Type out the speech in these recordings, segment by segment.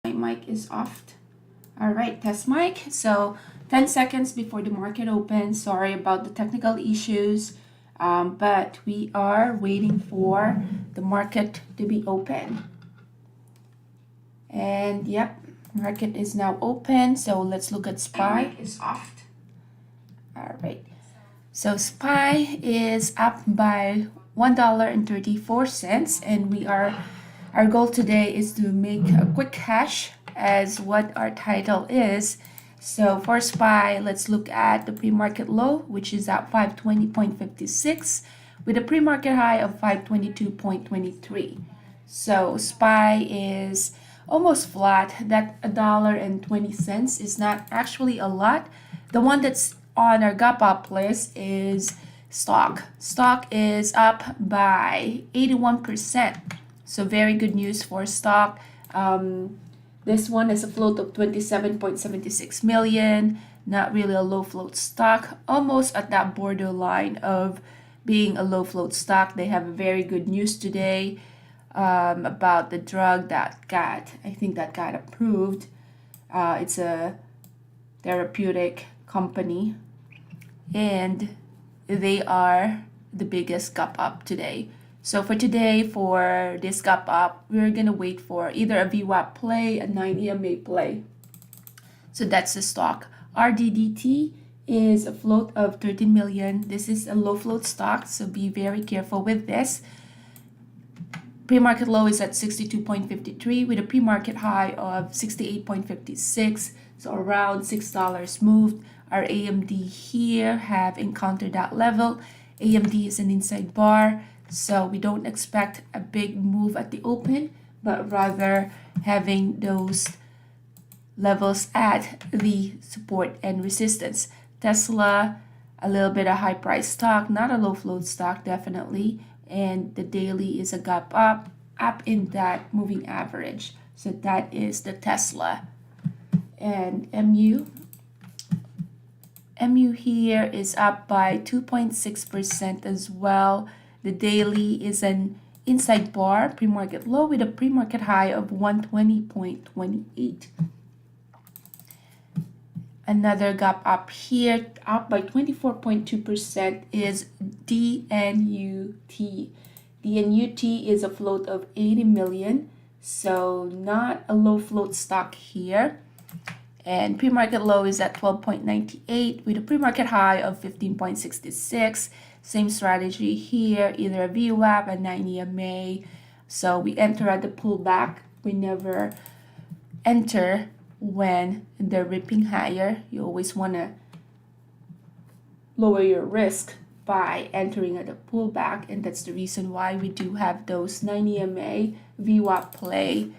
My mic is off. All right, test mic. So 10 seconds before the market opens. Sorry about the technical issues, but we are waiting for the market to be open. And yep, market is now open. So let's look at SPY. Mic is off. All right. So SPY is up by $1.34, and our goal today is to make a quick cash as what our title is. So for SPY, let's look at the pre-market low, which is at 520.56 with a pre-market high of 522.23. So SPY is almost flat. That $1.20 is not actually a lot. The one that's on our gap up list is stock. Stock is up by 81%. So very good news for stock. This one is a float of 27.76 million. Not really a low float stock. Almost at that borderline of being a low float stock. They have very good news today about the drug that got approved. It's a therapeutic company, and they are the biggest gap up today. So for today, for this gap up, we're gonna wait for either a VWAP play, a 9 EMA play. So that's the stock. RDDT is a float of 13 million. This is a low float stock, so be very careful with this. Pre-market low is at 62.53 with a pre-market high of 68.56, so around $6 moved. Our AMD here have encountered that level. AMD is an inside bar, so we don't expect a big move at the open, but rather having those levels at the support and resistance. Tesla, a little bit of high price stock, not a low float stock definitely, and the daily is a gap up in that moving average. So that is the Tesla. And MU here is up by 2.6% as well. The daily is an inside bar, pre-market low with a pre-market high of 120.28. Another gap up here, up by 24.2%, is DNUT. DNUT is a float of 80 million, so not a low float stock here. And pre-market low is at 12.98 with a pre-market high of 15.66. Same strategy here, either a VWAP, a 9 EMA. So we enter at the pullback. We never enter when they're ripping higher. You always want to lower your risk by entering at a pullback, and that's the reason why we do have those 9 EMA VWAP play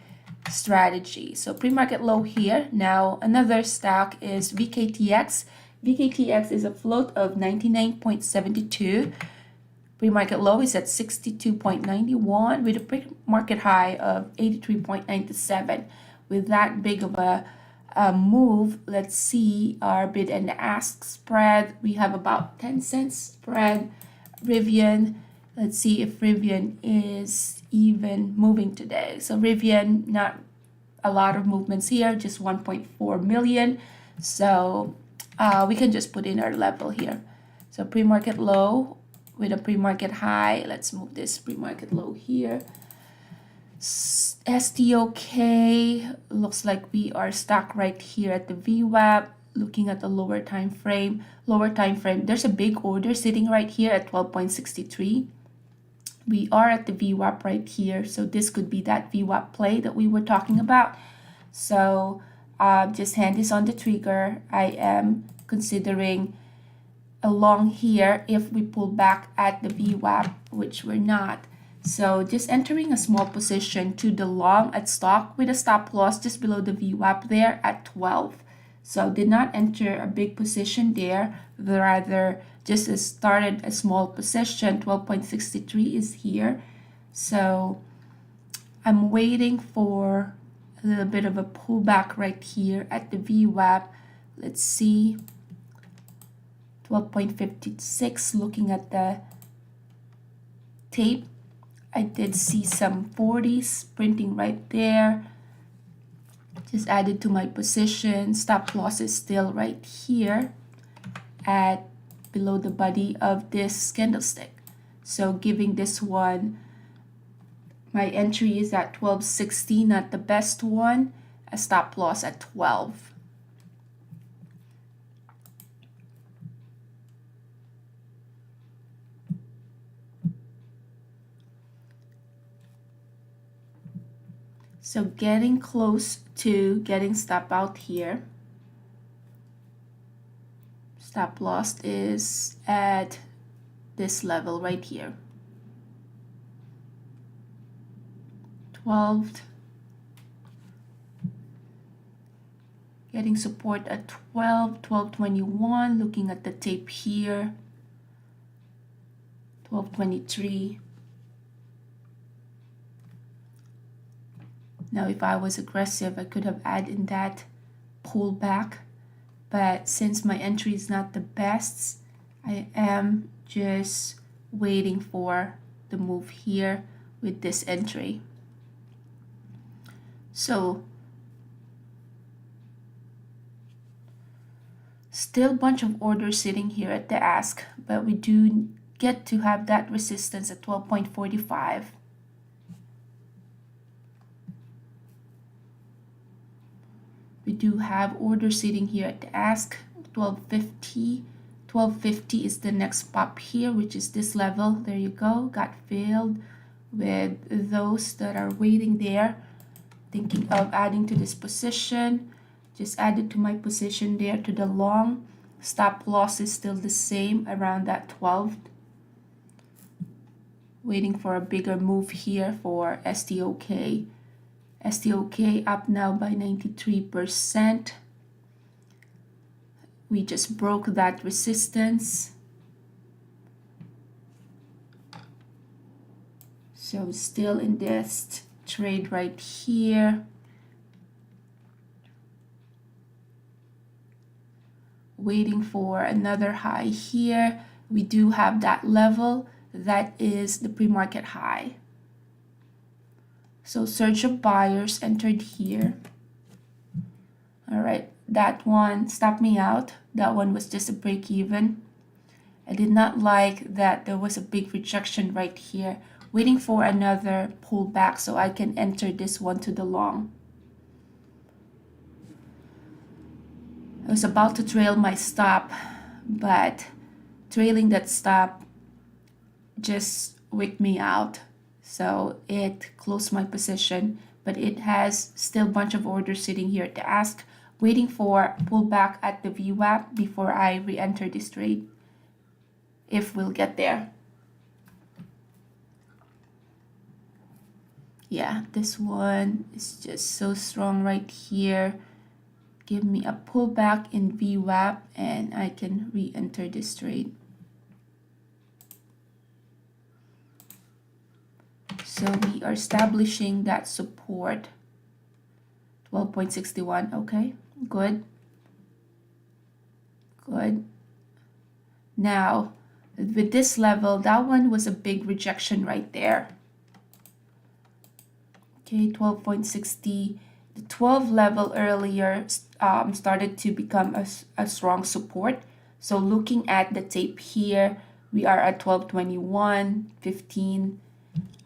strategy. So pre-market low here. Now another stock is VKTX. VKTX is a float of 99.72. Pre-market low is at 62.91 with a pre-market high of 83.97. With that big of a move, let's see our bid and ask spread. We have about 10 cents spread. Rivian, let's see if Rivian is even moving today. So Rivian, not a lot of movements here, just 1.4 million. So we can just put in our level here. So pre-market low with a pre-market high. Let's move this pre-market low here. STOK, looks like we are stuck right here at the VWAP. Looking at the lower time frame, there's a big order sitting right here at 12.63. We are at the VWAP right here, so this could be that VWAP play that we were talking about. So just hand this on the trigger. I am considering a long here if we pull back at the VWAP, which we're not. So just entering a small position to the long at stock with a stop loss just below the VWAP there at 12. So did not enter a big position there, rather just started a small position. 12.63 is here. So I'm waiting for a little bit of a pullback right here at the VWAP. Let's see. 12.56, looking at the tape. I did see some 40s printing right there. Just added to my position. Stop loss is still right here at below the body of this candlestick. So giving this one, my entry is at 12.60, not the best one. A stop loss at 12. So getting close to getting stop out here. Stop loss is at this level right here. 12. Getting support at 12, 12.21. Looking at the tape here. 12.23. Now, if I was aggressive, I could have added in that pullback. But since my entry is not the best, I am just waiting for the move here with this entry. So, still a bunch of orders sitting here at the ask, but we do get to have that resistance at 12.45. We do have orders sitting here at the ask, 1250. 1250 is the next pop here, which is this level. There you go, got filled with those that are waiting there, thinking of adding to this position. Just added to my position there to the long. Stop loss is still the same around that 12. Waiting for a bigger move here for STOK. STOK up now by 93%. We just broke that resistance. So still in this trade right here. Waiting for another high here. We do have that level. That is the pre-market high. So surge of buyers entered here. All right, that one stopped me out. That one was just a break even. I did not like that there was a big rejection right here. Waiting for another pullback so I can enter this one to the long. I was about to trail my stop, but trailing that stop just wicked me out. So it closed my position, but it has still a bunch of orders sitting here to ask, waiting for pullback at the VWAP before I re-enter this trade, if we'll get there. Yeah, this one is just so strong right here. Give me a pullback in VWAP and I can re-enter this trade. So we are establishing that support. 12.61, okay, good. Good. Now, with this level, that one was a big rejection right there. Okay, 12.60. The 12 level earlier started to become a strong support. So looking at the tape here, we are at 12.21, 15.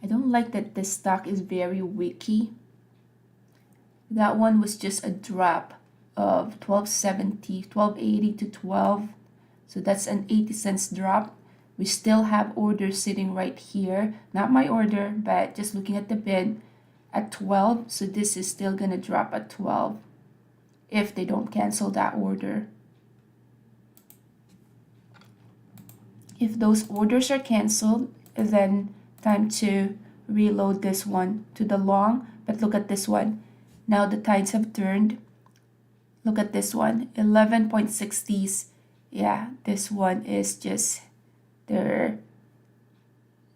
I don't like that this stock is very wicky. That one was just a drop of 12.70, 12.80 to 12. So that's an 80 cents drop. We still have orders sitting right here. Not my order, but just looking at the bid at 12. So this is still going to drop at 12 if they don't cancel that order. If those orders are canceled, then time to reload this one to the long. But look at this one. Now the tides have turned. Look at this one, 11.60s. Yeah, this one is just, they're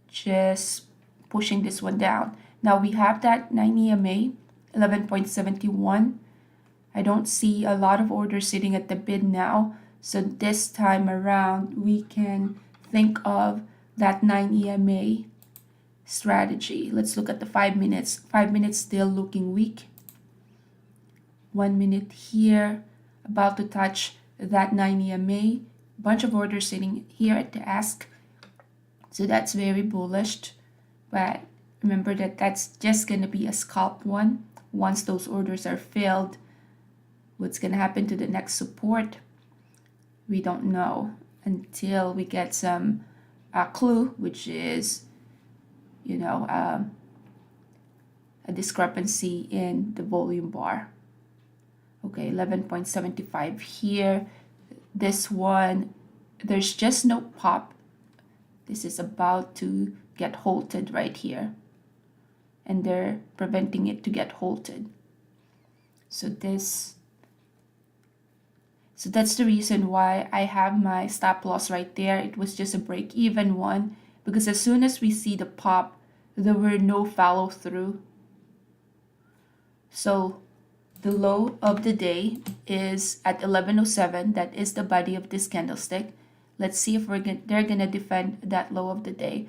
just pushing this one down. Now we have that 9 EMA, 11.71. I don't see a lot of orders sitting at the bid now. So this time around, we can think of that 9 EMA strategy. Let's look at the 5 minutes. 5 minutes still looking weak. 1 minute here, about to touch that 9 EMA. Bunch of orders sitting here at the ask. So that's very bullish. But remember that that's just going to be a scalp one. Once those orders are filled, what's going to happen to the next support? We don't know until we get some clue, which is, you know, a discrepancy in the volume bar. Okay, 11.75 here. This one, there's just no pop. This is about to get halted right here. And they're preventing it to get halted. So that's the reason why I have my stop loss right there. It was just a break-even one. Because as soon as we see the pop, there were no follow through. So the low of the day is at 11.07. That is the body of this candlestick. Let's see if they're gonna defend that low of the day.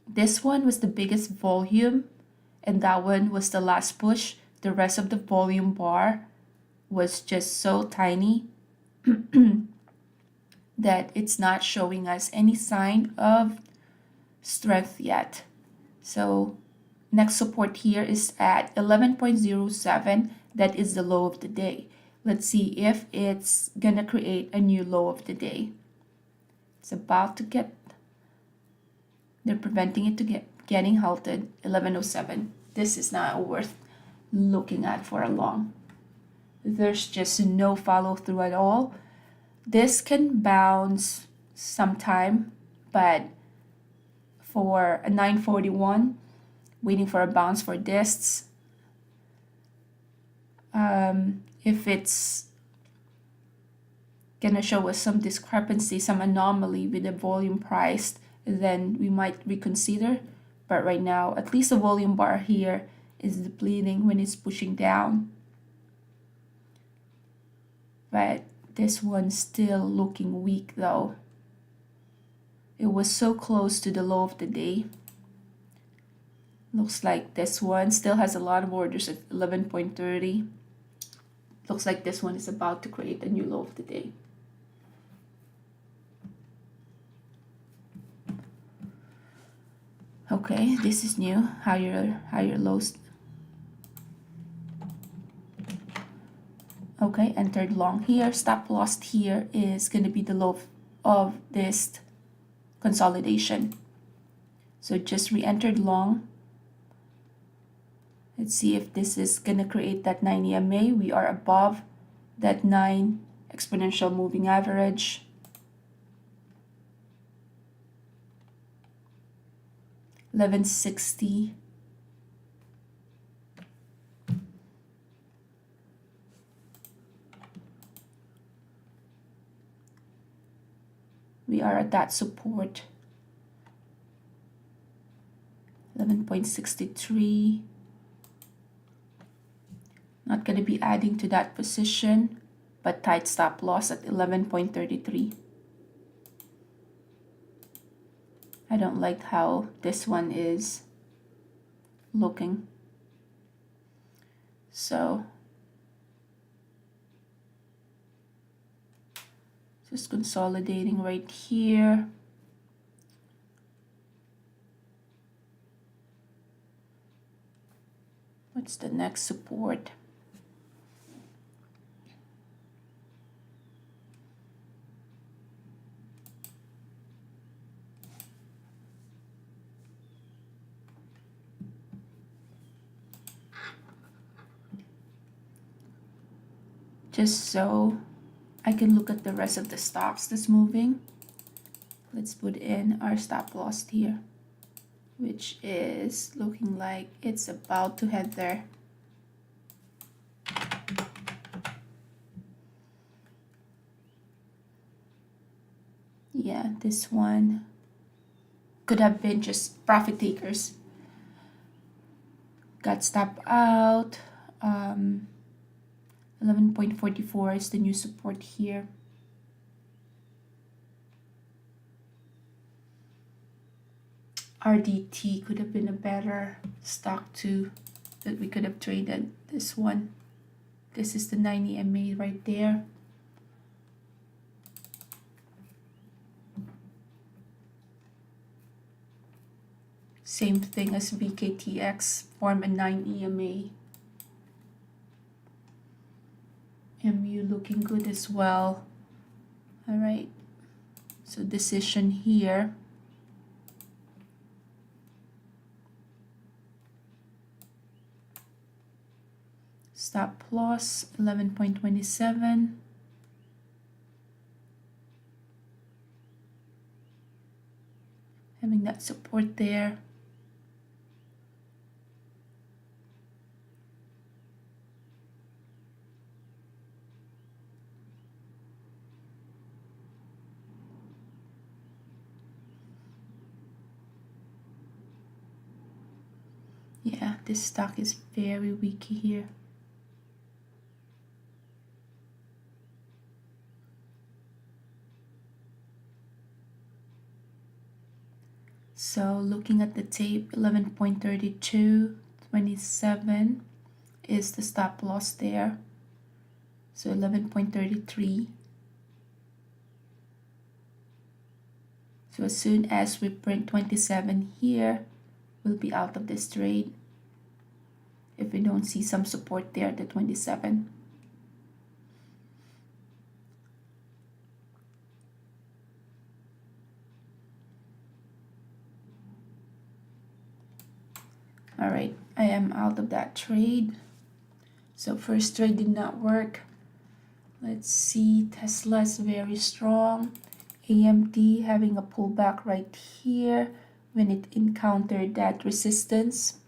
This one was the biggest volume, and that one was the last push. The rest of the volume bar was just so tiny that it's not showing us any sign of strength yet. So next support here is at 11.07. That is the low of the day. Let's see if it's gonna create a new low of the day. It's about to get, they're preventing it to get getting halted 1107. This is not worth looking at for a long. There's just no follow through at all. This can bounce sometime, but for a 941, waiting for a bounce for this, if it's gonna show us some discrepancy, some anomaly with the volume priced, then we might reconsider. But right now, at least the volume bar here is depleting when it's pushing down. But this one's still looking weak though. It was so close to the low of the day. Looks like this one still has a lot of orders at 11.30. Looks like this one is about to create a new low of the day. Okay, this is new, higher lows. Okay, entered long here. Stop loss here is going to be the low of this consolidation. So just re-entered long. Let's see if this is going to create that 9 EMA. We are above that 9 exponential moving average. $11.60. We are at that support. 11.63. Not going to be adding to that position, but tight stop loss at 11.33. I don't like how this one is looking. So just consolidating right here. What's the next support? Just so I can look at the rest of the stocks that's moving. Let's put in our stop loss here, which is looking like it's about to head there. Yeah, this one could have been just profit takers. Got stop out. 11.44 is the new support here. RDT could have been a better stock too that we could have traded. This one. This is the 9 EMA right there. Same thing as VKTX, form a 9 EMA. MU looking good as well. All right, so decision here. Stop loss 11.27. Having that support there. Yeah, this stock is very weak here. So looking at the tape, 11.32, 27 is the stop loss there. So 11.33. So as soon as we print 27 here, we'll be out of this trade if we don't see some support there at the 27. All right, I am out of that trade. So first trade did not work. Let's see, Tesla's very strong. AMD having a pullback right here when it encountered that resistance.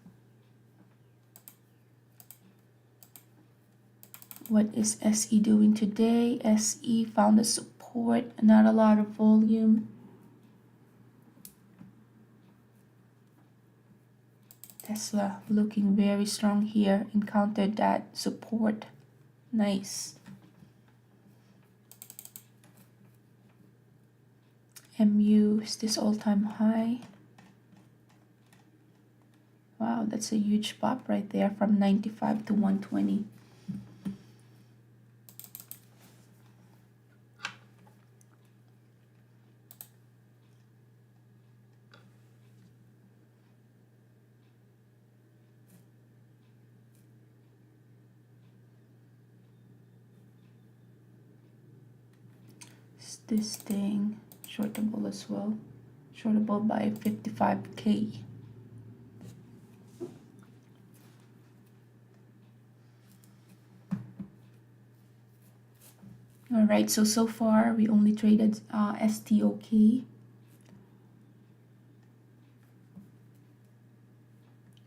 What is SE doing today? SE found a support, not a lot of volume. Tesla looking very strong here, encountered that support. Nice. MU is this all-time high. Wow, that's a huge pop right there from 95 to 120. This thing shortable as well, shortable by 55k. All right, so far we only traded STOK.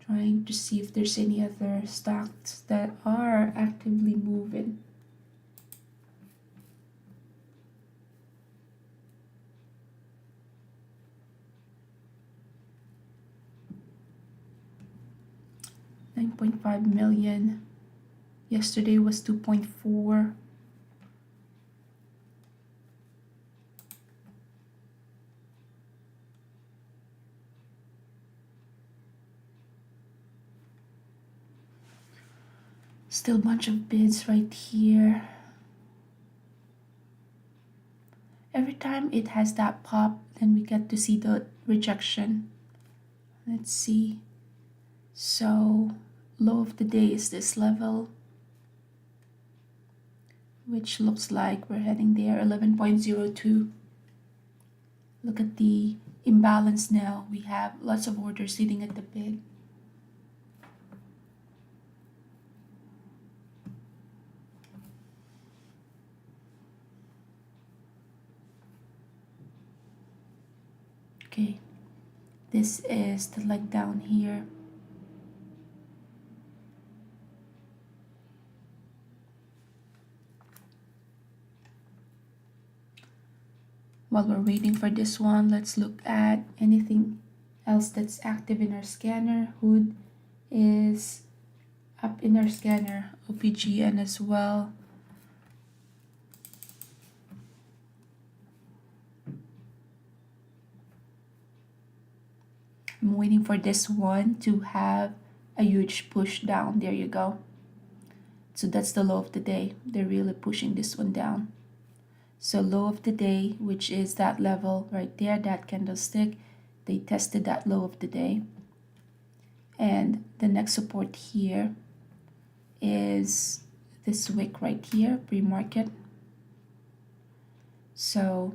Trying to see if there's any other stocks that are actively moving. $9.5 million. Yesterday was 2.4. Still a bunch of bids right here. Every time it has that pop, then we get to see the rejection. Let's see. So low of the day is this level, which looks like we're heading there, 11.02. Look at the imbalance now. We have lots of orders sitting at the bid. Okay, this is the leg down here. While we're waiting for this one, let's look at anything else that's active in our scanner. Hood is up in our scanner, OPGN as well. I'm waiting for this one to have a huge push down. There you go. So that's the low of the day. They're really pushing this one down. So low of the day, which is that level right there, that candlestick, they tested that low of the day. And the next support here is this wick right here, pre-market. So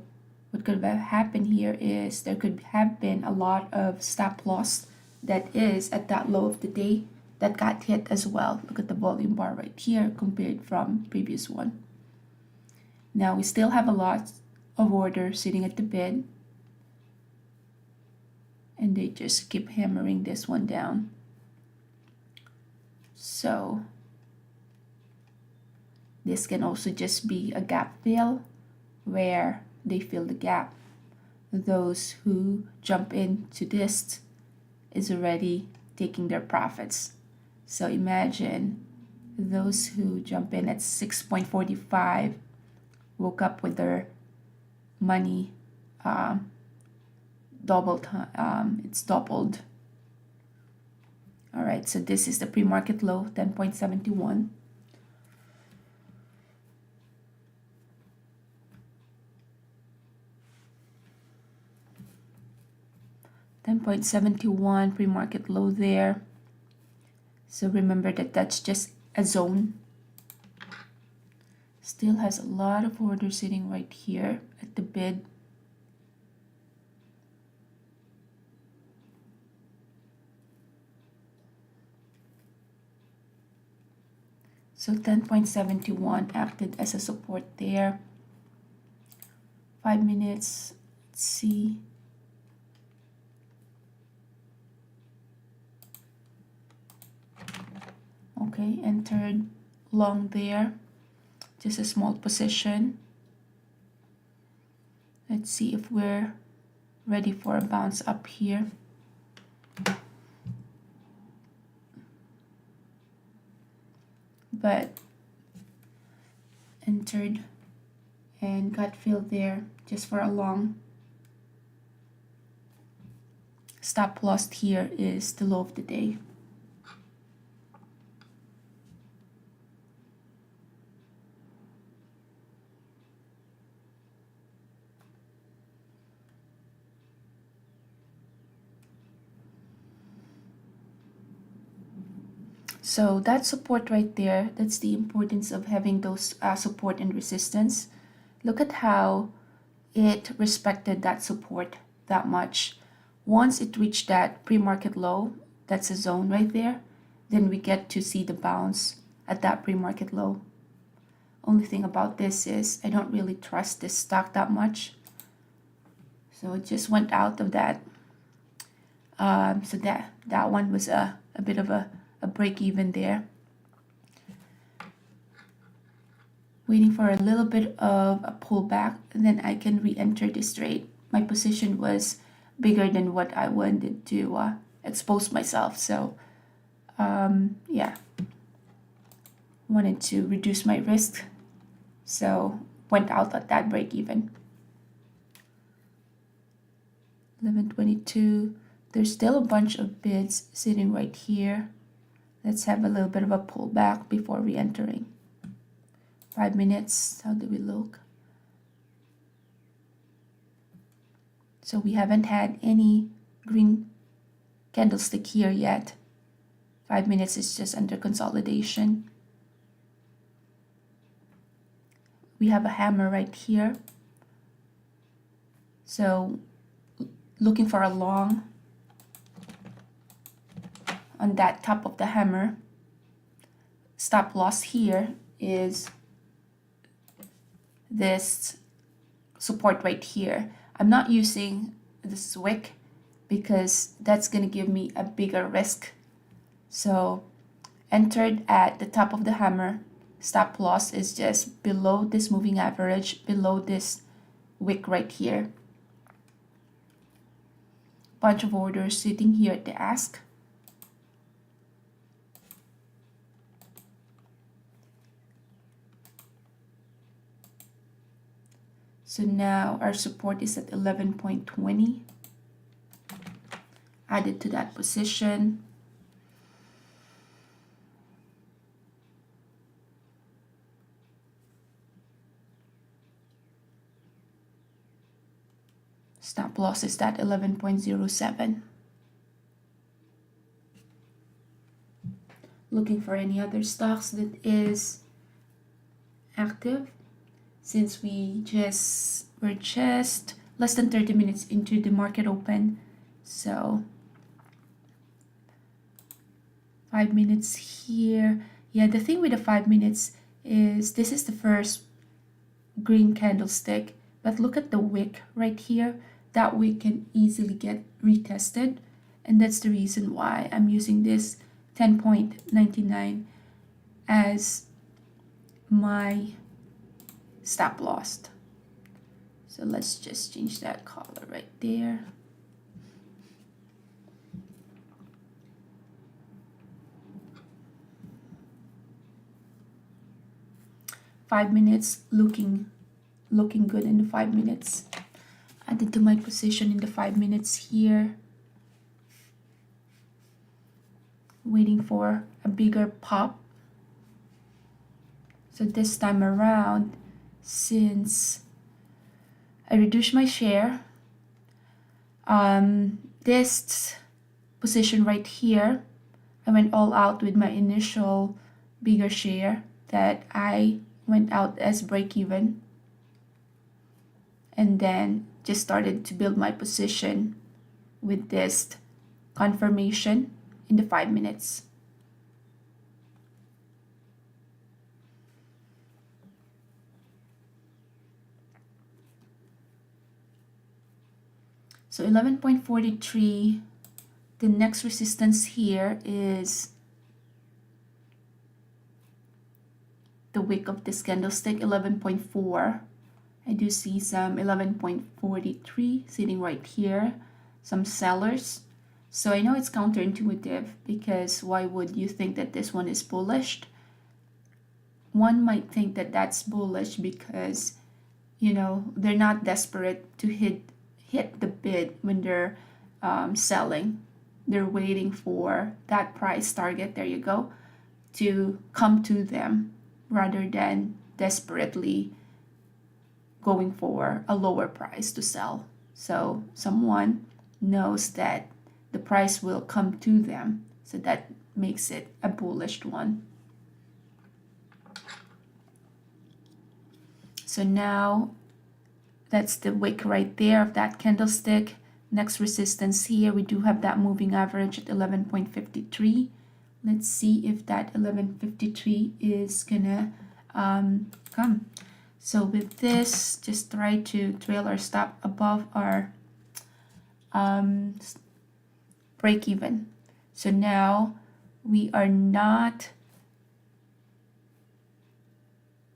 what could have happened here is there could have been a lot of stop loss that is at that low of the day that got hit as well. Look at the volume bar right here compared from previous one. Now we still have a lot of orders sitting at the bid, and they just keep hammering this one down. So this can also just be a gap fill where they fill the gap. Those who jump into this is already taking their profits. So imagine those who jump in at 6.45 woke up with their money it's doubled. All right, so this is the pre-market low, 10.71. $10.71 pre-market low there. So remember that that's just a zone. Still has a lot of orders sitting right here at the bid. So 10.71 acted as a support there. 5 minutes, let's see. Okay, entered long there, just a small position. Let's see if we're ready for a bounce up here. But entered and got filled there just for a long. Stop loss here is the low of the day. So that support right there, that's the importance of having those support and resistance. Look at how it respected that support that much. Once it reached that pre-market low, that's a zone right there, then we get to see the bounce at that pre-market low. Only thing about this is I don't really trust this stock that much. So it just went out of that. So that one was a bit of a break even there. Waiting for a little bit of a pullback, and then I can re-enter this trade. My position was bigger than what I wanted to expose myself. So yeah, wanted to reduce my risk. So went out at that break even. 11.22. There's still a bunch of bids sitting right here. Let's have a little bit of a pullback before re-entering. 5 minutes, how do we look? So we haven't had any green candlestick here yet. 5 minutes is just under consolidation. We have a hammer right here. So looking for a long on that top of the hammer. Stop loss here is this support right here. I'm not using this wick because that's going to give me a bigger risk. So entered at the top of the hammer. Stop loss is just below this moving average, below this wick right here. Bunch of orders sitting here at the ask. So now our support is at 11.20. Added to that position. Stop loss is at 11.07. Looking for any other stocks that is active. Since we're just less than 30 minutes into the market open. So 5 minutes here. Yeah, the thing with the 5 minutes is this is the first green candlestick, but look at the wick right here. That wick can easily get retested, and that's the reason why I'm using this 10.99 as my stop loss. So let's just change that color right there. Five minutes, looking good in the 5 minutes. Added to my position in the 5 minutes here. Waiting for a bigger pop. So this time around, since I reduced my share, this position right here, I went all out with my initial bigger share that I went out as break even, and then just started to build my position with this confirmation in the 5 minutes. So 11.43, the next resistance here is the wick of this candlestick, 11.4. I do see some 11.43 sitting right here, some sellers. So I know it's counterintuitive, because why would you think that this one is bullish? One might think that that's bullish because, you know, they're not desperate to hit the bid when they're selling. They're waiting for that price target, there you go, to come to them, rather than desperately going for a lower price to sell. So someone knows that the price will come to them, so that makes it a bullish one. So now that's the wick right there of that candlestick. Next resistance here, we do have that moving average at 11.53. Let's see if that 11.53 is gonna come. So with this, just try to trail our stop above our break even. So now we are not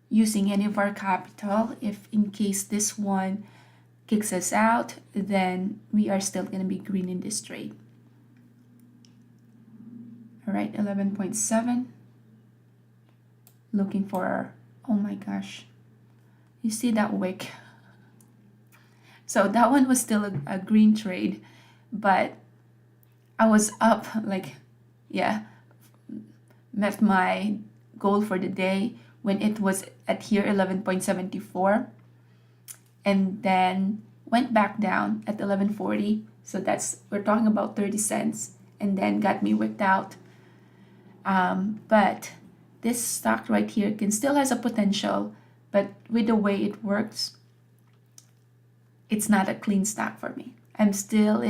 using any of our capital. If in case this one kicks us out, then we are still going to be green in this trade. All right, 11.7. Looking for, oh my gosh, you see that wick? So that one was still a green trade, but I was up, like, yeah, met my goal for the day when it was at here 11.74, and then went back down at 11.40. So that's, we're talking about 30 cents, and then got me wicked out. But this stock right here still has a potential, but with the way it works, it's not a clean stock for me. I'm still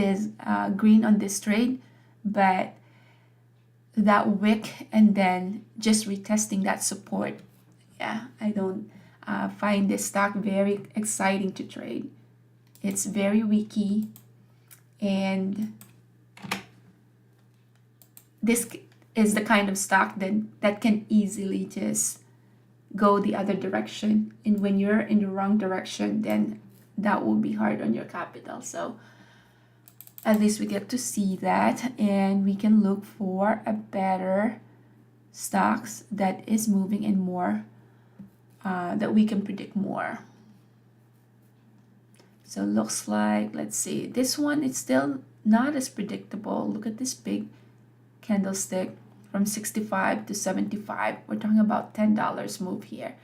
green on this trade, but that wick and then just retesting that support, yeah, I don't find this stock very exciting to trade. It's very weaky, and this is the kind of stock that can easily just go the other direction, and when you're in the wrong direction, then that will be hard on your capital. So at least we get to see that, and we can look for a better stocks that is moving in more, that we can predict more. So looks like, let's see, this one is still not as predictable. Look at this big candlestick from 65 to 75. We're talking about $10 move here.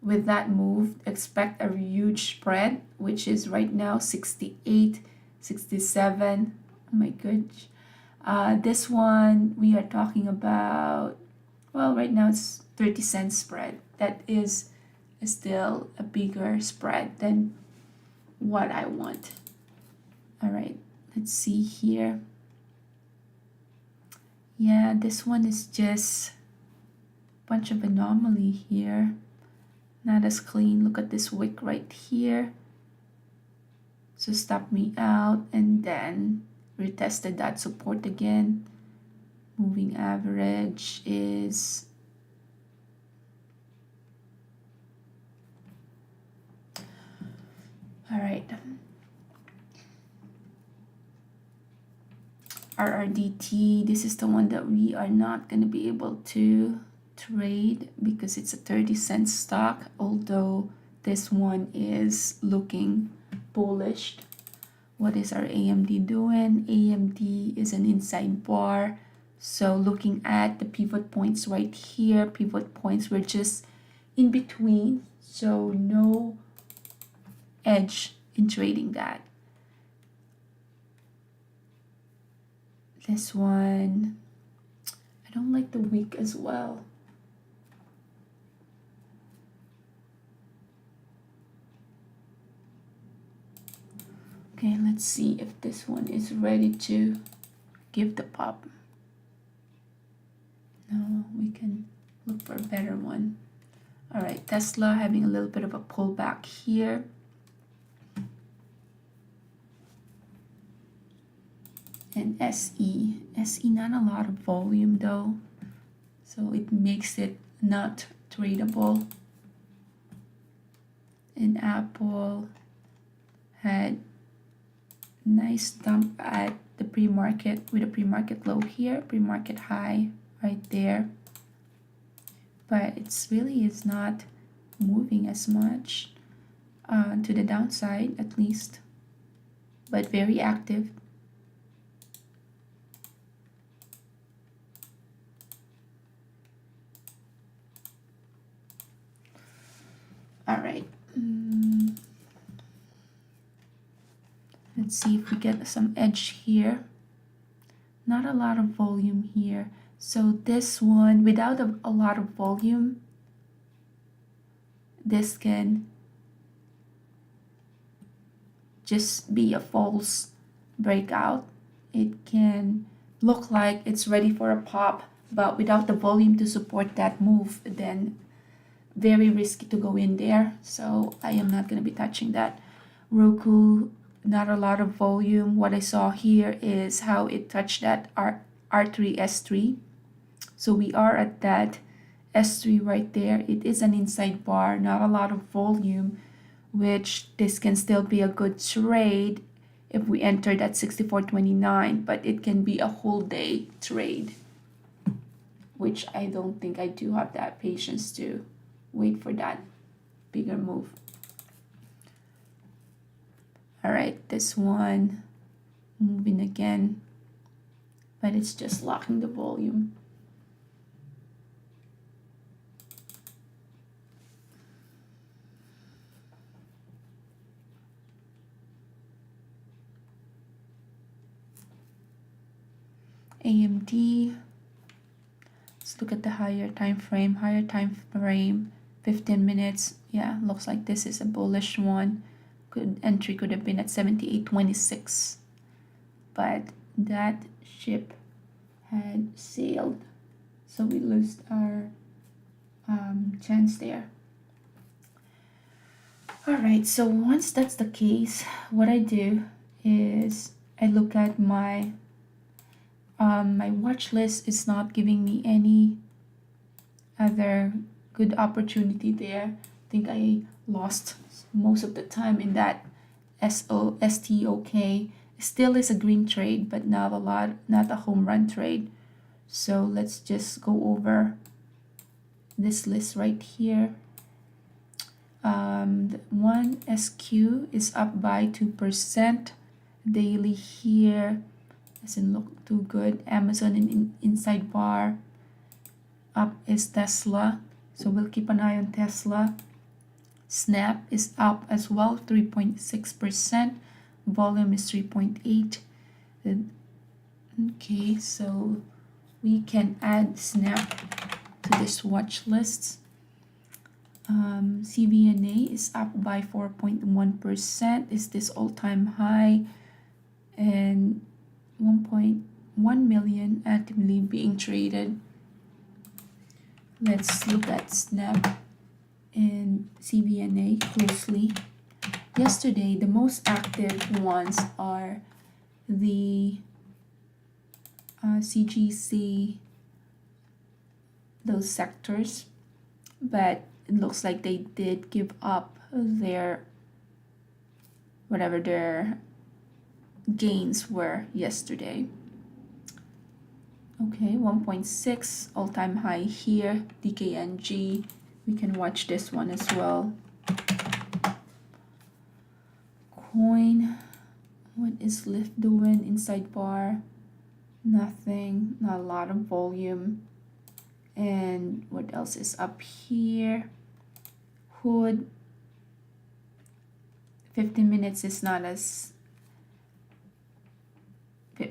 With that move, expect a huge spread, which is right now 68, 67. Oh my gosh. This one we are talking about, well, right now it's 30 cents spread. That is still a bigger spread than what I want. All right, let's see here. Yeah, this one is just a bunch of anomaly here. Not as clean. Look at this wick right here. So stop me out, and then retested that support again. Moving average is all right. RRDT, this is the one that we are not going to be able to trade because it's a 30-cent stock, although this one is looking bullish. What is our AMD doing? AMD is an inside bar. So looking at the pivot points right here, pivot points were just in between, so no edge in trading that. This one, I don't like the wick as well. Okay, let's see if this one is ready to give the pop. No, we can look for a better one. All right, Tesla having a little bit of a pullback here. And SE not a lot of volume though, so it makes it not tradable. And Apple had nice dump at the pre-market with a pre-market low here, pre-market high right there, but it's really is not moving as much to the downside at least, but very active. All right. Let's see if we get some edge here. Not a lot of volume here. So this one, without a lot of volume, this can just be a false breakout. It can look like it's ready for a pop, but without the volume to support that move, then very risky to go in there. So I am not going to be touching that. Roku, not a lot of volume. What I saw here is how it touched that R3 S3. So we are at that S3 right there. It is an inside bar, not a lot of volume, which this can still be a good trade if we entered at 64.29, but it can be a whole day trade, which I don't think I do have that patience to wait for that bigger move. All right, this one moving again, but it's just locking the volume. AMD, let's look at the higher time frame. 15 minutes. Yeah, looks like this is a bullish one. Good entry could have been at 78.26, but that ship had sailed, so we lost our chance there. All right, so once that's the case, what I do is I look at my my watch list is not giving me any other good opportunity there. I think I lost most of the time in that STOK. Still is a green trade, but not a home run trade. So let's just go over this list right here. The one SQ is up by 2%. Daily here doesn't look too good. Amazon in inside bar. Up is Tesla, so we'll keep an eye on Tesla. Snap is up as well, 3.6%. Volume is 3.8. Okay, so we can add Snap to this watch list. CVNA is up by 4.1%. Is this all-time high? And 1.1 million actively being traded. Let's look at Snap and CVNA closely. Yesterday, the most active ones are the CGC, those sectors, but it looks like they did give up their whatever their gains were yesterday. Okay, 1.6 all-time high here. DKNG, we can watch this one as well. Coin, what is Lyft doing? Inside bar, nothing, not a lot of volume. And what else is up here? Hood, 15 minutes is not as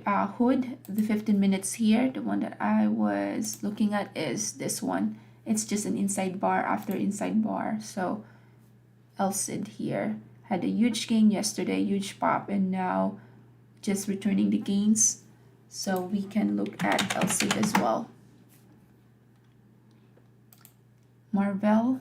Hood, the 15 minutes here, the one that I was looking at is this one. It's just an inside bar after inside bar. So LCID here had a huge gain yesterday, huge pop, and now just returning the gains. So we can look at LCID as well. Marvell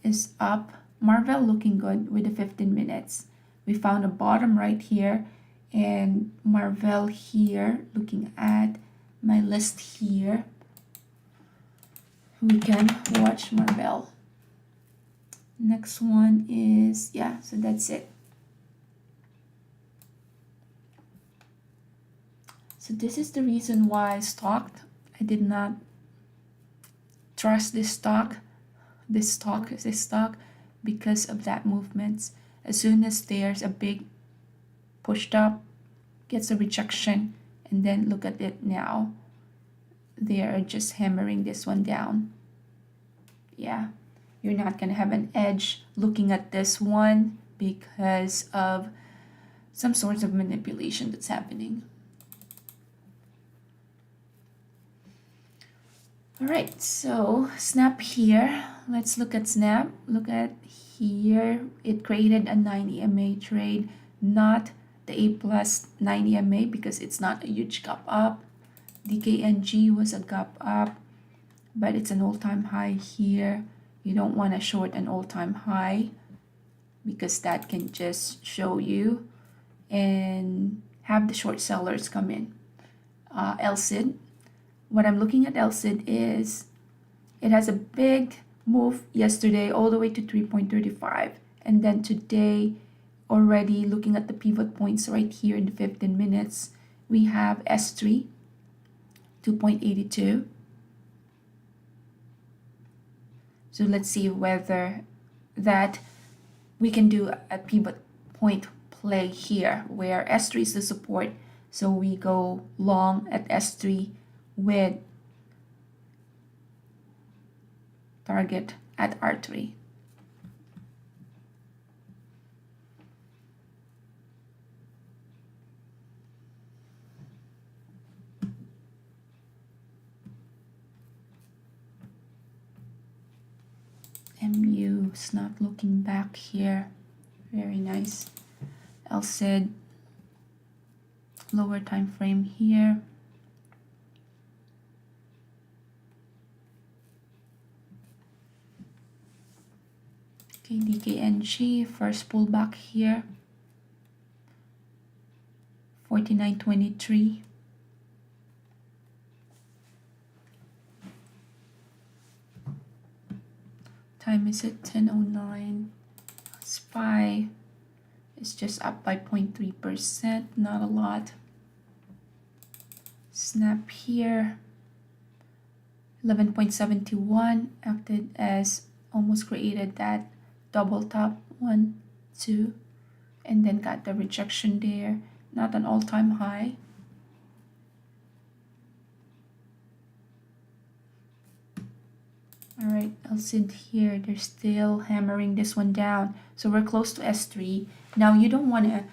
is up. Marvell looking good with the 15 minutes. We found a bottom right here And Marvell here, looking at my list here, we can watch Marvell. Next one is, yeah, so that's it. So this is the reason why I did not trust this stock, because of that movements. As soon as there's a big pushed up, gets a rejection, and then look at it now. They are just hammering this one down. Yeah, you're not gonna have an edge looking at this one because of some sorts of manipulation that's happening. All right, so Snap here. Let's look at Snap. Look at here. It created a 9 EMA trade, not the A plus 9 EMA because it's not a huge gap up. DKNG was a gap up, but it's an all-time high here. You don't want to short an all-time high because that can just show you and have the short sellers come in. LSID. What I'm looking at LSID is it has a big move yesterday all the way to 3.35, and then today, already looking at the pivot points right here in the 15 minutes, we have S3 2.82. So let's see whether that we can do a pivot point play here where S3 is the support. So we go long at S3 with target at R3. MU is not looking back here. Very nice. LSID, lower time frame here. Okay, DKNG, first pullback here. 49.23. Time is at 10:09. SPY is just up by 0.3%, not a lot. Snap here, 11.71, acted as almost created that double top, 1, 2, and then got the rejection there, not an all-time high. All right, LSID here, they're still hammering this one down. So we're close to S3. Now you don't want to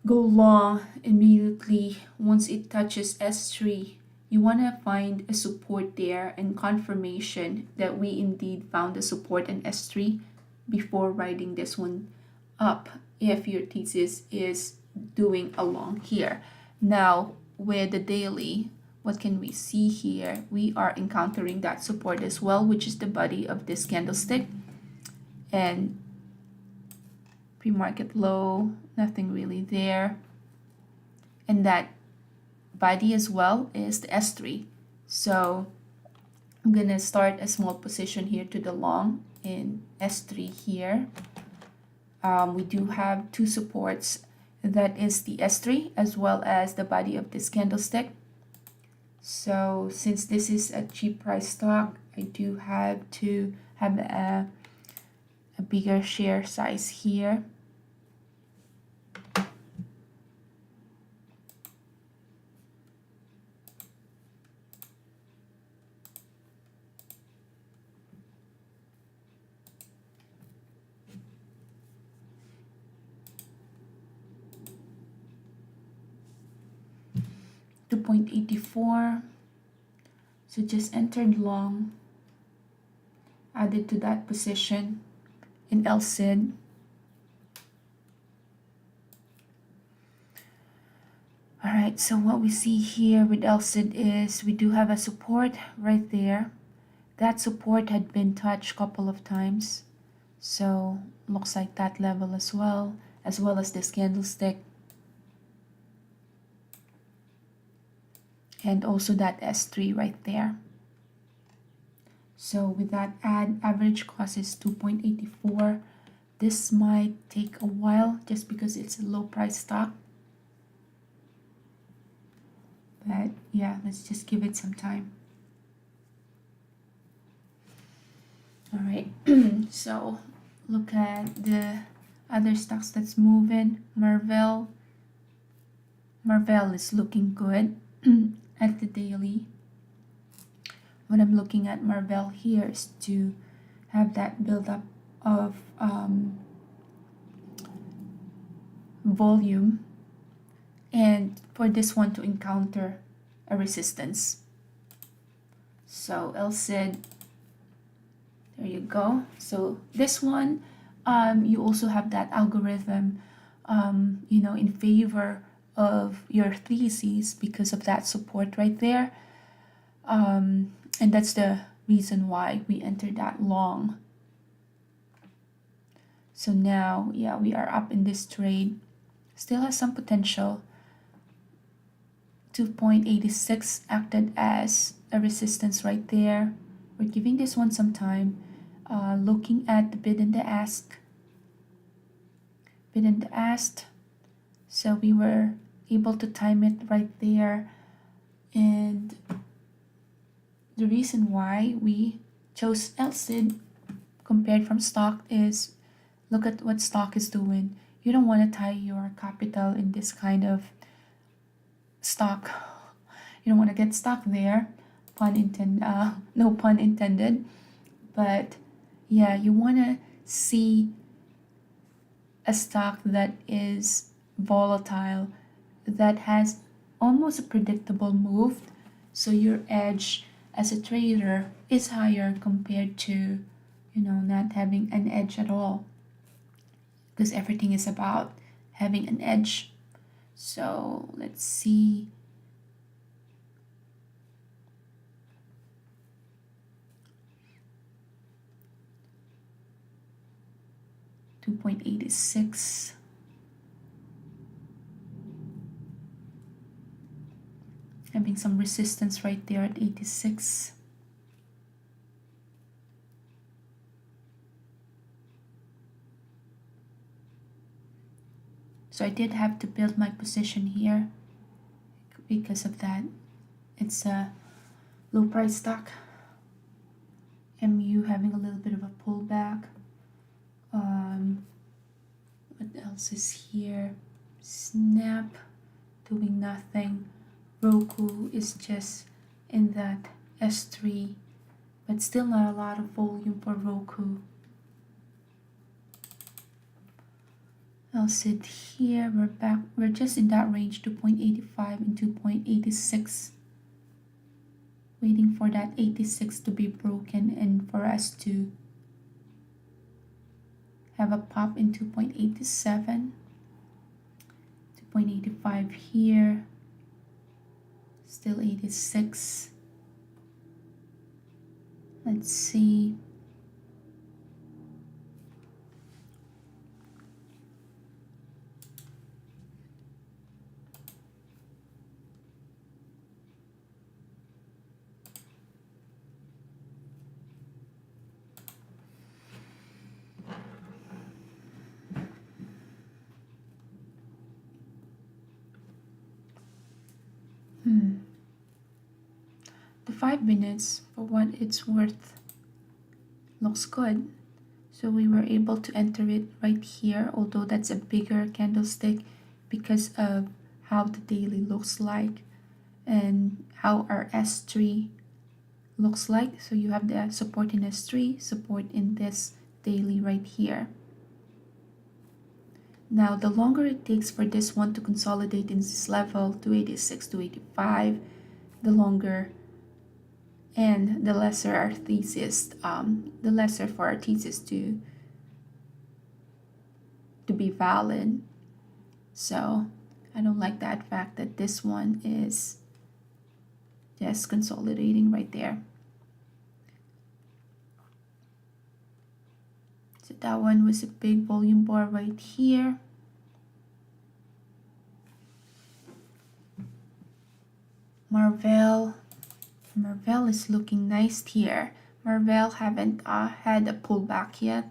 go long immediately once it touches S3. You want to find a support there and confirmation that we indeed found a support in S3 before riding this one up if your thesis is doing a long here. Now with the daily, what can we see here? We are encountering that support as well, which is the body of this candlestick. And pre-market low, nothing really there. And that body as well is the S3. So I'm gonna start a small position here to the long in S3 here. We do have two supports, that is the S3 as well as the body of this candlestick. So since this is a cheap price stock, I do have to have a bigger share size here. $2.84. So just entered long, added to that position in LSID. All right, so what we see here with LSID is we do have a support right there. That support had been touched a couple of times. So looks like that level as well as this candlestick. and also that S3 right there. So with that average cost is 2.84. This might take a while just because it's a low price stock. But yeah, let's just give it some time. All right, so look at the other stocks that's moving. Marvell is looking good at the daily. What I'm looking at Marvell here is to have that buildup of volume, and for this one to encounter a resistance. So LSID, there you go. So this one, you also have that algorithm, in favor of your thesis because of that support right there. And that's the reason why we entered that long. So now, yeah, we are up in this trade. Still has some potential. 2.86 acted as a resistance right there. We're giving this one some time. Looking at the bid and the ask. Bid and the ask. So we were able to time it right there. And the reason why we chose LSID compared from stock is look at what stock is doing. You don't want to tie your capital in this kind of stock. You don't want to get stuck there. No pun intended. But yeah, you want to see a stock that is volatile, that has almost a predictable move, so your edge as a trader is higher compared to not having an edge at all, because everything is about having an edge. So let's see. $2.86. Having some resistance right there at 86. So I did have to build my position here because of that. It's a low price stock. MU having a little bit of a pullback. What else is here? Snap doing nothing. Roku is just in that S3, but still not a lot of volume for Roku. I'll sit here. We're back. We're just in that range, 2.85 and 2.86. Waiting for that 86 to be broken and for us to have a pop in 2.87. 2.85 here. Still 86. Let's see. The 5 minutes, for what it's worth, looks good. So we were able to enter it right here, although that's a bigger candlestick because of how the daily looks like and how our S3 looks like. So you have the support in S3, support in this daily right here. Now the longer it takes for this one to consolidate in this level, 286 to 85, the longer and the lesser our thesis, the lesser for our thesis to be valid. So I don't like that fact that this one is just consolidating right there. So that one was a big volume bar right here. Marvell. Marvell is looking nice here. Marvell haven't had a pullback yet.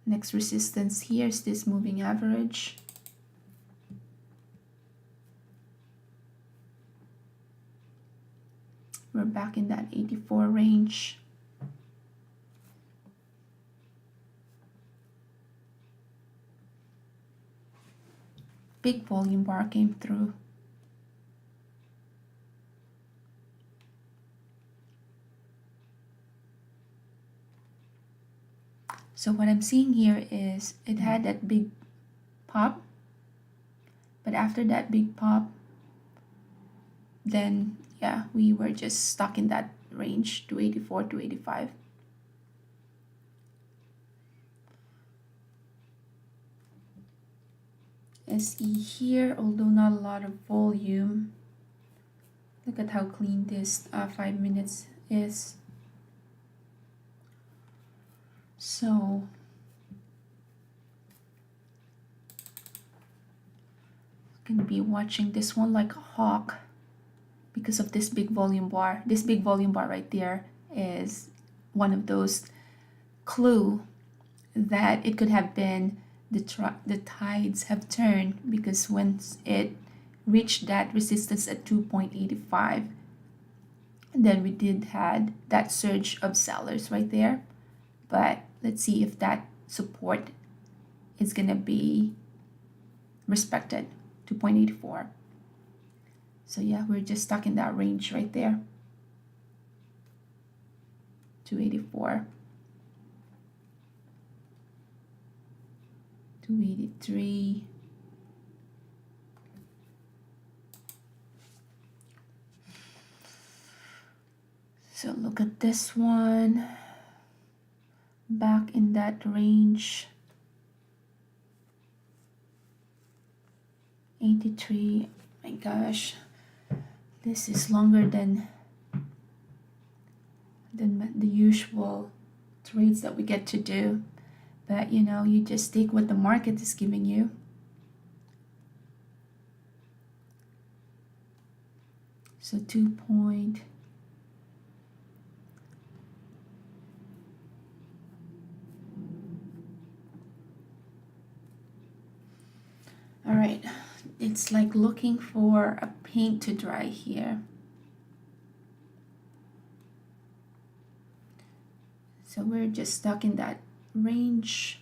Next resistance here is this moving average. We're back in that 84 range. Big volume bar came through. So what I'm seeing here is it had that big pop, but after that big pop, then yeah, we were just stuck in that range, 284 to 85. SE here, although not a lot of volume. Look at how clean this 5 minutes is. So gonna be watching this one like a hawk because of this big volume bar. This big volume bar right there is one of those clue that it could have been the tides have turned, because once it reached that resistance at 2.85, then we did had that surge of sellers right there. But let's see if that support is gonna be respected, 2.84. So yeah, we're just stuck in that range right there, 284, 283. So look at this one, back in that range, 83. My gosh, this is longer than the usual trades that we get to do, but you know, you just take what the market is giving you. So 2 point. All right, it's like looking for a paint to dry here. So we're just stuck in that range.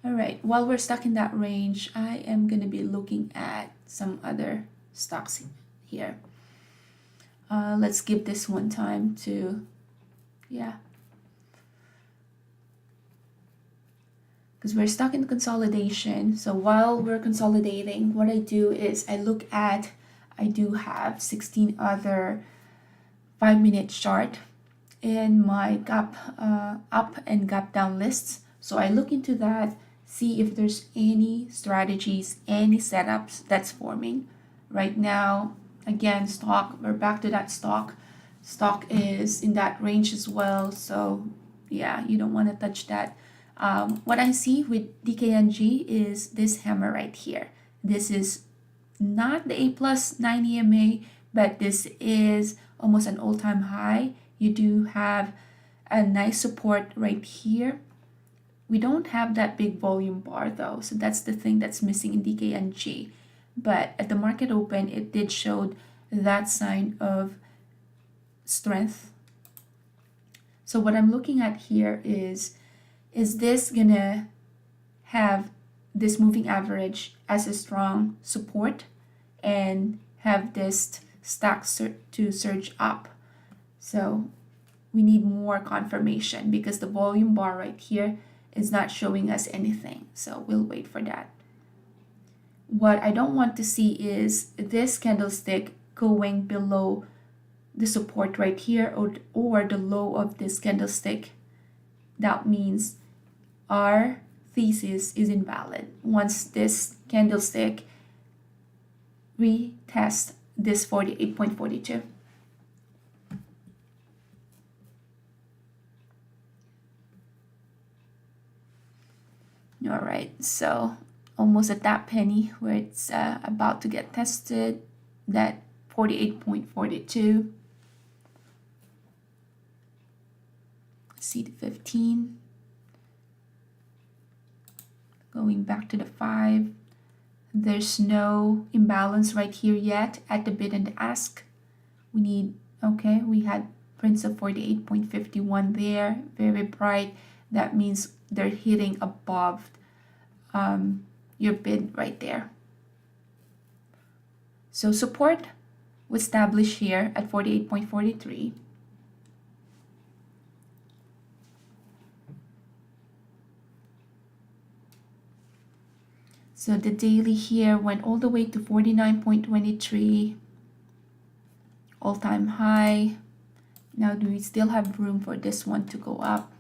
All right, while we're stuck in that range, I am gonna be looking at some other stocks here. Let's give this one time to, yeah. Because we're stuck in consolidation. So while we're consolidating, what I do is I do have 16 other 5-minute chart in my gap up and gap down lists. So I look into that, see if there's any strategies, any setups that's forming. Right now, again, we're back to that stock. Stock is in that range as well. So yeah, you don't want to touch that. What I see with DKNG is this hammer right here. This is not the A plus 9 EMA, but this is almost an all-time high. You do have a nice support right here. We don't have that big volume bar though, so that's the thing that's missing in DKNG. But at the market open, it did show that sign of strength. So what I'm looking at here is this gonna have this moving average as a strong support and have this stock to surge up? So we need more confirmation because the volume bar right here is not showing us anything. So we'll wait for that. What I don't want to see is this candlestick going below the support right here or the low of this candlestick. That means our thesis is invalid. Once this candlestick retest this 48.42. All right, so almost at that penny where it's about to get tested, that 48.42. See the 15. Going back to the 5. There's no imbalance right here yet at the bid and ask. We need, okay, we had prints of 48.51 there, very bright. That means they're hitting above your bid right there. So support was established here at 48.43. So the daily here went all the way to 49.23, all-time high. Now do we still have room for this one to go up?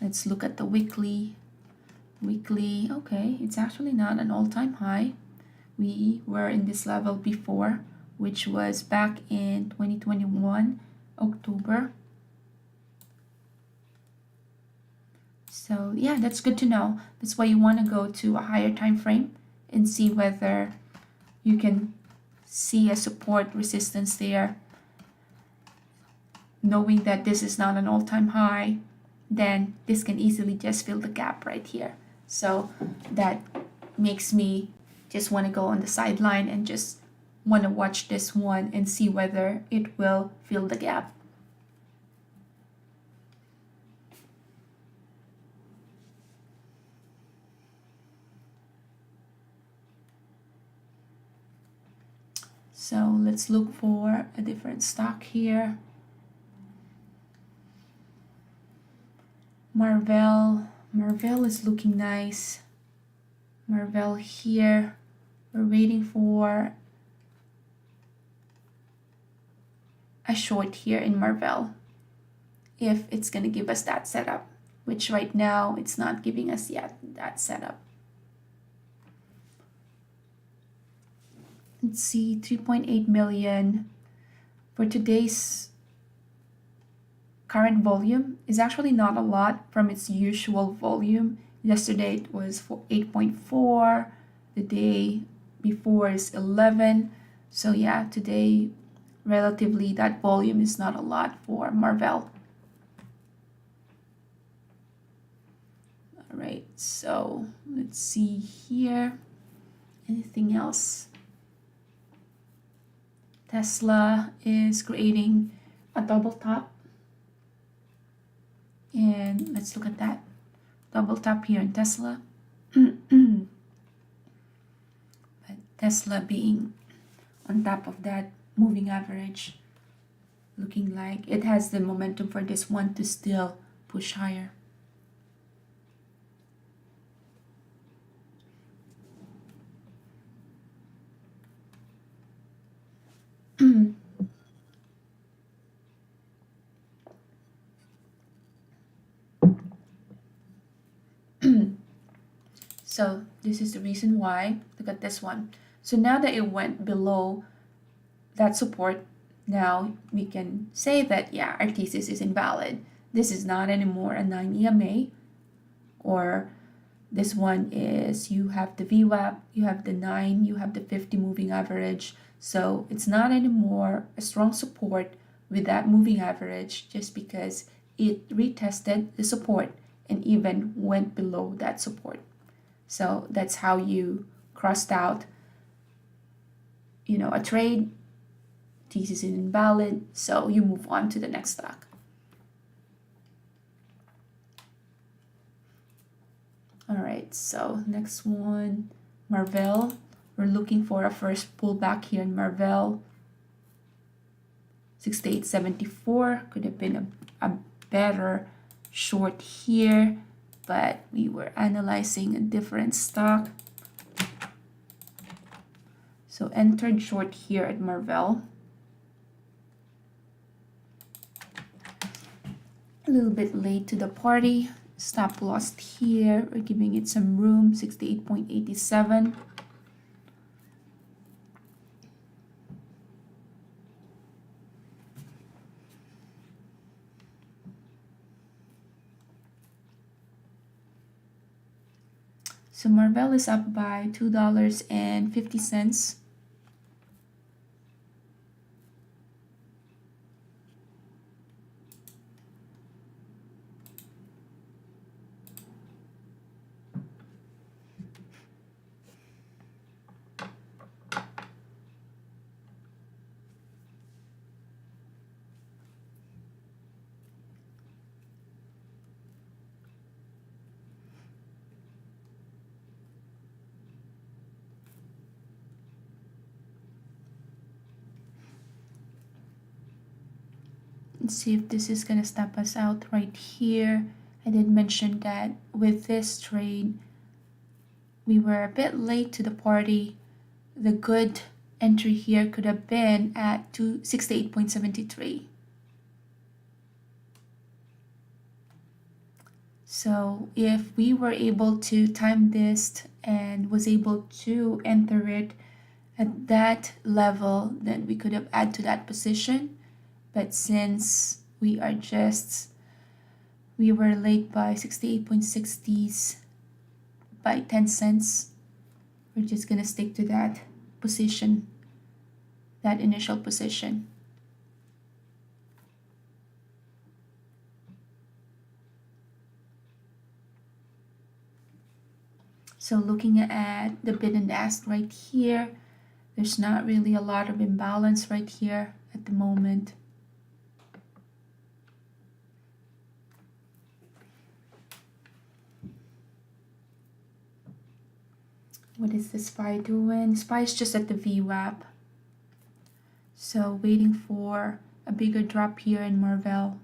Let's look at the weekly. Weekly, okay, it's actually not an all-time high. We were in this level before, which was back in 2021, October. So yeah, that's good to know. That's why you want to go to a higher time frame and see whether you can see a support resistance there. Knowing that this is not an all-time high, then this can easily just fill the gap right here. So that makes me just want to go on the sideline and just want to watch this one and see whether it will fill the gap. So let's look for a different stock here. Marvell is looking nice. Marvell here. We're waiting for a short here in Marvell if it's going to give us that setup, which right now it's not giving us yet that setup. Let's see, 3.8 million for today's current volume is actually not a lot from its usual volume. Yesterday it was 8.4, the day before is 11. So yeah, today relatively that volume is not a lot for Marvell. All right, so let's see here. Anything else? Tesla is creating a double top. And let's look at that. Double top here in Tesla. But Tesla being on top of that moving average, looking like it has the momentum for this one to still push higher. So this is the reason why. Look at this one. So now that it went below that support, now we can say that, yeah, our thesis is invalid. This is not anymore a 9 EMA, or this one is, you have the VWAP, you have the 9, you have the 50 moving average. So it's not anymore a strong support with that moving average just because it retested the support and even went below that support. So that's how you crossed out, a trade. Thesis is invalid, so you move on to the next stock. All right, so next one, Marvell. We're looking for a first pullback here in Marvell. 68.74 could have been a better short here, but we were analyzing a different stock. So entered short here at Marvell. A little bit late to the party. Stop loss here. We're giving it some room. 68.87. So Marvell is up by $2.50. Let's see if this is gonna stop us out right here. I did mention that with this trade, we were a bit late to the party. The good entry here could have been at 268.73. So if we were able to time this and was able to enter it at that level, then we could have added to that position. But since we were late by 68.60s by 10 cents, we're just gonna stick to that position, that initial position. So looking at the bid and ask right here, there's not really a lot of imbalance right here at the moment. What is the SPY doing? SPY is just at the VWAP. So waiting for a bigger drop here in Marvell.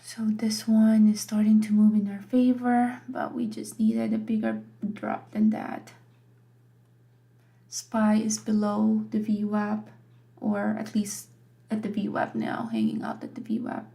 So this one is starting to move in our favor, but we just needed a bigger drop than that. SPY is below the VWAP, or at least at the VWAP now, hanging out at the VWAP.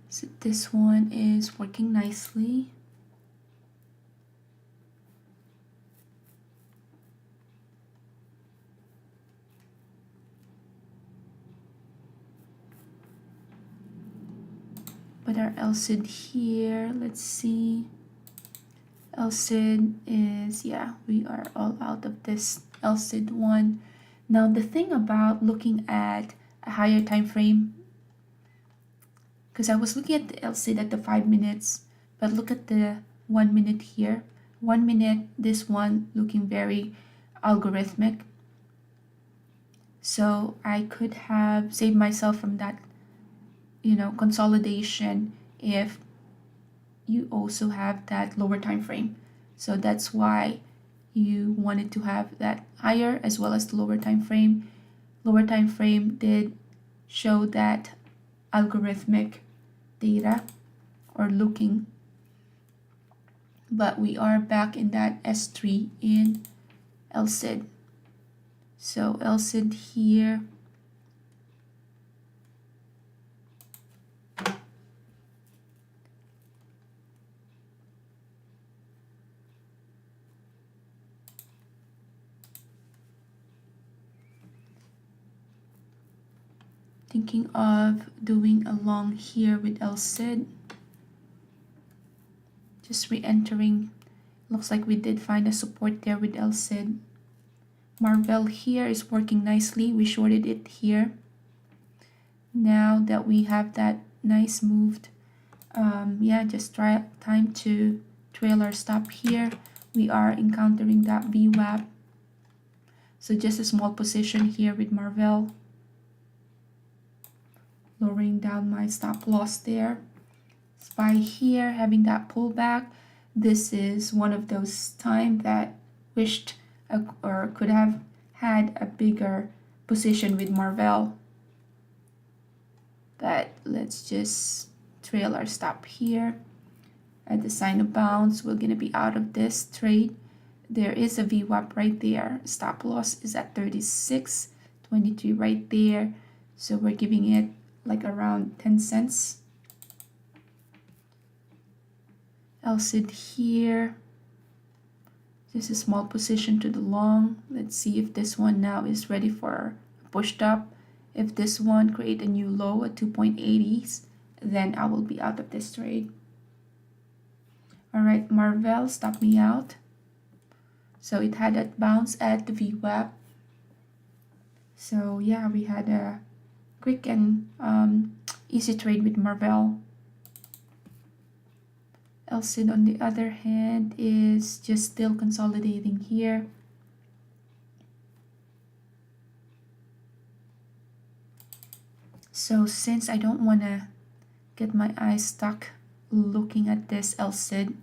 So this one is working nicely. But our LCD here, let's see. LCD is, yeah, we are all out of this LCD one. Now the thing about looking at a higher time frame, because I was looking at the LCD at the 5 minutes, but look at the 1 minute here. 1 minute, this one looking very algorithmic. So I could have saved myself from that, consolidation if you also have that lower time frame. So that's why you wanted to have that higher as well as the lower time frame. Lower time frame did show that algorithmic data or looking, but we are back in that S3 in LCD. So LCD here, thinking of doing a long here with LCD, just re-entering. Looks like we did find a support there with LCD. Marvell here is working nicely. We shorted it here. Now that we have that nice moved, just time to trail our stop here. We are encountering that VWAP. So just a small position here with Marvell. Lowering down my stop loss there. SPY here having that pullback. This is one of those time that wished or could have had a bigger position with Marvell. But let's just trail our stop here. At the sign of bounce, we're going to be out of this trade. There is a VWAP right there. Stop loss is at 36.23 right there. So we're giving it like around 10 cents. LCD here. Just a small position to the long. Let's see if this one now is ready for a pushed up. If this one create a new low at 2.80s, then I will be out of this trade. All right, Marvell, stop me out. So it had a bounce at the VWAP. So yeah, we had a quick and easy trade with Marvell. LCD on the other hand is just still consolidating here. So since I don't want to get my eyes stuck looking at this LCD,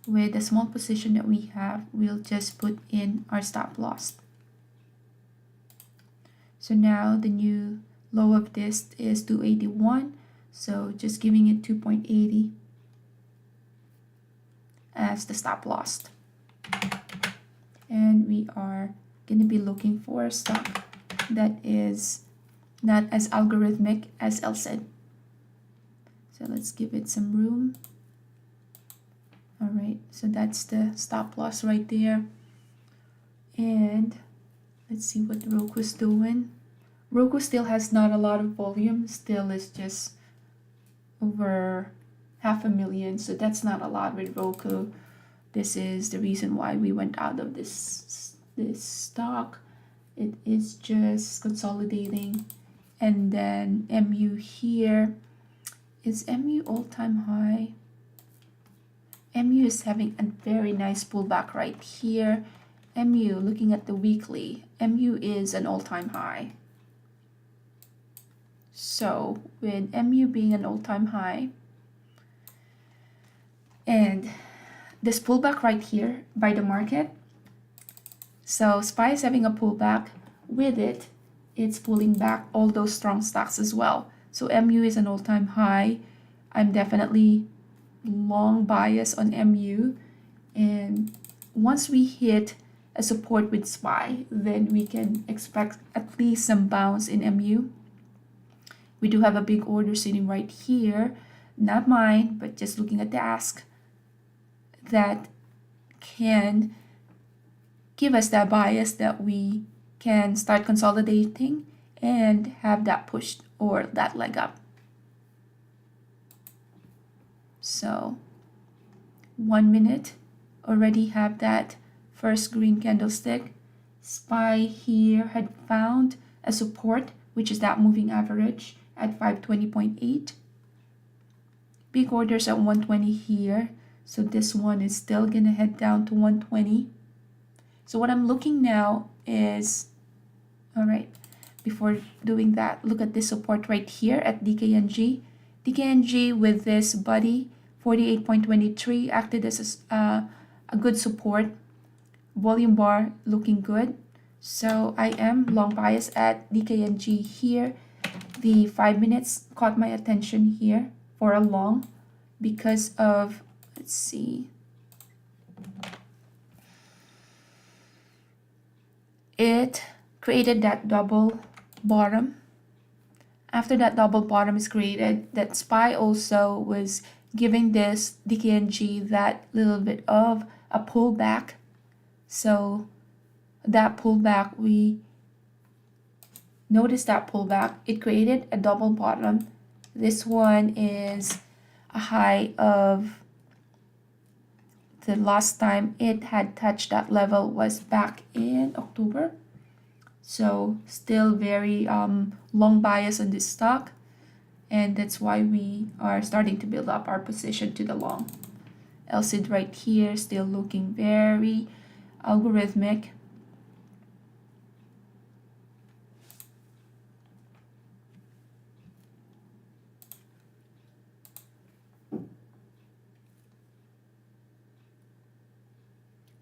with the small position that we have, we'll just put in our stop loss. So now the new low of this is 281, so just giving it 2.80 as the stop loss. And we are going to be looking for a stock that is not as algorithmic as LCD. So let's give it some room. All right, so that's the stop loss right there. And let's see what Roku's doing. Roku still has not a lot of volume, still is just over 500,000, so that's not a lot with Roku. This is the reason why we went out of this stock. It is just consolidating. And then MU here. Is MU all-time high? MU is having a very nice pullback right here. MU, looking at the weekly, MU is an all-time high. So with MU being an all-time high, and this pullback right here by the market, so SPY is having a pullback. With it, it's pulling back all those strong stocks as well. So MU is an all-time high. I'm definitely long bias on MU, and once we hit a support with SPY, then we can expect at least some bounce in MU. We do have a big order sitting right here, not mine, but just looking at the ask, that can give us that bias that we can start consolidating and have that push or that leg up. So 1 minute, already have that first green candlestick. SPY here had found a support, which is that moving average at 520.8. Big orders at 120 here. So this one is still gonna head down to 120. So what I'm looking now is, all right, before doing that, look at this support right here at DKNG. DKNG with this body, 48.23, acted as a good support. Volume bar looking good. So I am long bias at DKNG here. The 5 minutes caught my attention here for a long because of, let's see, it created that double bottom. After that double bottom is created, that SPY also was giving this DKNG that little bit of a pullback. So that pullback, we noticed that pullback, it created a double bottom. This one is a high of the last time it had touched that level was back in October. So still very long bias on this stock, and that's why we are starting to build up our position to the long. LCD right here still looking very algorithmic.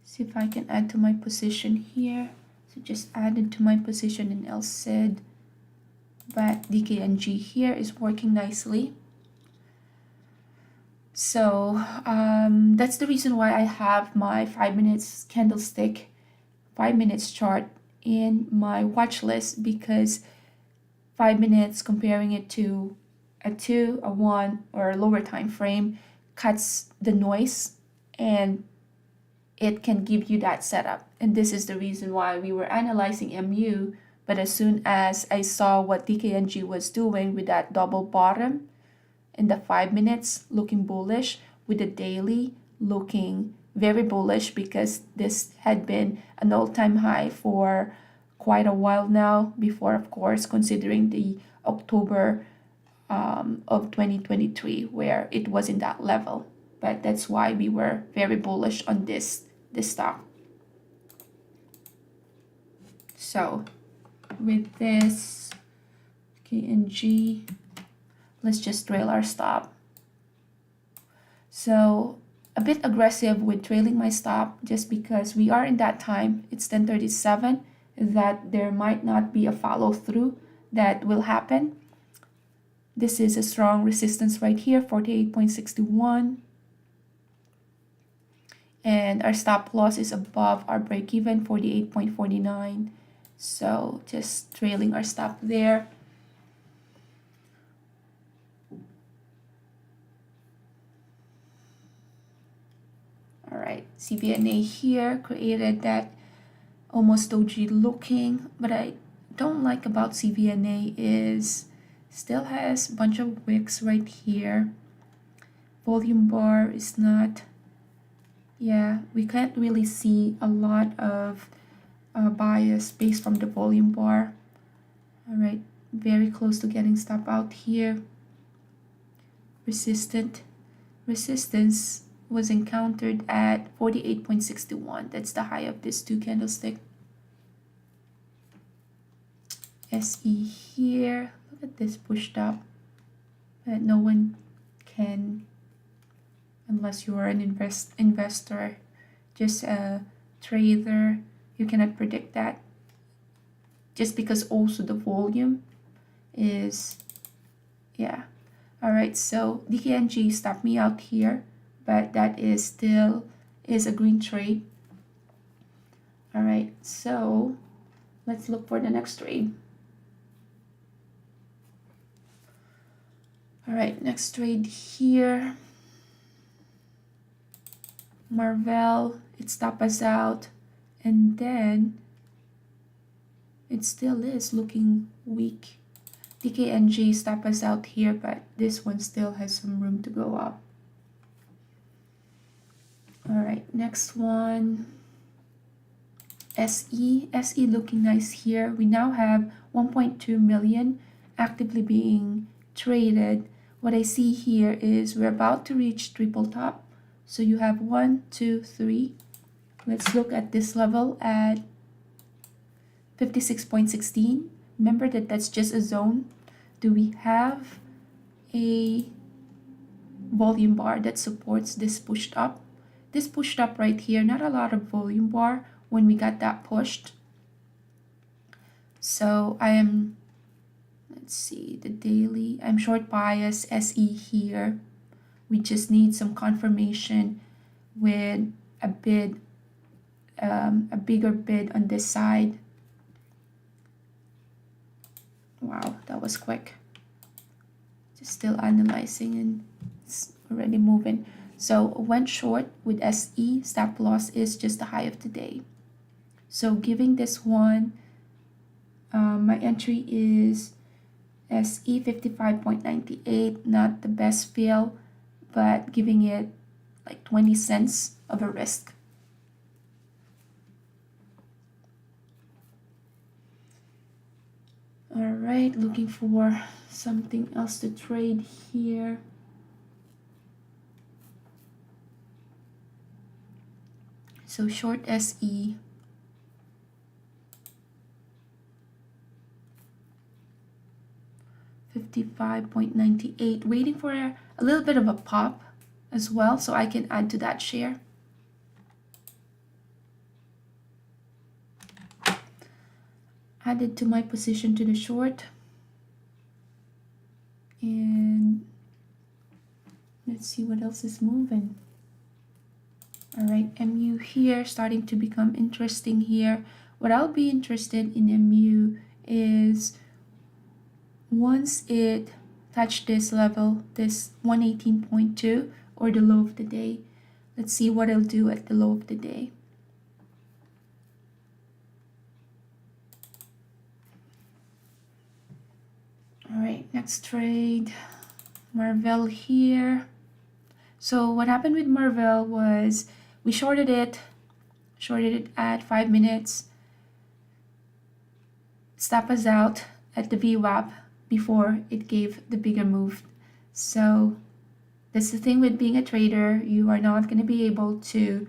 See if I can add to my position here. So just added to my position in LCID, but DKNG here is working nicely. So that's the reason why I have my 5 minutes candlestick, 5 minutes chart in my watch list, because 5 minutes comparing it to a 2, a 1, or a lower time frame cuts the noise, and it can give you that setup. And this is the reason why we were analyzing MU, but as soon as I saw what DKNG was doing with that double bottom in the 5 minutes looking bullish, with the daily looking very bullish, because this had been an all-time high for quite a while now, before, of course, considering the October of 2023 where it was in that level. But that's why we were very bullish on this stock. So with this KNG, let's just trail our stop. So a bit aggressive with trailing my stop, just because we are in that time, it's 10:37, that there might not be a follow through that will happen. This is a strong resistance right here, 48.61. And our stop loss is above our break even, 48.49. So just trailing our stop there. All right, CVNA here created that almost doji looking. What I don't like about CVNA is still has a bunch of wicks right here. Volume bar is not, yeah, we can't really see a lot of bias based from the volume bar. All right, very close to getting stop out here. Resistance was encountered at 48.61. That's the high of this 2 candlestick. SE here, look at this pushed up, but no one can, unless you are an investor, just a trader, you cannot predict that, just because also the volume is, yeah. All right, so DKNG stopped me out here, but that is still is a green trade. All right, so let's look for the next trade. All right, next trade here. Marvell, it stopped us out, and then it still is looking weak. DKNG stopped us out here, but this one still has some room to go up. All right, next one. SE looking nice here. We now have 1.2 million actively being traded. What I see here is we're about to reach triple top. So you have 1, 2, 3. Let's look at this level at 56.16. Remember that that's just a zone. Do we have a volume bar that supports this pushed up? This pushed up right here, not a lot of volume bar when we got that pushed. So I am, let's see, the daily, I'm short bias SE here. We just need some confirmation with a bid, a bigger bid on this side. Wow, that was quick. Just still analyzing, and it's already moving. So went short with SE, stop loss is just the high of today. So giving this one, my entry is SE 55.98, not the best feel, but giving it like 20 cents of a risk. All right, looking for something else to trade here. So short SE. $55.98, waiting for a little bit of a pop as well, so I can add to that share. added to my position to the short. And let's see what else is moving. All right, MU here starting to become interesting here. What I'll be interested in MU is once it touched this level, this 118.2 or the low of the day. Let's see what it'll do at the low of the day. All right, next trade, Marvell here. So what happened with Marvell was we shorted it at 5 minutes, stop us out at the VWAP before it gave the bigger move. So that's the thing with being a trader. You are not going to be able to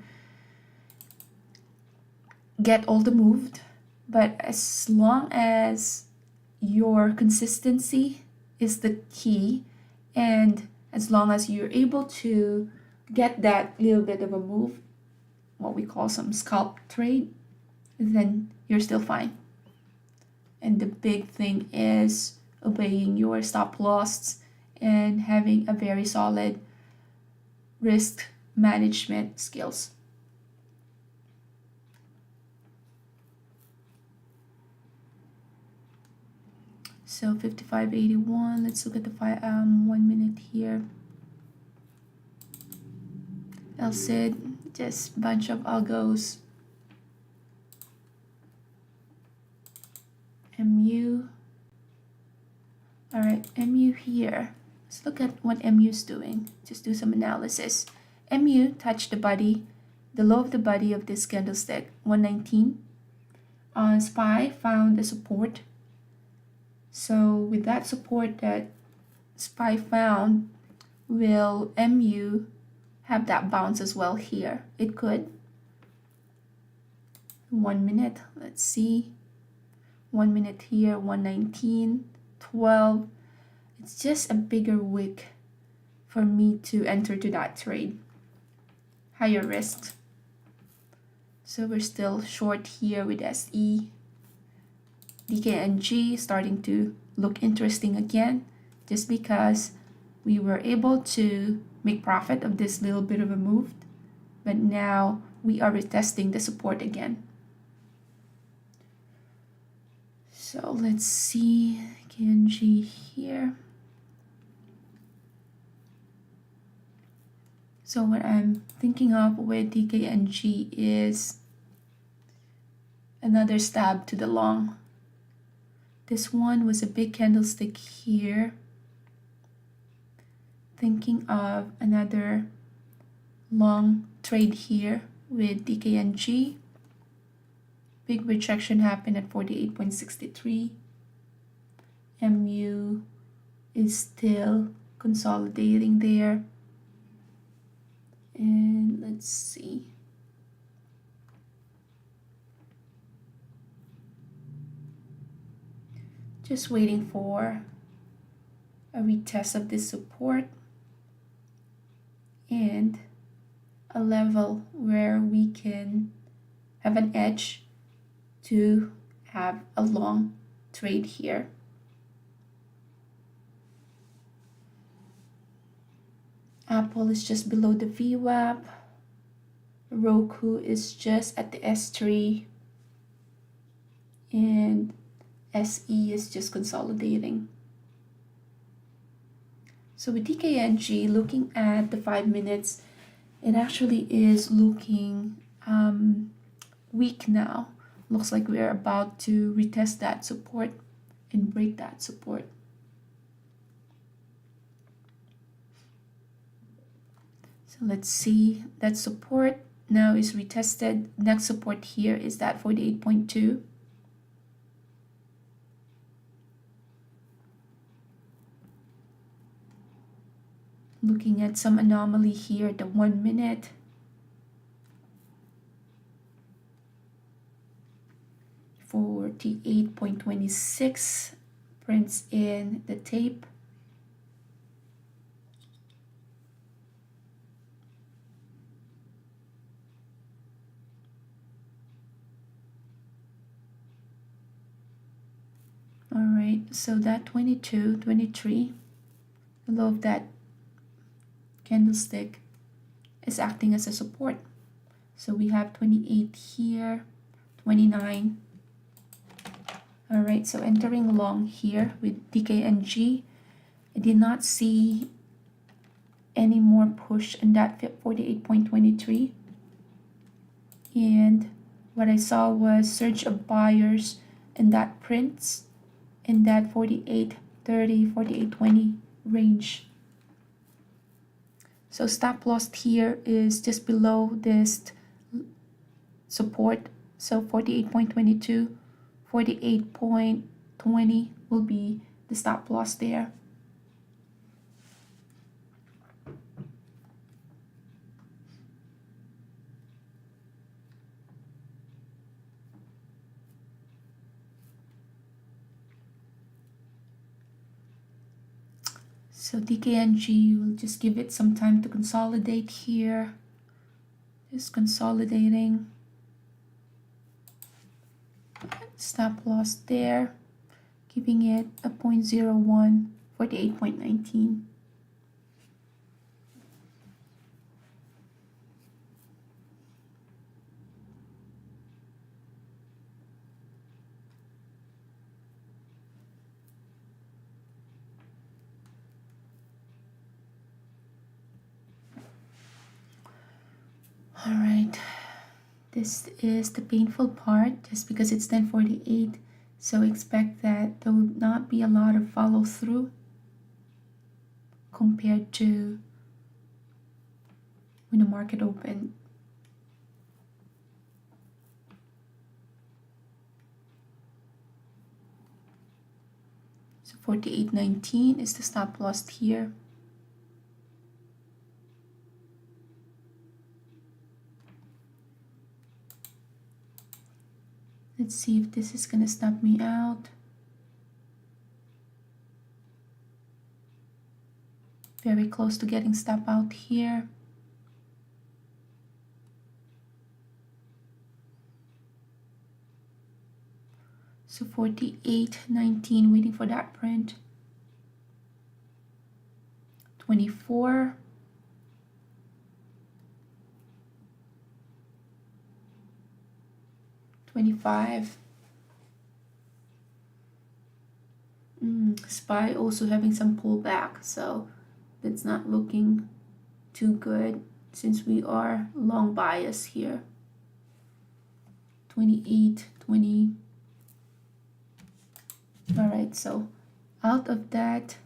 get all the moved, but as long as your consistency is the key, and as long as you're able to get that little bit of a move, what we call some scalp trade, then you're still fine. And the big thing is obeying your stop loss and having a very solid risk management skills. So 55.81, let's look at the 1 minute here. LCID, just bunch of algos. MU. All right, MU here. Let's look at what MU is doing. Just do some analysis. MU touched the body, the low of the body of this candlestick, 119. SPY found a support. So with that support that SPY found, will MU have that bounce as well here? It could. 1 minute, let's see. 1 minute here, 119, 12. It's just a bigger wick for me to enter to that trade. Higher risk. So we're still short here with SE. DKNG starting to look interesting again, just because we were able to make profit of this little bit of a move, but now we are retesting the support again. So let's see KNG here. So what I'm thinking of with DKNG is another stab to the long. This one was a big candlestick here. Thinking of another long trade here with DKNG. Big rejection happened at 48.63. MU is still consolidating there. And let's see. Just waiting for a retest of this support and a level where we can have an edge to have a long trade here. Apple is just below the VWAP. Roku is just at the S3. And SE is just consolidating. So with DKNG, looking at the 5 minutes, it actually is looking weak now. Looks like we're about to retest that support and break that support. So let's see, that support now is retested. Next support here is that 48.2. Looking at some anomaly here at the 1 minute. $48.26 prints in the tape. right, so that 22, 23, the low of that candlestick is acting as a support. So we have 28 here, 29. All right, so entering long here with DKNG, I did not see any more push in that 48.23. And what I saw was surge of buyers in that prints in that 48.30, 48.20 range. So stop loss here is just below this support. So 48.22, 48.20 will be the stop loss there. So DKNG will just give it some time to consolidate here. Just consolidating. Stop loss there, giving it a 0.01, 48.19. All right, this is the painful part just because it's 10:48, so expect that there will not be a lot of follow through compared to when the market opened. So 48.19 is the stop loss here. Let's see if this is gonna stop me out. Very close to getting stop out here. So 48.19, waiting for that print. 24. $25. SPY also having some pullback, so that's not looking too good since we are long bias here. 28, 20. All right, so out of that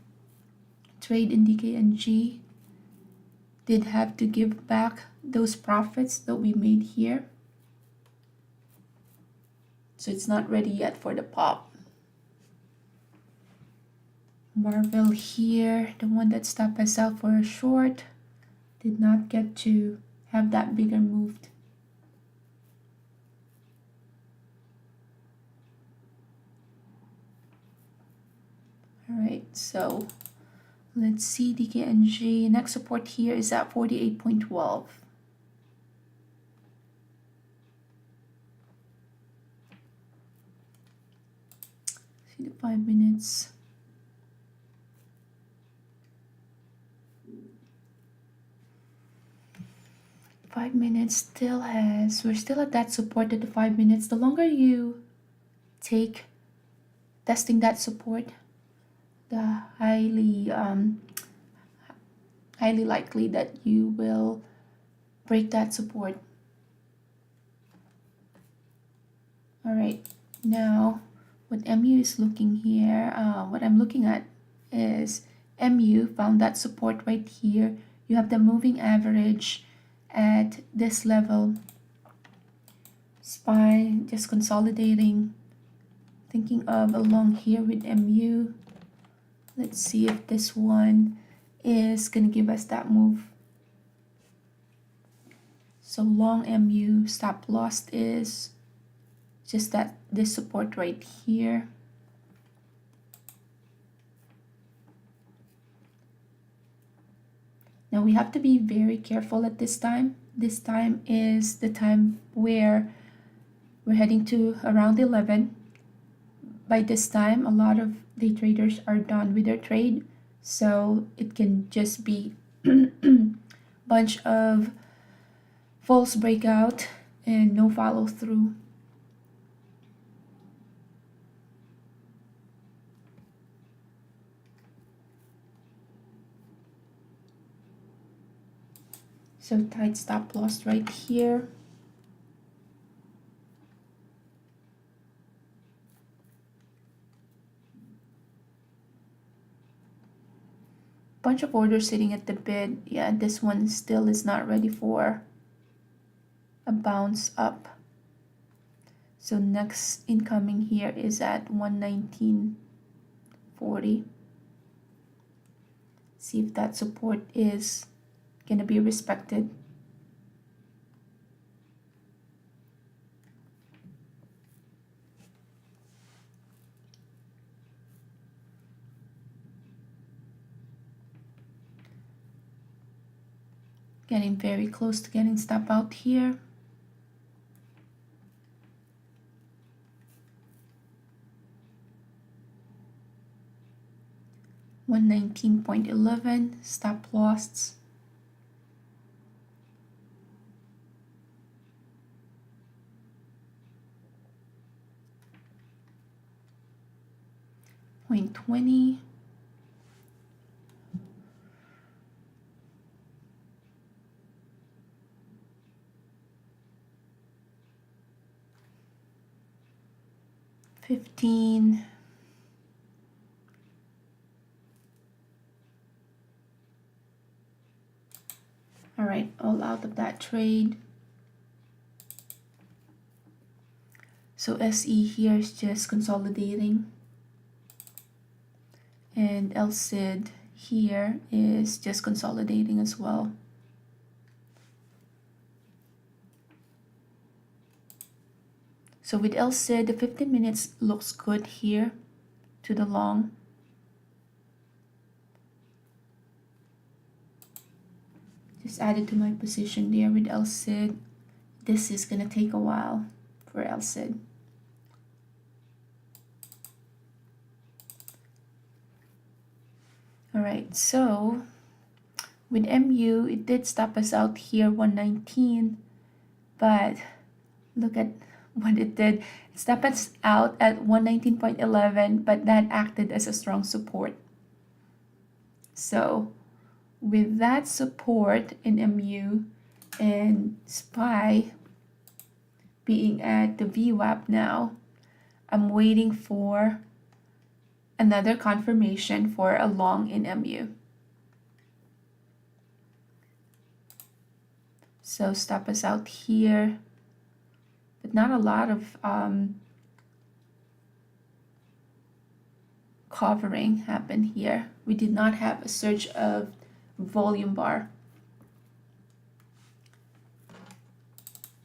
trade in DKNG, did have to give back those profits that we made here. So it's not ready yet for the pop. Marvel here, the one that stopped us out for a short, did not get to have that bigger move. All right, so let's see DKNG. Next support here is at 48.12. See the 5 minutes. Still has, we're still at that support at the 5 minutes. The longer you take testing that support, the highly likely that you will break that support. All right, now what MU is looking here, what I'm looking at is MU found that support right here. You have the moving average at this level. SPY just consolidating, thinking of along here with MU. Let's see if this one is gonna give us that move. So long MU, stop loss is just that this support right here. Now we have to be very careful at this time. This time is the time where we're heading to around 11. by this time, a lot of day traders are done with their trade, so it can just be bunch of false breakout and no follow through. So tight stop loss right here. Bunch of orders sitting at the bid. Yeah, this one still is not ready for a bounce up. So next incoming here is at 119.40. See if that support is gonna be respected. Getting very close to getting stop out here. $119.11 stop loss. $0.20. $15. All right, all out of that trade. So SE here is just consolidating. And LCID here is just consolidating as well. So with LCID, the 15 minutes looks good here to the long. Just added to my position there with LCID. This is gonna take a while for LCID. All right, so with MU, it did stop us out here 119, but look at what it did. It stopped us out at 119.11, but that acted as a strong support. So with that support in MU and SPY being at the VWAP now, I'm waiting for another confirmation for a long in MU. So stop us out here, but not a lot of covering happened here. We did not have a surge of volume bar.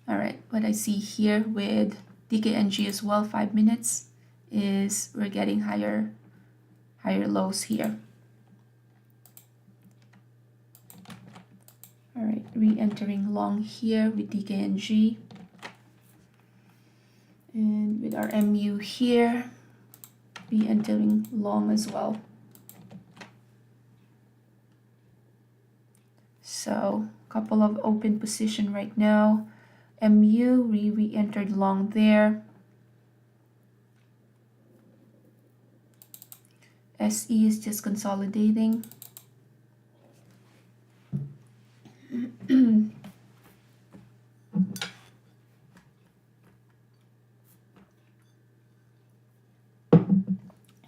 All right, what I see here with DKNG as well, 5 minutes, is we're getting higher lows here. All right, re-entering long here with DKNG. And with our MU here, re-entering long as well. So a couple of open position right now. MU, we re-entered long there. SE is just consolidating.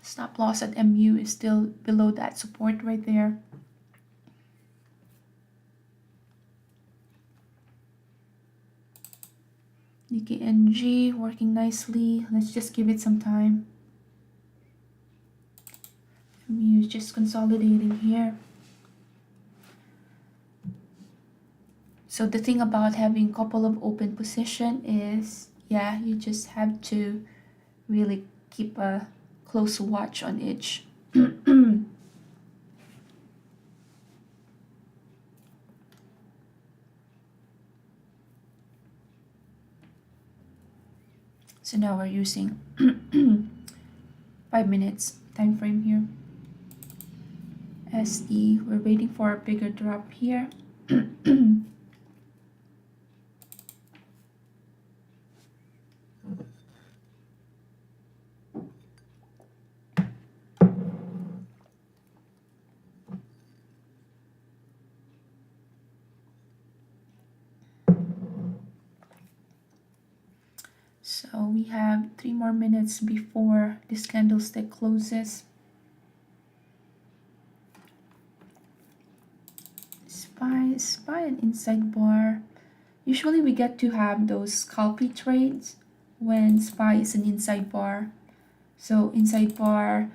Stop loss at MU is still below that support right there. DKNG working nicely. Let's just give it some time. MU is just consolidating here. So the thing about having a couple of open position is, yeah, you just have to really keep a close watch on each. So now we're using 5 minutes time frame here. SE, we're waiting for a bigger drop here. So we have 3 more minutes before this candlestick closes. SPY an inside bar. Usually we get to have those scalpy trades when SPY is an inside bar. So inside bar,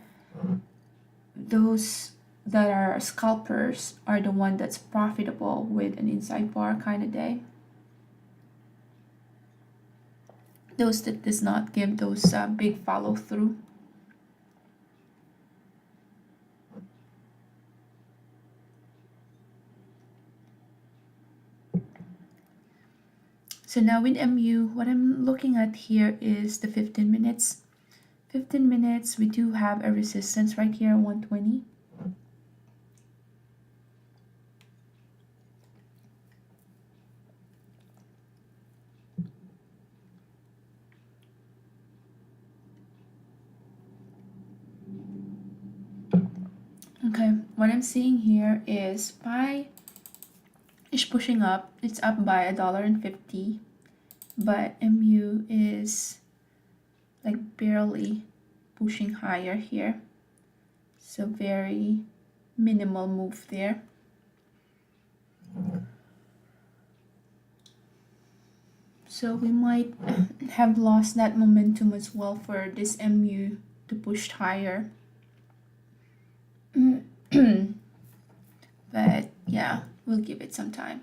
those that are scalpers are the one that's profitable with an inside bar kind of day. Those that does not give those big follow through. So now with MU, what I'm looking at here is the 15 minutes. 15 minutes, we do have a resistance right here, 120. Okay, what I'm seeing here is SPY is pushing up. It's up by $1.50, but MU is like barely pushing higher here. So very minimal move there. So we might have lost that momentum as well for this MU to push higher. But yeah, we'll give it some time.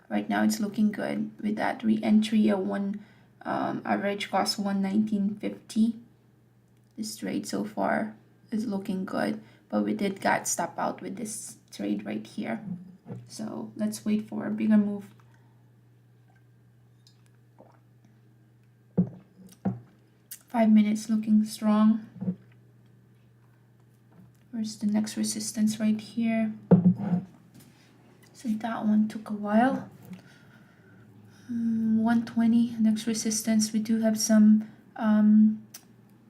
Right now it's looking good with that re-entry of average cost 119.50. This trade so far is looking good, but we did got stop out with this trade right here. So let's wait for a bigger move. Five minutes looking strong. Where's the next resistance right here? So that one took a while. 120, next resistance. We do have some,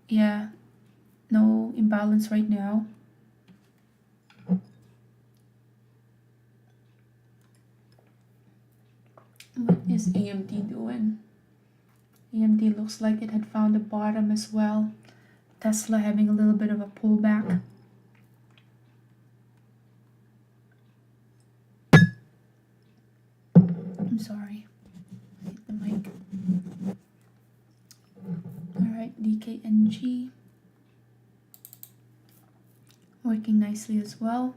yeah, no imbalance right now. What is AMD doing? AMD looks like it had found a bottom as well. Tesla having a little bit of a pullback. I'm sorry. Hit the mic. Alright, DKNG. Working nicely as well.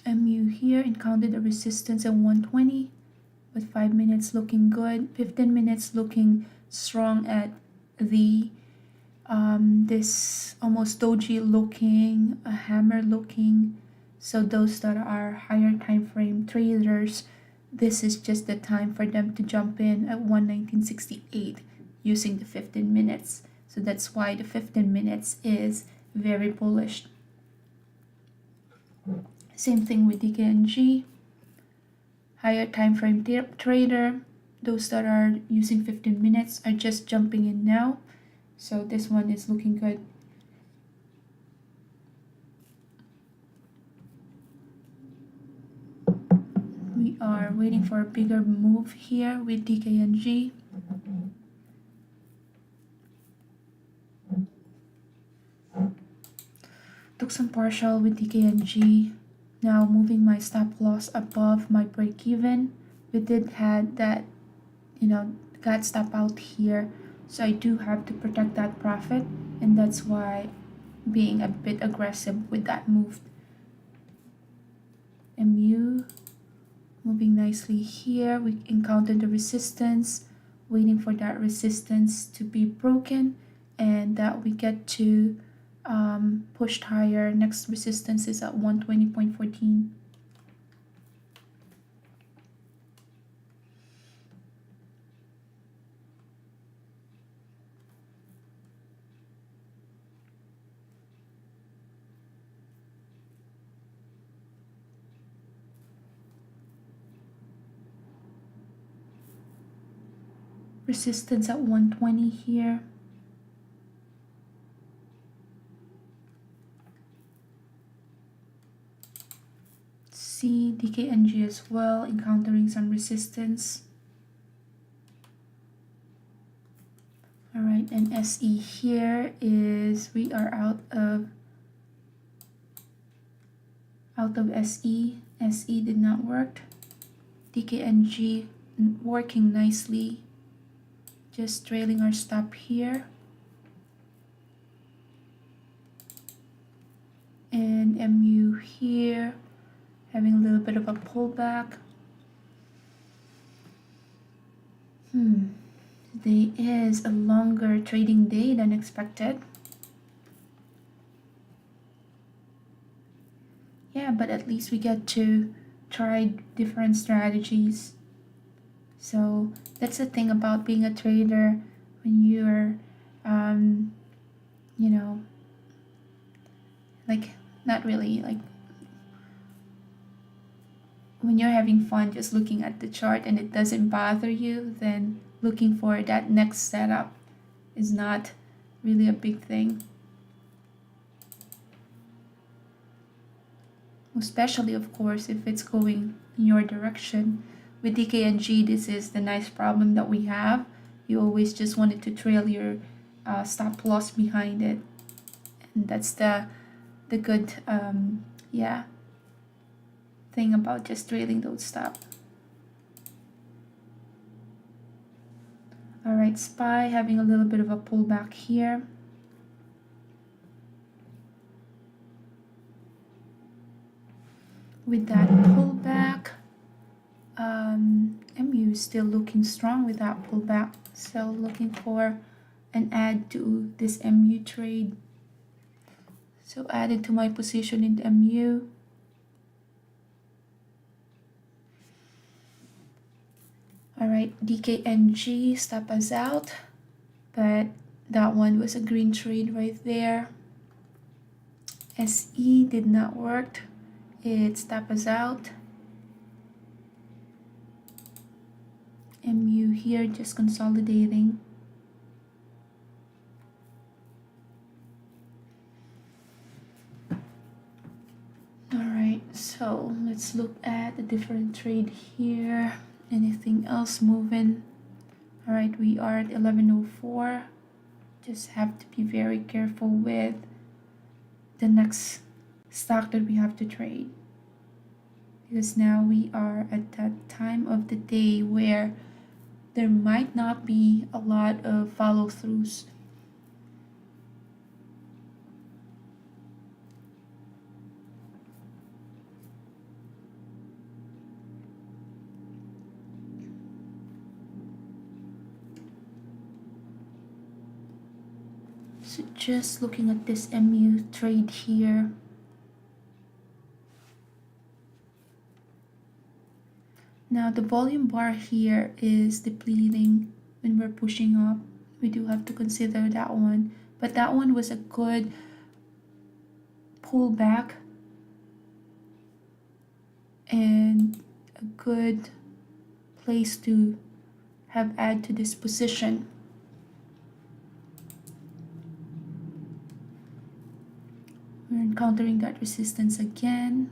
MU here encountered a resistance at 120, with 5 minutes looking good, 15 minutes looking strong at the this almost doji looking, a hammer looking. So those that are higher time frame traders, this is just the time for them to jump in at 119.68 using the 15 minutes. So that's why the 15 minutes is very bullish. Same thing with DKNG. Higher time frame trader, those that are using 15 minutes are just jumping in now. So this one is looking good. We are waiting for a bigger move here with DKNG. Took some partial with DKNG. Now moving my stop loss above my break even. We did had that, got stop out here. So I do have to protect that profit, and that's why being a bit aggressive with that move. MU moving nicely here. We encountered the resistance, waiting for that resistance to be broken, and that we get to pushed higher. Next resistance is at 120.14. Resistance at 120 here. See DKNG as well, encountering some resistance. All right, and SE here is we are out of SE. SE did not work. DKNG working nicely. Just trailing our stop here. And MU here, having a little bit of a pullback. Today is a longer trading day than expected. Yeah, but at least we get to try different strategies. So that's the thing about being a trader when you're, you know, like not really like when you're having fun just looking at the chart and it doesn't bother you, then looking for that next setup is not really a big thing. Especially, of course, if it's going in your direction. With DKNG, this is the nice problem that we have. You always just wanted to trail your stop loss behind it. And that's the good, yeah, thing about just trailing those stop. All right, SPY having a little bit of a pullback here. With that pullback, MU is still looking strong with that pullback. So looking for an add to this MU trade. So added to my position in the MU. All right, DKNG stop us out, but that one was a green trade right there. SE did not work. It stopped us out. MU here just consolidating. All right, so let's look at the different trade here. Anything else moving? All right, we are at 1104. Just have to be very careful with the next stock that we have to trade, because now we are at that time of the day where there might not be a lot of follow-throughs. So just looking at this MU trade here. Now the volume bar here is depleting when we're pushing up. We do have to consider that one. But that one was a good pullback and a good place to have add to this position. We're encountering that resistance again.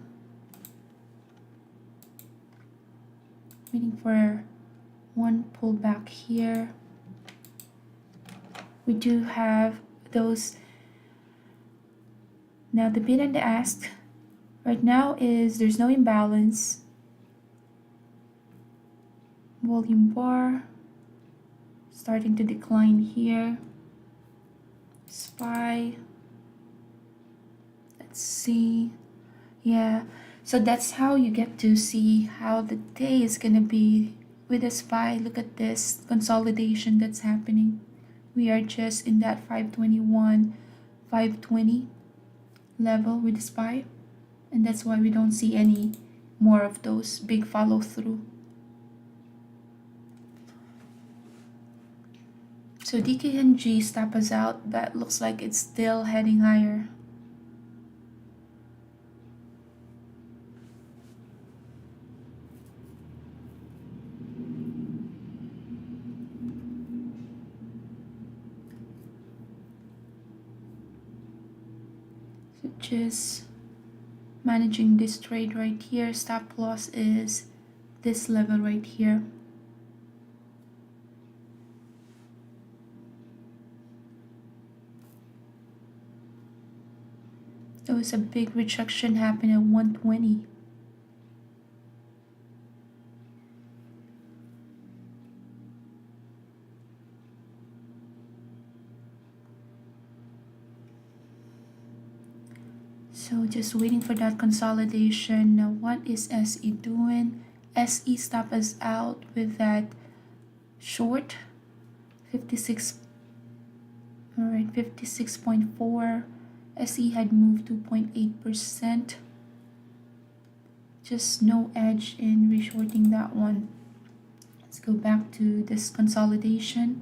Waiting for one pullback here. We do have those. Now the bid and the ask right now is there's no imbalance. Volume bar starting to decline here. SPY. Let's see. Yeah, so that's how you get to see how the day is gonna be with a SPY. Look at this consolidation that's happening. We are just in that 521, 520 level with the SPY, and that's why we don't see any more of those big follow through. So DKNG stop us out, but looks like it's still heading higher. So just managing this trade right here. Stop loss is this level right here. There was a big rejection happen at 120. So just waiting for that consolidation. Now what is SE doing? SE stop us out with that short 56. All right, 56.4. SE had moved 2.8%. Just no edge in reshorting that one. Let's go back to this consolidation.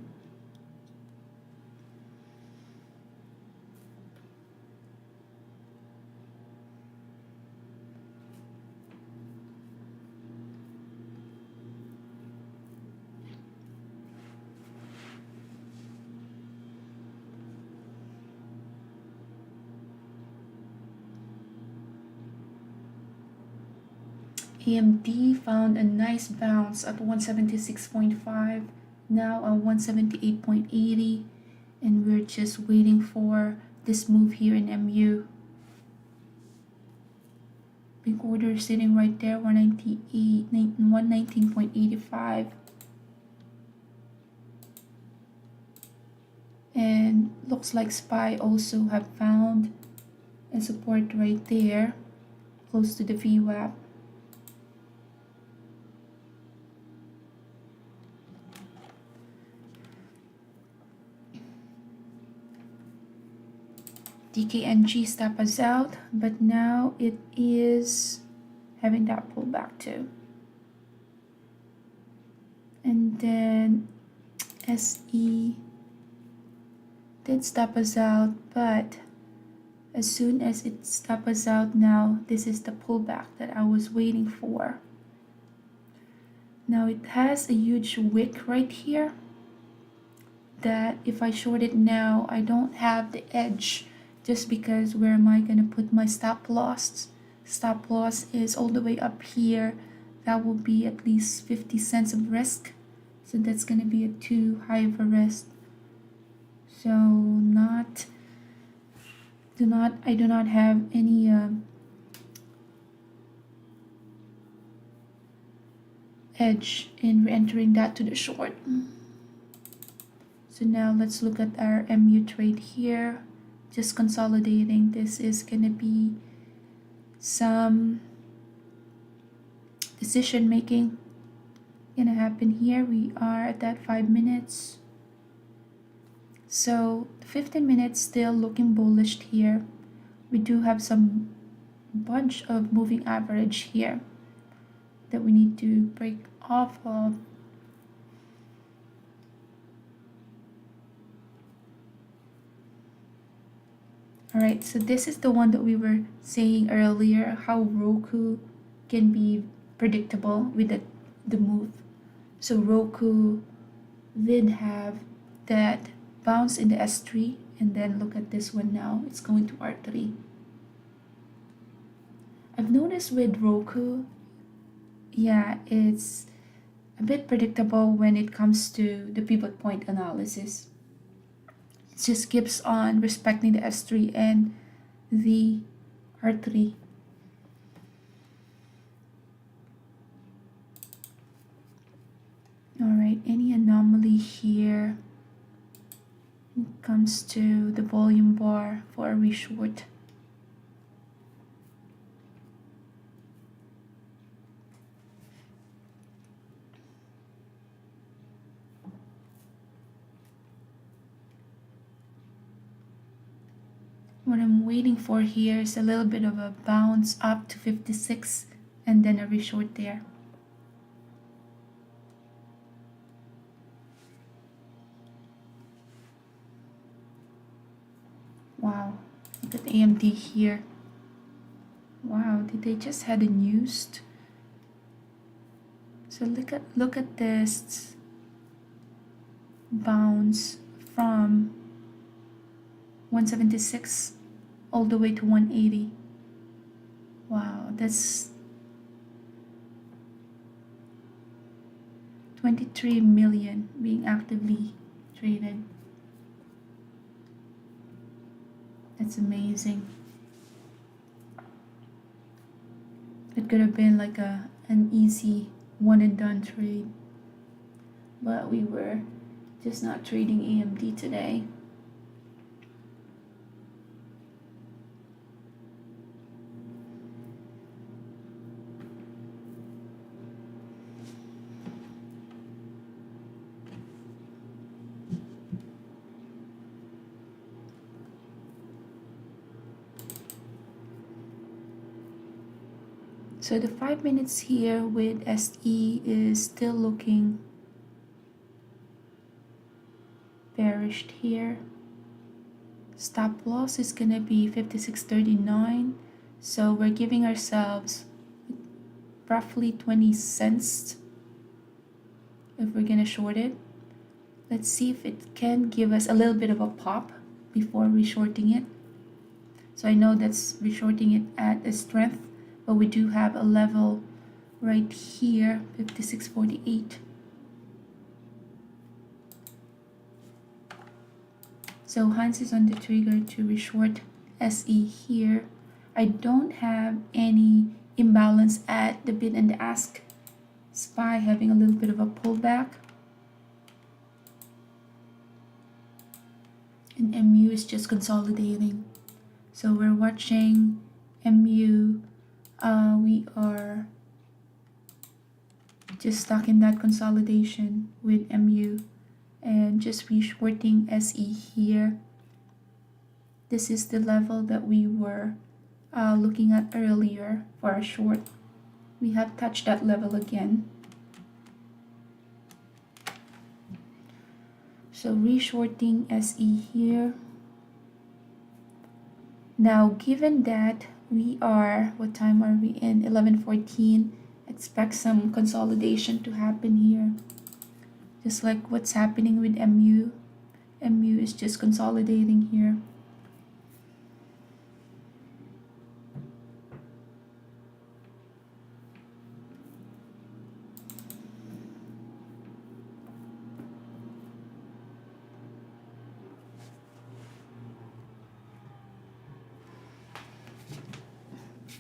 AMD found a nice bounce at 176.5, now at 178.80, and we're just waiting for this move here in MU. Big order sitting right there, 119.85. And looks like SPY also have found a support right there, close to the VWAP. DKNG stop us out, but now it is having that pullback too. And then SE did stop us out, but as soon as it stopped us out, now this is the pullback that I was waiting for. Now it has a huge wick right here that if I short it now, I don't have the edge, just because where am I gonna put my stop loss? Stop loss is all the way up here. That will be at least 50 cents of risk. So that's gonna be a too high of a risk. So I do not have any edge in re-entering that to the short. So now let's look at our MU trade here. Just consolidating. This is gonna be some decision making gonna happen here. We are at that 5 minutes. So 15 minutes still looking bullish here. We do have some bunch of moving average here that we need to break off of. Alright, so this is the one that we were saying earlier, how Roku can be predictable with the move. So Roku did have that bounce in the S3, and then look at this one now, it's going to R3. I've noticed with Roku, yeah, it's a bit predictable when it comes to the pivot point analysis. It just keeps on respecting the S3 and the R3. Alright, any anomaly here when it comes to the volume bar for a reshort? What I'm waiting for here is a little bit of a bounce up to 56 and then a reshort there. Wow, look at AMD here. Wow, did they just had a news? So look at this bounce from 176 all the way to 180. Wow, that's 23 million being actively traded. That's amazing. It could have been like an easy one and done trade, but we were just not trading AMD today. So the 5 minutes here with SE is still looking bearish here. Stop loss is gonna be 56.39. So we're giving ourselves roughly 20 cents if we're gonna short it. Let's see if it can give us a little bit of a pop before reshorting it. So I know that's reshorting it at a strength, but we do have a level right here, 56.48. So Hans is on the trigger to reshort SE here. I don't have any imbalance at the bid and the ask. SPY having a little bit of a pullback. And MU is just consolidating. So we're watching MU. We are just stuck in that consolidation with MU and just reshorting SE here. This is the level that we were looking at earlier for a short. We have touched that level again. So reshorting SE here. Now, given that we are, what time are we in? 11:14. Expect some consolidation to happen here. Just like what's happening with MU. MU is just consolidating here.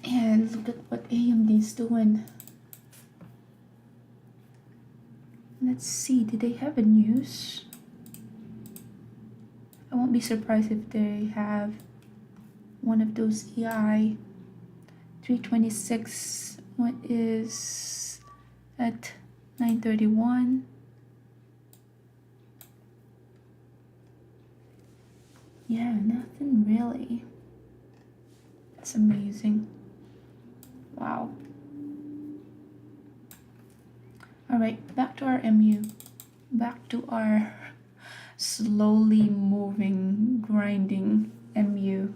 And look at what AMD is doing. Let's see, did they have a news? I won't be surprised if they have one of those EI 326. What is at 9:31? Yeah, nothing really. That's amazing. Wow. All right, back to our MU. Back to our slowly moving, grinding MU.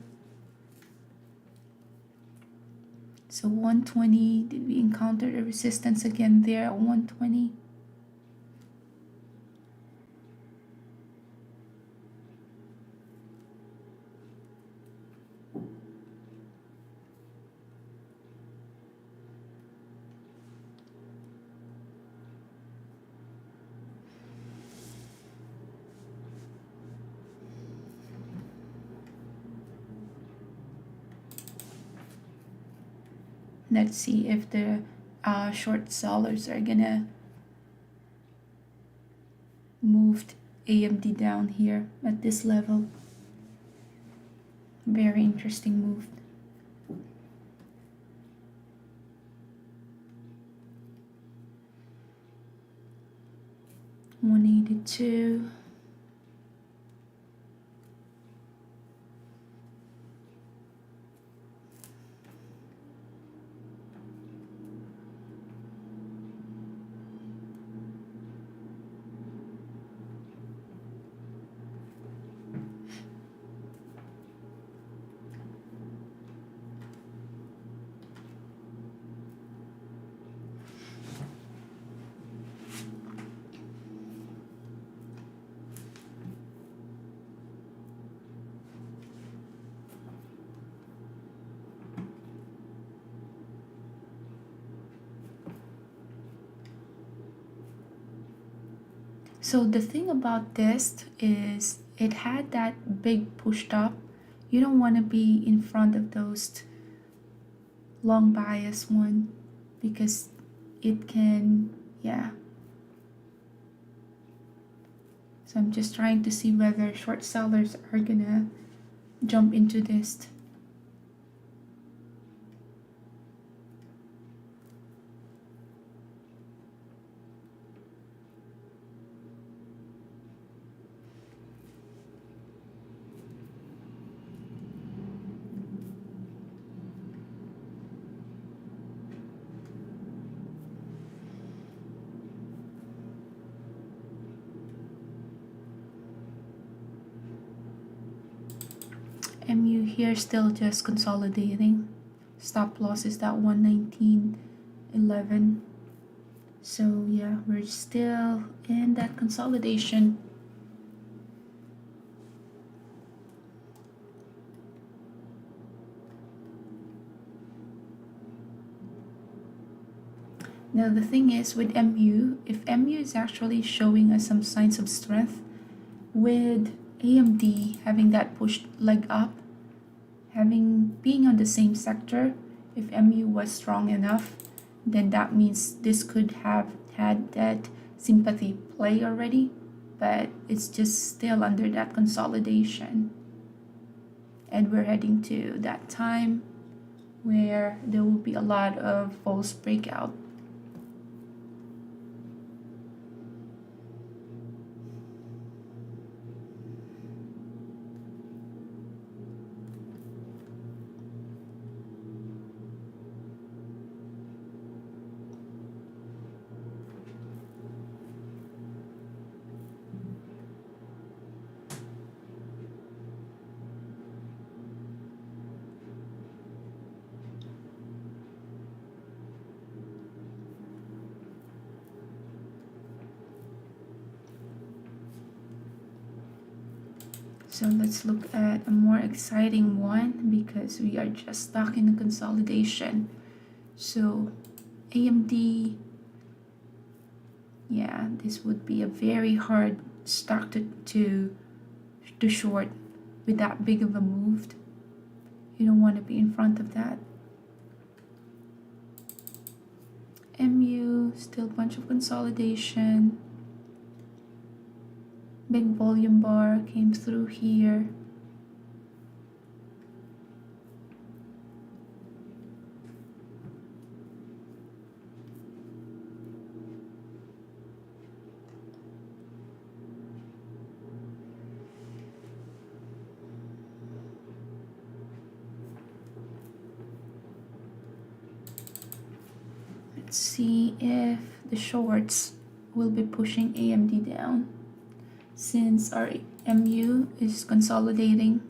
So 120, did we encounter a resistance again there at 120? Let's see if the short sellers are gonna move AMD down here at this level. Very interesting move. $182. So the thing about this is it had that big pushed up. You don't want to be in front of those long bias one because it can, yeah. So I'm just trying to see whether short sellers are gonna jump into this. MU here still just consolidating. Stop loss is that 119.11. So yeah, we're still in that consolidation. Now the thing is with MU, if MU is actually showing us some signs of strength, with AMD having that pushed leg up, being on the same sector, if MU was strong enough, then that means this could have had that sympathy play already, but it's just still under that consolidation. And we're heading to that time where there will be a lot of false breakout. So let's look at a more exciting one because we are just stuck in the consolidation. So AMD, yeah, this would be a very hard stock to short with that big of a move. You don't want to be in front of that. MU, still a bunch of consolidation. Big volume bar came through here. Let's see if the shorts will be pushing AMD down. Since our MU is consolidating.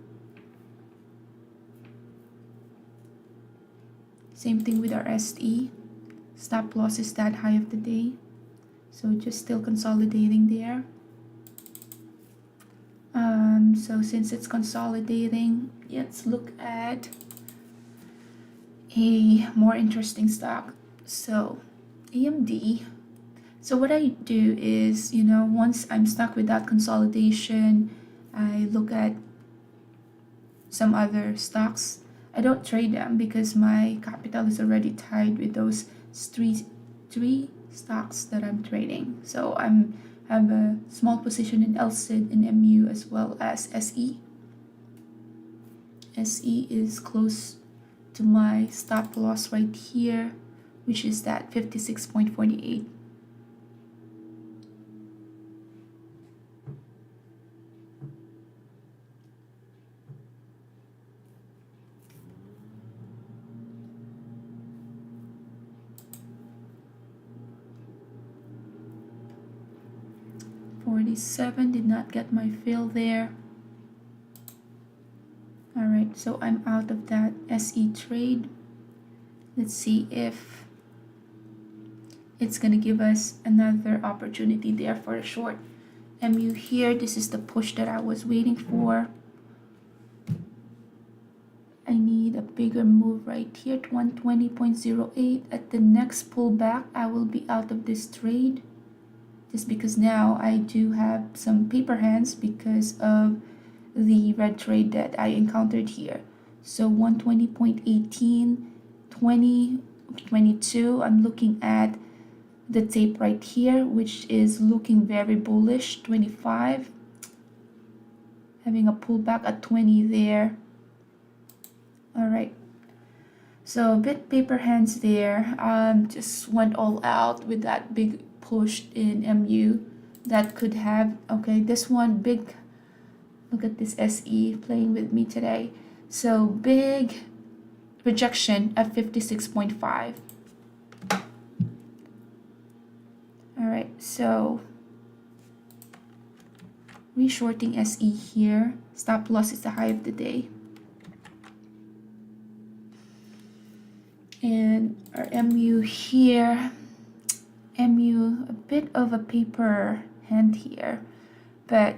Same thing with our SE. Stop loss is that high of the day. So just still consolidating there. So since it's consolidating, let's look at a more interesting stock. So AMD. So what I do is, once I'm stuck with that consolidation, I look at some other stocks. I don't trade them because my capital is already tied with those three stocks that I'm trading. So have a small position in LSID and MU as well as SE. SE is close to my stop loss right here, which is that 56.48. $47 did not get my fill there. Alright, so I'm out of that SE trade. Let's see if it's gonna give us another opportunity there for a short. MU here, this is the push that I was waiting for. I need a bigger move right here to 120.08. At the next pullback, I will be out of this trade. just because now I do have some paper hands because of the red trade that I encountered here. So 120.18, 20, 22, I'm looking at the tape right here, which is looking very bullish. 25, having a pullback at 20 there. All right, so a bit paper hands there. Just went all out with that big push in MU that could have, okay, this one big, look at this SE playing with me today. So big rejection at 56.5. All right, so reshorting SE here. Stop loss is the high of the day. And our MU here. MU, a bit of a paper hand here, but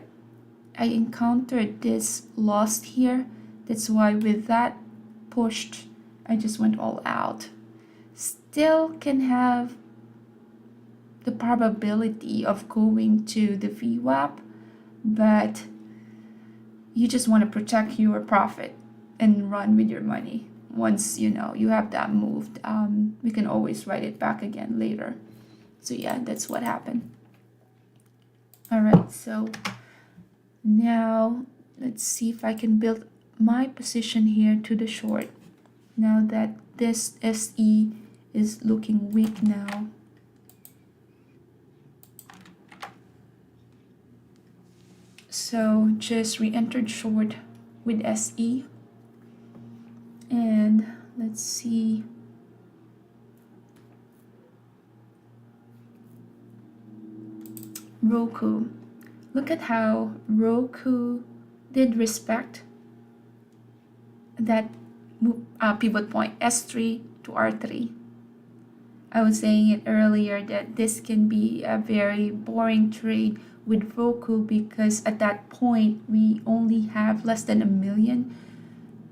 I encountered this loss here. That's why with that pushed, I just went all out. Still can have the probability of going to the VWAP, but you just want to protect your profit and run with your money. Once you know you have that moved, we can always write it back again later. So yeah, that's what happened. All right, so now let's see if I can build my position here to the short now that this SE is looking weak now. So just re-entered short with SE, and let's see. Roku. Look at how Roku did respect that pivot point S3 to R3. I was saying it earlier that this can be a very boring trade with Roku because at that point we only have less than 1 million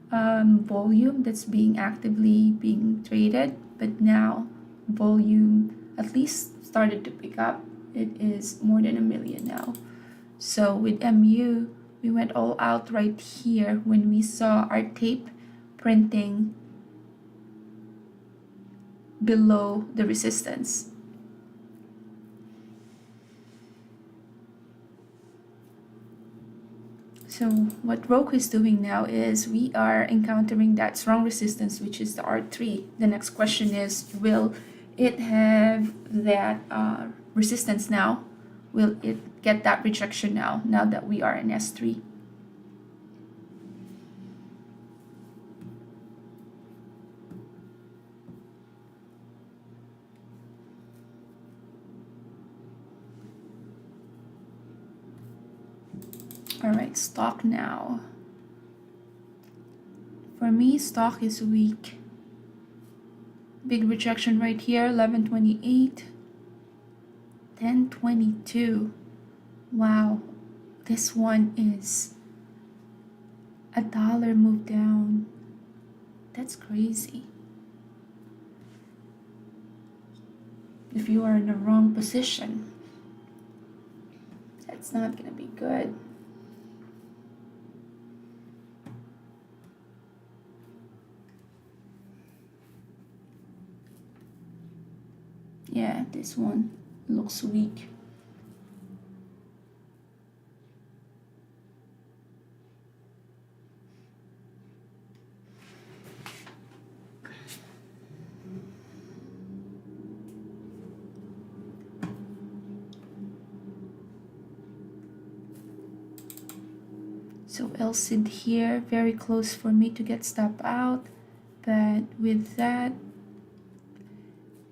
volume that's being actively being traded, but now volume at least started to pick up. It is more than 1 million now. So with MU, we went all out right here when we saw our tape printing below the resistance. So what Roku is doing now is we are encountering that strong resistance, which is the R3. The next question is, will it have that resistance now? Will it get that rejection now that we are in S3? All right, stock now. For me, stock is weak. Big rejection right here, 11.28, 10.22. Wow, this one is $1 move down. That's crazy. If you are in the wrong position, that's not gonna be good. Yeah, this one looks weak. So LCD here, very close for me to get stop out, but with that,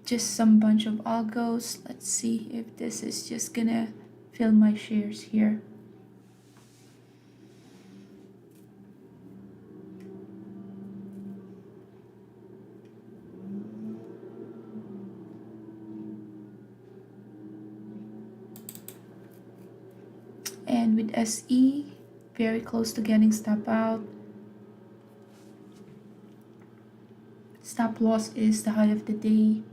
just some bunch of algos. Let's see if this is just gonna fill my shares here. And with SE, very close to getting stop out. Stop loss is the high of the day.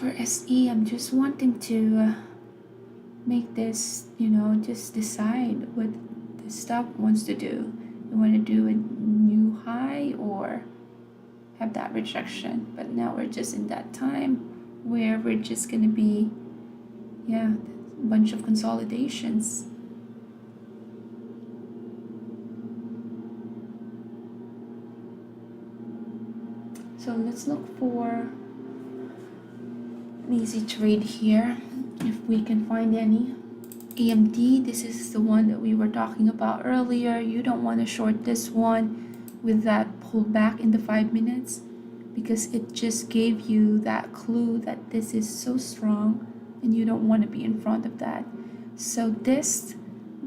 for SE, I'm just wanting to make this, just decide what the stock wants to do. You want to do a new high or have that rejection? But now we're just in that time where we're just going to be, a bunch of consolidations. So let's look for an easy trade here if we can find any. AMD, this is the one that we were talking about earlier. You don't want to short this one with that pullback in the 5 minutes because it just gave you that clue that this is so strong and you don't want to be in front of that. So this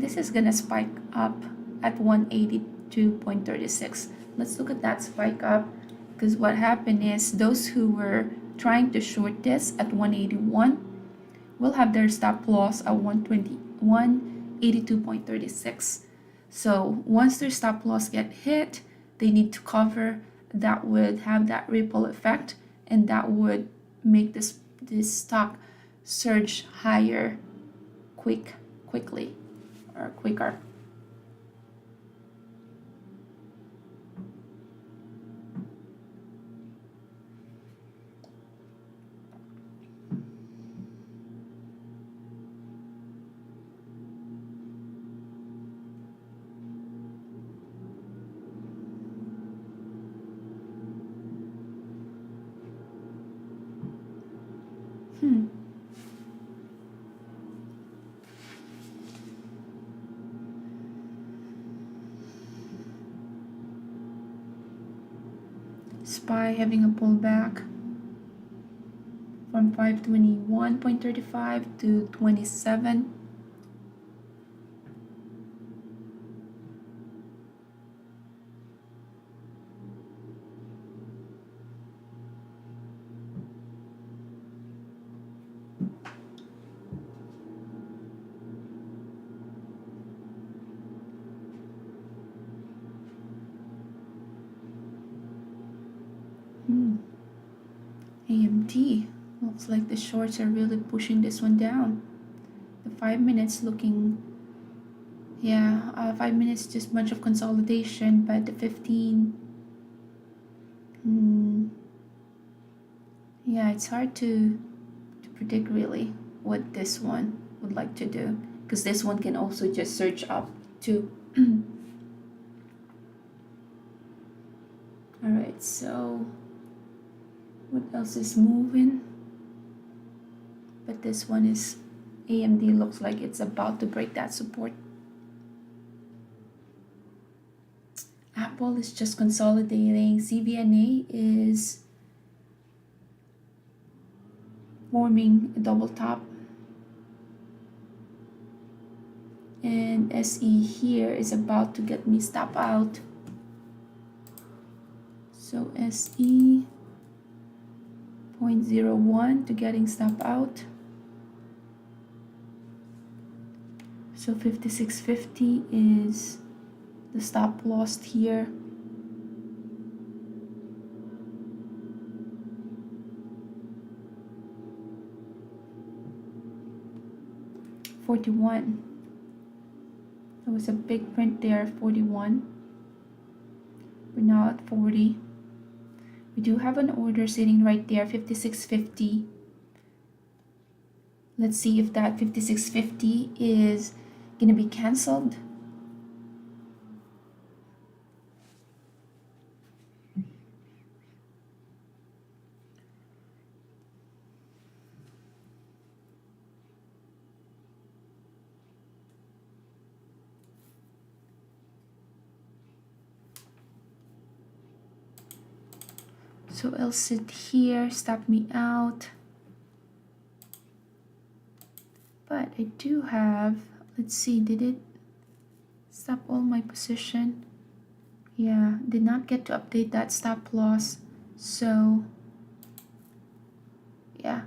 is gonna spike up at 182.36. Let's look at that spike up, because what happened is those who were trying to short this at 181 will have their stop loss at 182.36. So once their stop loss get hit, they need to cover. That would have that ripple effect, and that would make this stock surge higher quickly or quicker. SPY having a pullback from 521.35 to 27. AMD, looks like the shorts are really pushing this one down. The 5 minutes looking, 5 minutes just bunch of consolidation, but the 15, it's hard to predict really what this one would like to do, because this one can also just surge up too. All right, so what else is moving? But this one is AMD, looks like it's about to break that support. Apple is just consolidating. CVNA is forming a double top. And SE here is about to get me stop out. So SE 0.01 to getting stop out. So 56.50 is the stop lost here. $41. There was a big print there, 41. We're now at 40. We do have an order sitting right there, 56.50. Let's see if that 56.50 is gonna be canceled. So I'll sit here, stop me out. But I do have, let's see, did it stop all my position? Yeah, did not get to update that stop loss. So yeah,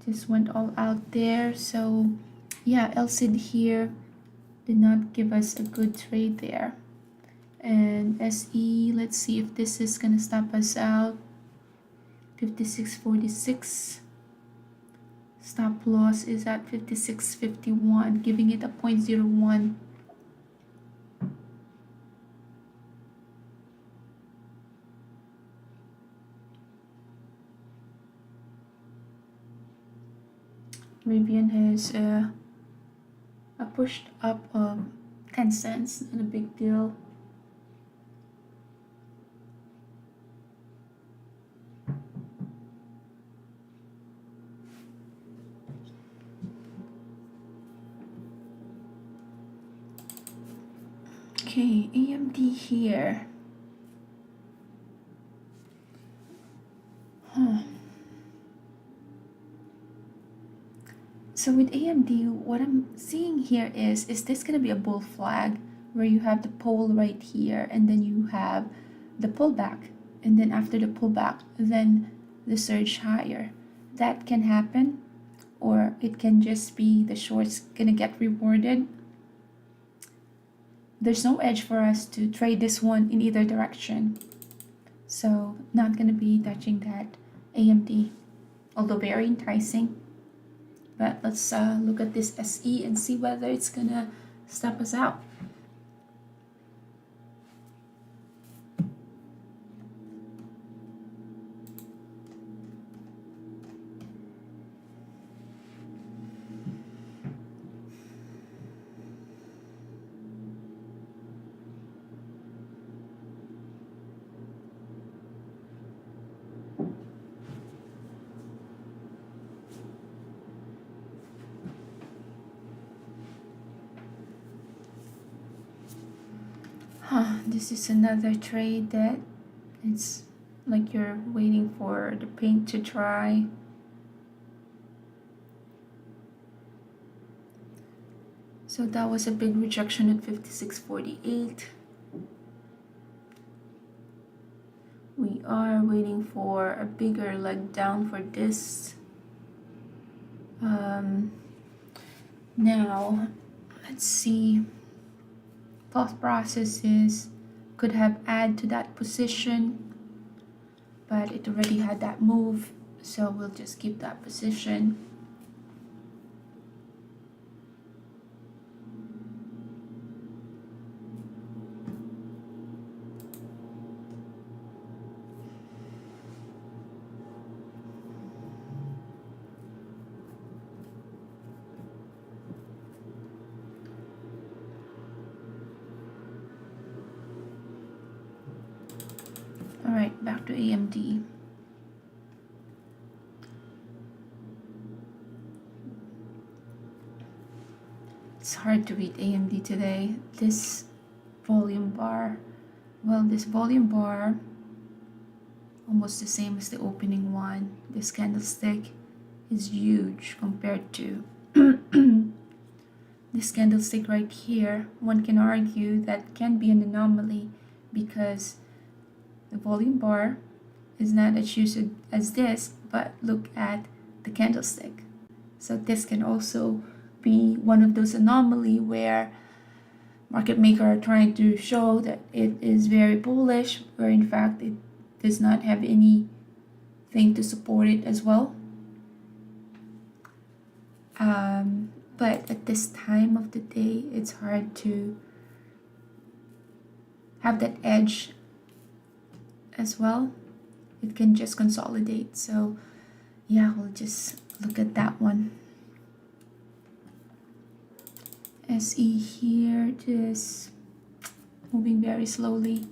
just went all out there. So yeah, LCD here did not give us a good trade there. And SE, let's see if this is gonna stop us out. 56.46. Stop loss is at 56.51, giving it a 0.01. Rivian has a pushed up of 10 cents, not a big deal. Okay, AMD here. So with AMD, what I'm seeing here is this gonna be a bull flag where you have the pole right here and then you have the pullback, and then after the pullback, then the surge higher. That can happen, or it can just be the shorts gonna get rewarded. There's no edge for us to trade this one in either direction. So not gonna be touching that AMD, although very enticing. But let's look at this SE and see whether it's gonna step us out. This is another trade that it's like you're waiting for the paint to dry. So that was a big rejection at 56.48. We are waiting for a bigger leg down for this. Now, let's see. Thought processes could have add to that position, but it already had that move, so we'll just keep that position. Alright, back to AMD. It's hard to read AMD today. This volume bar, this volume bar, almost the same as the opening one. This candlestick is huge compared to this candlestick right here. One can argue that can be an anomaly because the volume bar is not as huge as this, but look at the candlestick. So this can also be one of those anomaly where market maker are trying to show that it is very bullish, where in fact it does not have anything to support it as well. But at this time of the day, it's hard to have that edge as well. It can just consolidate. So yeah, we'll just look at that one. SE here, just moving very slowly.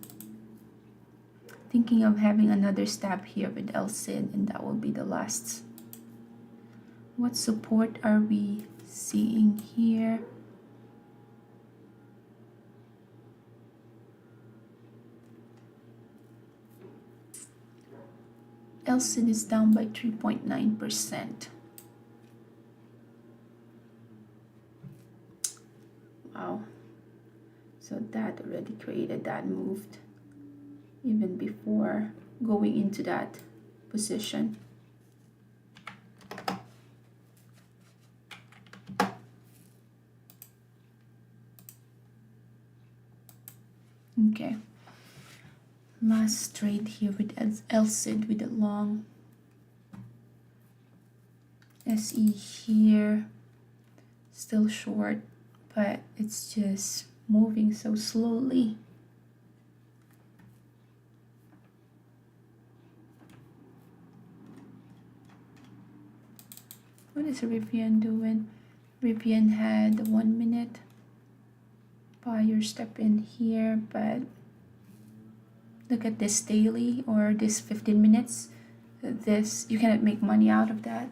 Thinking of having another stab here with LSID, and that will be the last. What support are we seeing here? LSID is down by 3.9%. Wow. So that already created that move even before going into that position. Okay. Last trade here with LSID with a long. SE here, still short, but it's just moving so slowly. What is Rivian doing? Rivian had 1 minute buyer step in here, but look at this daily or this 15 minutes. This, you cannot make money out of that.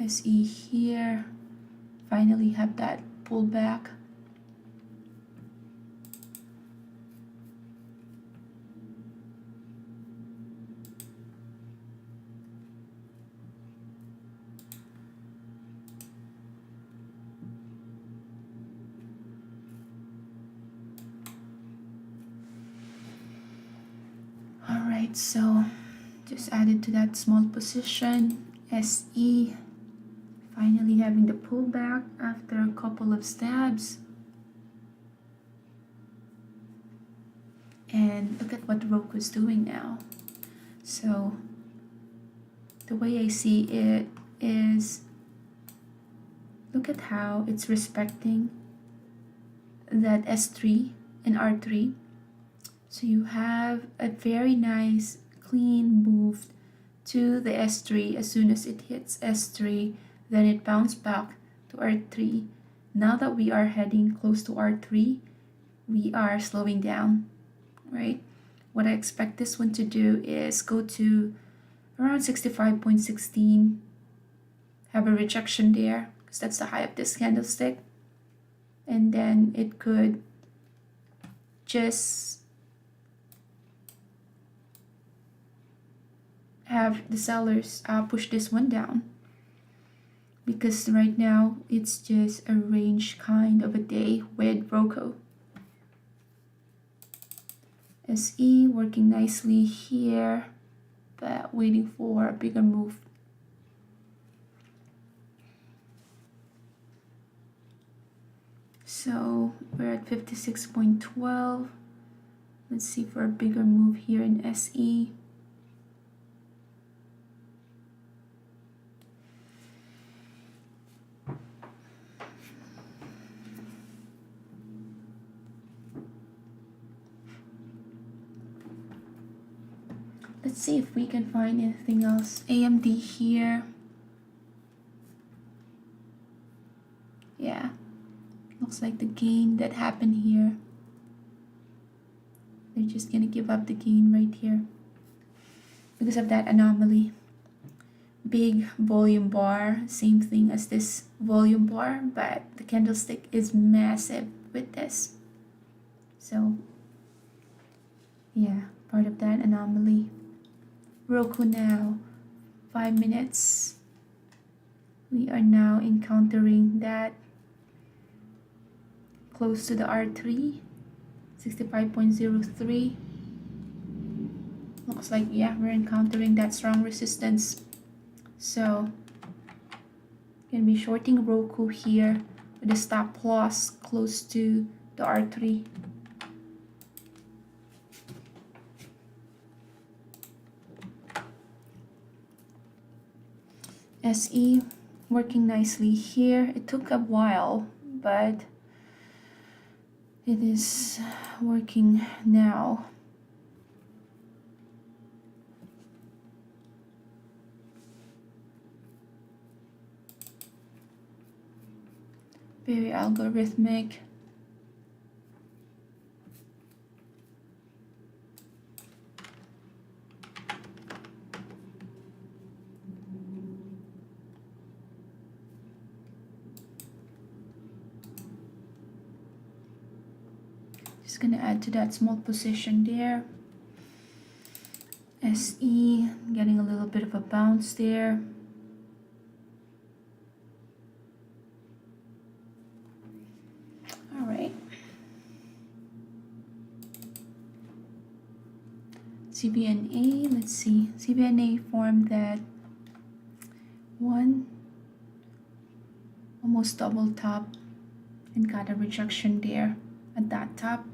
SE here, finally have that pullback. Alright, so just added to that small position. SE finally having the pullback after a couple of stabs. And look at what Roku's doing now. So the way I see it is, look at how it's respecting that S3 and R3. So you have a very nice clean move to the S3. As soon as it hits S3, then it bounced back to R3. Now that we are heading close to R3, we are slowing down, right? What I expect this one to do is go to around 65.16, have a rejection there, because that's the high of this candlestick. And then it could just have the sellers push this one down, because right now it's just a range kind of a day with Roku. SE working nicely here, but waiting for a bigger move. So we're at 56.12. Let's see for a bigger move here in SE. Let's see if we can find anything else. AMD here. Yeah, looks like the gain that happened here, they're just gonna give up the gain right here because of that anomaly. Big volume bar, same thing as this volume bar, but the candlestick is massive with this. So yeah, part of that anomaly. Roku now, 5 minutes. We are now encountering that close to the R3, 65.03. Looks like, yeah, we're encountering that strong resistance. So gonna be shorting Roku here with a stop loss close to the R3. SE working nicely here. It took a while, but it is working now. Very algorithmic. Just gonna add to that small position there. SE getting a little bit of a bounce there. All right. CBNA, let's see. CBNA formed that one almost double top and got a rejection there at that top.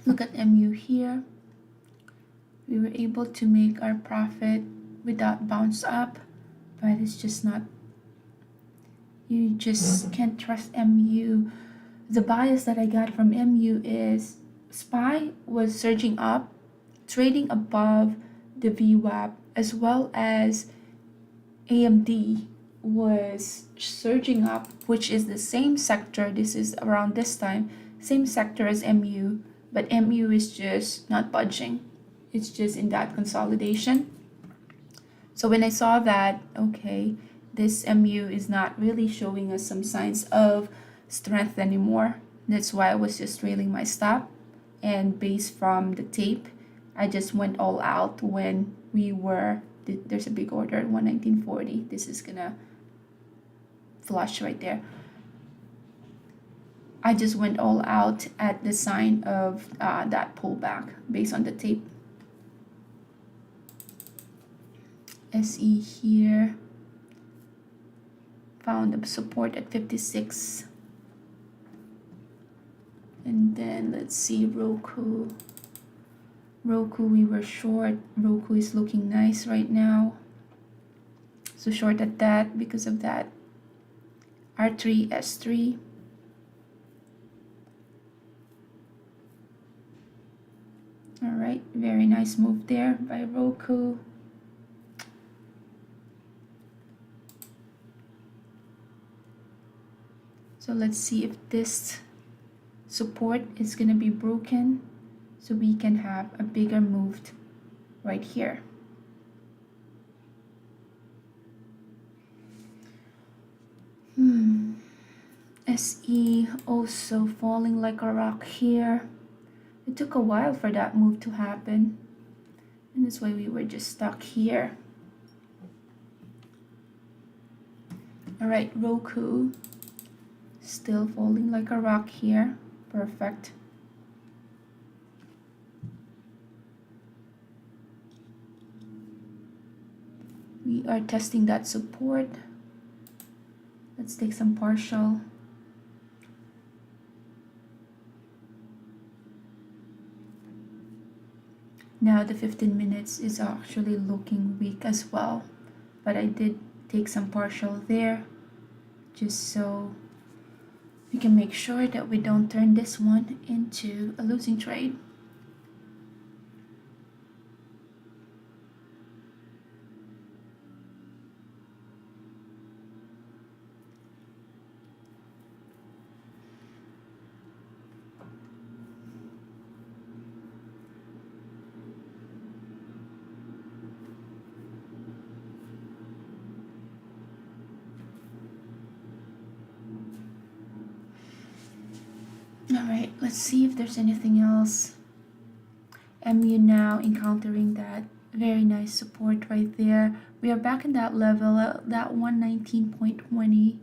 Look at MU here. We were able to make our profit without bounce up, but it's just not, you just can't trust MU. The bias that I got from MU is SPY was surging up, trading above the VWAP, as well as AMD was surging up, which is the same sector. This is around this time, same sector as MU, but MU is just not budging. It's just in that consolidation. So when I saw that, okay, this MU is not really showing us some signs of strength anymore. That's why I was just trailing my stop, and based from the tape, I just went all out when we were, there's a big order at 119.40. This is gonna flush right there. I just went all out at the sign of that pullback based on the tape. SE here found a support at 56. And then let's see Roku. Roku, we were short. Roku is looking nice right now. So short at that because of that. R3, S3. All right, very nice move there by Roku. So let's see if this support is going to be broken so we can have a bigger move right here. SE also falling like a rock here. It took a while for that move to happen, and that's why we were just stuck here. All right, Roku still falling like a rock here. Perfect. We are testing that support. Let's take some partial. Now the 15 minutes is actually looking weak as well, but I did take some partial there just so we can make sure that we don't turn this one into a losing trade. Alright, let's see if there's anything else. MU now encountering that very nice support right there. We are back in that level, that 119.20.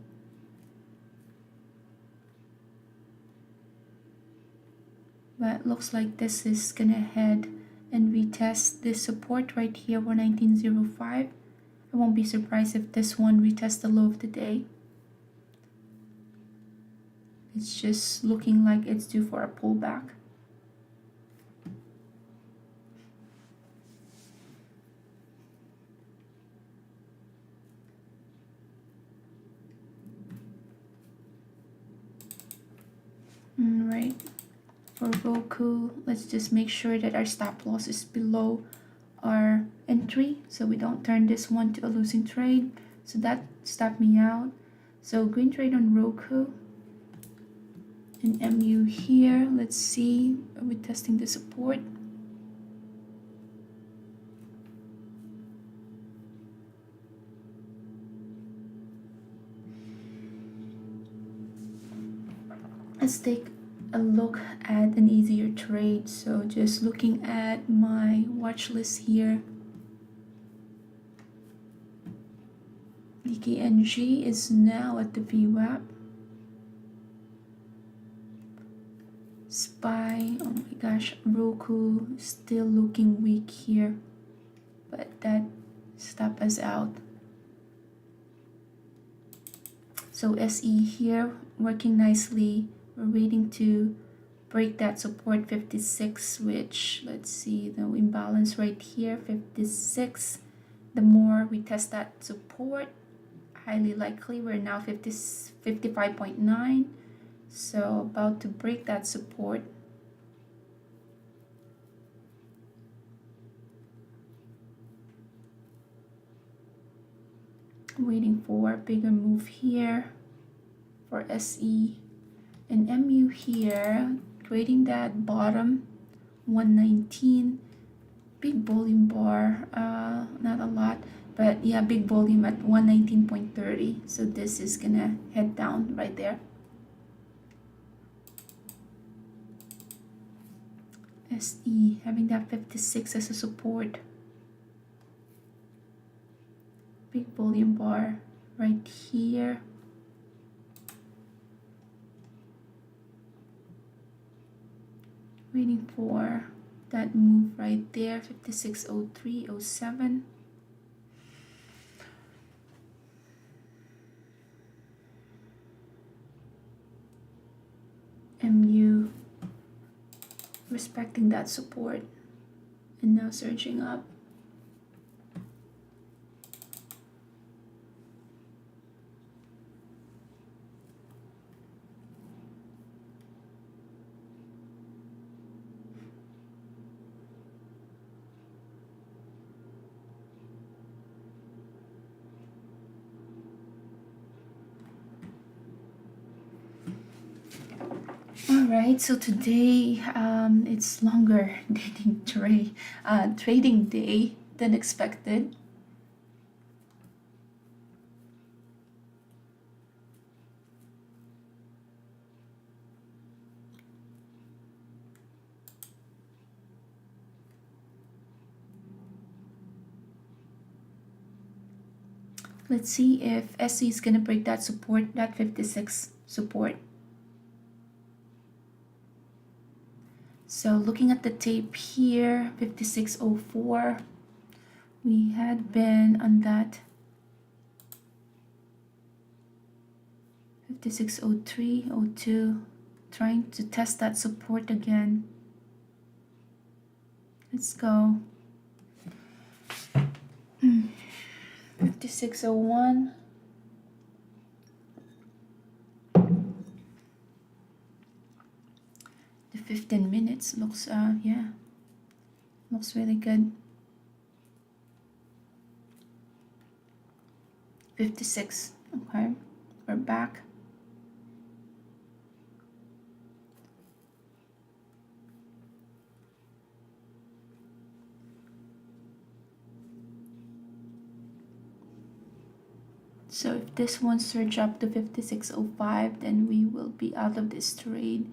But looks like this is gonna head and retest this support right here, 119.05. I won't be surprised if this one retests the low of the day. It's just looking like it's due for a pullback. Alright, for Roku, let's just make sure that our stop loss is below our entry so we don't turn this one to a losing trade. So that stopped me out. So green trade on Roku. And MU here, let's see, are we testing the support? Let's take a look at an easier trade. So just looking at my watch list here. DKNG is now at the VWAP. SPY, oh my gosh, Roku still looking weak here, but that stopped us out. So SE here working nicely. We're waiting to break that support 56, which let's see, the imbalance right here 56. The more we test that support, highly likely we're now 55.9, so about to break that support. Waiting for a bigger move here for SE and MU here, creating that bottom 119. Big volume bar, not a lot, but yeah, big volume at 119.30. So this is gonna head down right there. SE having that 56 as a support. Big volume bar right here. Waiting for that move right there, 56.03.07. MU respecting that support and now surging up. All right, so today it's longer trading day than expected. Let's see if SE is gonna break that support, that 56 support. So looking at the tape here, 56.04, we had been on that 56.03.02, trying to test that support again. Let's go. 56.01. The 15 minutes looks yeah, looks really good. 56. Okay, we're back. So if this one surge up to 56.05, then we will be out of this trade,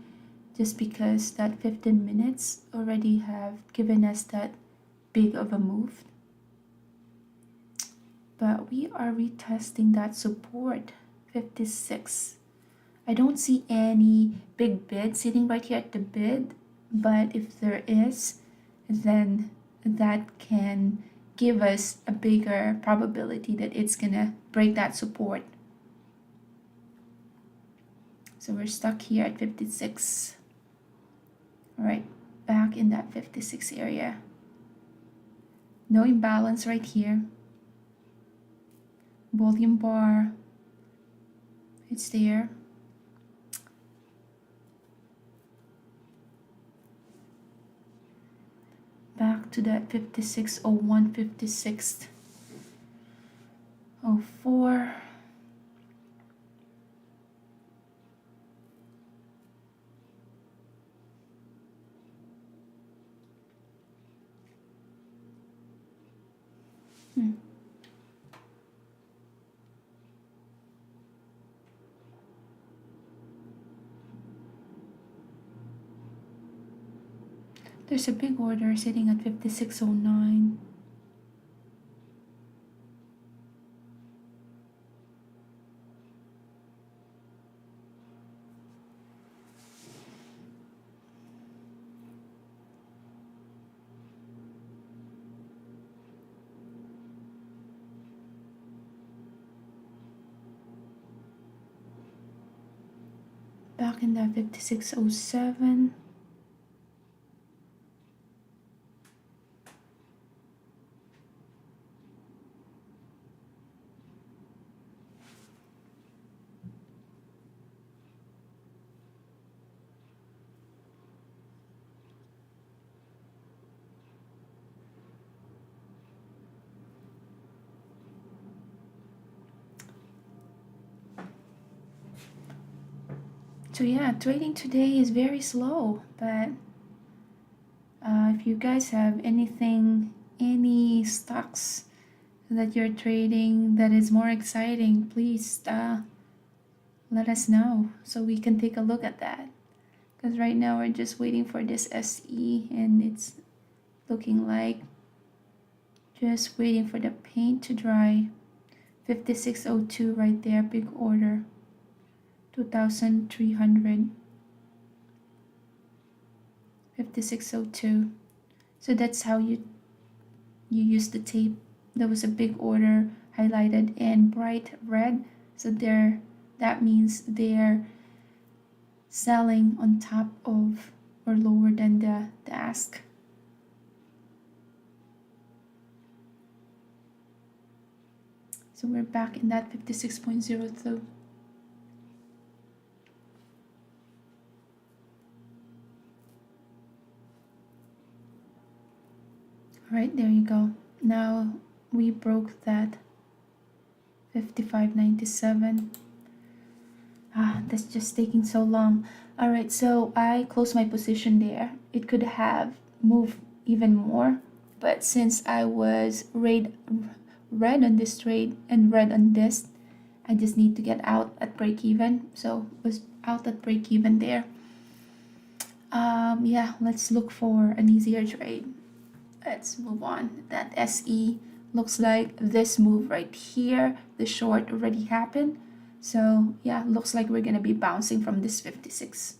just because that 15 minutes already have given us that big of a move. But we are retesting that support, 56. I don't see any big bid sitting right here at the bid, but if there is, then that can give us a bigger probability that it's gonna break that support. So we're stuck here at 56. All right, back in that 56 area. No imbalance right here. Volume bar, it's there. Back to that 56.01, 56.04. There's a big order sitting at 56.09. Back in that 56.07. So yeah, trading today is very slow, but if you guys have any stocks that you're trading that is more exciting, please let us know so we can take a look at that. Because right now we're just waiting for this SE and it's looking like just waiting for the paint to dry. 5602 right there, big order. 2300. 5602. So that's how you use the tape. There was a big order highlighted in bright red. So that means they're selling on top of or lower than the ask. So we're back in that 56.02. All right, there you go. Now we broke that 55.97. That's just taking so long. All right, so I closed my position there. It could have moved even more, but since I was red on this trade and red on this, I just need to get out at break even. So was out at break even there. Yeah, let's look for an easier trade. Let's move on. That SE looks like this move right here. The short already happened. So yeah, looks like we're gonna be bouncing from this 56.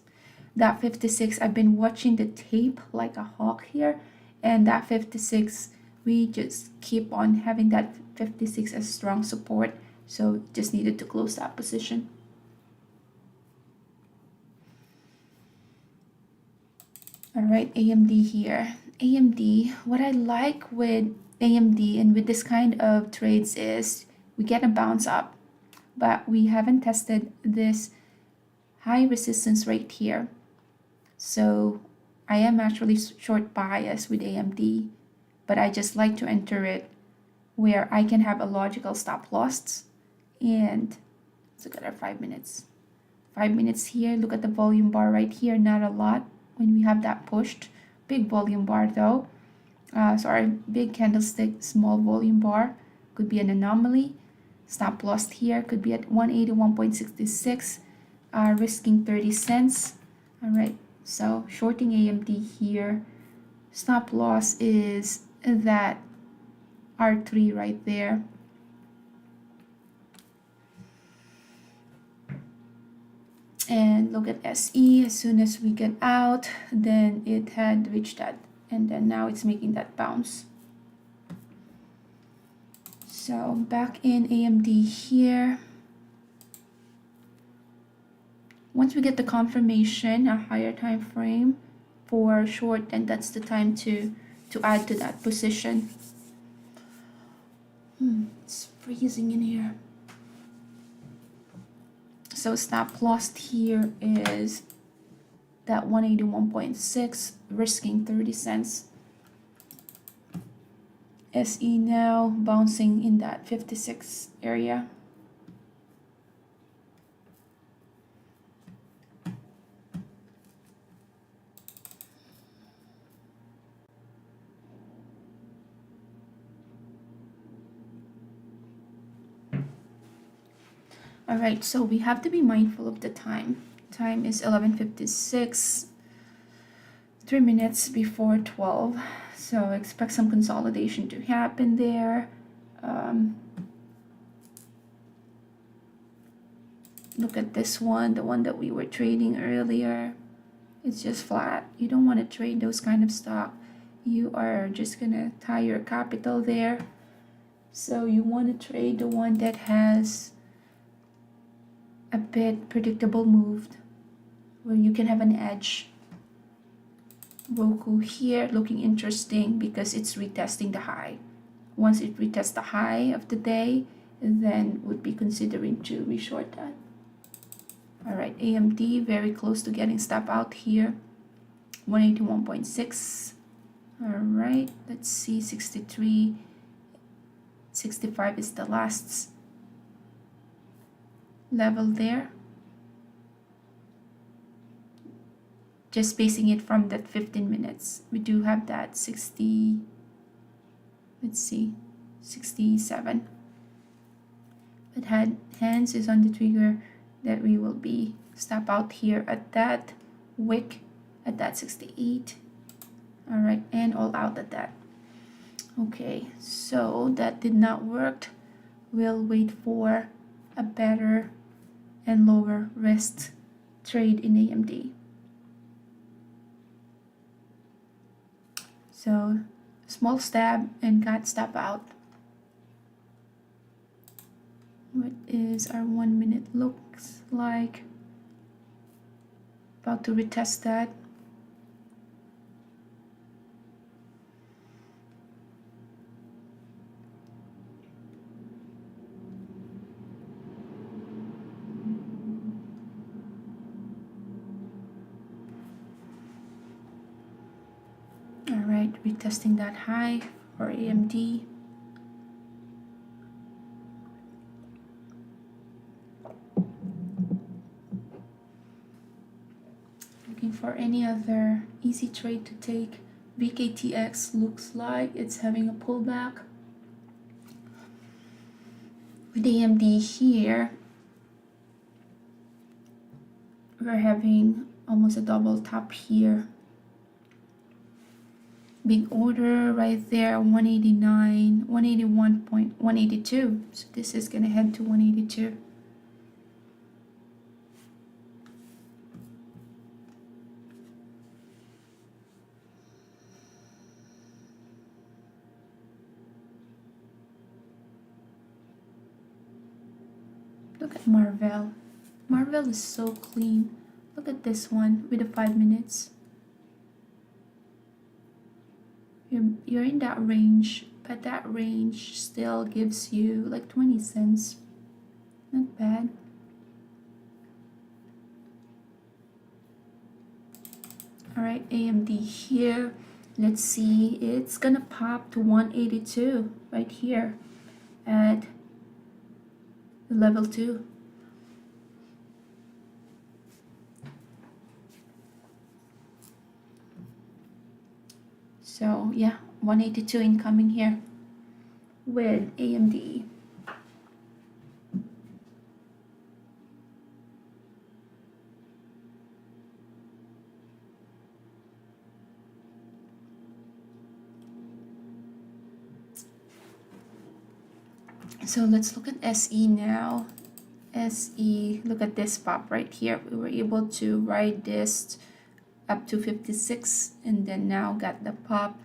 That 56, I've been watching the tape like a hawk here, and that 56, we just keep on having that 56 as strong support. So just needed to close that position. All right, AMD here. AMD, what I like with AMD and with this kind of trades is we get a bounce up, but we haven't tested this high resistance right here. So I am actually short bias with AMD, but I just like to enter it where I can have a logical stop loss. And let's look at our 5 minutes. 5 minutes here, look at the volume bar right here, not a lot when we have that pushed. Big volume bar though. Sorry, big candlestick, small volume bar. Could be an anomaly. Stop loss here could be at 181.66, risking 30 cents. All right, so shorting AMD here. Stop loss is that R3 right there. And look at SE, as soon as we get out, then it had reached that, and then now it's making that bounce. So back in AMD here. Once we get the confirmation, a higher time frame for short, then that's the time to add to that position. It's freezing in here. So stop loss here is that 181.6, risking 30 cents. SE now bouncing in that 56 area. All right, so we have to be mindful of the time. Time is 11:56, 3 minutes before 12. So expect some consolidation to happen there. Look at this one, the one that we were trading earlier. It's just flat. You don't want to trade those kind of stock. You are just gonna tie your capital there. So you want to trade the one that has a bit predictable move where you can have an edge. Roku here looking interesting because it's retesting the high. Once it retests the high of the day, then would be considering to reshort that. All right, AMD very close to getting stop out here. 181.6. All right, let's see, 63, 65 is the last level there. just basing it from that 15 minutes. We do have that 60, let's see, 67. But hands is on the trigger that we will be stop out here at that wick at that 68. All right, and all out at that. Okay, so that did not work. We'll wait for a better and lower risk trade in AMD. So small stab and got stop out. What is our 1 minute looks like? About to retest that. All right, retesting that high for AMD. Looking for any other easy trade to take. VKTX looks like it's having a pullback. With AMD here, we're having almost a double top here. Big order right there, 189, 181.182. So this is gonna head to 182. Look at Marvell. Marvell is so clean. Look at this one with the 5 minutes. You're in that range, but that range still gives you like 20 cents. Not bad. All right, AMD here. Let's see, it's gonna pop to 182 right here at level 2. So yeah, 182 incoming here with AMD. So let's look at SE now. SE, look at this pop right here. We were able to ride this up to 56 and then now got the pop,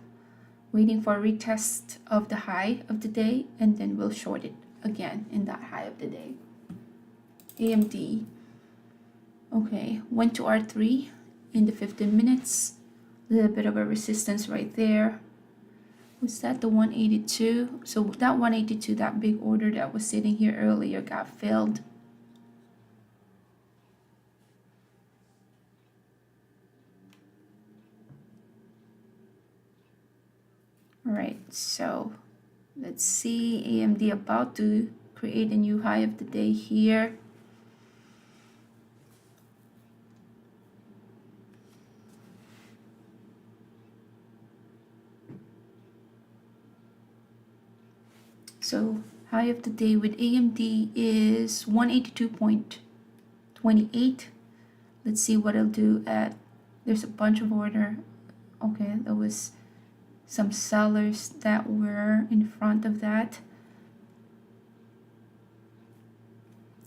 waiting for a retest of the high of the day, and then we'll short it again in that high of the day. AMD, okay, went to R3 in the 15 minutes, a little bit of a resistance right there. Was that the 182? So that 182, that big order that was sitting here earlier got filled. All right, so let's see, AMD about to create a new high of the day here. So high of the day with AMD is 182.28. Let's see what it'll do at, there's a bunch of order. Okay, there was some sellers that were in front of that.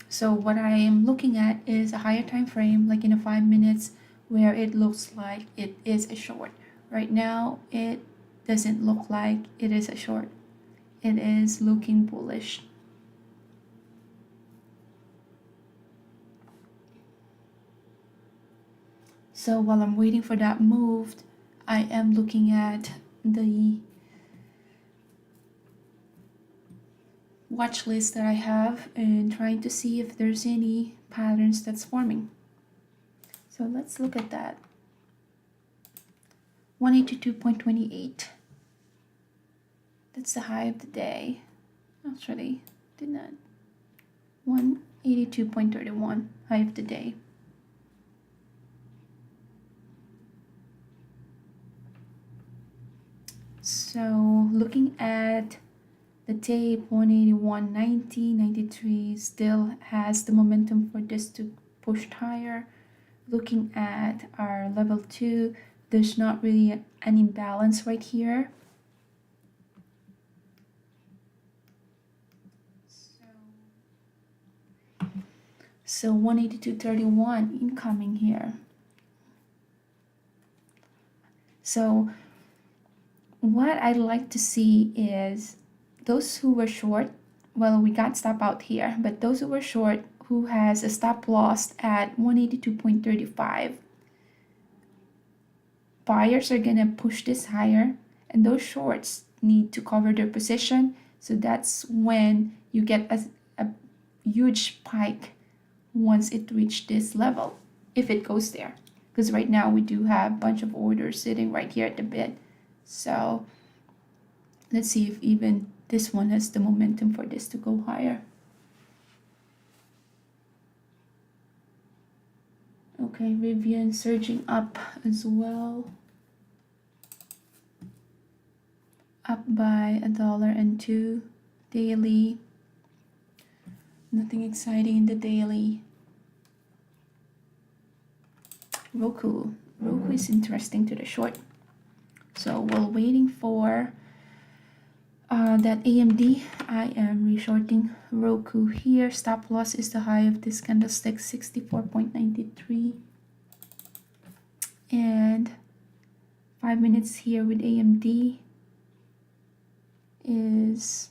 So what I am looking at is a higher time frame, like in a 5 minutes, where it looks like it is a short. Right now, it doesn't look like it is a short. It is looking bullish. So while I'm waiting for that move, I am looking at the watch list that I have and trying to see if there's any patterns that's forming. So let's look at that. 182.28. That's the high of the day. Actually, did not. 182.31, high of the day. So looking at the tape, 181.90, 93 still has the momentum for this to push higher. Looking at our level 2, there's not really an imbalance right here. So 182.31 incoming here. So what I'd like to see is those who were short, well, we got stop out here, but those who were short who has a stop loss at 182.35, buyers are gonna push this higher, and those shorts need to cover their position. So that's when you get a huge spike once it reached this level, if it goes there. Because right now we do have a bunch of orders sitting right here at the bid. So let's see if even this one has the momentum for this to go higher. Okay, Rivian surging up as well. Up by $1.02 daily. Nothing exciting in the daily. Roku is interesting to the short. So while waiting for that AMD, I am reshorting Roku here. Stop loss is the high of this candlestick, 64.93. And 5 minutes here with AMD is,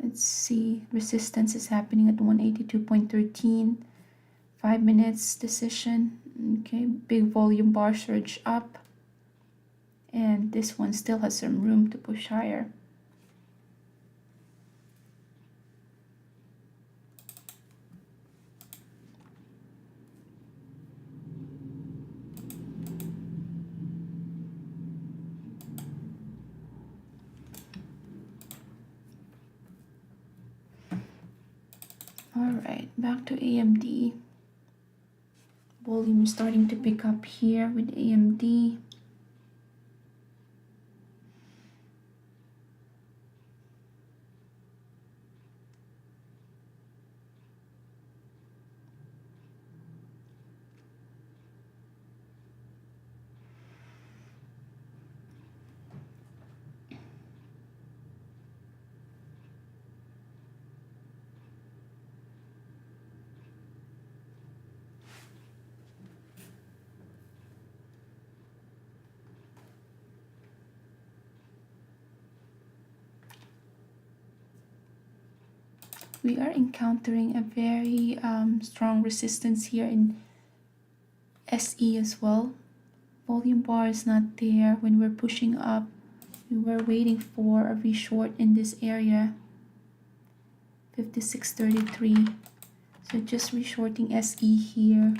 let's see, resistance is happening at 182.13. 5 minutes decision. Okay, big volume bar surge up, and this one still has some room to push higher. All right, back to AMD. Volume is starting to pick up here with AMD. We are encountering a very strong resistance here in SE as well. Volume bar is not there when we're pushing up. We were waiting for a reshort in this area, 56.33. So just reshorting SE here.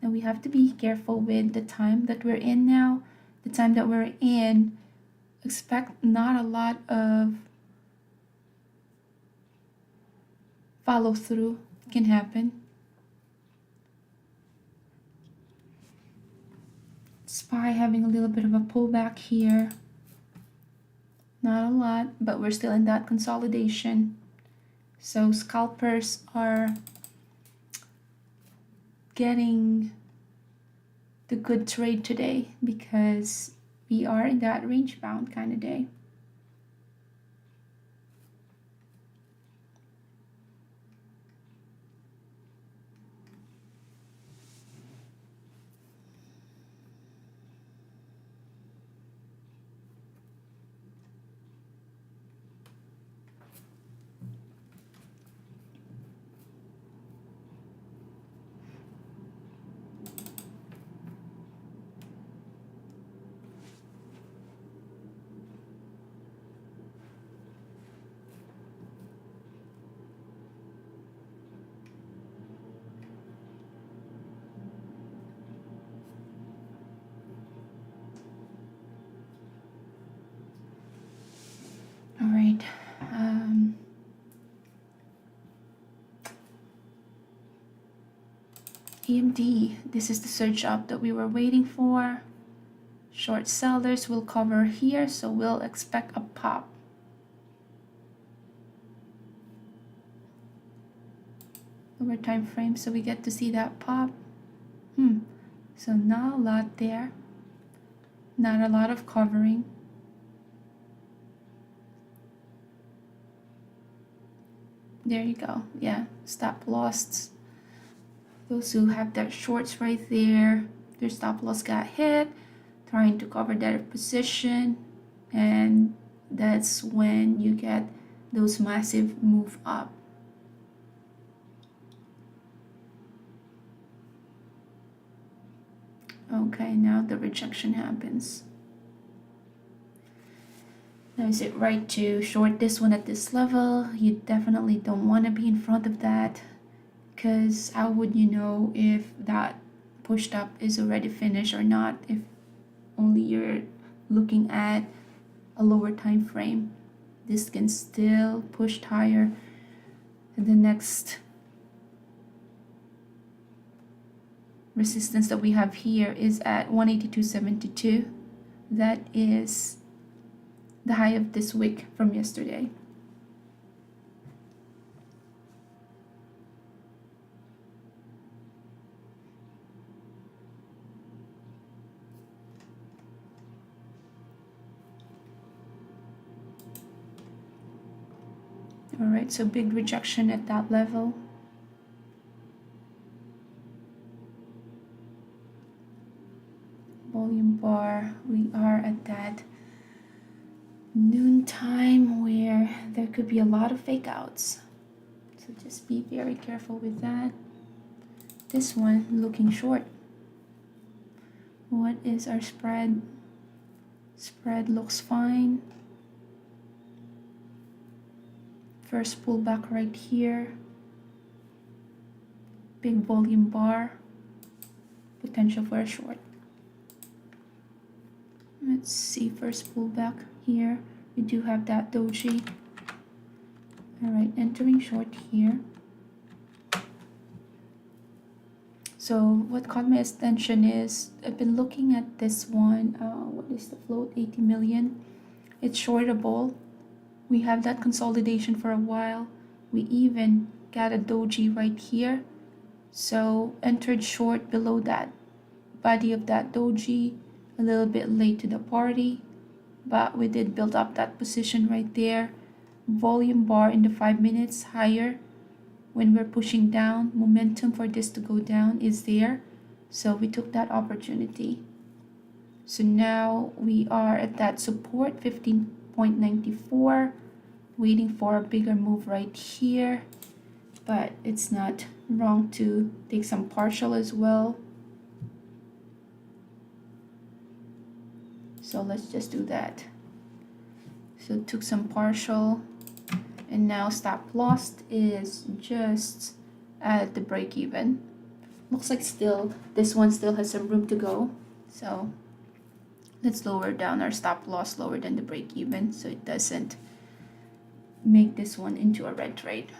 Now we have to be careful with the time that we're in now. The time that we're in, expect not a lot of follow through can happen. SPY having a little bit of a pullback here. Not a lot, but we're still in that consolidation. So scalpers are getting the good trade today because we are in that range bound kind of day. All right. AMD, this is the surge up that we were waiting for. Short sellers will cover here, so we'll expect a pop. Lower time frame, so we get to see that pop. So not a lot there. Not a lot of covering. There you go. Yeah, stop loss. Those who have their shorts right there, their stop loss got hit, trying to cover their position, and that's when you get those massive move up. Okay, now the rejection happens. Now is it right to short this one at this level? You definitely don't want to be in front of that, because how would you know if that pushed up is already finished or not if only you're looking at a lower time frame? This can still push higher. And the next resistance that we have here is at 182.72. That is the high of this week from yesterday. All right, so big rejection at that level. Volume bar, we are at that noon time where there could be a lot of fake outs. So just be very careful with that. This one looking short. What is our spread? Spread looks fine. First pullback right here. Big volume bar. Potential for a short. Let's see, first pullback here. We do have that doji. All right, entering short here. So what caught my attention is I've been looking at this one. What is the float? 80 million. It's shortable. We have that consolidation for a while. We even got a doji right here. So entered short below that body of that doji, a little bit late to the party, but we did build up that position right there. Volume bar in the 5 minutes higher. When we're pushing down, momentum for this to go down is there. So we took that opportunity. So now we are at that support, 15.94, waiting for a bigger move right here. But it's not wrong to take some partial as well. So let's just do that. So took some partial, and now stop loss is just at the break even. Looks like still this one still has some room to go. So let's lower down our stop loss lower than the break even so it doesn't make this one into a red trade.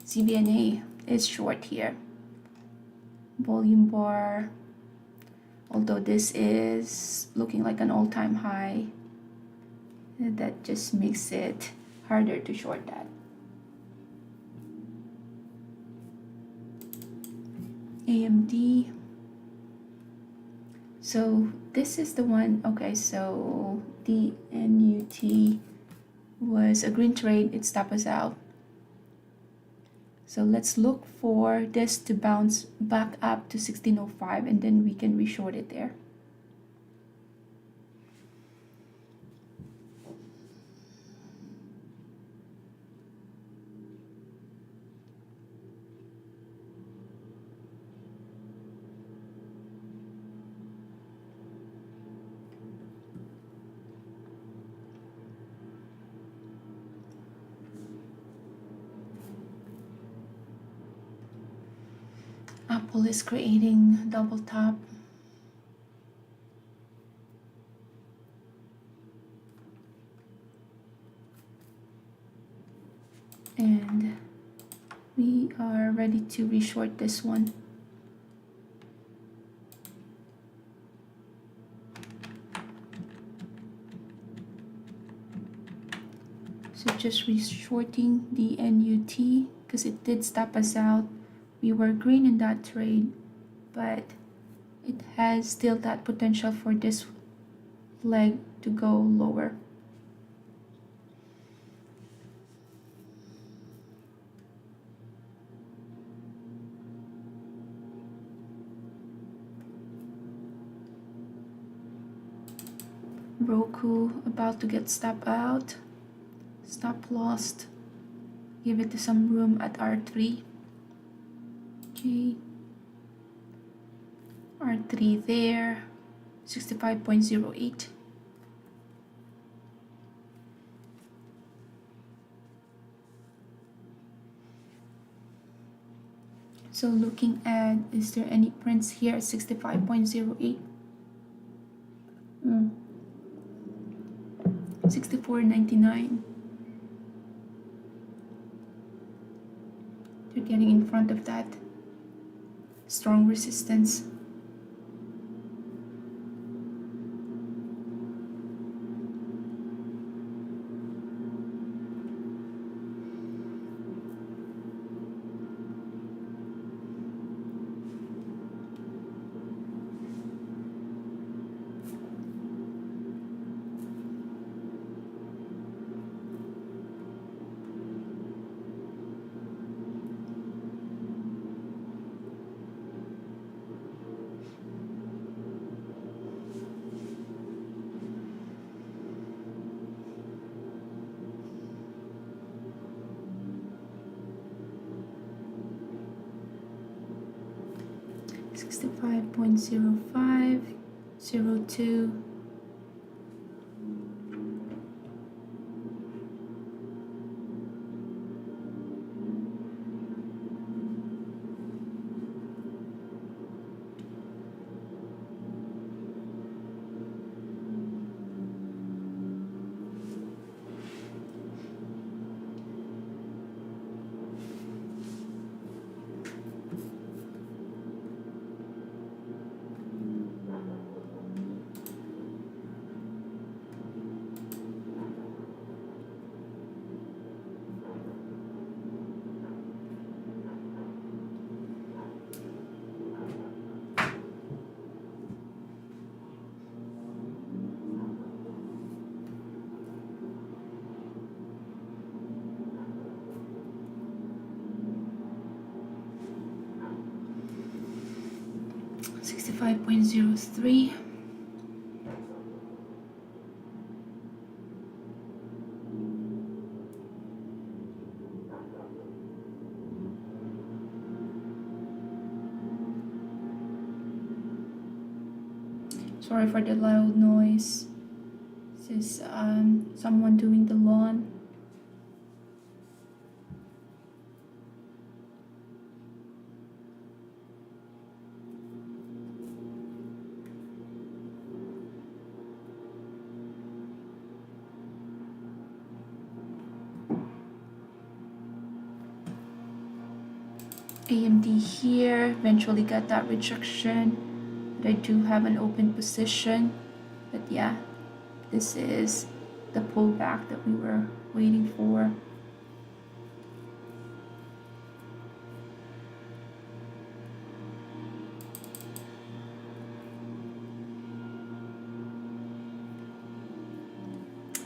CBNA is short here. Volume bar, although this is looking like an all-time high, that just makes it harder to short that. AMD. So this is the one. Okay, so the NUT was a green trade. It stopped us out. So let's look for this to bounce back up to 1605, and then we can reshort it there. Apple is creating double top. And we are ready to reshort this one. So just reshorting the NUT because it did stop us out. We were green in that trade, but it has still that potential for this leg to go lower. Roku about to get stop out. Stop lost. Give it some room at R3. Okay. R3 there. 65.08. So looking at, is there any prints here at 65.08? 64.99. They're getting in front of that strong resistance. $65.0502. $65.03. Sorry for the loud noise. This is someone doing the lawn. AMD here, eventually got that rejection, but I do have an open position. But yeah, this is the pullback that we were waiting for.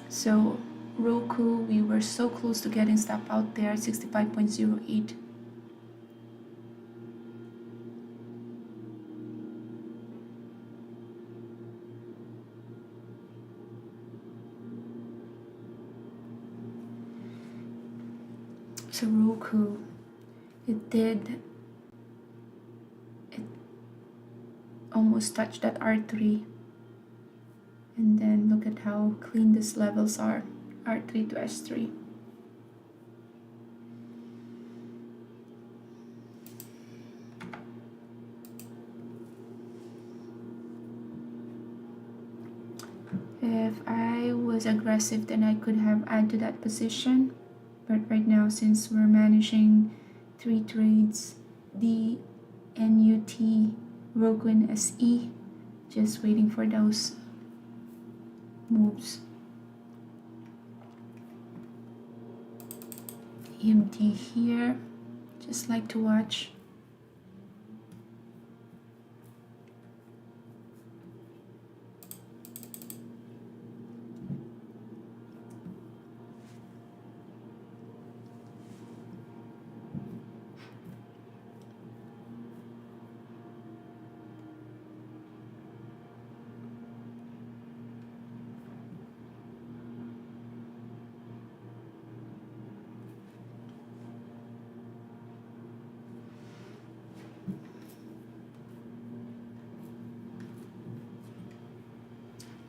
So Roku, we were so close to getting stop out there, 65.08. So Roku, it almost touched that R3. And then look at how clean these levels are, R3 to S3. If I was aggressive, then I could have added to that position. But right now, since we're managing 3 trades, the NUT, Roku and SE, just waiting for those moves. EMD here, just like to watch.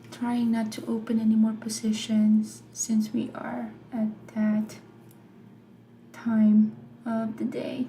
Trying not to open any more positions since we are at that time of the day.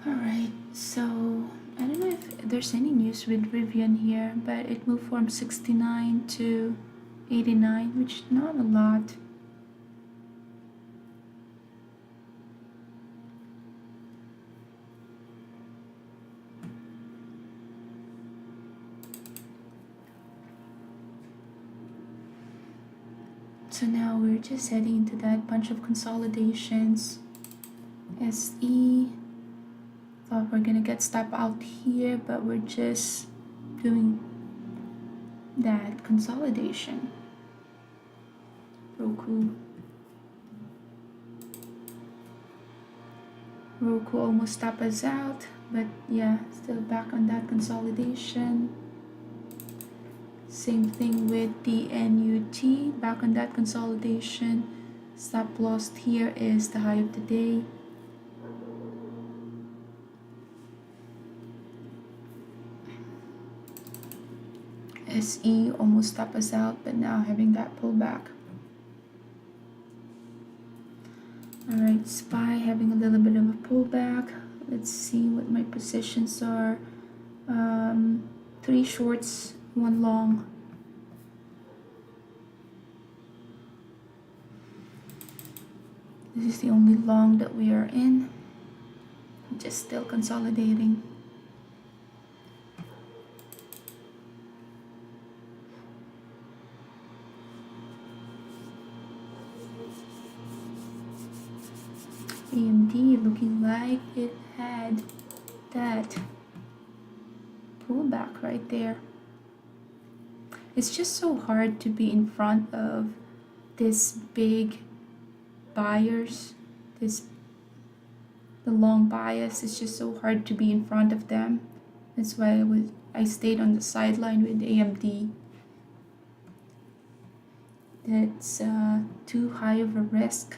Alright, so I don't know if there's any news with Rivian here, but it moved from 69 to 89, which is not a lot. So now we're just heading into that bunch of consolidations. SE, thought we're gonna get stop out here, but we're just doing that consolidation. Roku almost stopped us out, but yeah, still back on that consolidation. Same thing with the NUT, back on that consolidation. Stop loss here is the high of the day. SE almost stopped us out, but now having that pullback. Alright, SPY having a little bit of a pullback. Let's see what my positions are. 3 shorts, 1 long. This is the only long that we are in. Just still consolidating. AMD looking like it had that pullback right there. It's just so hard to be in front of this big buyers, the long bias. It's just so hard to be in front of them. That's why I stayed on the sideline with AMD. That's too high of a risk.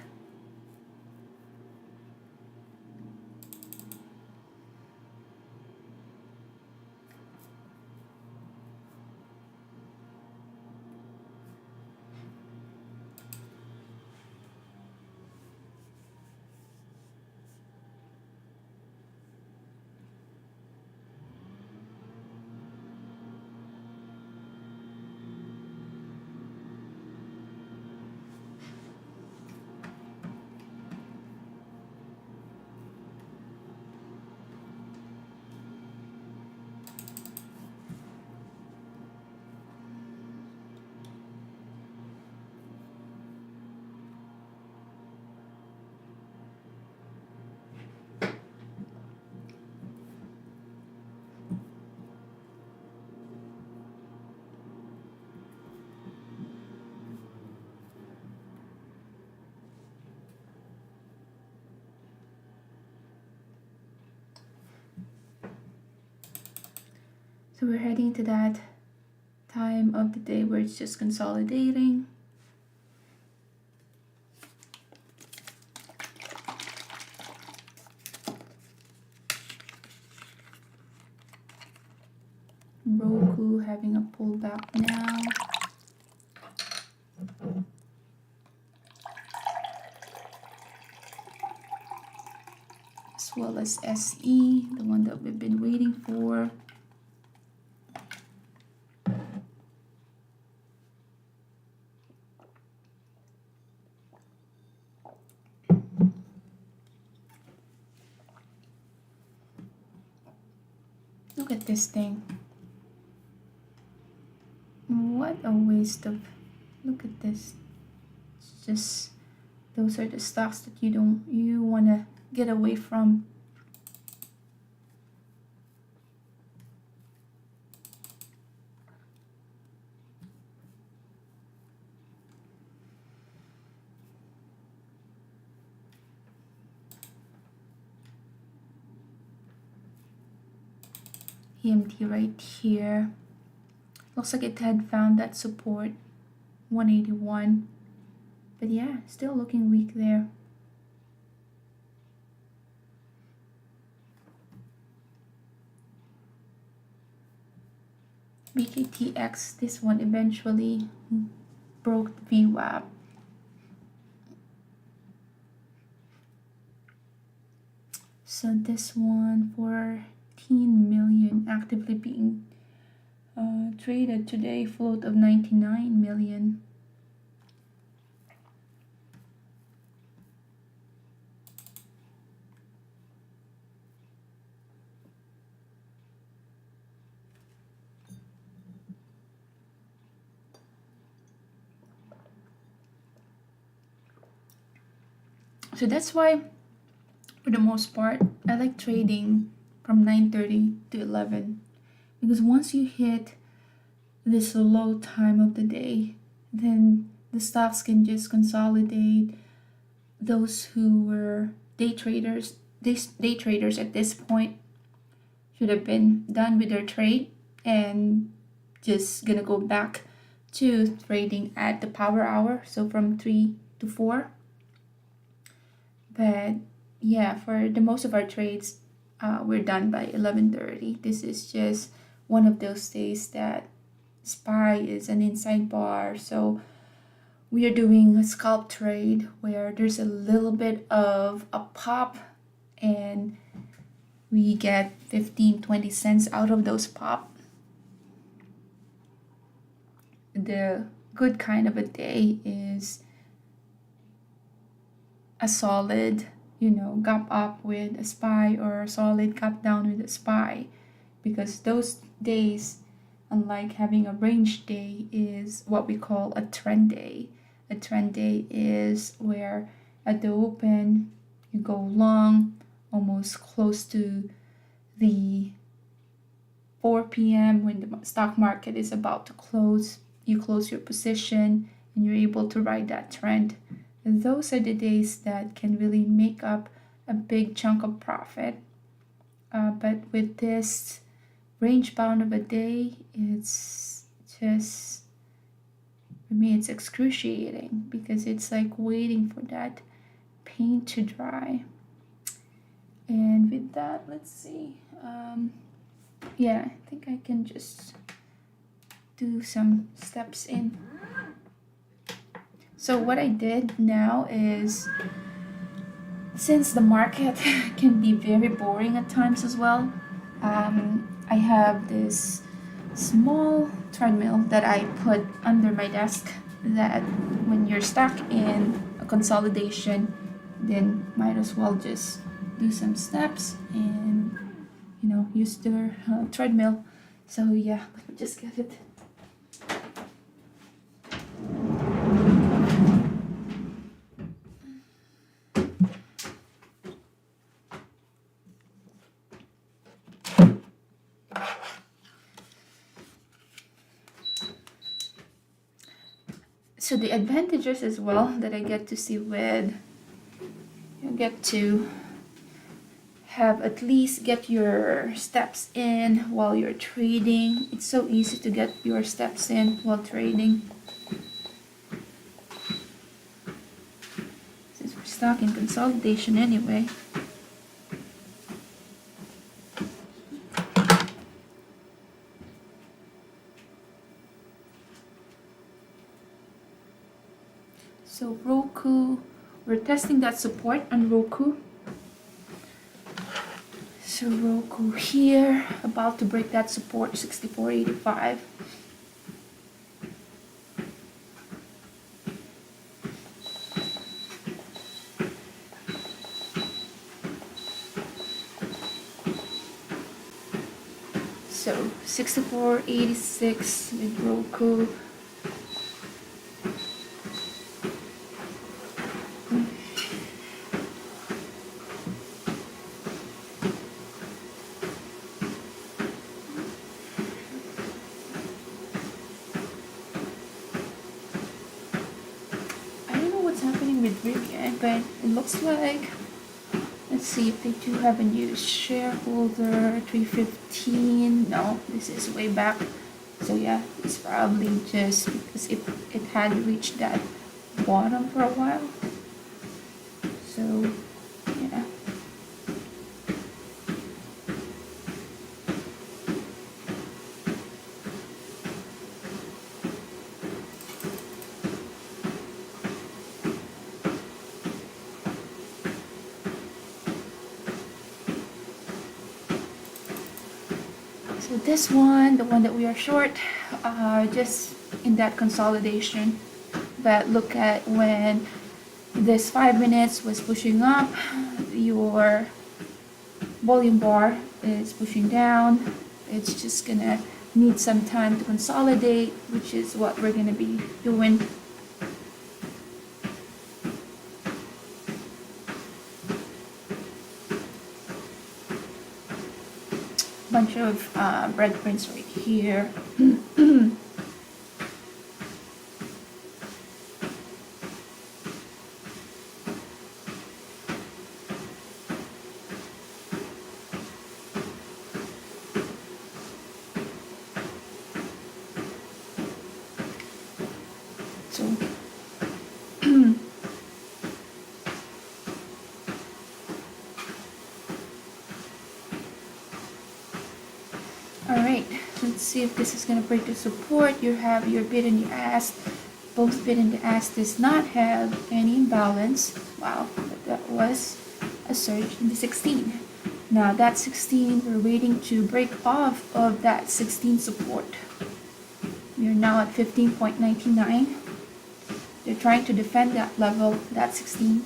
So we're heading to that time of the day where it's just consolidating. pull back now. As well as SE, the one that we've been waiting for. Look at this thing. What a waste of, look at this. It's just, those are the stocks that you want to get away from. EMT right here. Looks like it had found that support, 181. But yeah, still looking weak there. BKTX, this one eventually broke the VWAP. So this one, 14 million actively being traded today, float of 99 million. So that's why, for the most part, I like trading from 9:30 to 11, because once you hit this low time of the day, then the stocks can just consolidate. Those who were day traders at this point should have been done with their trade and just gonna go back to trading at the power hour, so from 3 to 4. But yeah, for the most of our trades, we're done by 11:30. This is just one of those days that SPY is an inside bar, so we are doing a scalp trade where there's a little bit of a pop and we get 15-20 cents out of those pop. The good kind of a day is a solid, gap up with a SPY, or a solid gap down with a SPY, because those days, unlike having a range day, is what we call a trend day. A trend day is where at the open you go long, almost close to the 4 p.m. when the stock market is about to close. You close your position and you're able to ride that trend. And those are the days that can really make up a big chunk of profit. But with this range bound of a day, it's just, for me, it's excruciating, because it's like waiting for that paint to dry. And with that, let's see. Yeah, I think I can just do some steps in. So what I did now is, since the market can be very boring at times as well, I have this small treadmill that I put under my desk, that when you're stuck in a consolidation, then might as well just do some steps and use the treadmill. So yeah, let me just get it. So the advantages as well that I get to see with, you get to have at least get your steps in while you're trading. It's so easy to get your steps in while trading. Since we're stuck in consolidation anyway. we're testing that support on Roku. So Roku here, about to break that support, 64.85. So 64.86 with Roku. I don't know what's happening with Rivian, but it looks like, let's see if they do have a new shareholder, 315. No, this is way back. So yeah, it's probably just because it had reached that bottom for a while. So yeah. So this one, the one that we are short, just in that consolidation. But look at when this 5 minutes was pushing up, your volume bar is pushing down. It's just gonna need some time to consolidate, which is what we're gonna be doing. Bunch of breadprints right here. So alright, let's see if this is gonna break the support. You have your bid and your ask. Both bid and the ask does not have any imbalance. Wow, but that was a surge in the 16. Now that 16, we're waiting to break off of that 16 support. We're now at 15.99. They're trying to defend that level, that 16.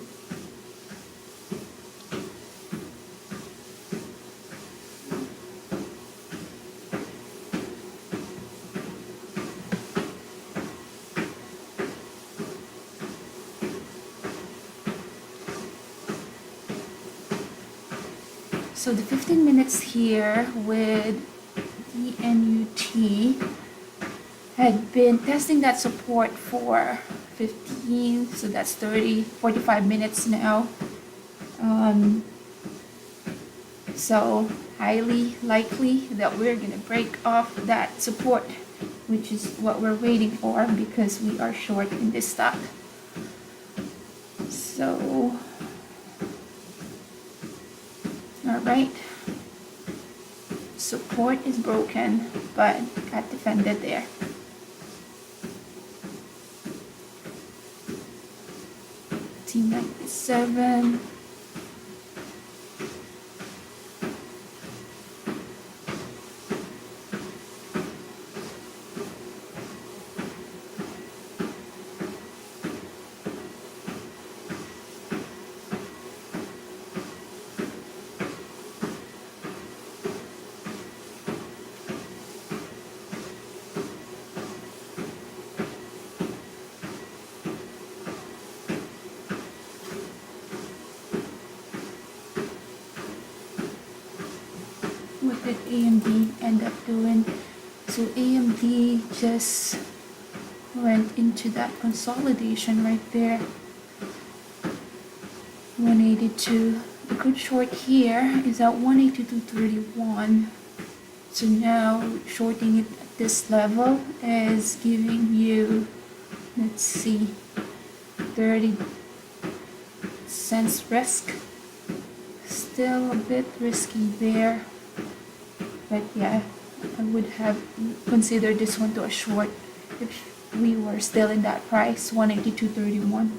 So the 15 minutes here with DNUT had been testing that support for 15, so that's 45 minutes now. So highly likely that we're gonna break off that support, which is what we're waiting for because we are short in this stock. So all right, support is broken, but got defended there. T97. What did AMD end up doing? So AMD just went into that consolidation right there. 182. The good short here is at 182.31. So now shorting it at this level is giving you, let's see, 30 cents risk. Still a bit risky there. But yeah, I would have considered this one to a short if we were still in that price, 182.31.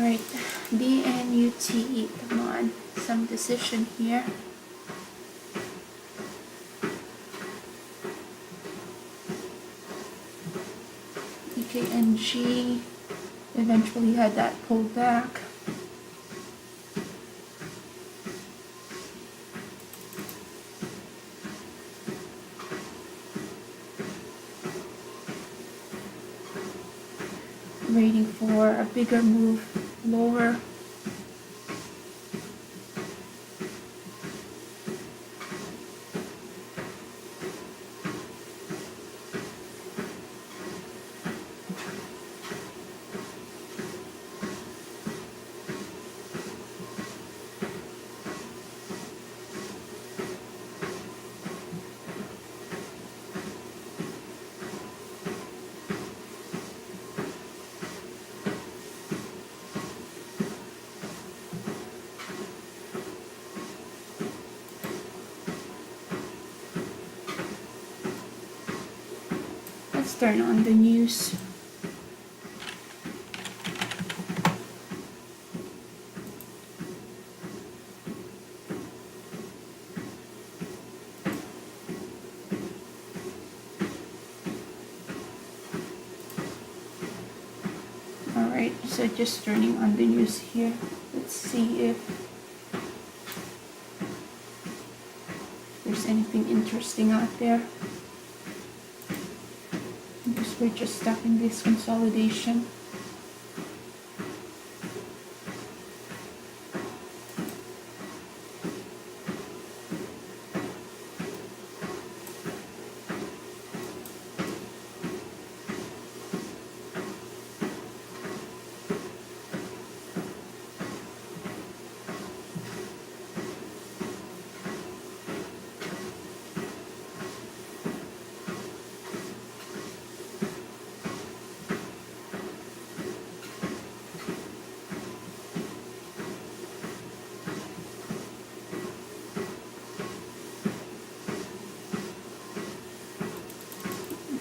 Alright, BNUT, come on, some decision here. EKNG eventually had that pulled back. Waiting for a bigger move lower. Let's turn on the news. Alright, so just turning on the news here. Let's see if there's anything interesting out there. Because we're just stuck in this consolidation.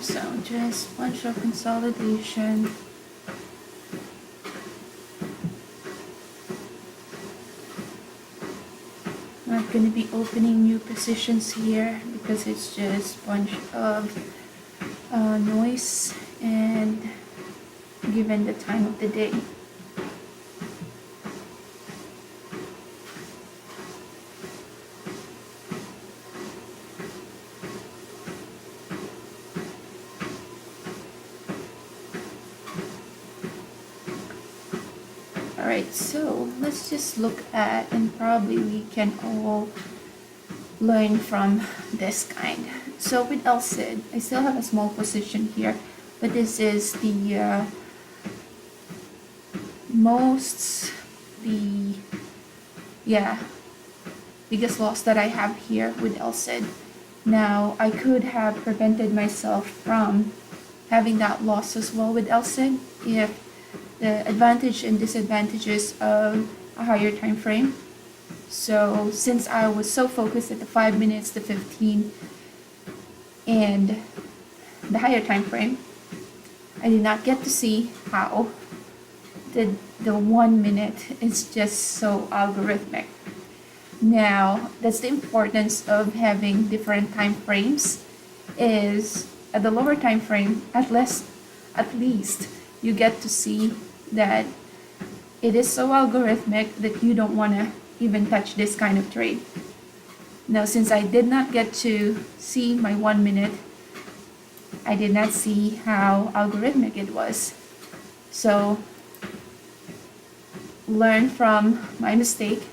So just a bunch of consolidation. Not going to be opening new positions here because it's just a bunch of noise and given the time of the day. Alright, so let's just look at, and probably we can all learn from this kind. So with LSID, I still have a small position here, but this is the biggest loss that I have here with LSID. Now, I could have prevented myself from having that loss as well with LSID if the advantage and disadvantages of a higher time frame. So since I was so focused at the 5 minutes, the 15, and the higher time frame, I did not get to see how the 1 minute is just so algorithmic. Now, that's the importance of having different time frames, is at the lower time frame, at least you get to see that it is so algorithmic that you don't want to even touch this kind of trade. Now, since I did not get to see my 1 minute, I did not see how algorithmic it was. So, learn from my mistake.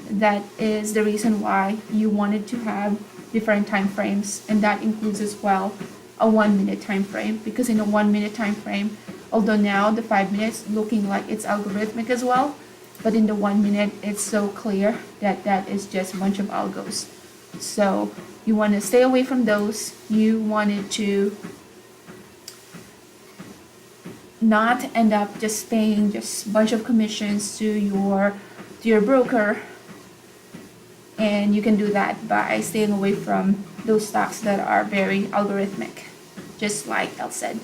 That is the reason why you wanted to have different time frames, and that includes as well a 1 minute time frame, because in a 1 minute time frame, although now the 5 minutes looking like it's algorithmic as well, but in the 1 minute it's so clear that that is just a bunch of algos. So you want to stay away from those. You wanted to not end up just paying just a bunch of commissions to your broker, and you can do that by staying away from those stocks that are very algorithmic, just like El said.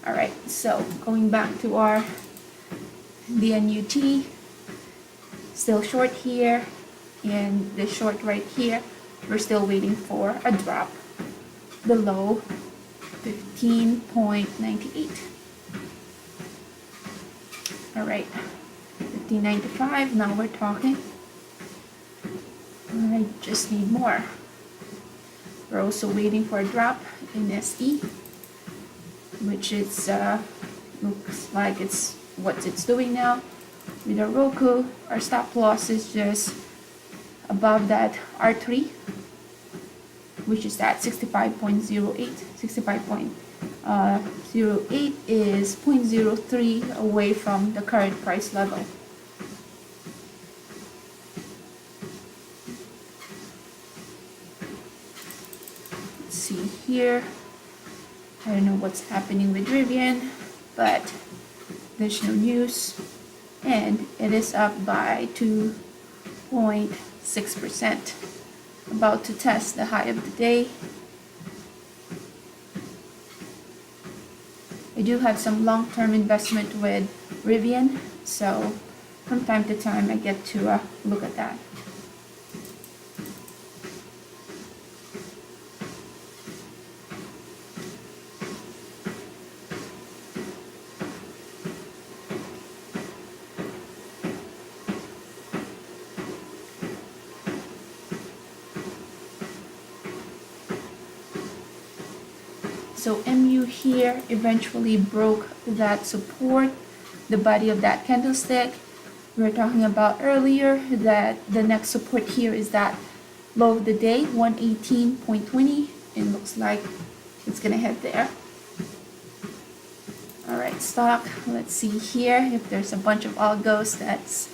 Alright, so going back to our The NUT still short here, and the short right here, we're still waiting for a drop below 15.98. All right, 15.95, now we're talking. I just need more. We're also waiting for a drop in SE, which is looks like it's what it's doing now. With our Roku, our stop loss is just above that R3, which is that 65.08. 65.08 is 0.03 away from the current price level. Let's see here. I don't know what's happening with Rivian, but there's no news, and it is up by 2.6%, about to test the high of the day. I do have some long-term investment with Rivian, so from time to time I get to look at that. So MU here eventually broke that support, the body of that candlestick. We were talking about earlier that the next support here is that low of the day, 118.20. It looks like it's gonna head there. All right, stock, let's see here if there's a bunch of algos that's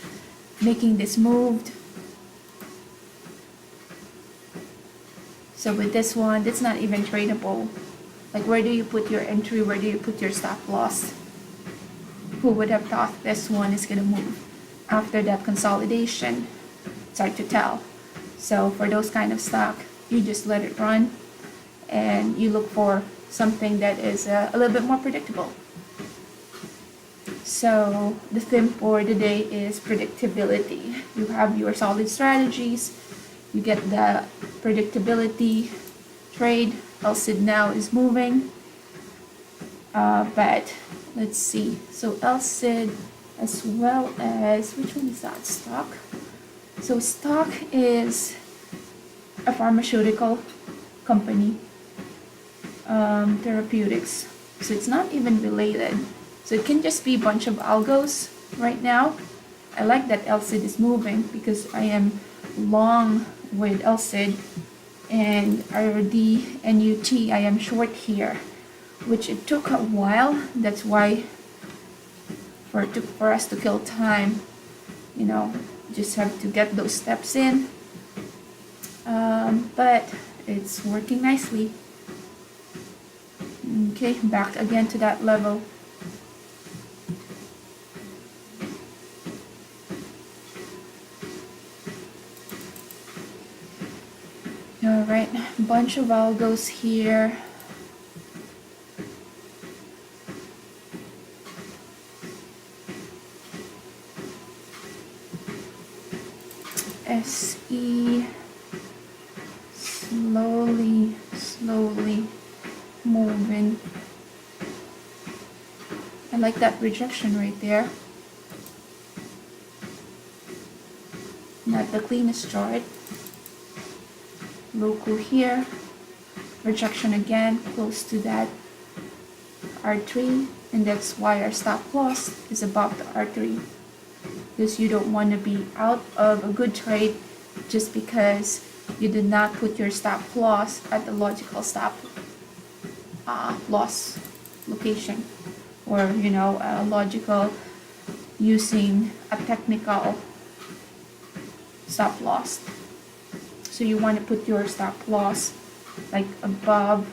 making this move. So with this one, it's not even tradable. Like, where do you put your entry? Where do you put your stop loss? Who would have thought this one is going to move after that consolidation? It's hard to tell. So for those kind of stock, you just let it run and you look for something that is a little bit more predictable. So the theme for the day is predictability. You have your solid strategies, you get the predictability trade. LSID now is moving, but let's see. So LSID, as well as, which one is that? Stock. So stock is a pharmaceutical company, therapeutics. So it's not even related. So it can just be a bunch of algos right now. I like that LSID is moving because I am long with LSID. And RD and UT, I am short here, which it took a while. That's why for us to kill time, you know, just have to get those steps in. But it's working nicely. Okay, back again to that level. All right, bunch of algos here. SE slowly moving. I like that rejection right there. Not the cleanest chart. Roku here, rejection again, close to that R3, and that's why our stop loss is above the R3, because you don't want to be out of a good trade just because you did not put your stop loss at the logical stop loss location, or you know, logical using a technical stop loss. So you want to put your stop loss like above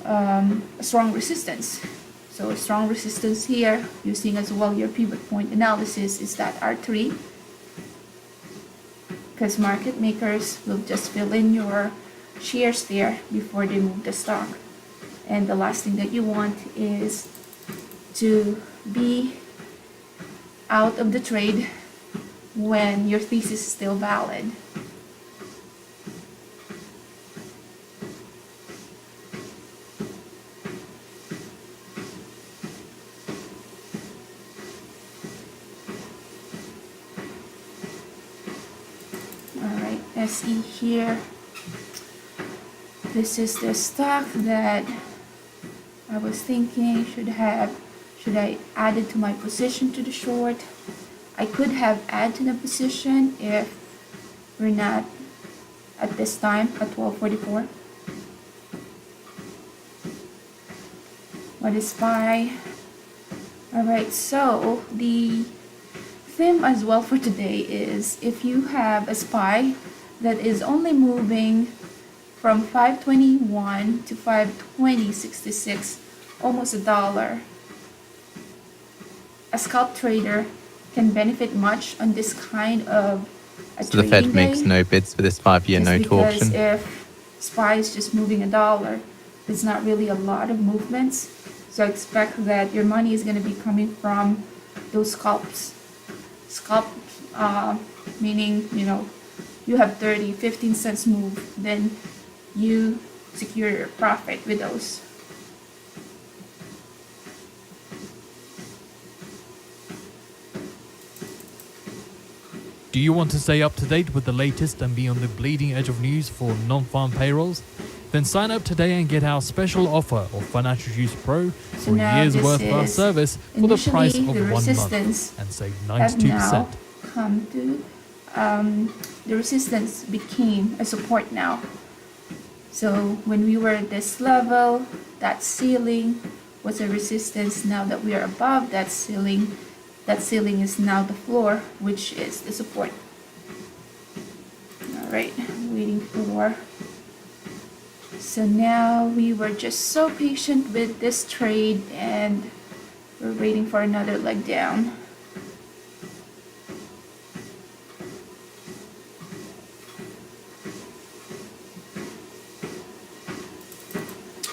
a strong resistance. So a strong resistance here, using as well your pivot point analysis, is that R3, because market makers will just fill in your shares there before they move the stock. And the last thing that you want is to be out of the trade when your thesis is still valid. Alright, SE here. This is the stock that I was thinking should I add it to my position to the short. I could have added to the position if we're not at this time at 12:44. What is SPY? Alright, so the theme as well for today is if you have a SPY that is only moving from 521 to 520.66, almost $1. A scalp trader can benefit much on this kind of a So the trading Fed makes day, no bids for this 5-year just note because auction. if SPY is just moving $1, it's not really a lot of movements. So expect that your money is going to be coming from those scalps. Scalp meaning, you have 15 cents move, then you secure your profit with those. Do you want to stay up to date with the latest and be on the bleeding edge of news for non-farm payrolls? Then sign up today and get our special offer of Financial Juice Pro for a now year's this worth of our is service for the price of initially the 1 month resistance and save have now 92%. come to the resistance became a support now. So when we were at this level, that ceiling was a resistance. Now that we are above that ceiling is now the floor, which is the support. All right, waiting for. So now we were just so patient with this trade and we're waiting for another leg down.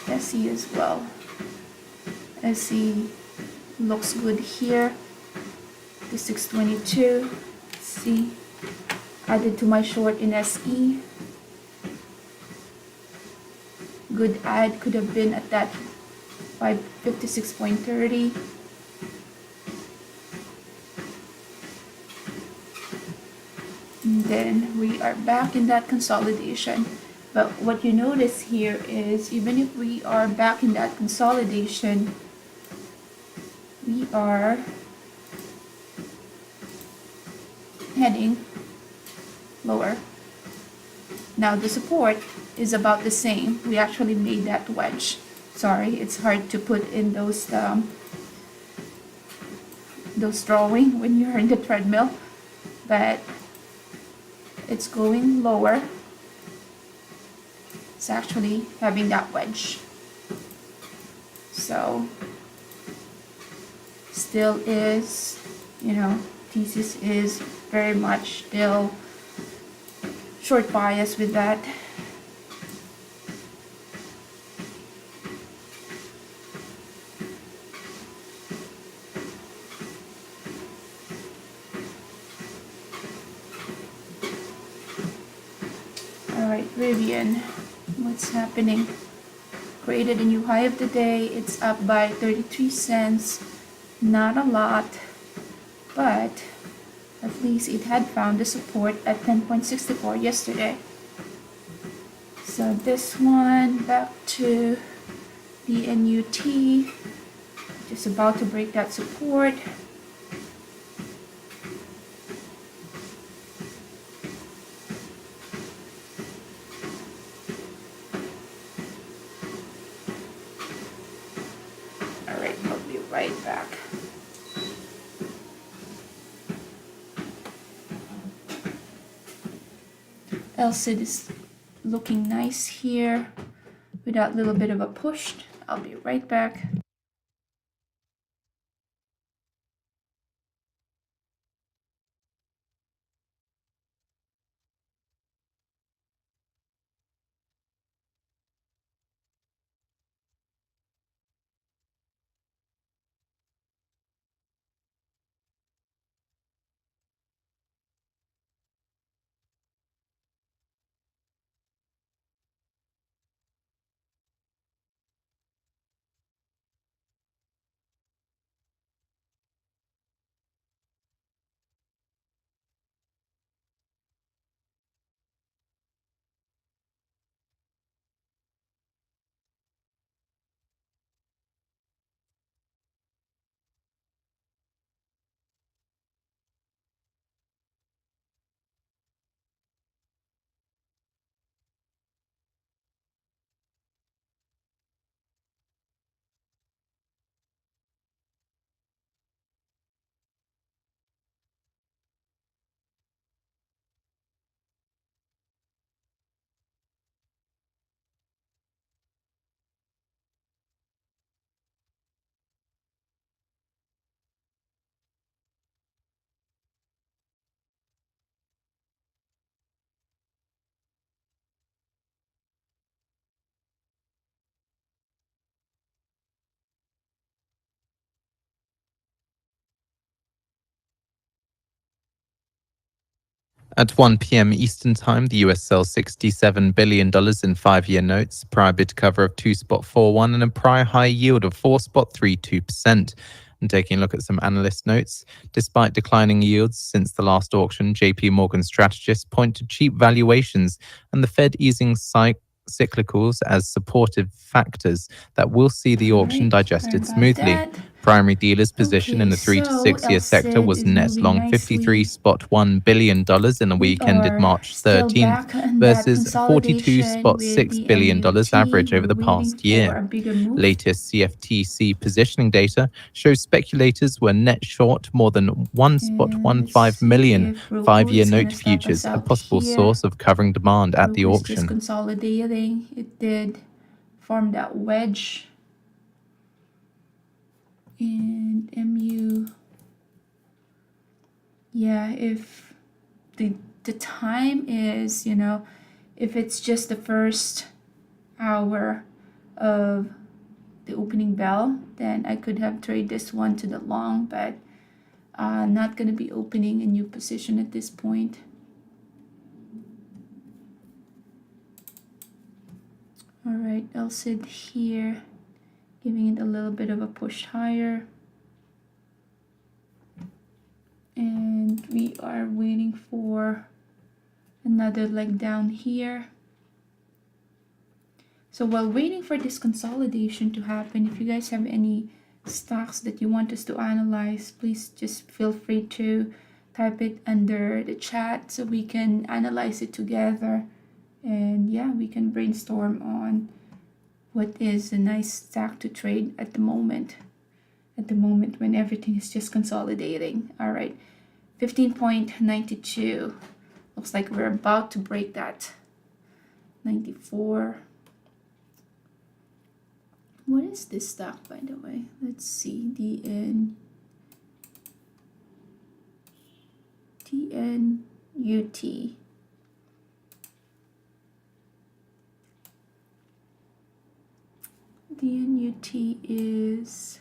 SE as well. SE looks good here. The 622. Let's see. Added to my short in SE. Good add could have been at that 556.30. And then we are back in that consolidation. But what you notice here is even if we are back in that consolidation, we are heading lower. Now the support is about the same. We actually made that wedge. Sorry, it's hard to put in those drawing when you're in the treadmill, but it's going lower. It's actually having that wedge. So still is, thesis is very much still short bias with that. Alright, Rivian, what's happening? Created a new high of the day. It's up by 33 cents. Not a lot, but at least it had found the support at 10.64 yesterday. So this one back to the NUT, just about to break that support. Alright, I'll be right back. LCD is looking nice here with that little bit of a push. I'll be right back. At 1 p.m. Eastern Time, the US sells $67 billion in 5-year notes, prior bid cover of 2.41 and a prior high yield of 4.32%. And taking a look at some analyst notes, despite declining yields since the last auction, JP Morgan strategists point to cheap valuations and the Fed easing cyclicals as supportive factors that will see the auction digested smoothly. Primary dealers' position in the 3 to 6 year sector was net long $53.1 billion in the week ended March 13th versus $42.6 billion average over the past year. Latest CFTC positioning data shows speculators were net short more than 1.15 million 5-year note futures, a possible source of covering demand at the auction. Just consolidating, it did form that wedge. And MU, yeah, if the time is, if it's just the first hour of the opening bell, then I could have traded this one to the long, but not going to be opening a new position at this point. All right, LSID here, giving it a little bit of a push higher. And we are waiting for another leg down here. So while waiting for this consolidation to happen, if you guys have any stocks that you want us to analyze, please just feel free to type it under the chat so we can analyze it together. And yeah, we can brainstorm on what is a nice stock to trade at the moment when everything is just consolidating. All right, 15.92. Looks like we're about to break that. 94. What is this stock, by the way? Let's see. DNUT. DNUT is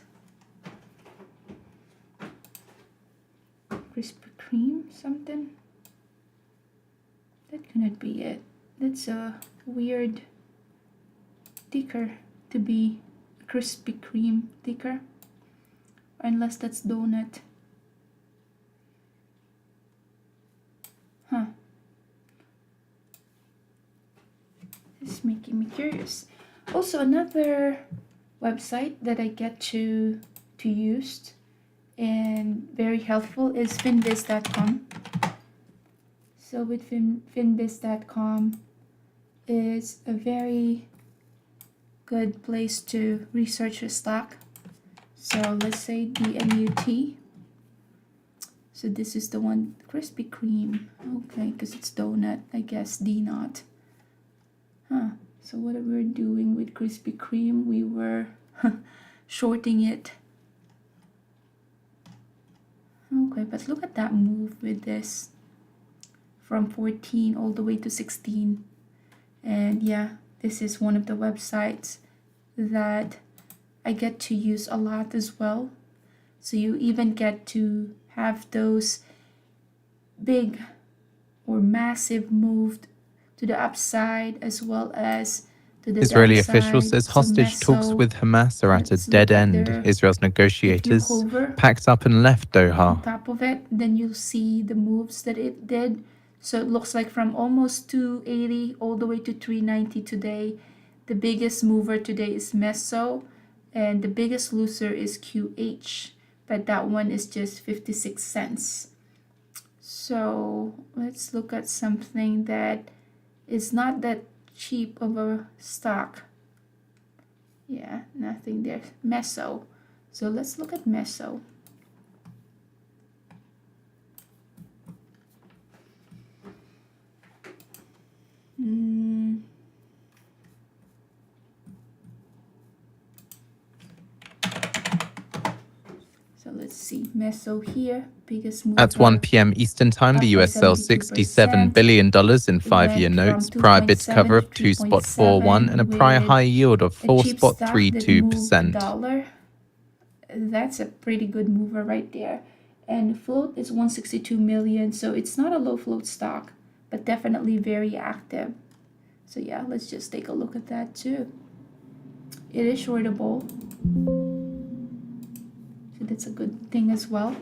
Krispy Kreme something. That cannot be it. That's a weird ticker to be a Krispy Kreme ticker, unless that's donut. Huh. This is making me curious. Also, another website that I get to use and very helpful is finviz.com. So with finviz.com is a very good place to research a stock. So let's say DNUT. So this is the one, Krispy Kreme. Okay, because it's donut, I guess D-Not. Huh. So what we're doing with Krispy Kreme, we were shorting it. Okay, but look at that move with this. From 14 all the way to 16. And yeah, this is one of the websites that I get to use a lot as well. So you even get to have those big or massive moves to the upside as well as to the Israeli downside. official says hostage talks with Hamas are at a Let's dead look at end. their- Israel's negotiators If you hover packed up and left on Doha. top of it, then you'll see the moves that it did. So it looks like from almost 280 all the way to 390 today. The biggest mover today is Meso, and the biggest loser is QH, but that one is just 56 cents. So let's look at something that is not that cheap of a stock. Yeah, nothing there. Meso. So let's look at Meso. So let's see, Meso here, biggest mover. At 1 p.m. Eastern Time, the Up by US sells 72%. $67 billion in 5-year Went notes, from prior bid 2.7 cover of to 2.41 and a 3.7 prior with high yield of a cheap stock that moved the 4.32%. dollar. That's a pretty good mover right there. And float is 162 million, so it's not a low float stock, but definitely very active. So yeah, let's just take a look at that too. It is shortable, so that's a good thing as well.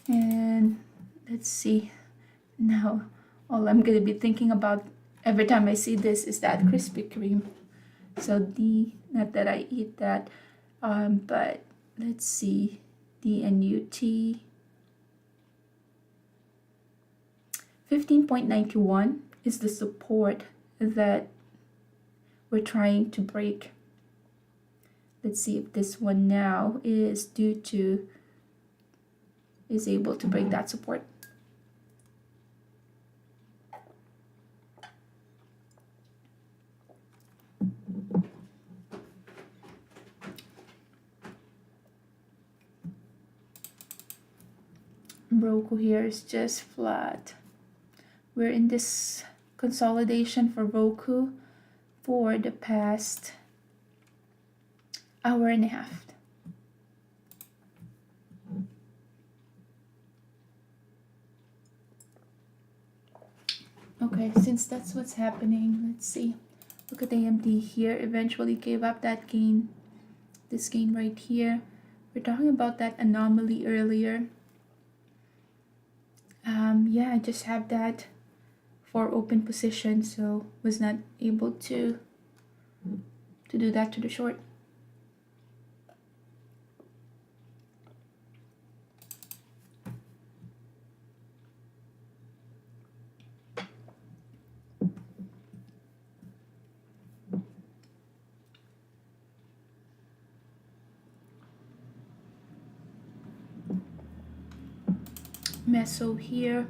And let's see. Now, all I'm gonna be thinking about every time I see this is that Krispy Kreme. So not that I eat that, but let's see, DNUT 15.91 is the support that we're trying to break. Let's see if this one now is able to break that support. Roku here is just flat. We're in this consolidation for Roku for the past hour and a half. Okay, since that's what's happening, let's see. Look at AMD here, eventually gave up that gain, this gain right here. We're talking about that anomaly earlier. Yeah, I just have that for open position, so was not able to do that to the short. Meso here,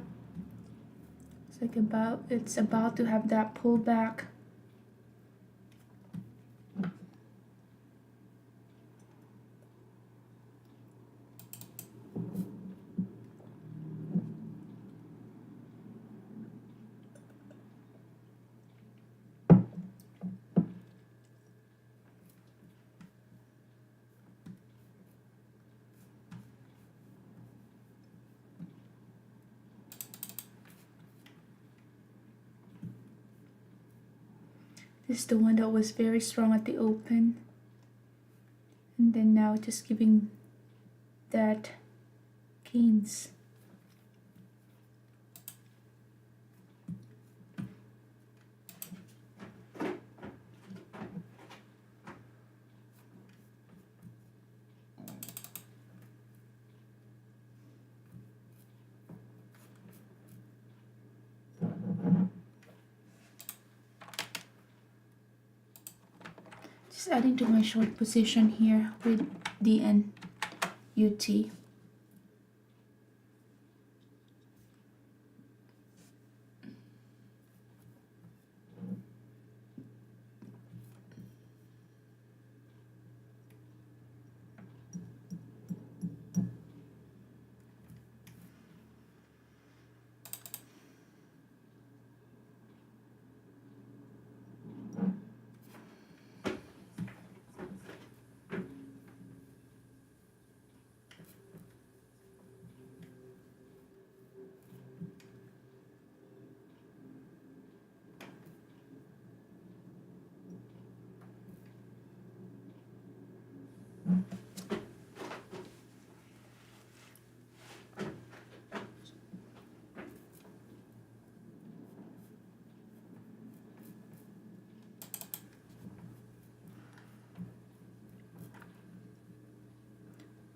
it's about to have that pullback. This is the one that was very strong at the open, and then now just giving that gains. Just adding to my short position here with DNUT.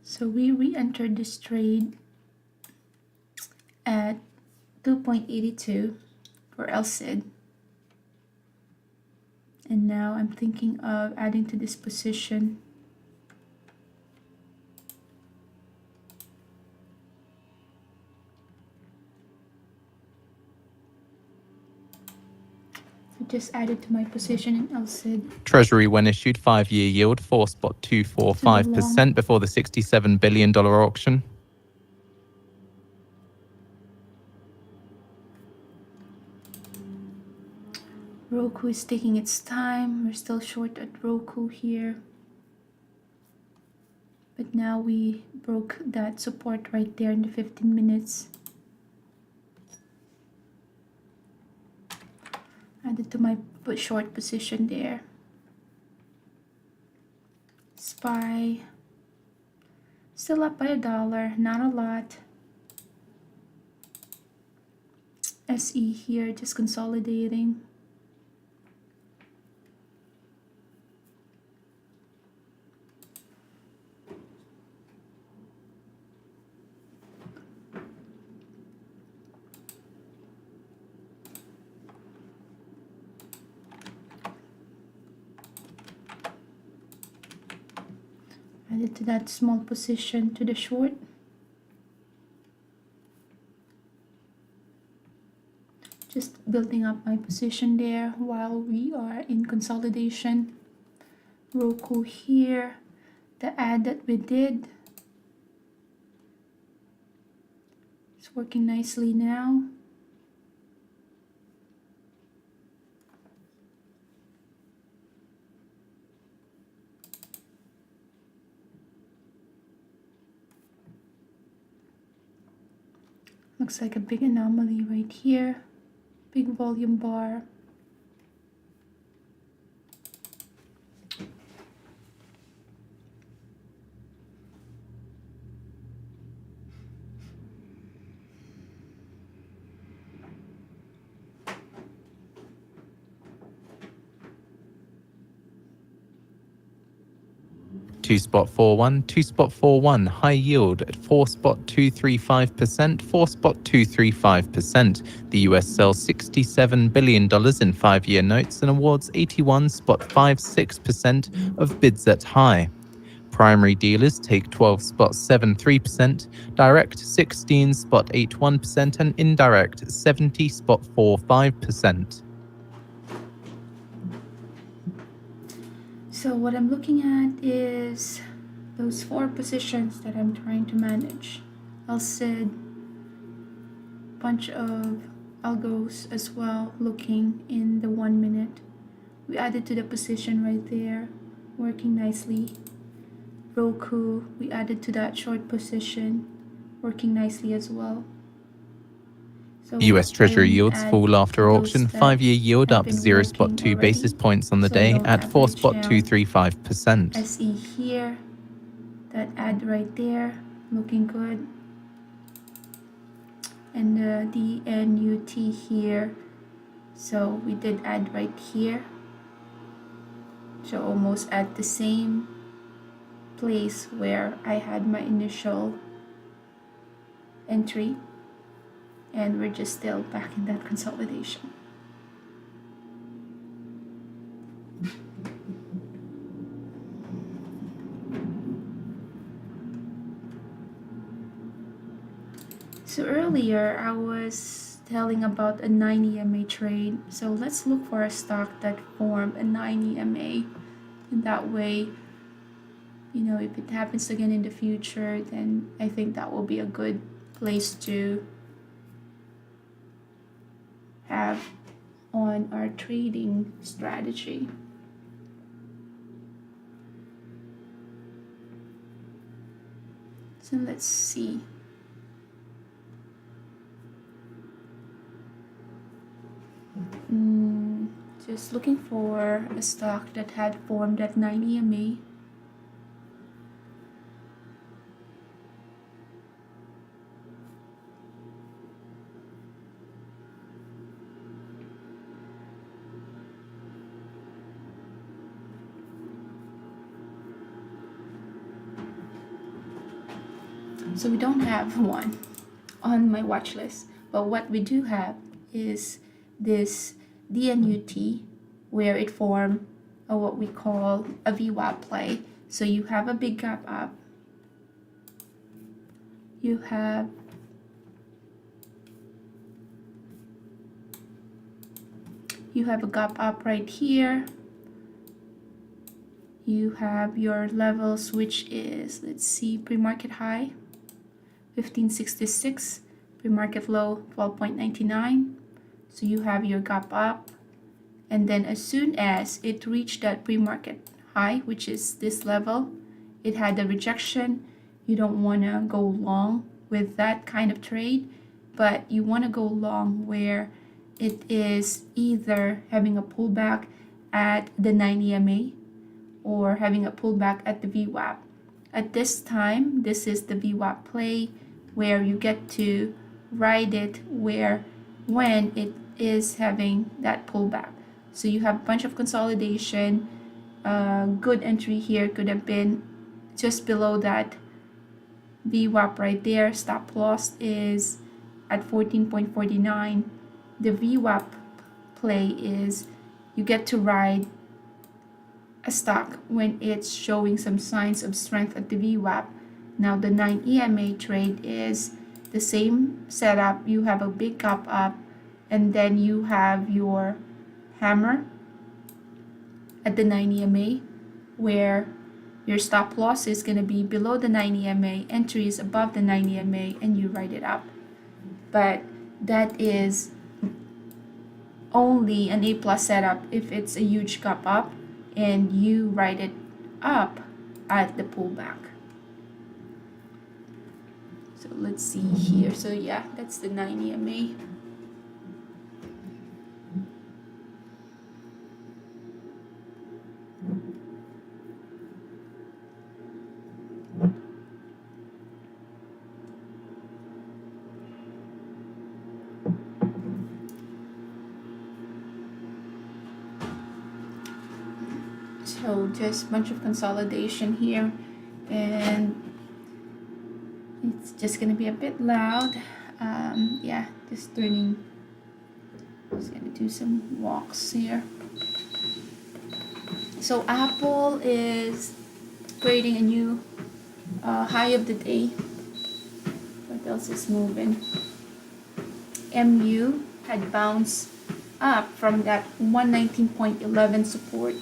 So we re-entered this trade at 2.82 for LCID. And now I'm thinking of adding to this position. So just added to my position in LCID. Treasury, when issued, 5-year yield 4.245% before the $67 billion auction. Roku is taking its time. We're still short at Roku here. But now we broke that support right there in the 15 minutes. Added to my short position there. SPY still up by $1, not a lot. SE here just consolidating. Added to that small position to the short. Just building up my position there while we are in consolidation. Roku here, the add that we did, it's working nicely now. Looks like a big anomaly right here. Big volume bar. Two spot 41, two spot 41, high yield at 4.235%, 4.235%. The US sells $67 billion in 5-year notes and awards 81.56% of bids at high. Primary dealers take 12.73%, direct 16.81%, and indirect 70.45%. So what I'm looking at is those 4 positions that I'm trying to manage. LSID, bunch of algos as well looking in the 1 minute. We added to the position right there, working nicely. Roku, we added to that short position, working nicely as well. So US Treasury yields fall after auction. 5-year yield up have been 0.2 working basis already. points on the So day don't at average down. 4.235%. SE here, that add right there, looking good. And the DNUT here, so we did add right here. So almost at the same place where I had my initial entry. And we're just still back in that consolidation. So earlier I was telling about a 9 EMA trade. So let's look for a stock that formed a 9 EMA. And that way, you know, if it happens again in the future, then I think that will be a good place to have on our trading strategy. So let's see. Just looking for a stock that had formed at 9 EMA. So we don't have one on my watch list, but what we do have is this DNUT, where it formed what we call a VWAP play. So you have a big gap up, you have a gap up right here, you have your levels, which is, let's see, pre-market high 1566, pre-market low 12.99. So you have your gap up And then as soon as it reached that pre-market high, which is this level, it had a rejection. You don't want to go long with that kind of trade, but you want to go long where it is either having a pullback at the 9 EMA or having a pullback at the VWAP. At this time, this is the VWAP play where you get to ride it when it is having that pullback. So you have a bunch of consolidation. Good entry here could have been just below that VWAP right there. Stop loss is at 14.49. The VWAP play is you get to ride a stock when it's showing some signs of strength at the VWAP. Now the 9 EMA trade is the same setup. You have a big gap up and then you have your hammer at the 9 EMA where your stop loss is going to be below the 9 EMA, entry is above the 9 EMA, and you ride it up. But that is only an A+ setup if it's a huge gap up and you ride it up at the pullback. So let's see here. So yeah, that's the 9 EMA. So just a bunch of consolidation here, and it's just gonna be a bit loud. Yeah, just gonna do some walks here. So Apple is creating a new high of the day. What else is moving? MU had bounced up from that 119.11 support.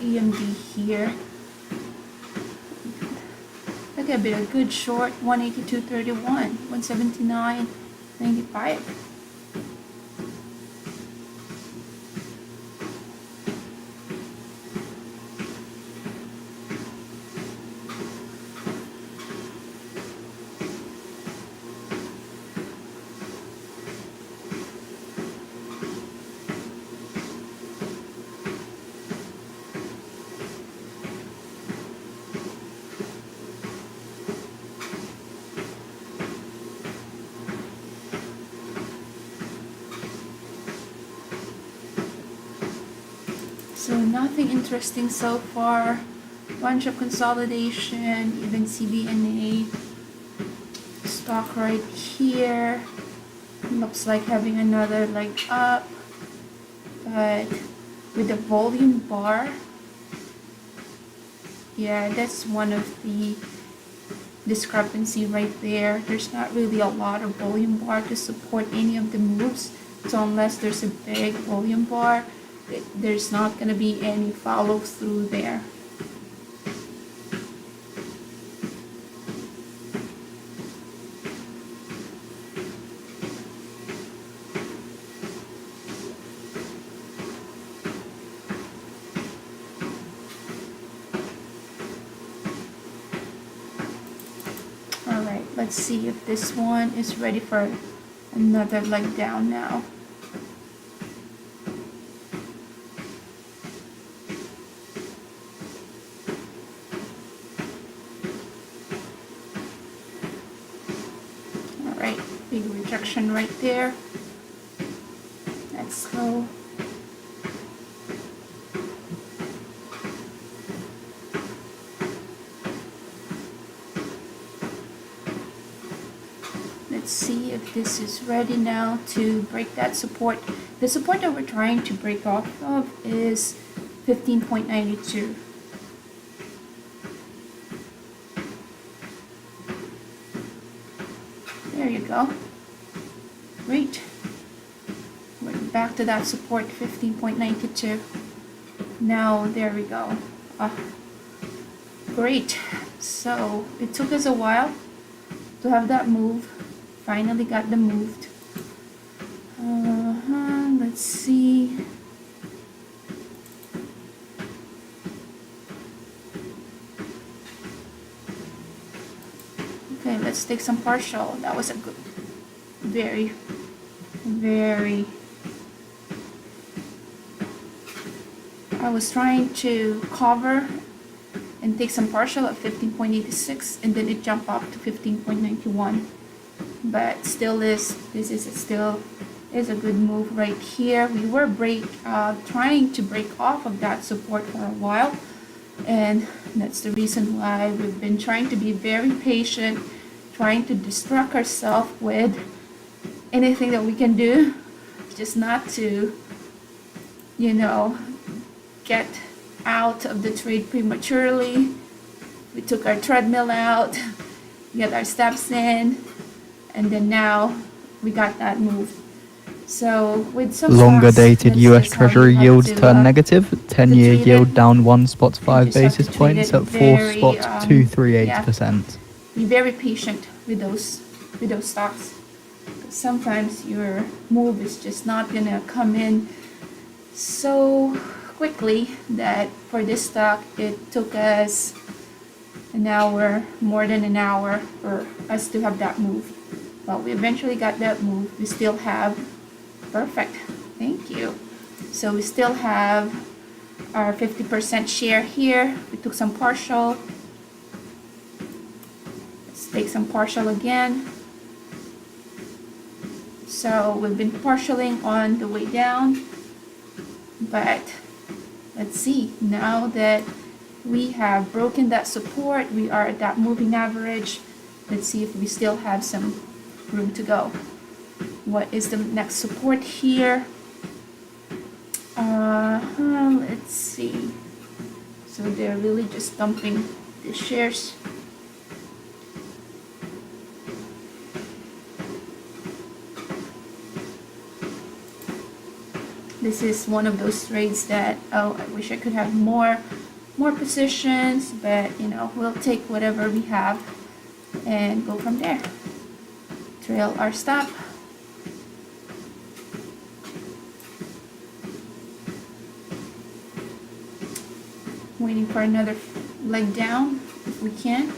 EMD here. Look at a bit, a good short 182.31, 179.95. So nothing interesting so far. Bunch of consolidation, even CBNA stock right here. Looks like having another leg up, but with the volume bar, yeah, that's one of the discrepancy right there. There's not really a lot of volume bar to support any of the moves. So unless there's a big volume bar, there's not going to be any follow through there. Alright, let's see if this one is ready for another leg down now. Alright, big rejection right there. That's slow. Let's see if this is ready now to break that support. The support that we're trying to break off of is 15.92. There you go. Great. We're back to that support, 15.92. Now, there we go. Great. So, it took us a while to have that move. Finally got them moved. Let's see. Okay, let's take some partial. That was a good, very I was trying to cover and take some partial at 15.86, and then it jumped up to 15.91. But still this is still a good move right here. We were trying to break off of that support for a while, and that's the reason why we've been trying to be very patient, trying to distract ourselves with anything that we can do, just not to, get out of the trade prematurely. We took our treadmill out, get our steps in, and then now we got that move. So with some Longer stocks, dated that's US just how you Treasury have yields to, turn negative. 10-year treat yield it. down 1 spot You 5 just have basis to treat points it at 4 very, spots 238%. be very patient with those stocks. Sometimes your move is just not gonna come in so quickly that for this stock it took us an hour, more than an hour for us to have that move. But we eventually got that move. We still have, perfect, thank you. So we still have our 50% share here. We took some partial. Let's take some partial again. So we've been partialing on the way down, but let's see, now that we have broken that support, we are at that moving average. Let's see if we still have some room to go. What is the next support here? Let's see. So they're really just dumping the shares. This is one of those trades that, oh, I wish I could have more positions, but we'll take whatever we have and go from there. Trail our stop. Waiting for another leg down if we can.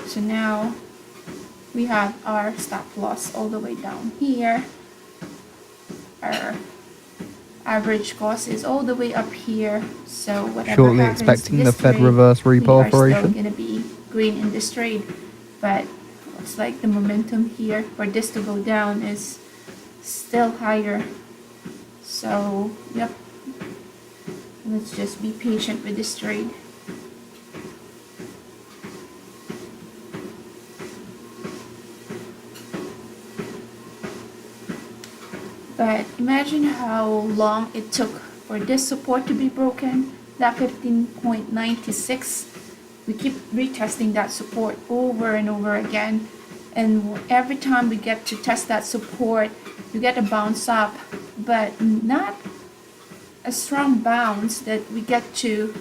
So now we have our stop loss all the way down here. Our average cost is all the way up here. So whatever Shortly happens expecting this the Fed trade, reverse we repo are still operation. going to be green in this trade. But looks like the momentum here for this to go down is still higher So, yep. Let's just be patient with this trade. But imagine how long it took for this support to be broken, that 15.96. We keep retesting that support over and over again. And every time we get to test that support, you get a bounce up, but not a strong bounce that we get to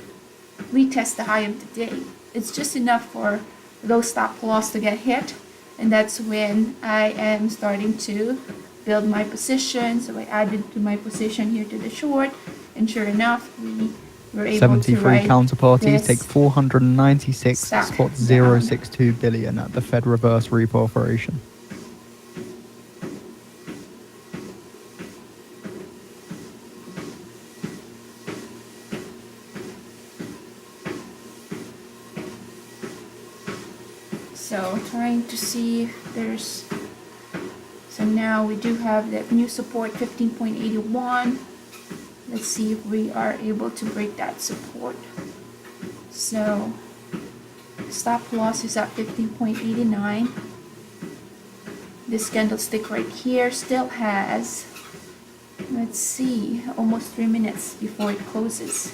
retest the high of the day. It's just enough for those stop loss to get hit. And that's when I am starting to build my position. So I added to my position here to the short, and sure enough, we were able 73 to write counterparties this take 496 stack spot 062 billion at the Fed reverse repo operation. So trying to see if there's, so now we do have that new support 15.81. Let's see if we are able to break that support. So stop loss is at 15.89. This candlestick right here still has, let's see, almost 3 minutes before it closes.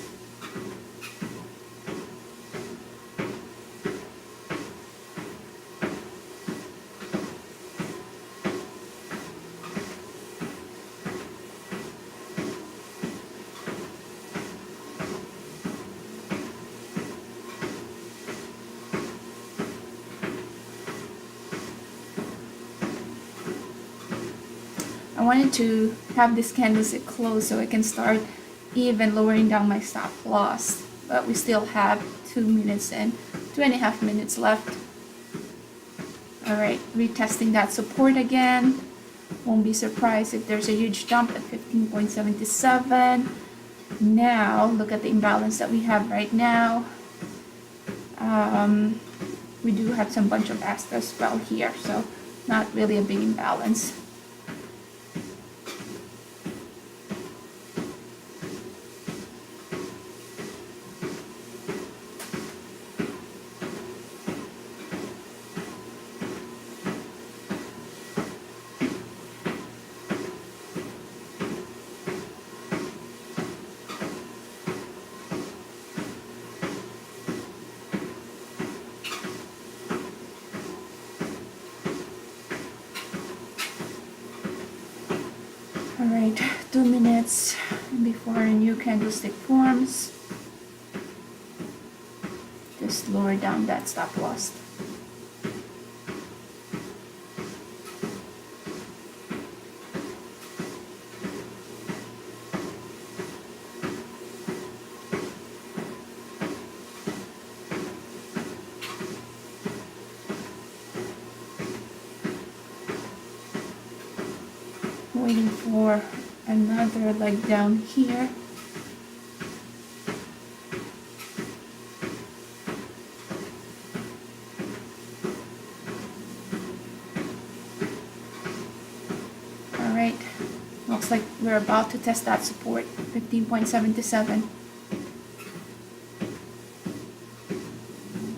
I wanted to have this candlestick close so I can start even lowering down my stop loss, but we still have 2 minutes and 2.5 minutes left. Alright, retesting that support again. Won't be surprised if there's a huge jump at 15.77. Now look at the imbalance that we have right now. We do have some bunch of extra as well here, so not really a big imbalance. Alright, 2 minutes before a new candlestick forms. Just lower down that stop loss. Waiting for another leg down here. Alright, looks like we're about to test that support, 15.77.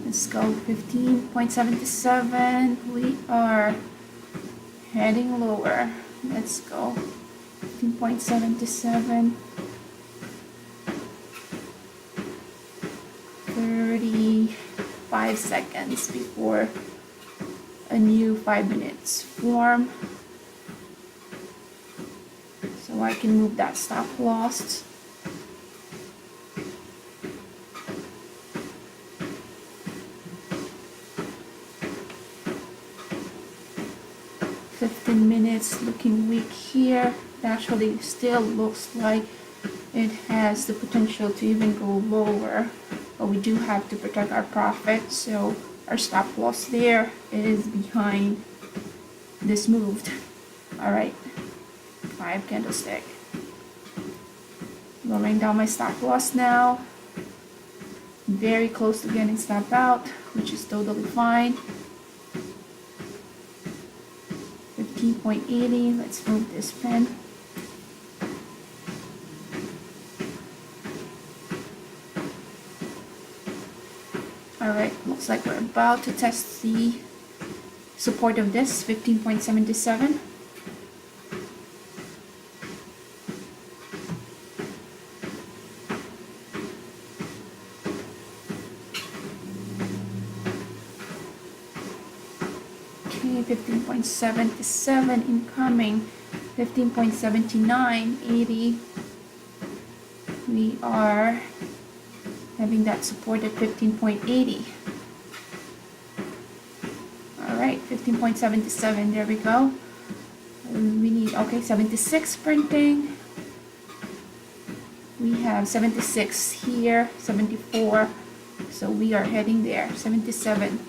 Let's go, 15.77. We are heading lower. Let's go. 15.77. 35 seconds before a new 5 minutes form. So I can move that stop loss. Minutes looking weak here. It actually still looks like it has the potential to even go lower, but we do have to protect our profit, so our stop loss there is behind this moved. Alright, 5 candlestick. Lowering down my stop loss now. Very close to getting stopped out, which is totally fine. 15.80. Let's move this pen. Alright, looks like we're about to test the support of this 15.77. Okay, 15.77 incoming, 15.79, 80. We are having that support at 15.80. Alright, 15.77, there we go. We need, okay, 76 printing. We have 76 here, 74. So we are heading there, 77.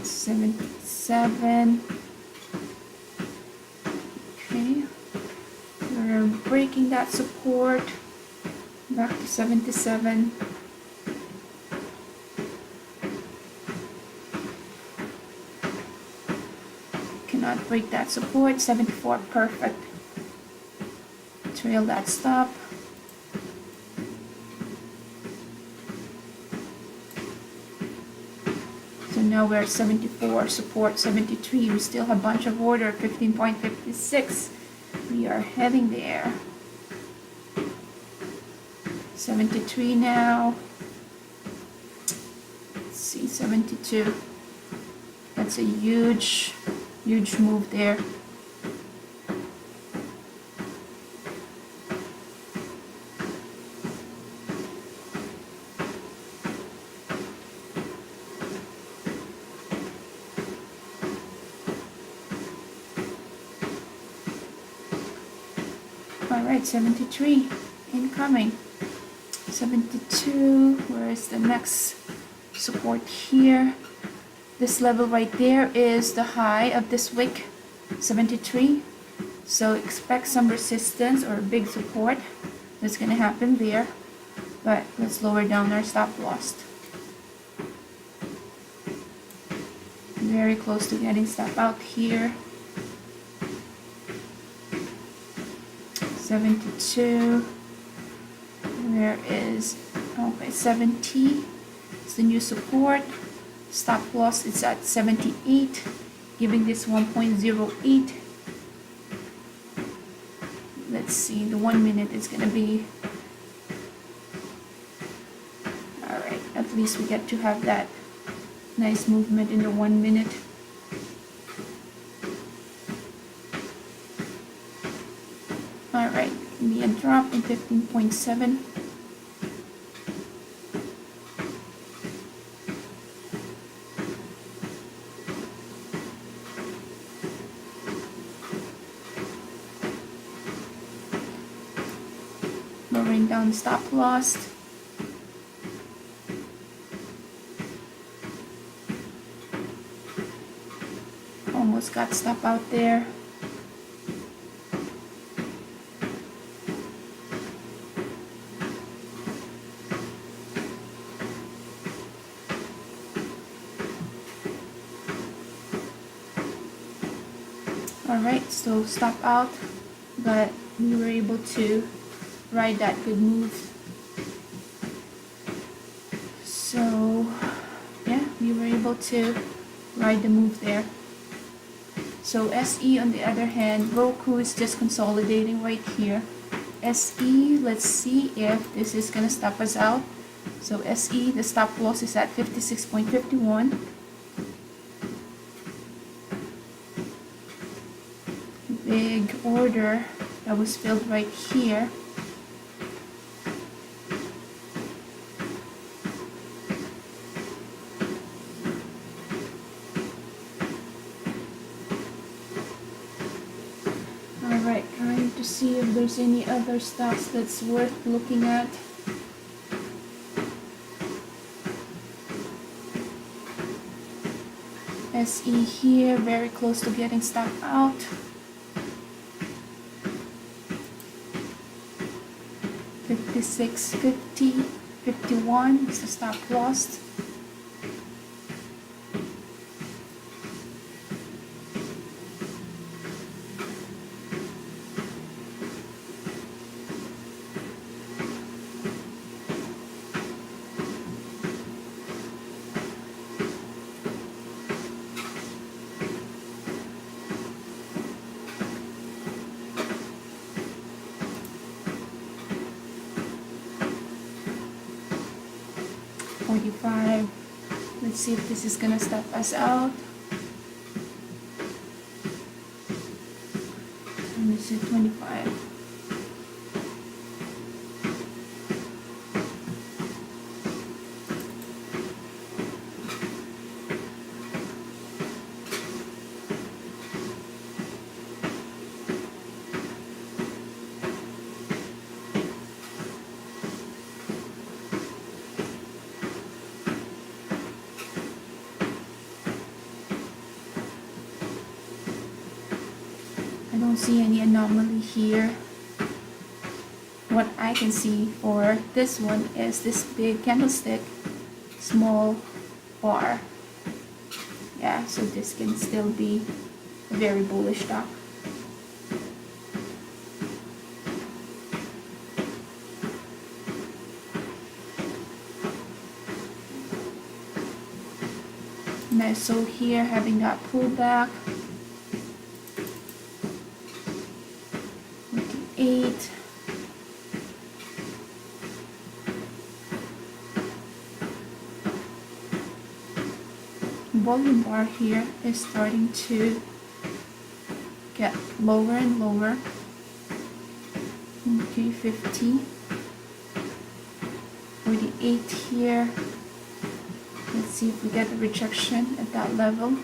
77. Okay. We're breaking that support. Back to 77. Cannot break that support. 74, perfect. Trail that stop. So now we're at 74, support 73. We still have a bunch of order, 15.56. We are heading there. 73 now. Let's see, 72. That's a huge move there. All right, 73 incoming. 72, where is the next support here? This level right there is the high of this wick, 73. So expect some resistance or a big support that's gonna happen there. But let's lower down our stop loss. Very close to getting stop out here. 72. Where is, okay, 70 is the new support. Stop loss is at 78, giving this 1.08. Let's see, the 1 minute is gonna be, all right, at least we get to have that nice movement in the 1 minute. All right, give me a drop in 15.7. Lowering down stop loss. Almost got stop out there. Alright, so stop out, but we were able to ride that good move. So yeah, we were able to ride the move there. So SE on the other hand, Roku is just consolidating right here. SE, let's see if this is gonna stop us out. So SE, the stop loss is at 56.51. Big order that was filled right here. Alright, trying to see if there's any other stocks that's worth looking at. SE here, very close to getting stop out. 56.50, 51 is the stop loss. 25. Let's see if this is gonna stop us out. Let me see, 25. I don't see any anomaly here. What I can see for this one is this big candlestick, small bar. Yeah, so this can still be a very bullish stock. Meso here having that pullback. 8. Volume bar here is starting to get lower and lower. Okay, 50. 48 here. Let's see if we get a rejection at that level.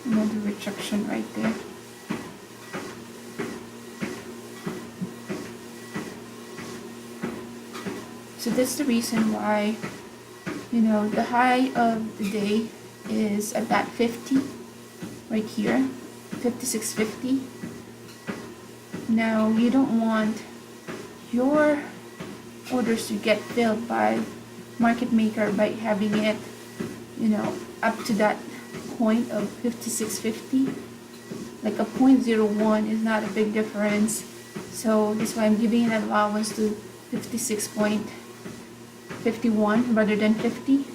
Another rejection right there. So that's the reason why, the high of the day is at that 50 right here, 56.50. Now you don't want your orders to get filled by market maker by having it, up to that point of 56.50. Like a 0.01 is not a big difference. So that's why I'm giving an allowance to 56.51 rather than 50.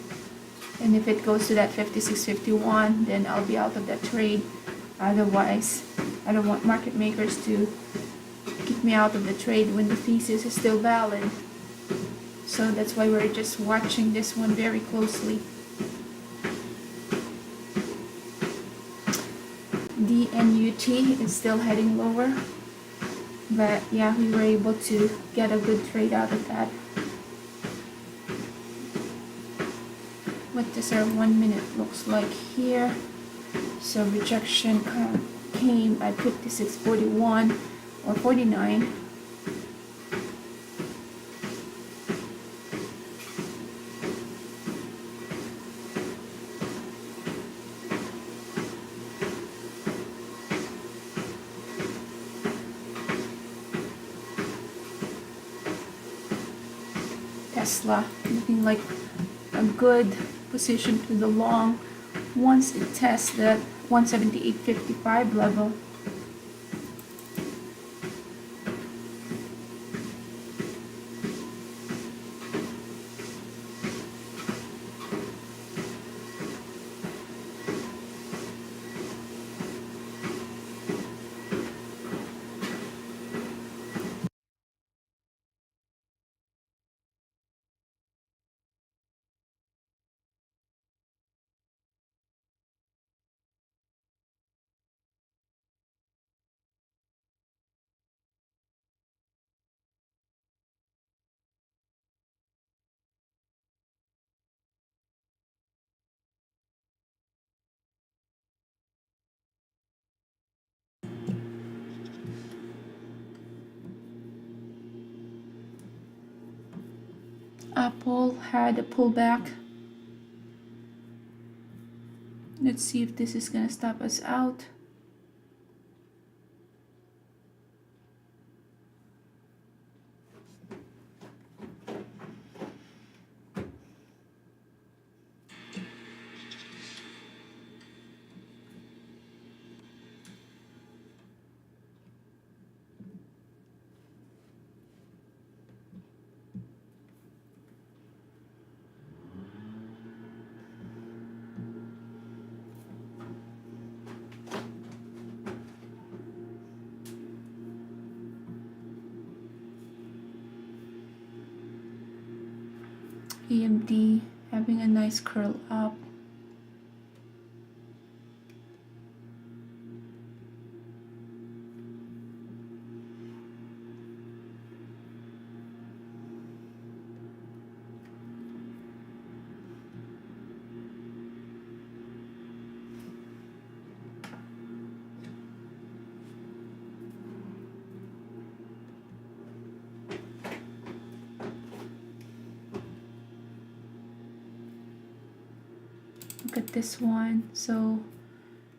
And if it goes to that 56.51, then I'll be out of that trade. Otherwise, I don't want market makers to kick me out of the trade when the thesis is still valid. So that's why we're just watching this one very closely. The NUT is still heading lower, but yeah, we were able to get a good trade out of that. What does our 1 minute looks like here? So rejection came at 56.41 or 49. Tesla looking like a good position to the long once it tests that 178.55 level. Apple had a pullback. Let's see if this is gonna stop us out. AMD having a nice curl up. Look at this one. So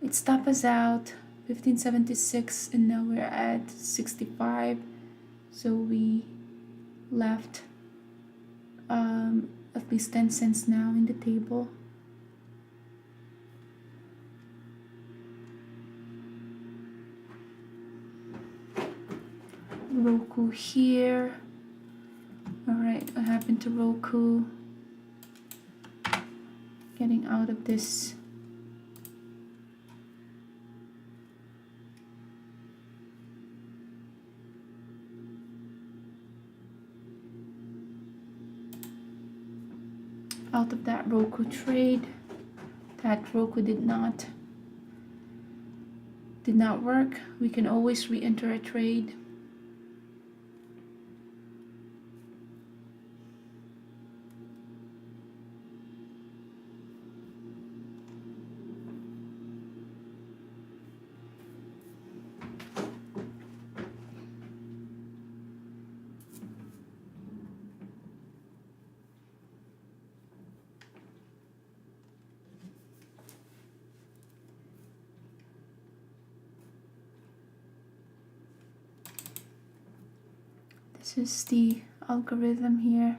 it stopped us out 1576 and now we're at 65. So we left at least 10 cents now in the table. Roku here. All right, what happened to Roku? Getting out of this. Out of that Roku trade. That Roku did not work. We can always re-enter a trade. This is the algorithm here.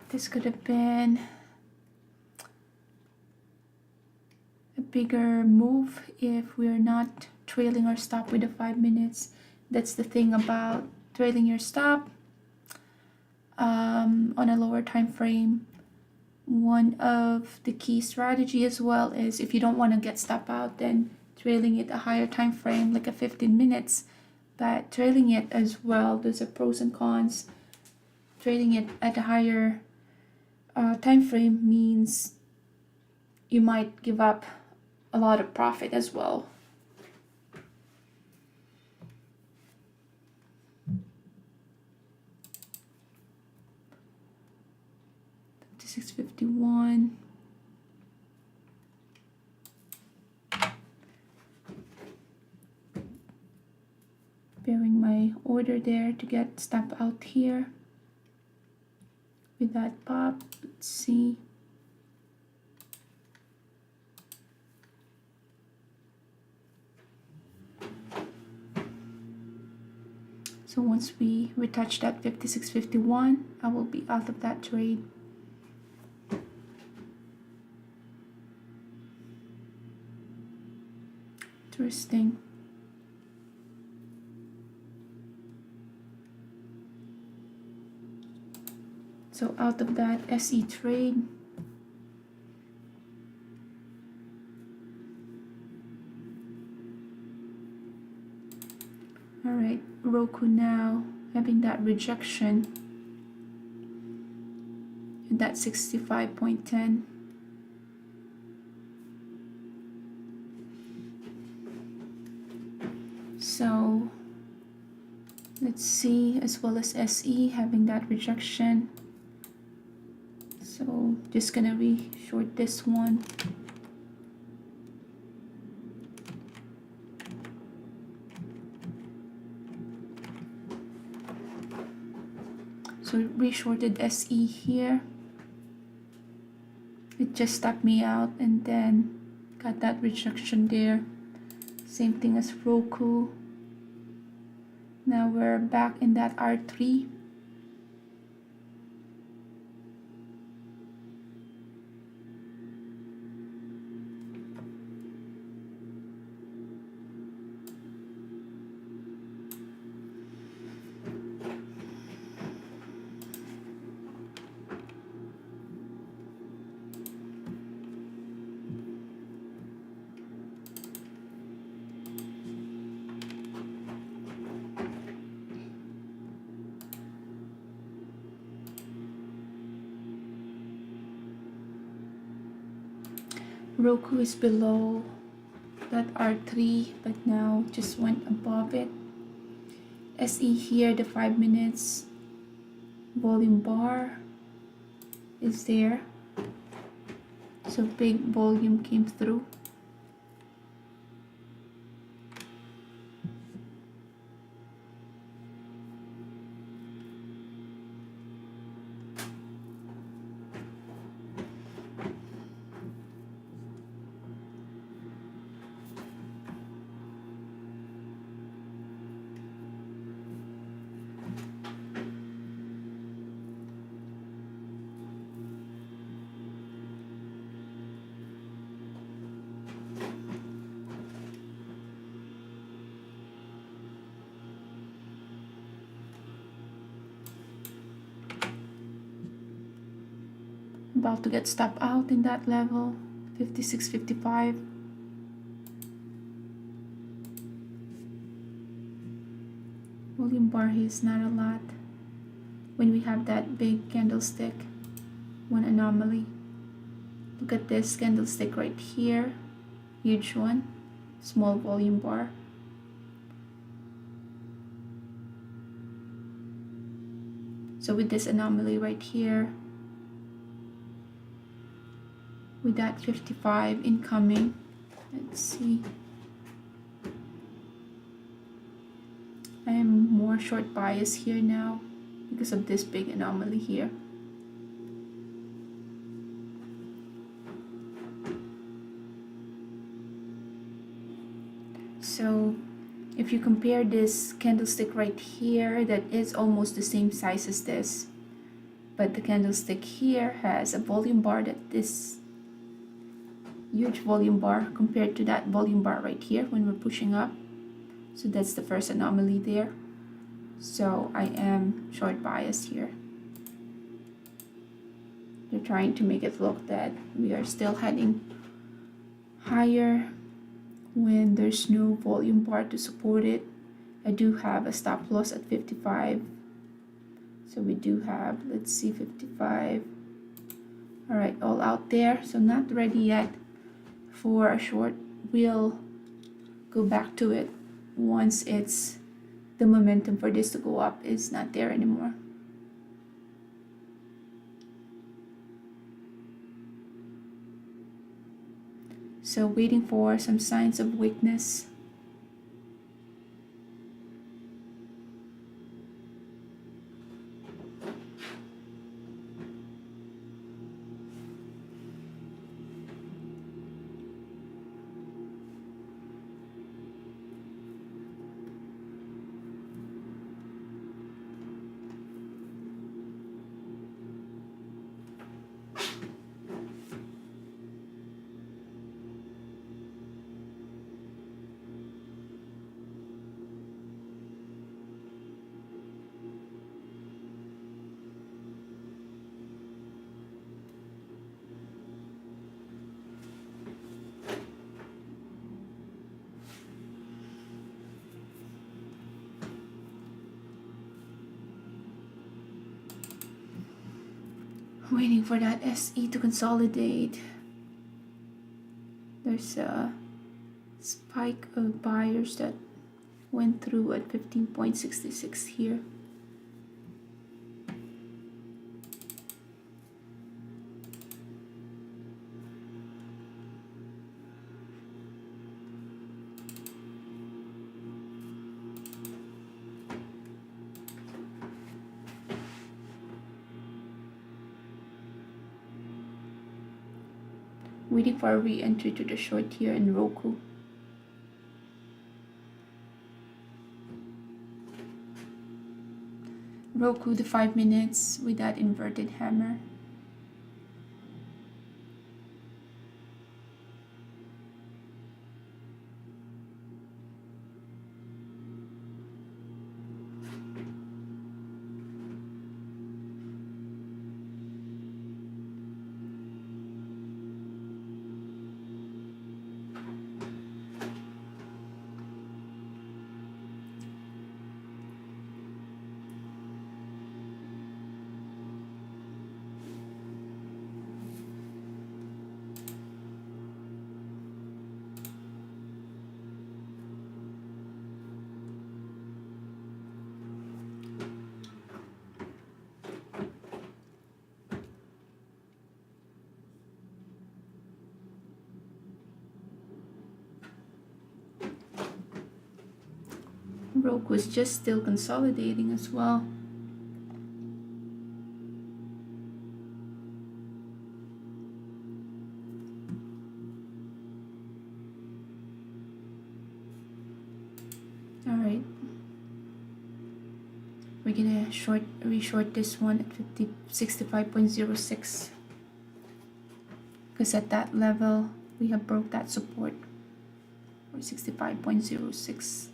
This could have been a bigger move if we're not trailing our stop with the 5 minutes. That's the thing about trailing your stop on a lower time frame. One of the key strategy as well is if you don't want to get stop out, then trailing it a higher time frame, like a 15 minutes. But trailing it as well, there's a pros and cons. Trailing it at a higher time frame means you might give up a lot of profit as well. $56.51. Bearing my order there to get stop out here with that pop. Let's see. So once we retouch that 56.51, I will be out of that trade. Interesting. So out of that SE trade, all right, Roku now having that rejection at that 65.10. So let's see, as well as SE having that rejection. So just gonna re-short this one. So re-shorted SE here. It just stopped me out and then got that rejection there. Same thing as Roku. Now we're back in that R3. Roku is below that R3, but now just went above it. SE here, the 5 minutes volume bar is there. So big volume came through. About to get stopped out in that level, 56.55. Volume bar here is not a lot. When we have that big candlestick, one anomaly. Look at this candlestick right here, huge one, small volume bar. So with this anomaly right here, with that 55 incoming, let's see. I am more short bias here now because of this big anomaly here. So if you compare this candlestick right here, that is almost the same size as this, but the candlestick here has a volume bar that this huge volume bar compared to that volume bar right here when we're pushing up. So that's the first anomaly there. So I am short bias here. They're trying to make it look that we are still heading higher when there's no volume bar to support it. I do have a stop loss at 55. So we do have, let's see, 55. All right, all out there. So not ready yet for a short. We'll go back to it once it's the momentum for this to go up is not there anymore. So waiting for some signs of weakness. Waiting for that SE to consolidate. There's a spike of buyers that went through at 15.66 here. Waiting for a re-entry to the short here in Roku. Roku, the 5 minutes with that inverted hammer. Roku is just still consolidating as well. All right. We're gonna reshort this one at 65.06 because at that level we have broke that support for 65.06.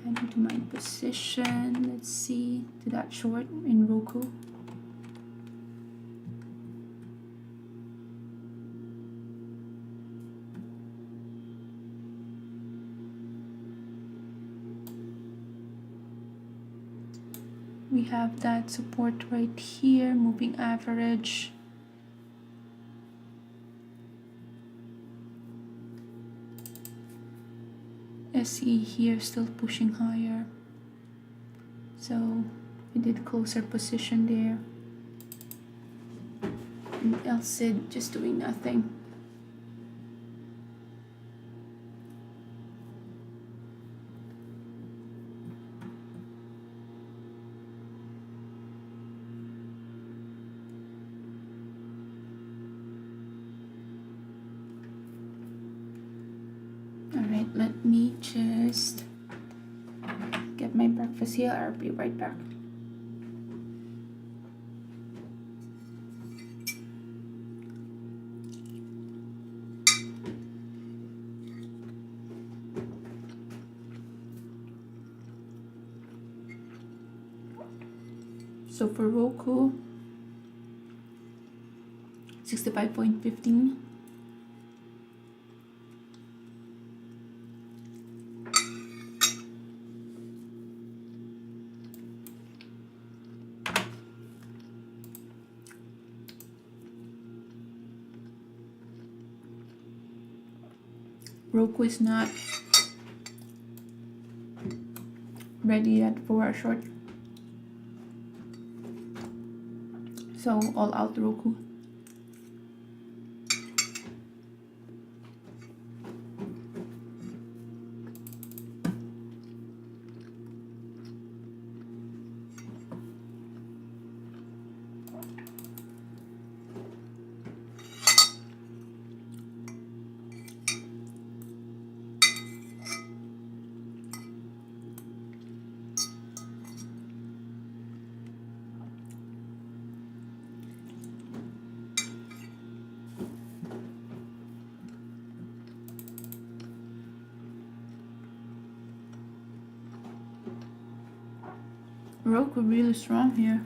And into my position, let's see, to that short in Roku. We have that support right here, moving average. SE here still pushing higher. So we did close our position there. And LCID just doing nothing. Alright, let me just get my breakfast here. I'll be right back. So for Roku, 65.15. Roku is not ready yet for a short. So all out Roku. Roku really strong here.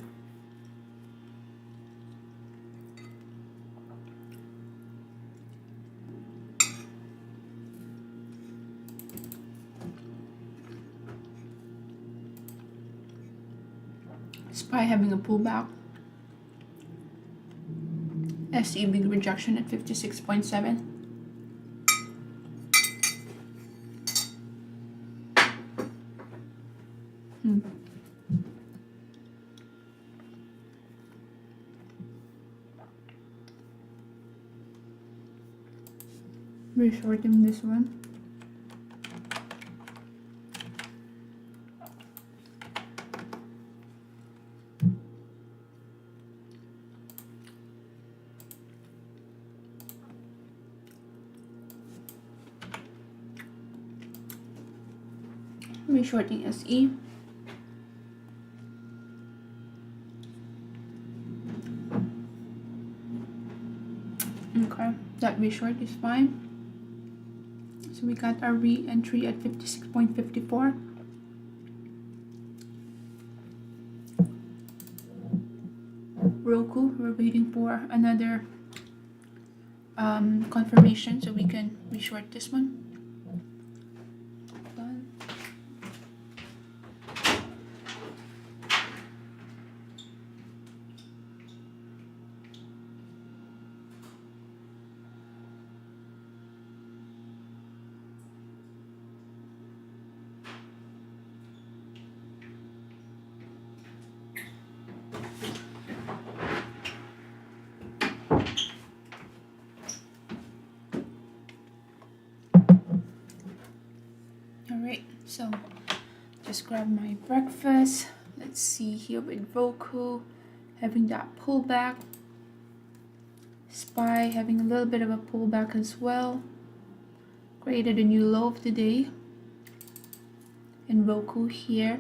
SPY having a pullback. SE big rejection at 56.7. Reshorting this one. Reshorting SE. Okay, that reshort is fine. So we got our re-entry at 56.54. Roku, we're waiting for another confirmation so we can reshort this one. Done. So just grab my breakfast. Let's see here with Roku having that pullback. SPY having a little bit of a pullback as well. Created a new low of the day. And Roku here.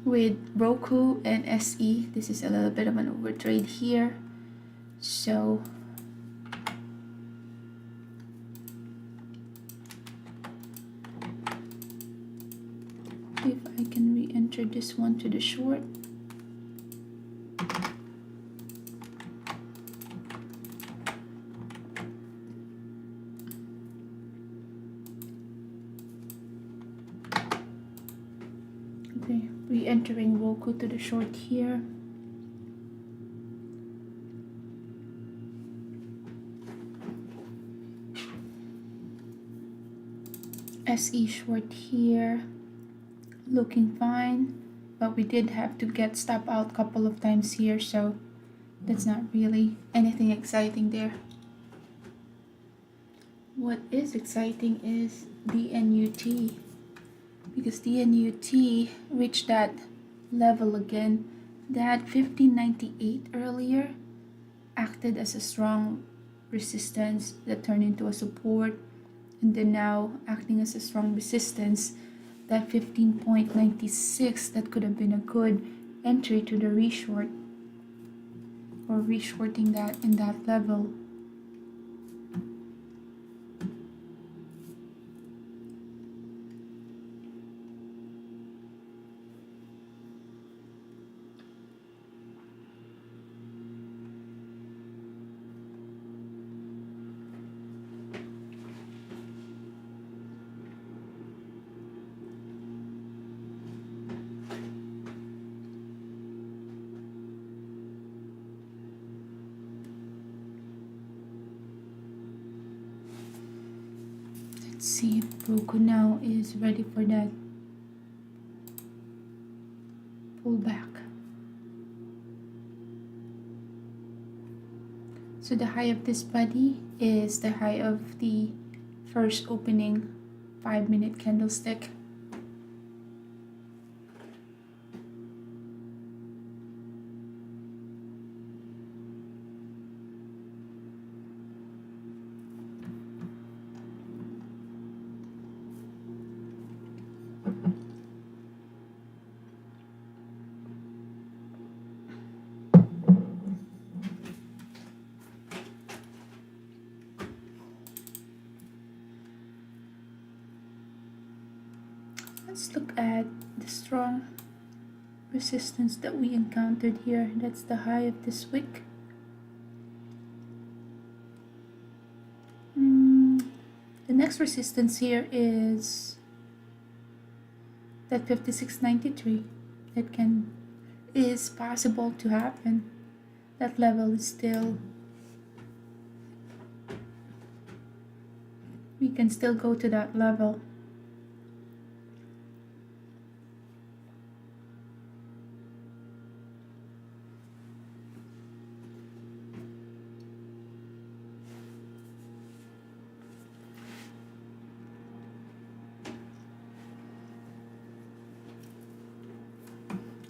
With Roku and SE, this is a little bit of an overtrade here. So if I can re-enter this one to the short. Okay, re-entering Roku to the short here. SE short here, looking fine, but we did have to get stop out a couple of times here, so that's not really anything exciting there. What is exciting is DNUT, because DNUT reached that level again. That 1598 earlier acted as a strong resistance that turned into a support, and then now acting as a strong resistance. That 15.96, that could have been a good entry to the reshort, or reshorting that in that level. Let's see if Roku now is ready for that pullback. So the high of this body is the high of the first opening 5-minute candlestick. Let's look at the strong resistance that we encountered here. That's the high of this wick. The next resistance here is that 56.93. That is possible to happen. That level is still, we can still go to that level.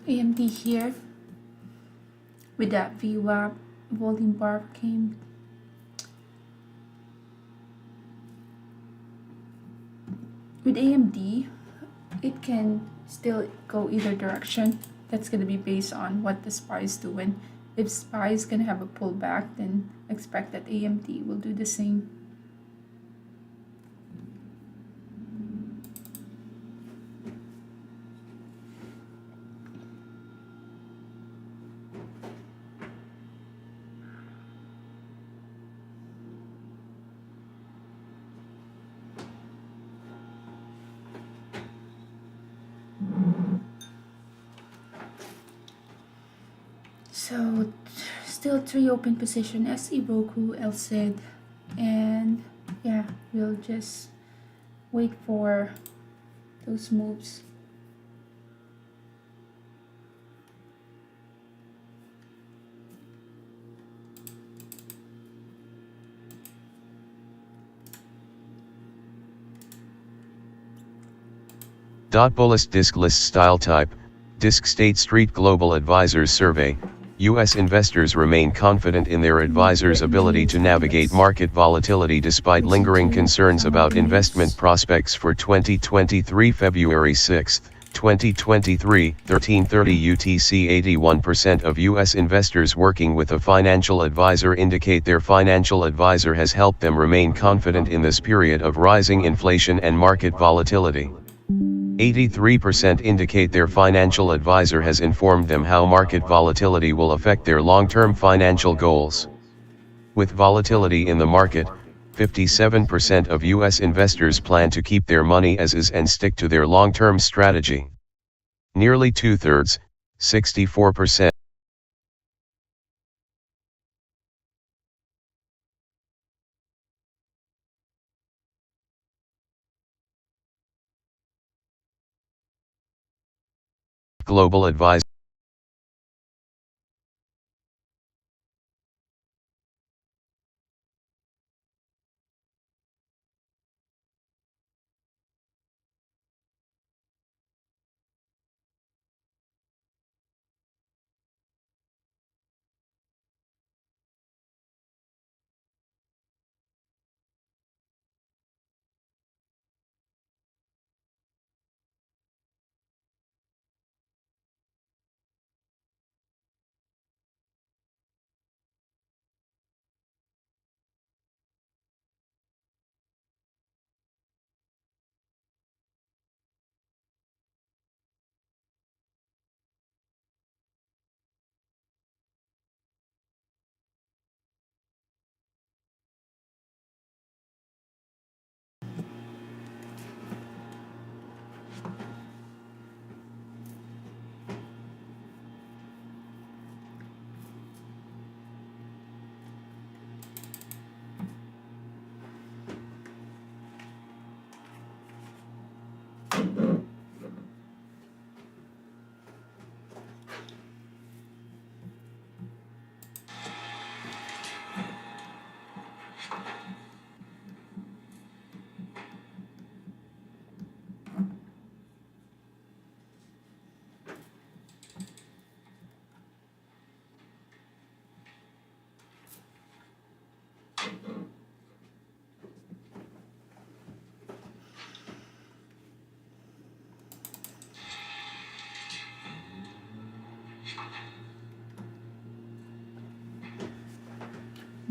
AMD here with that VWAP volume bar came. With AMD, it can still go either direction. That's going to be based on what the SPY is doing. If SPY is going to have a pullback, then expect that AMD will do the same. So still 3 open position, SE, Roku, LCD, and yeah, we'll just wait for those moves. Bullish Disk List Style Type, Disk State Street Global Advisors Survey, U.S. investors remain confident in their advisors' ability to navigate market volatility despite lingering concerns about investment prospects for 2023. February 6, 2023, 13:30 UTC. 81% of U.S. investors working with a financial advisor indicate their financial advisor has helped them remain confident in this period of rising inflation and market volatility. 83% indicate their financial advisor has informed them how market volatility will affect their long-term financial goals. With volatility in the market, 57% of U.S. investors plan to keep their money as is and stick to their long-term strategy. Nearly two-thirds, 64%, global advisors.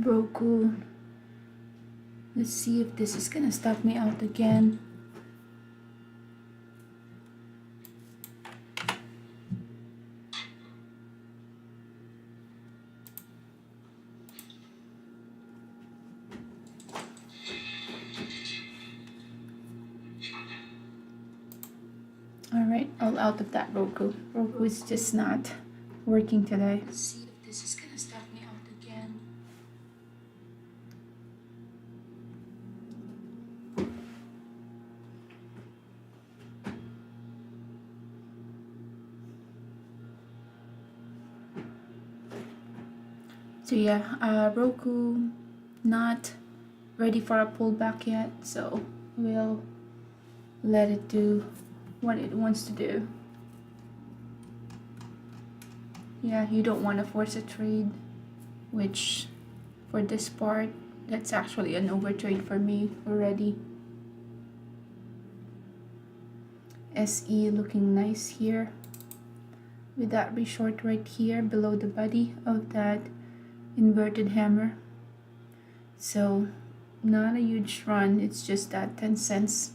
Roku. Let's see if this is gonna stop me out again. Alright, all out of that Roku. Roku is just not working today. Let's see if this is gonna stop me out again. So yeah, Roku not ready for a pullback yet, so we'll let it do what it wants to do. Yeah, you don't want to force a trade, which for this part, that's actually an overtrade for me already. SE looking nice here with that reshort right here below the body of that inverted hammer. So not a huge run, it's just that 10 cents.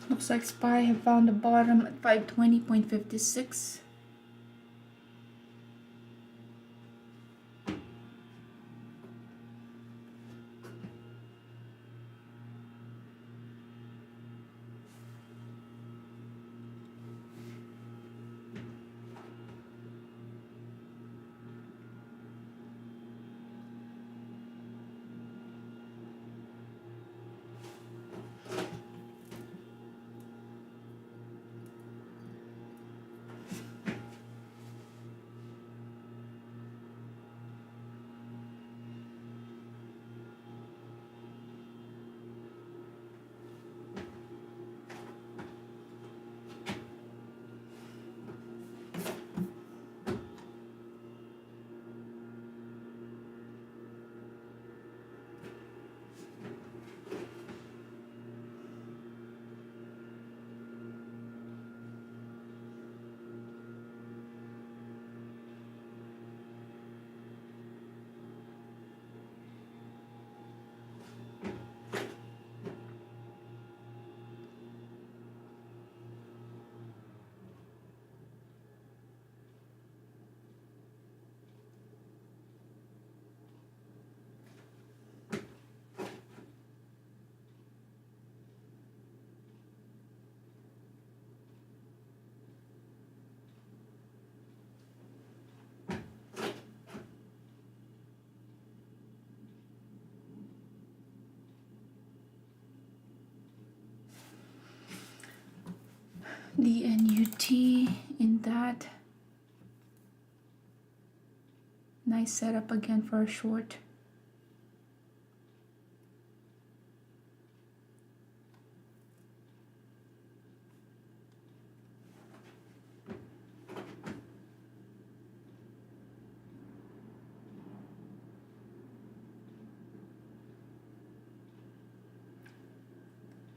Looks like SPY have found the bottom at 520.56. the NUT in that. Nice setup again for a short.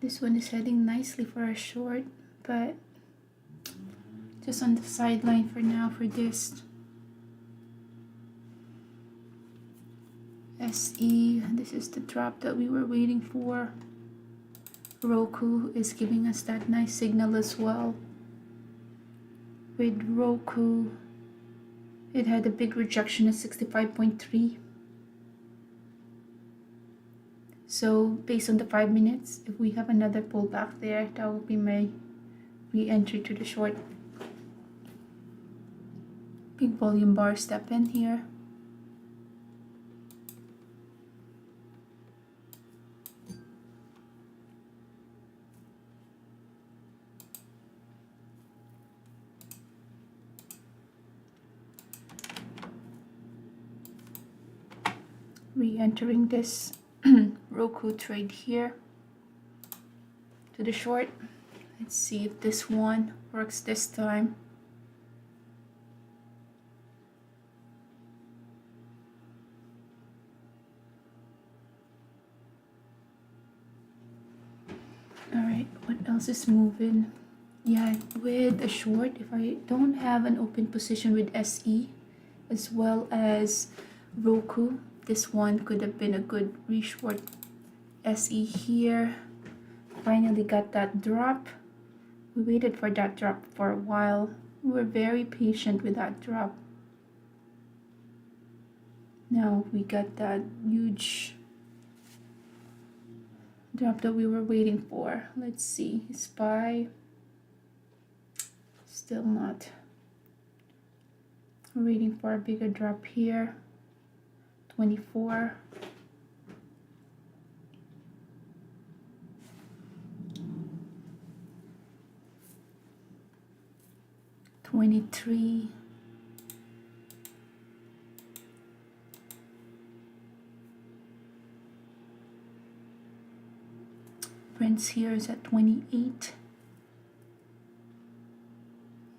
This one is heading nicely for a short, but just on the sideline for now for this. SE, this is the drop that we were waiting for. Roku is giving us that nice signal as well. With Roku, it had a big rejection at 65.3. So based on the 5 minutes, if we have another pullback there, that will be my re-entry to the short. Big volume bar step in here. Re-entering this Roku trade here to the short. Let's see if this one works this time. Alright, what else is moving? Yeah, with a short, if I don't have an open position with SE as well as Roku, this one could have been a good re-short. SE here. Finally got that drop. We waited for that drop for a while. We were very patient with that drop. Now we got that huge drop that we were waiting for. Let's see. SPY. Still not. We're waiting for a bigger drop here. 24. $23. Prince here is at 28.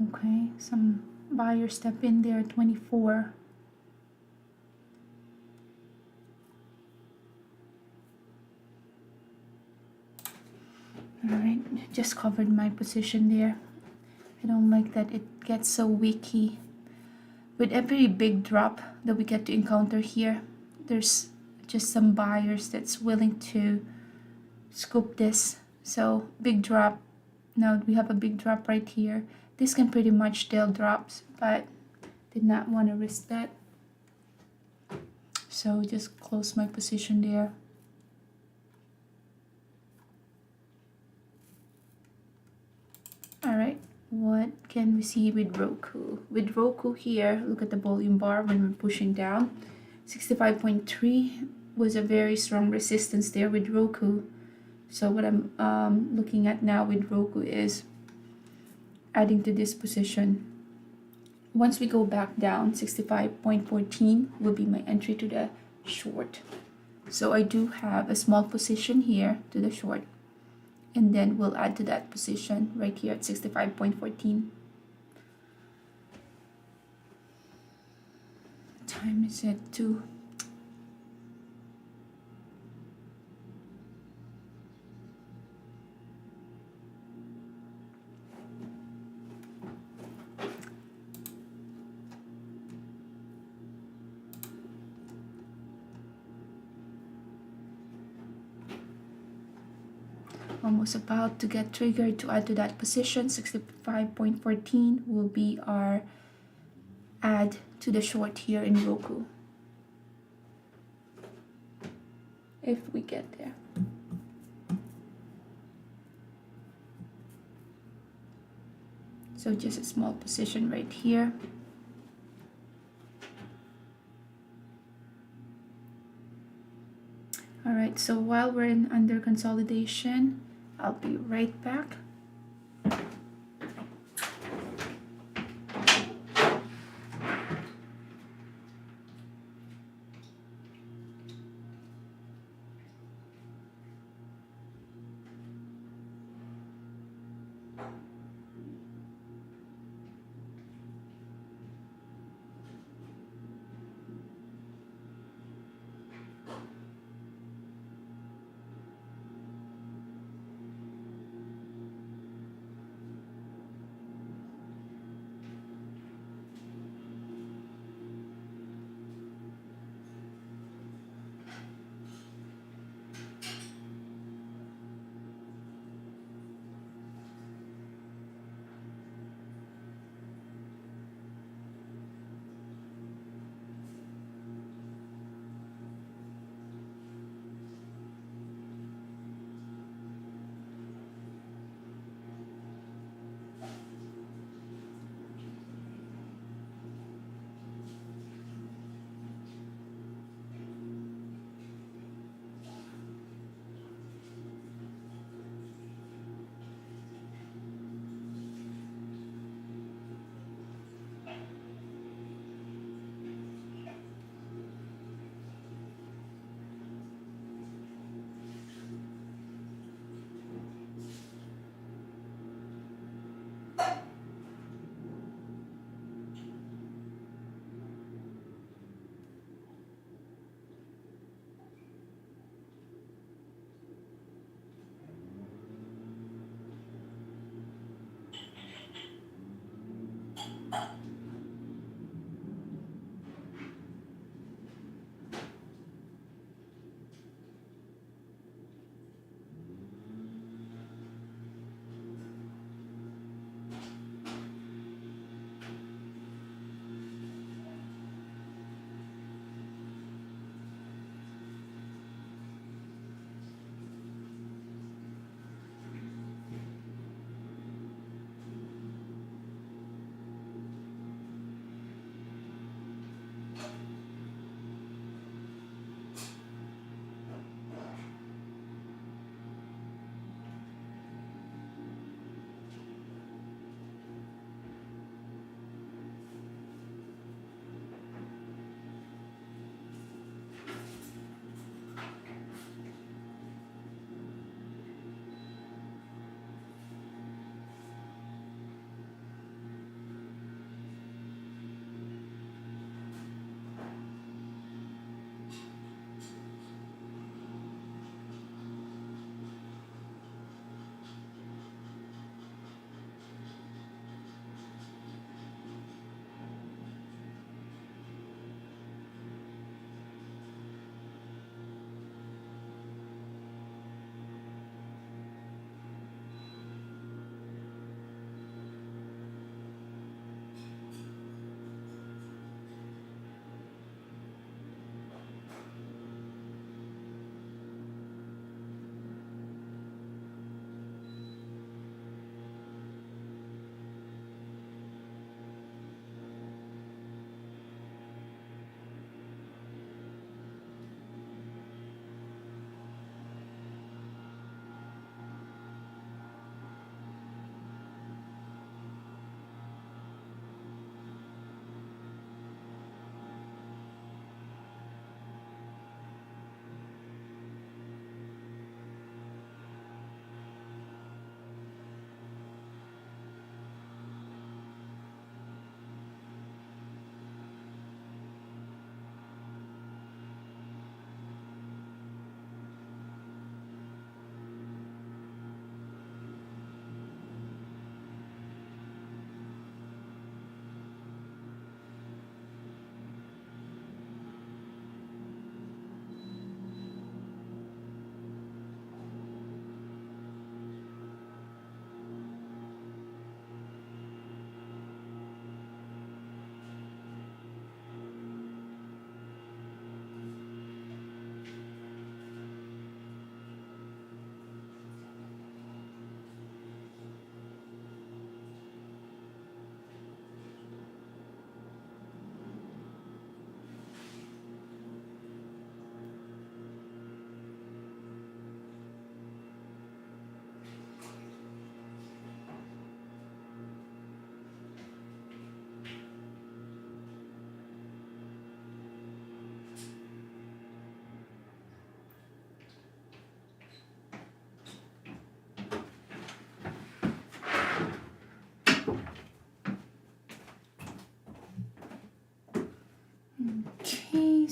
Okay, some buyers step in there at 24. Alright, just covered my position there. I don't like that it gets so weaky. With every big drop that we get to encounter here, there's just some buyers that's willing to scoop this. So big drop. Now we have a big drop right here. This can pretty much tail drops, but did not want to risk that. So just close my position there. Alright, what can we see with Roku? With Roku here, look at the volume bar when we're pushing down. 65.3 was a very strong resistance there with Roku. So what I'm looking at now with Roku is adding to this position. Once we go back down, 65.14 will be my entry to the short. So I do have a small position here to the short. And then we'll add to that position right here at 65.14. Time is at 2. Almost about to get triggered to add to that position. 65.14 will be our add to the short here in Roku, if we get there. So just a small position right here. Alright, so while we're in under consolidation, I'll be right back.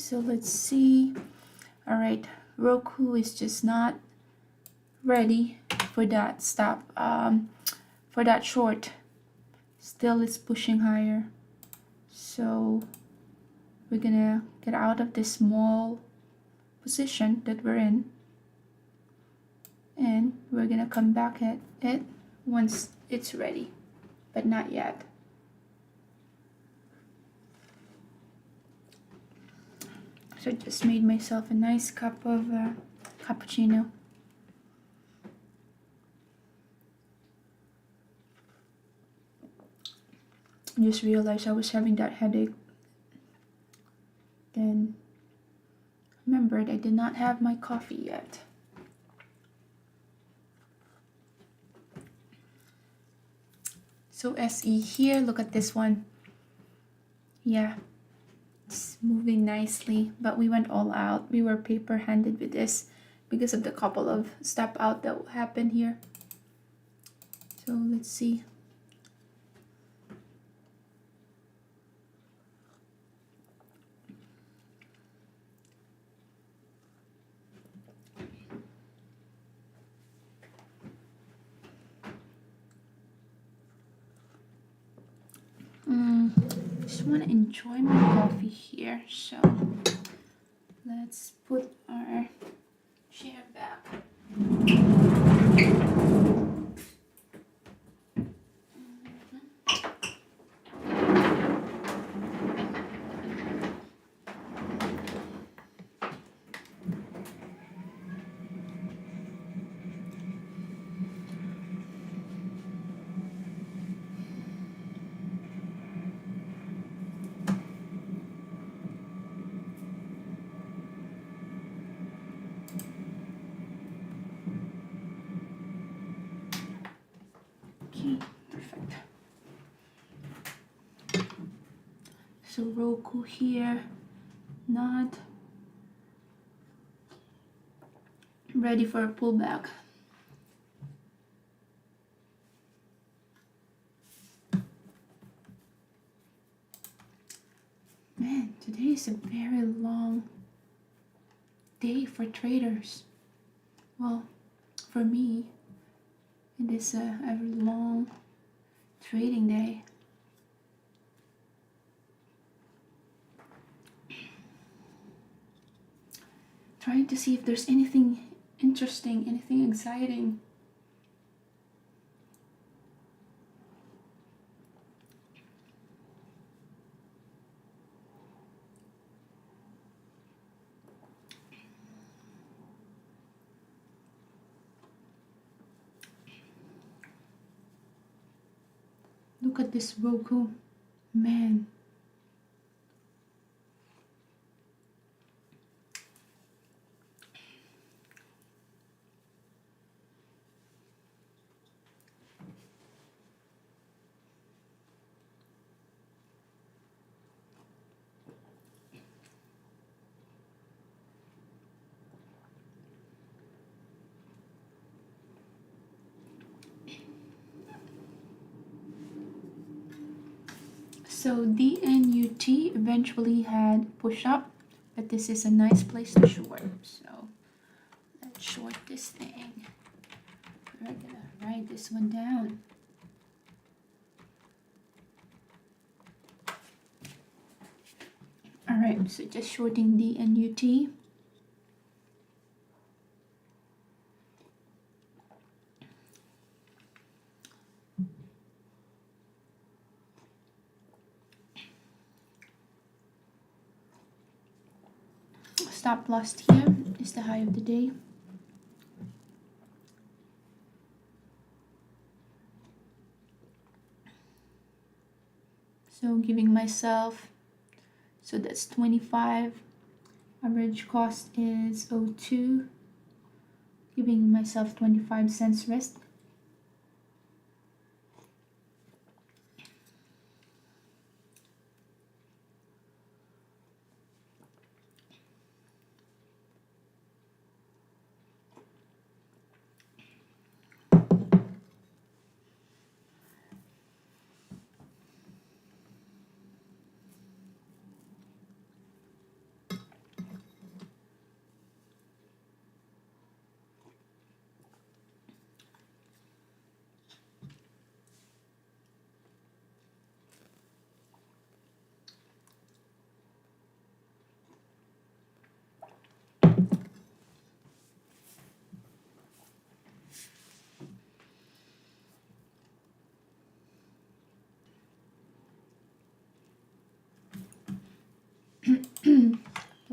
so let's see. All right, Roku is just not ready for that stop, for that short. Still it's pushing higher. So we're gonna get out of this small position that we're in, and we're gonna come back at it once it's ready, but not yet. So I just made myself a nice cup of cappuccino. Just realized I was having that headache. Then remembered I did not have my coffee yet. So SE here, look at this one. Yeah, it's moving nicely, but we went all out. We were paper handed with this because of the couple of step out that happened here. So let's see. Just want to enjoy my coffee here, so let's put our chair back. Okay, perfect. So Roku here, not ready for a pullback. Man, today is a very long day for traders. Well, for me, it is a very long trading day. Trying to see if there's anything interesting, anything exciting. Look at this Roku, man. So DNUT eventually had push up, but this is a nice place to short. So let's short this thing. We're gonna write this one down. All right, so just shorting DNUT. Stop loss here is the high of the day. So giving myself, so that's 25. Average cost is 02. Giving myself 25 cents risk.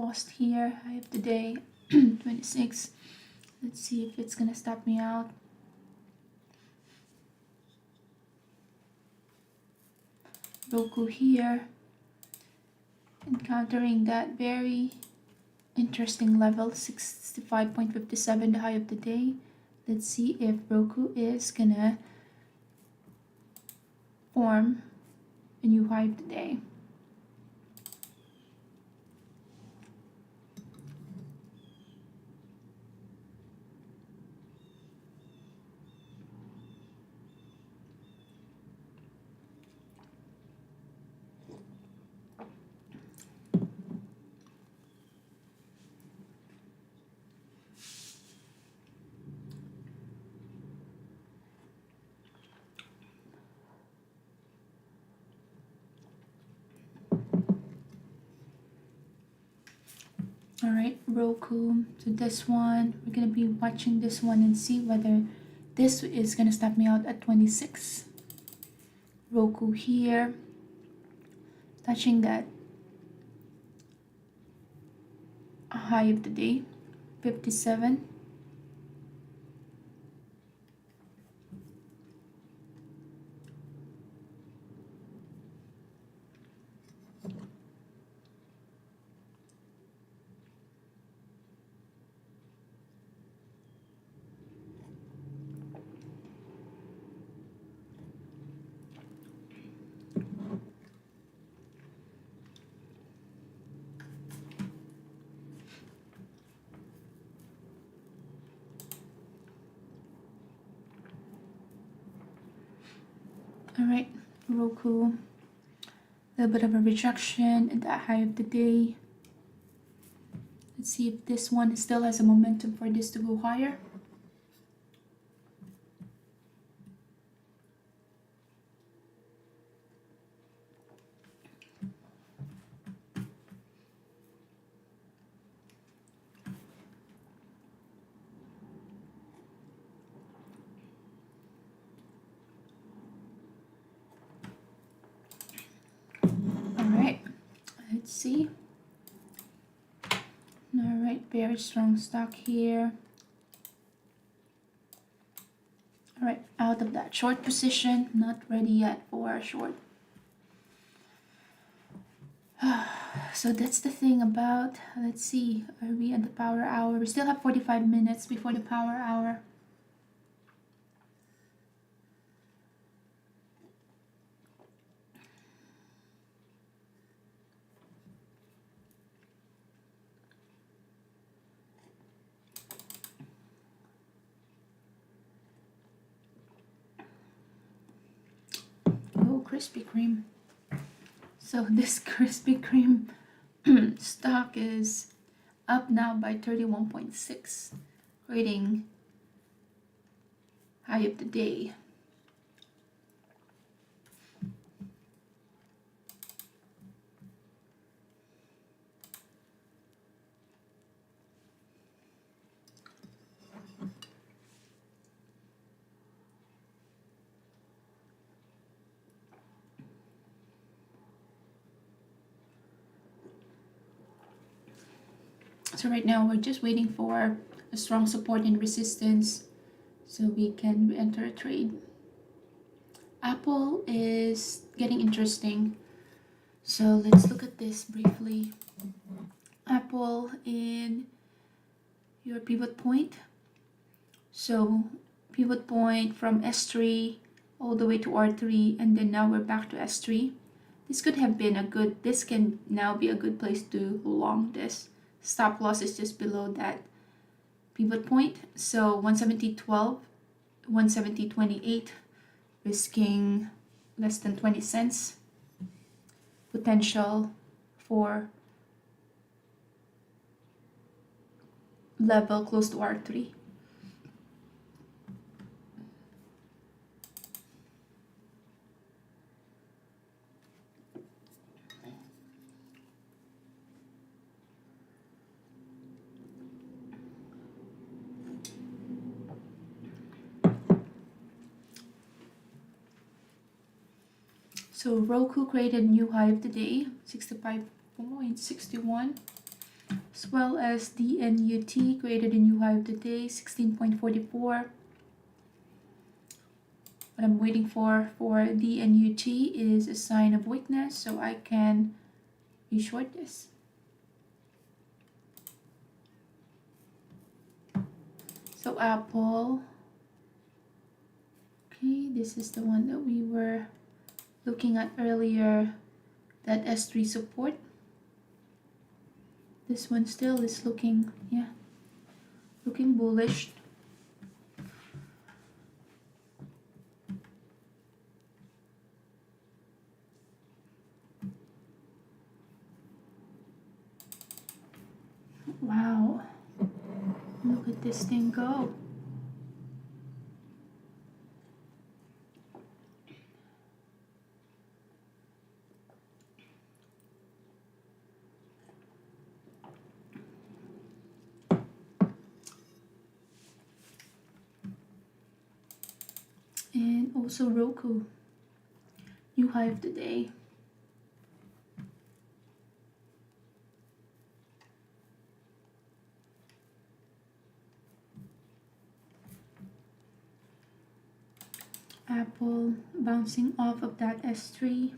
lost here. High of the day, 26. Let's see if it's gonna stop me out. Roku here, encountering that very interesting level, 65.57, the high of the day. Let's see if Roku is gonna form a new high of the day. All right, Roku. So this one, we're gonna be watching this one and see whether this is gonna stop me out at 26. Roku here, touching that high of the day, 57. All right, Roku, a little bit of a rejection at that high of the day. Let's see if this one still has a momentum for this to go higher. Let's see. All right, very strong stock here. All right, out of that short position, not ready yet for a short. So that's the thing about, let's see, are we at the power hour? We still have 45 minutes before the power hour. Oh, Krispy Kreme. So this Krispy Kreme stock is up now by 31.6, creating high of the day. So right now we're just waiting for a strong support and resistance so we can enter a trade. Apple is getting interesting. So let's look at this briefly. Apple in your pivot point. So pivot point from S3 all the way to R3, and then now we're back to S3. This could have been this can now be a good place to long this. Stop loss is just below that pivot point. So 170.12, 170.28, risking less than 20 cents. Potential for level close to R3. So Roku created new high of the day, 65.61. as well as DNUT created a new high of the day, 16.44. What I'm waiting for DNUT is a sign of weakness, so I can short this. So Apple, okay, this is the one that we were looking at earlier, that S3 support. This one still is looking, yeah, looking bullish. Wow, look at this thing go. And also Roku, new high of the day. Apple bouncing off of that S3.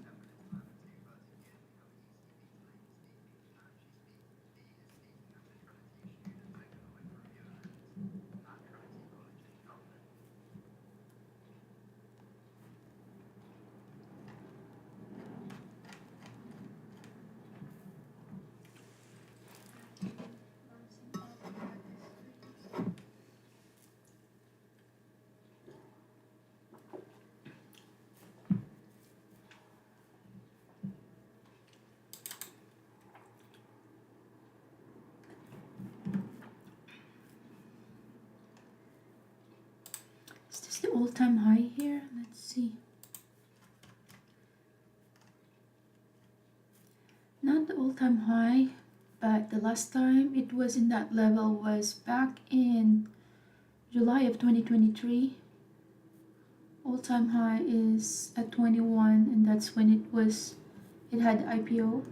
Is this the all-time high here? Let's see. Not the all-time high, but the last time it was in that level was back in July of 2023. All-time high is at 21, and that's when it had the IPO.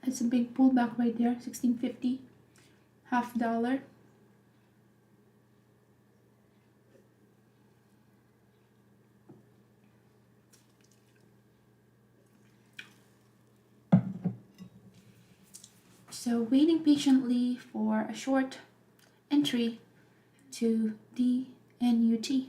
It's a big pullback right there, 16.50, $0.50. So waiting patiently for a short entry to DNUT.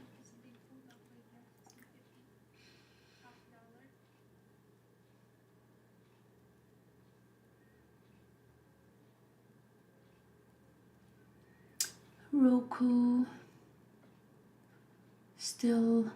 Roku still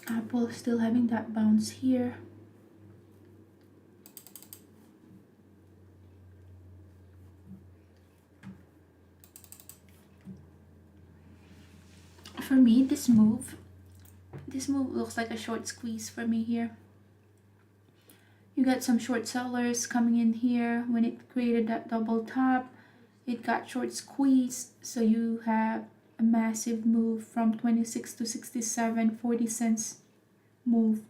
Apple still having that bounce here. For me, this move looks like a short squeeze for me here. You got some short sellers coming in here. When it created that double top, it got short squeeze, so you have a massive move from 26 to 67, 40 cents move.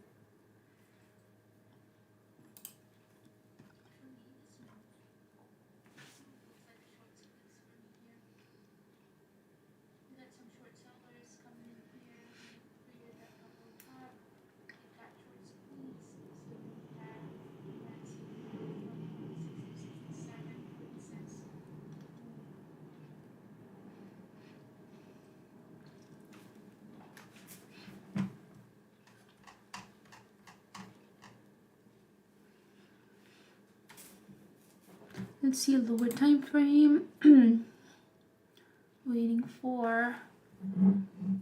Let's see a lower time frame. Waiting for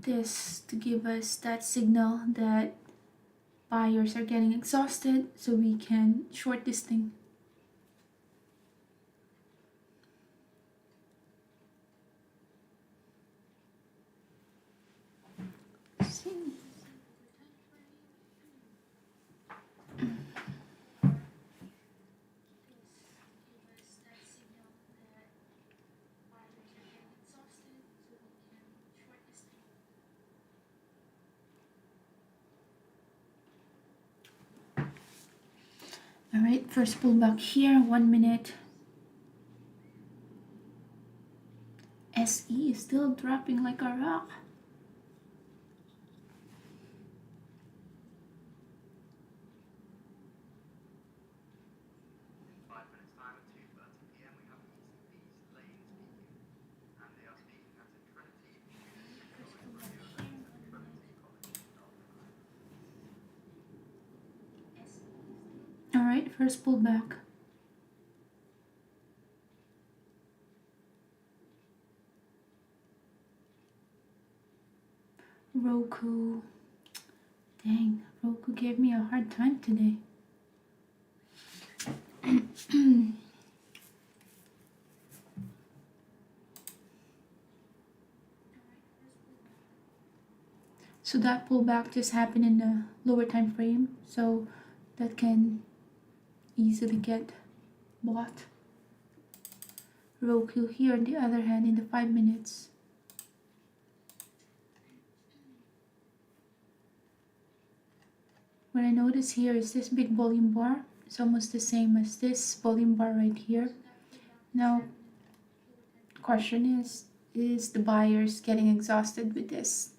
this to give us that signal that buyers are getting exhausted so we can short this thing. See. All right, first pullback here, 1 minute. SE is still dropping like a rock. All right, first pullback. Roku. Dang, Roku gave me a hard time today. So that pullback just happened in the lower time frame, so that can easily get bought. Roku here on the other hand in the 5 minutes. What I notice here is this big volume bar. It's almost the same as this volume bar right here. Now, question is the buyers getting exhausted with this?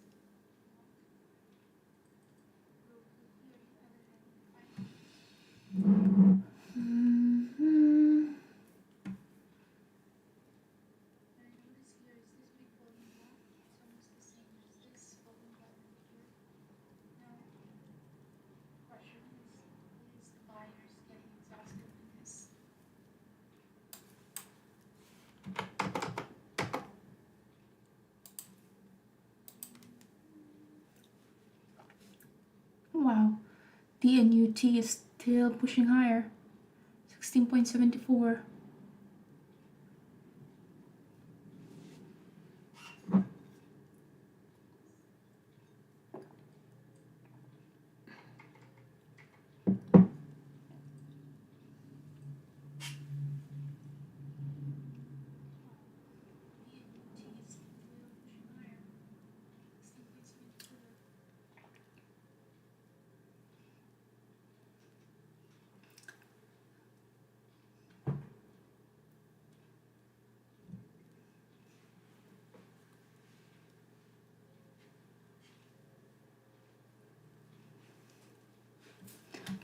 Wow, DNUT is still pushing higher, 16.74.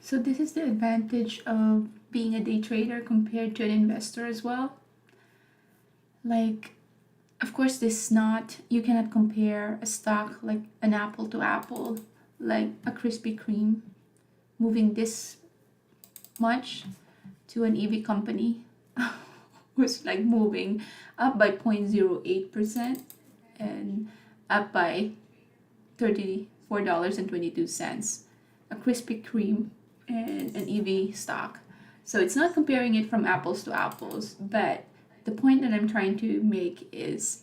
So this is the advantage of being a day trader compared to an investor as well. Like, of course, this is not, you cannot compare a stock like an apple to apple, like a Krispy Kreme moving this much to an EV company who's like moving up by 0.08% and up by $34.22. A Krispy Kreme and an EV stock. So it's not comparing it from apples to apples, but the point that I'm trying to make is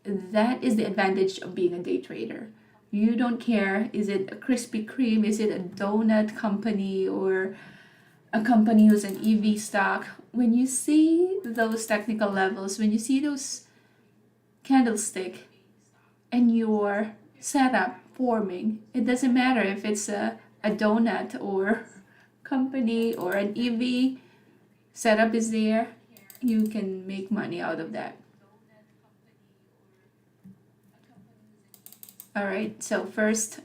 that is the advantage of being a day trader. You don't care, is it a Krispy Kreme, is it a donut company, or a company who's an EV stock. When you see those technical levels, when you see those candlestick and your setup forming, it doesn't matter if it's a donut or company or an EV setup is there, you can make money out of that. All right, so first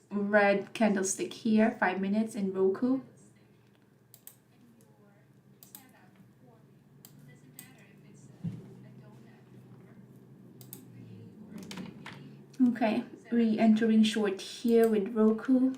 red candlestick here, 5 minutes in Roku. Okay, re-entering short here with Roku.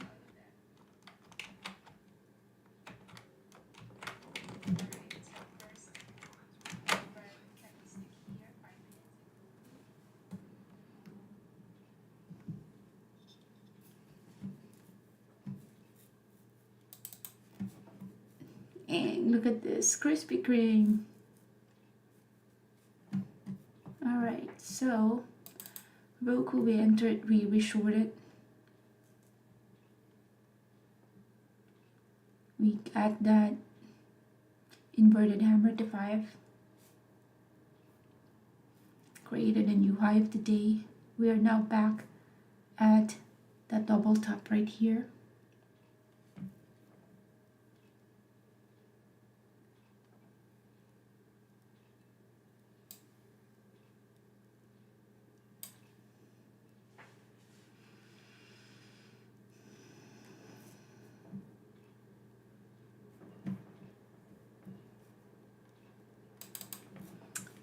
And look at this Krispy Kreme. Alright, so Roku, we entered, we shorted. We got that inverted hammer to 5. Created a new high of the day. We are now back at that double top right here.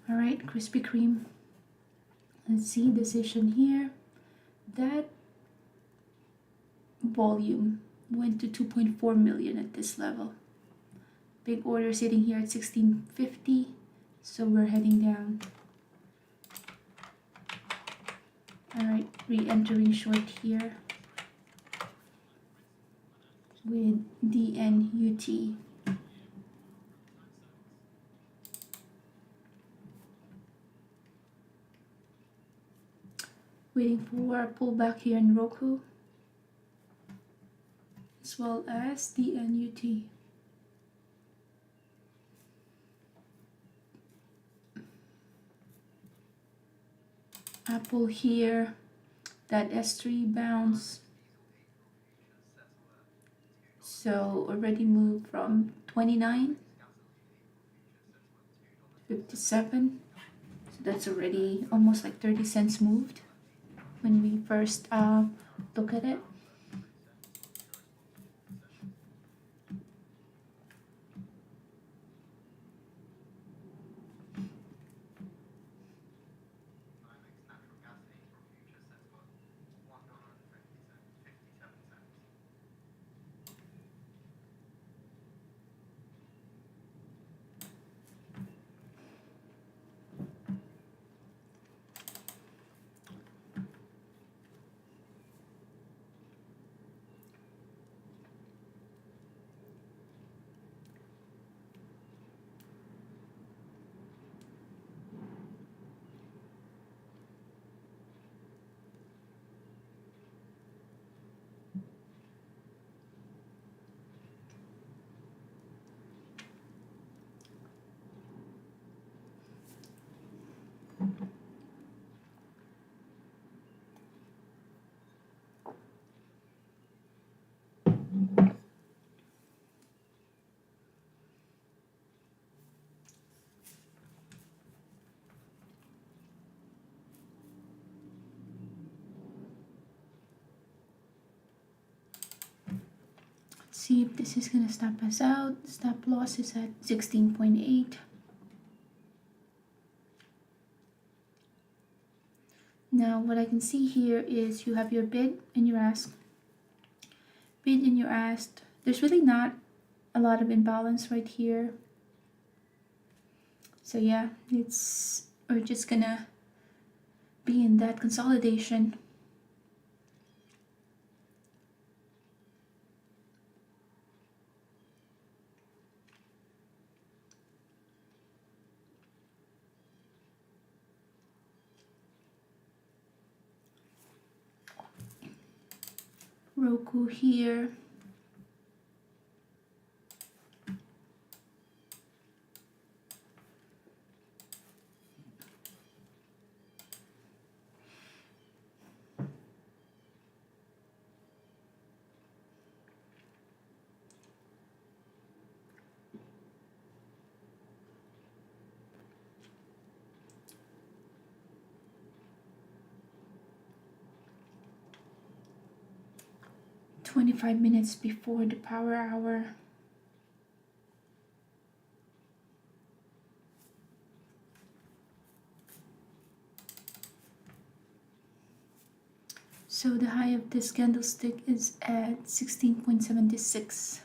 Alright, Krispy Kreme. Let's see decision here. That volume went to 2.4 million at this level. Big order sitting here at 1650, so we're heading down. Alright, re-entering short here with DNUT. Waiting for a pullback here in Roku, as well as DNUT. Apple here, that S3 bounce. So already moved from 29 to 57. So that's already almost like 30 cents moved when we first look at it. See if this is gonna stop us out. Stop loss is at 16.8. Now what I can see here is you have your bid and your ask. Bid and your ask. There's really not a lot of imbalance right here. So yeah, we're just gonna be in that consolidation. Roku here. "25 minutes before the power hour." So the high of this candlestick is at 16.76.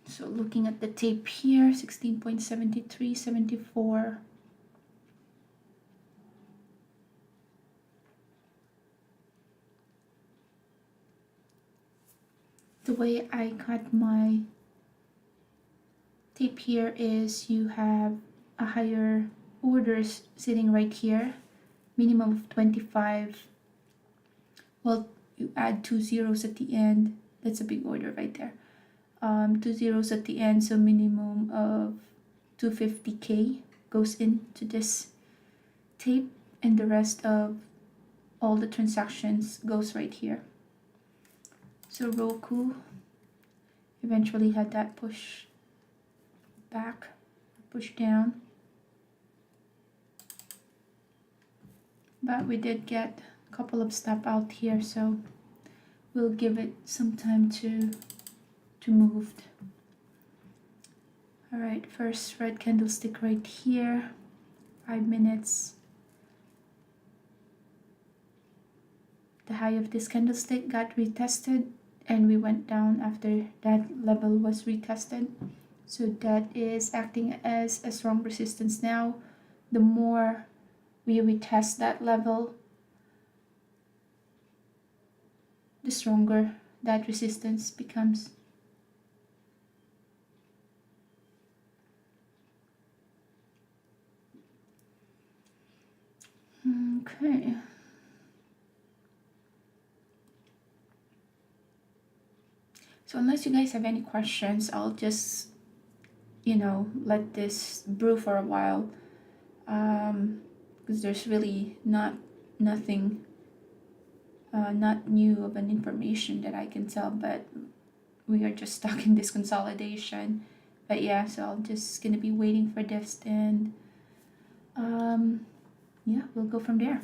So looking at the tape here, 16.7374. The way I cut my tip here is you have a higher orders sitting right here, minimum of 25. Well, you add 2 zeros at the end. That's a big order right there. 2 zeros at the end, so minimum of 250k goes into this tape, and the rest of all the transactions goes right here. So Roku eventually had that push back, push down, but we did get a couple of stop out here, so we'll give it some time to move. All right, first red candlestick right here, 5 minutes. The high of this candlestick got retested and we went down after that level was retested. So that is acting as a strong resistance now. The more we retest that level, the stronger that resistance becomes. Okay. So unless you guys have any questions, I'll just, let this brew for a while. Because there's really nothing not new of an information that I can tell, but we are just stuck in this consolidation. But yeah, so I'm just gonna be waiting for this, and yeah, we'll go from there.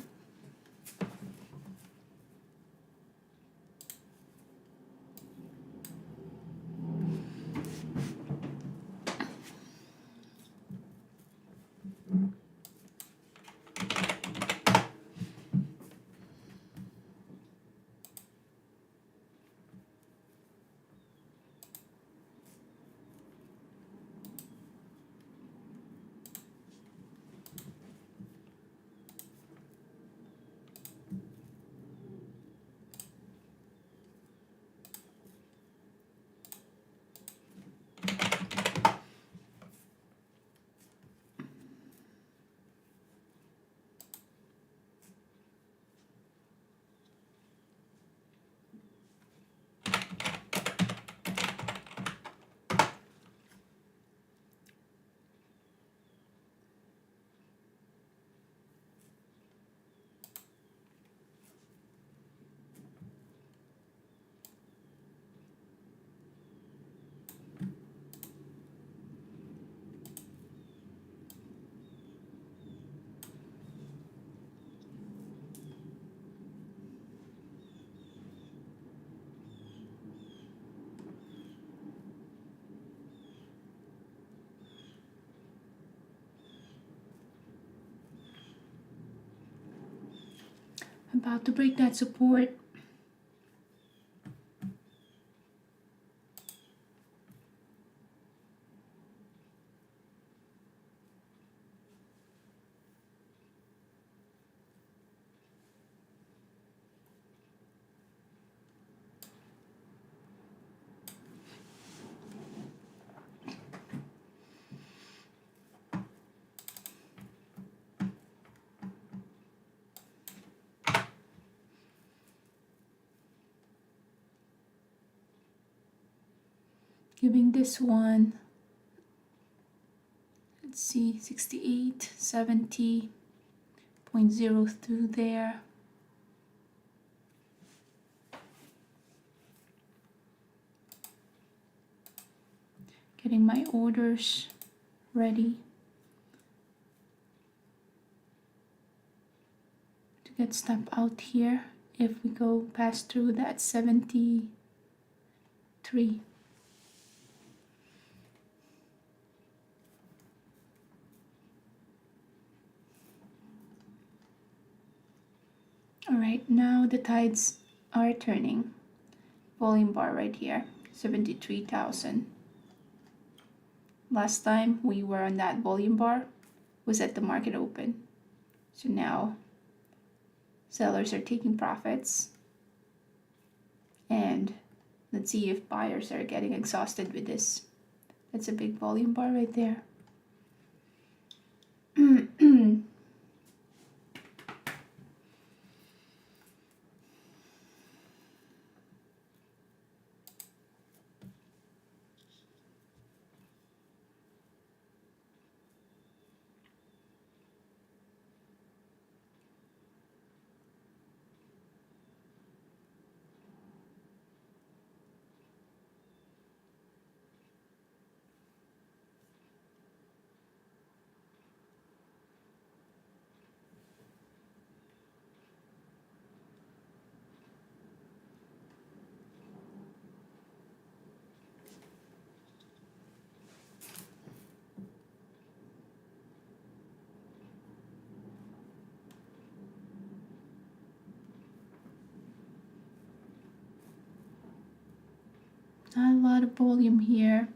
About to break that support. Giving this one, let's see, 68, 70.02 there. Getting my orders ready to get stop out here if we go past through that 73. All right, now the tides are turning. Volume bar right here, 73,000. Last time we were on that volume bar was at the market open. So now sellers are taking profits. And let's see if buyers are getting exhausted with this That's a big volume bar right there. Not a lot of volume here.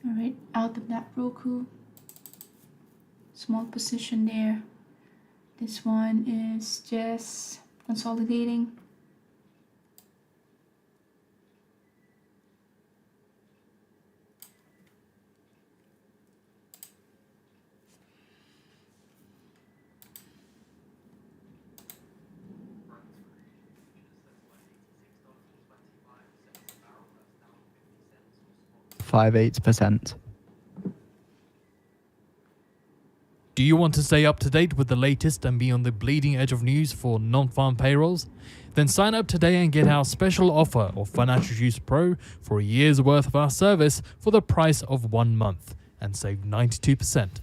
All right, out of that Roku, small position there. This one is just consolidating. %5.8%. Do you want to stay up to date with the latest and be on the bleeding edge of news for non-farm payrolls? Then sign up today and get our special offer of Financial Juice Pro for a year's worth of our service for the price of 1 month and save 92%.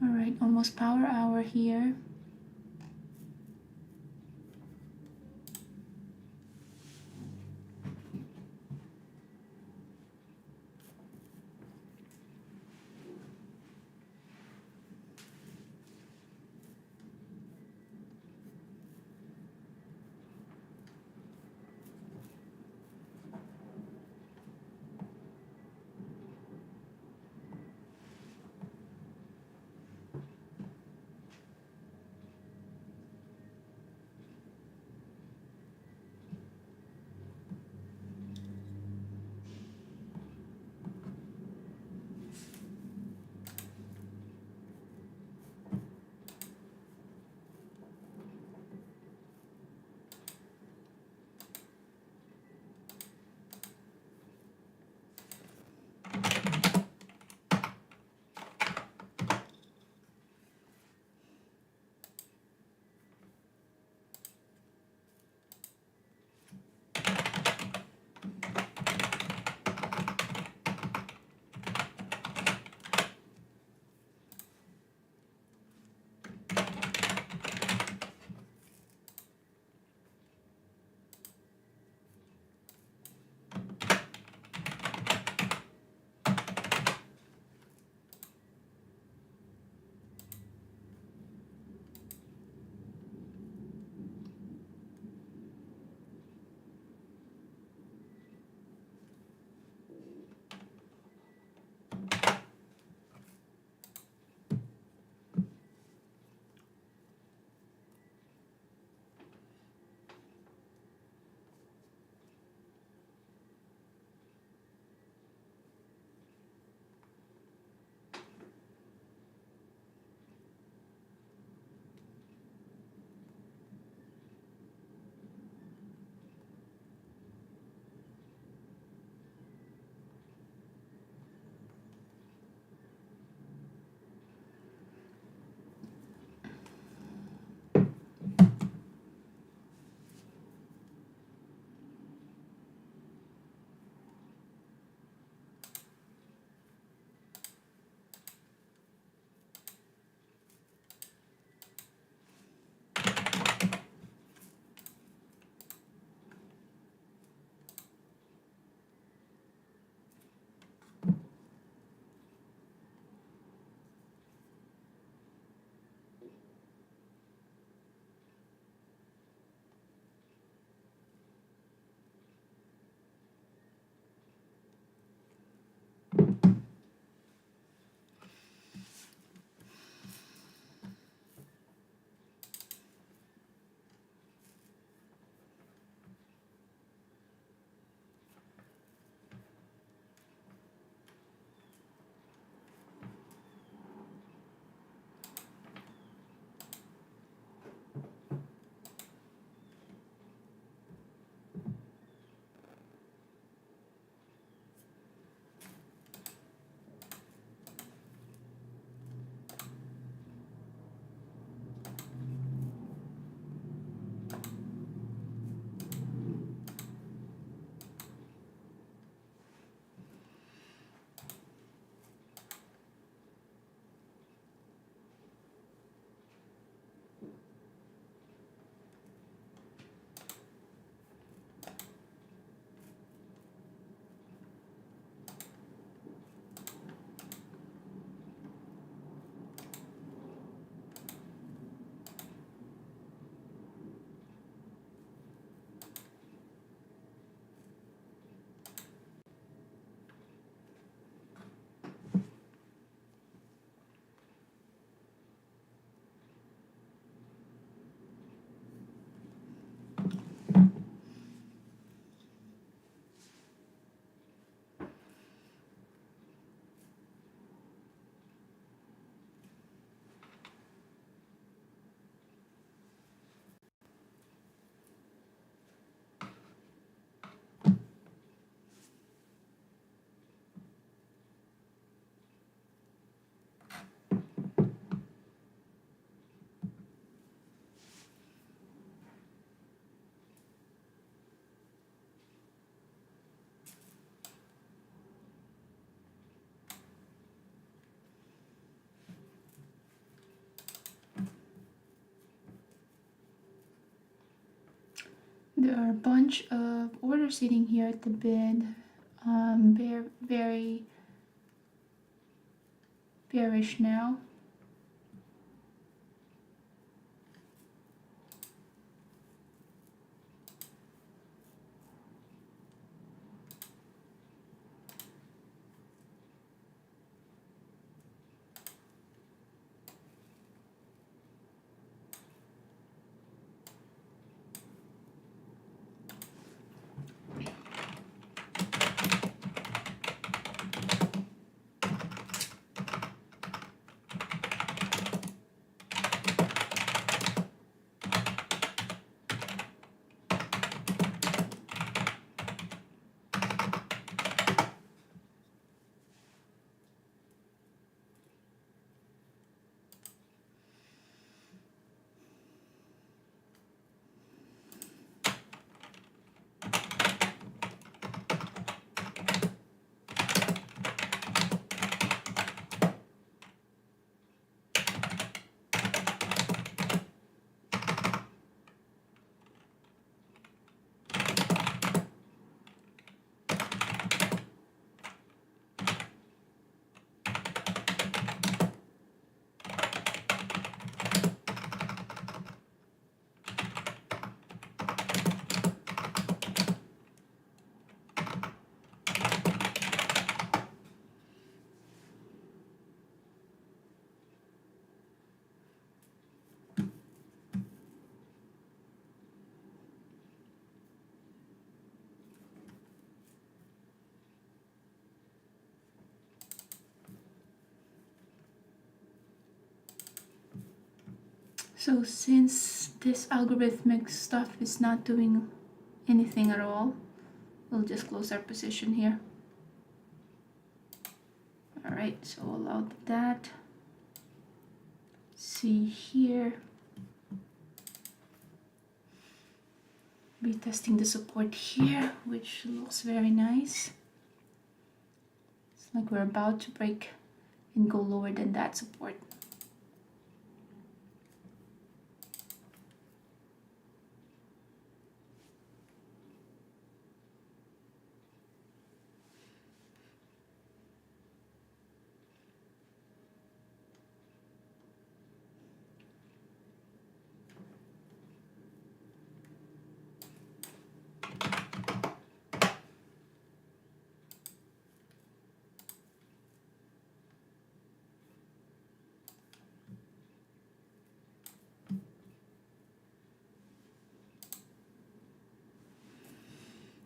All right, almost power hour here. There are a bunch of orders sitting here at the bid. Very bearish now. So since this algorithmic stuff is not doing anything at all, we'll just close our position here. All right, so allow that. See here. Be testing the support here, which looks very nice. It's like we're about to break and go lower than that support.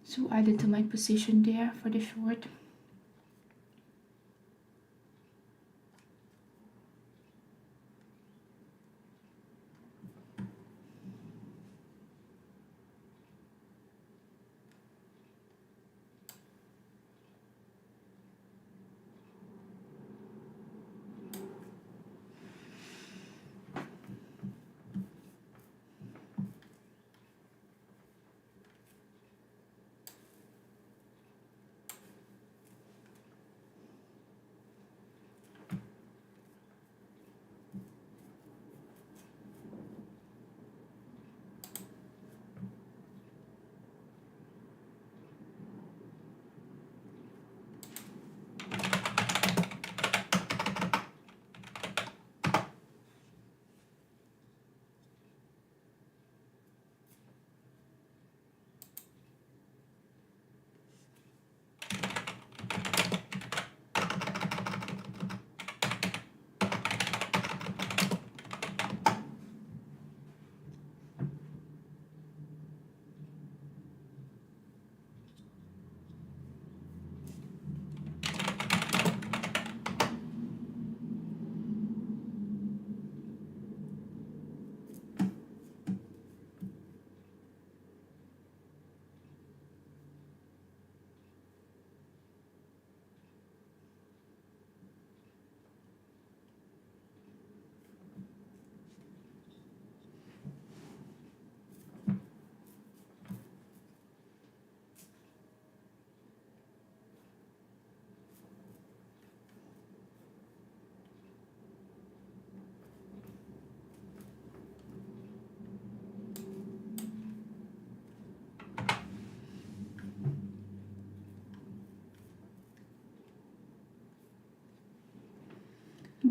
So added to my position there for the short.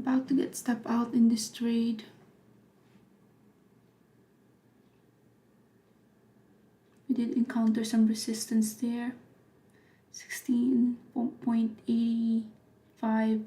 about to get step out in this trade. We did encounter some resistance there. 16.85.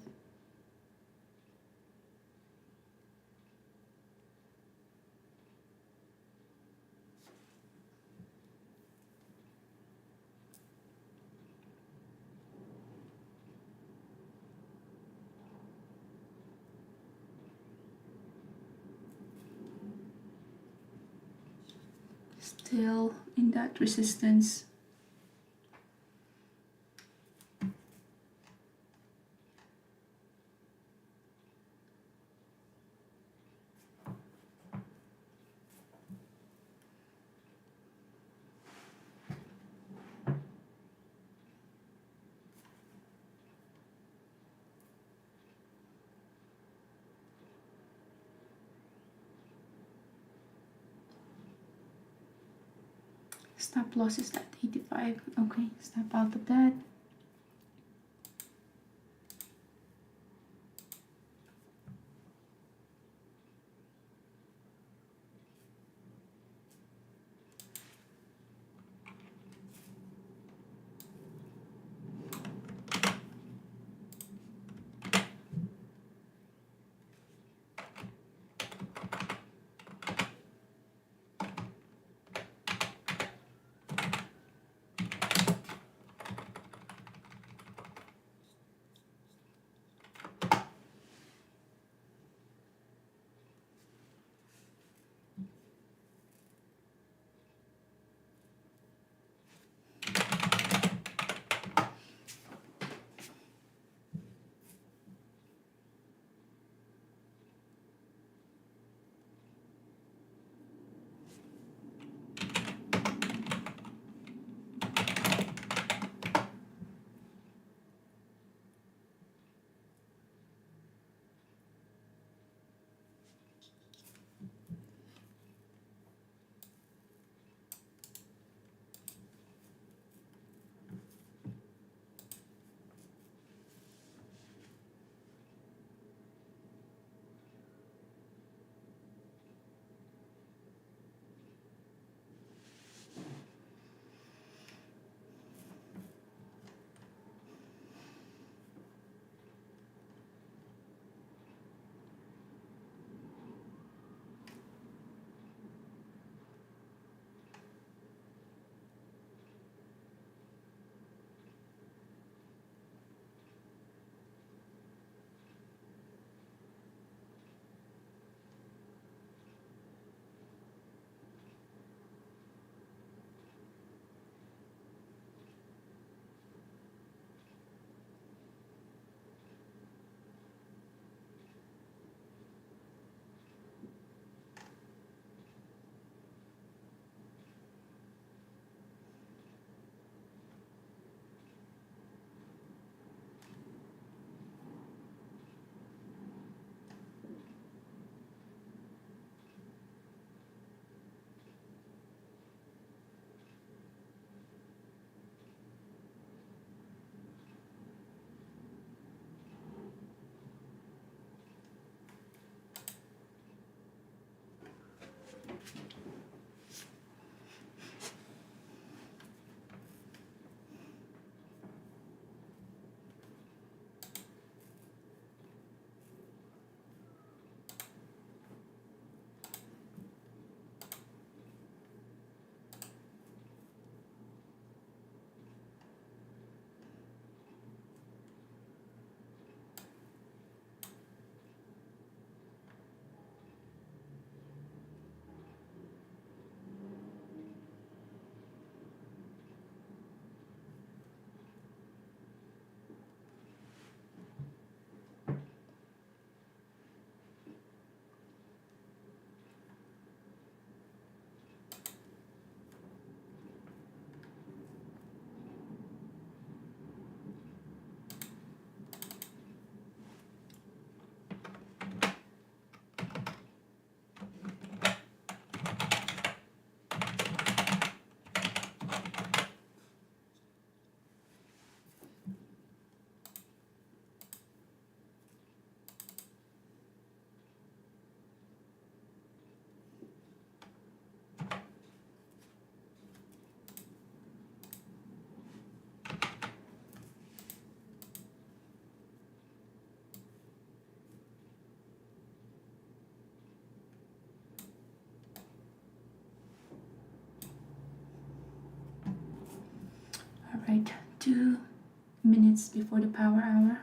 Still in that resistance. Stop loss is at 85. Okay, step out of that. 2 minutes before the power hour.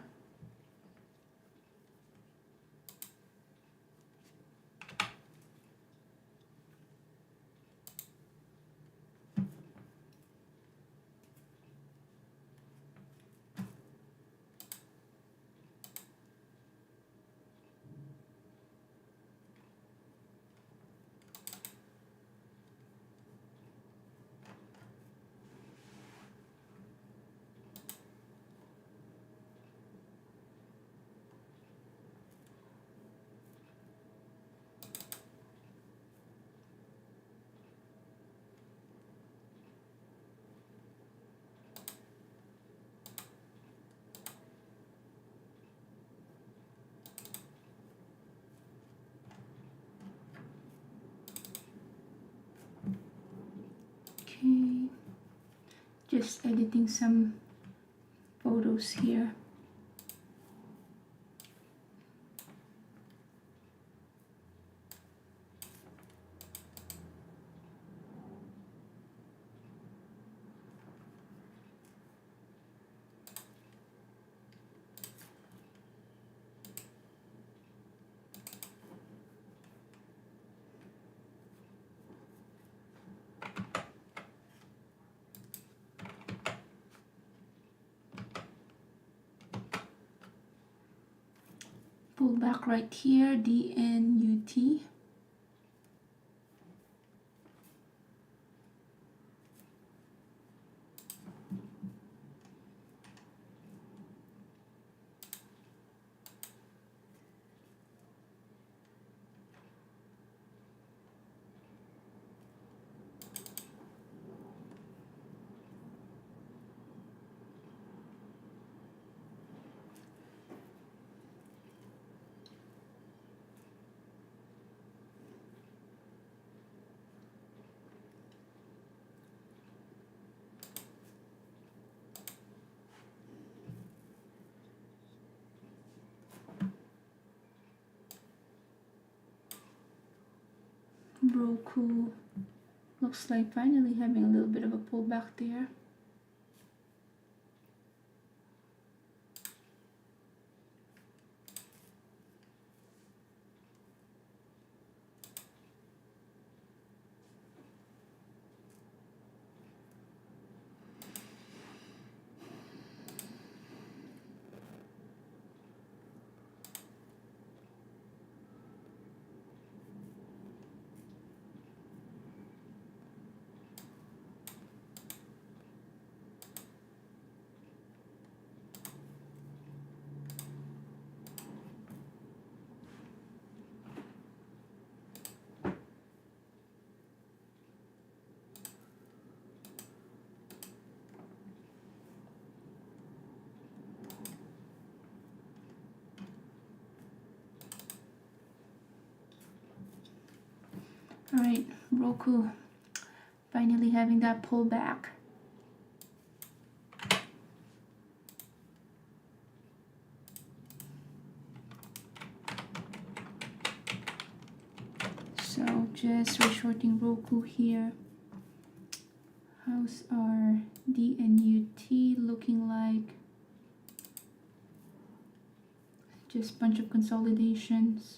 Okay, just editing some photos here. Pull back right here, DNUT. Roku looks like finally having a little bit of a pullback there. All right, Roku finally having that pullback. So just reshorting Roku here. How's our DNUT looking like? Just a bunch of consolidations.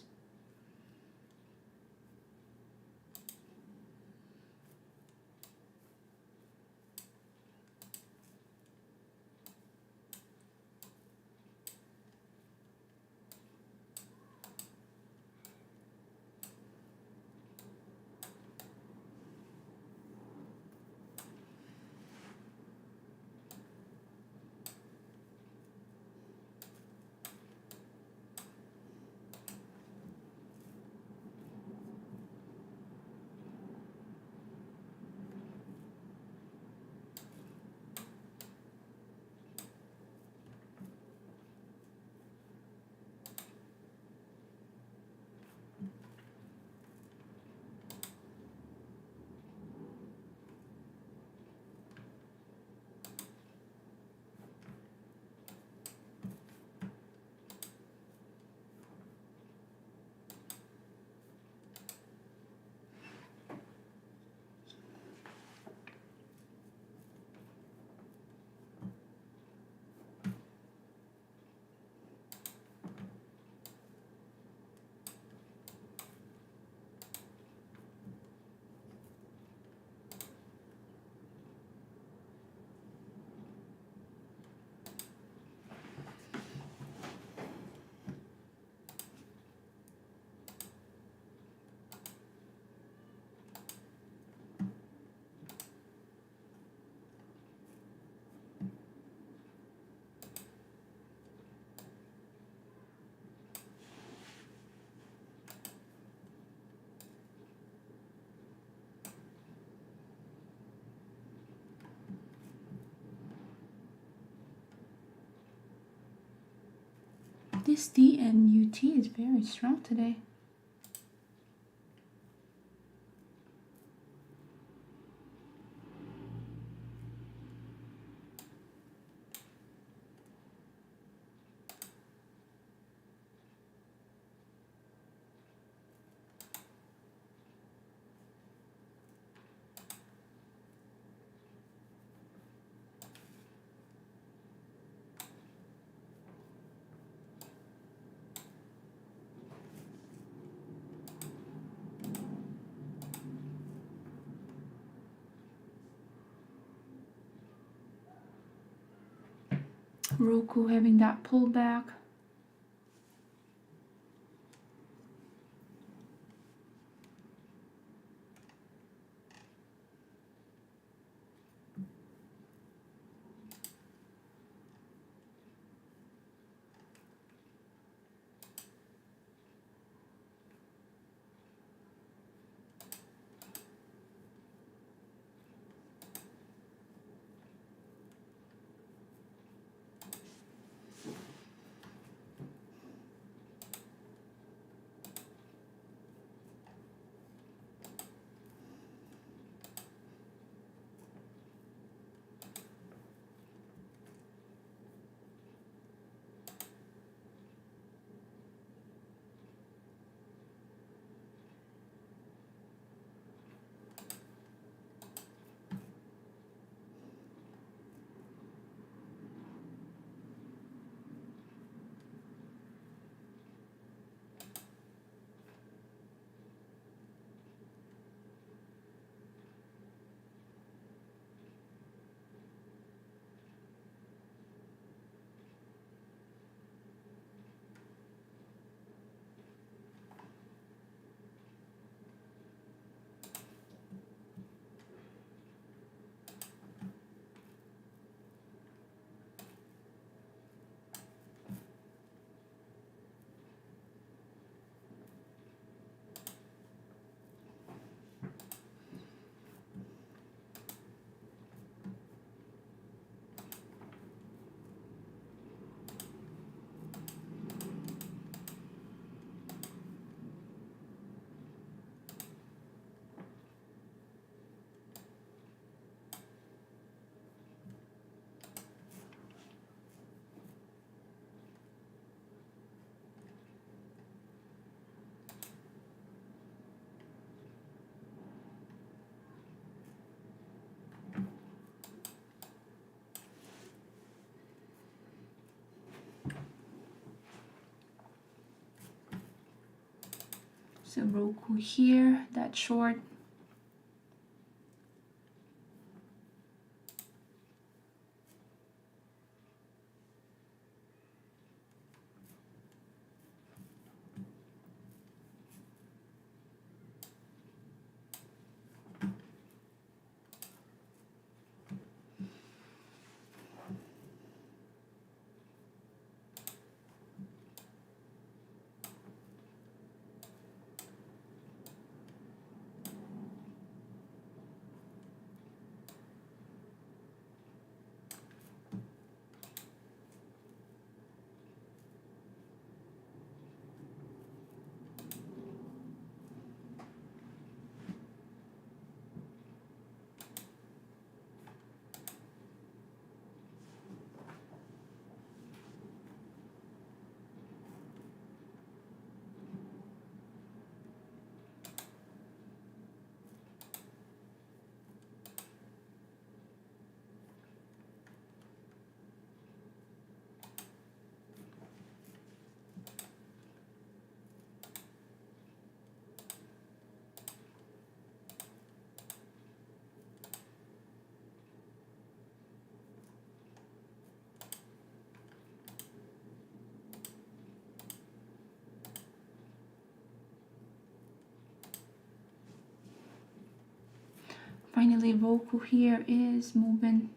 This D and UT is very strong today. Roku having that pullback. So Roku here, that short. Finally, Roku here is moving.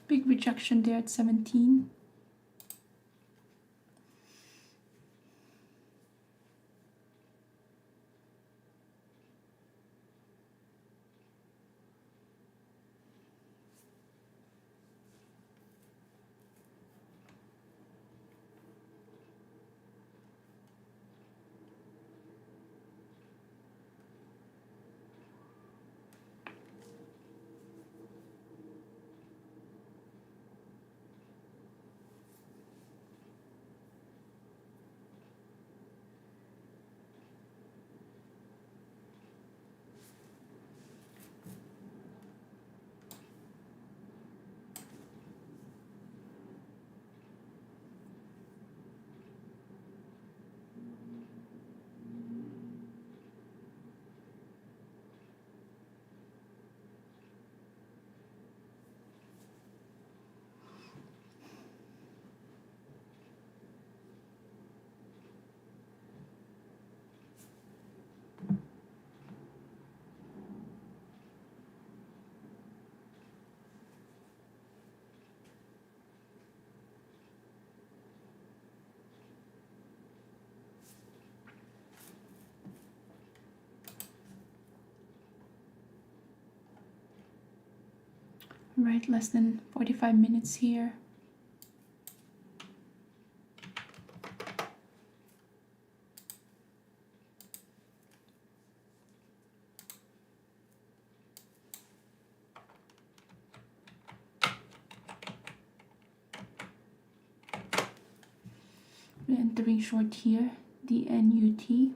Big rejection there at 17. Right, less than 45 minutes here. We're entering short here, DNUT.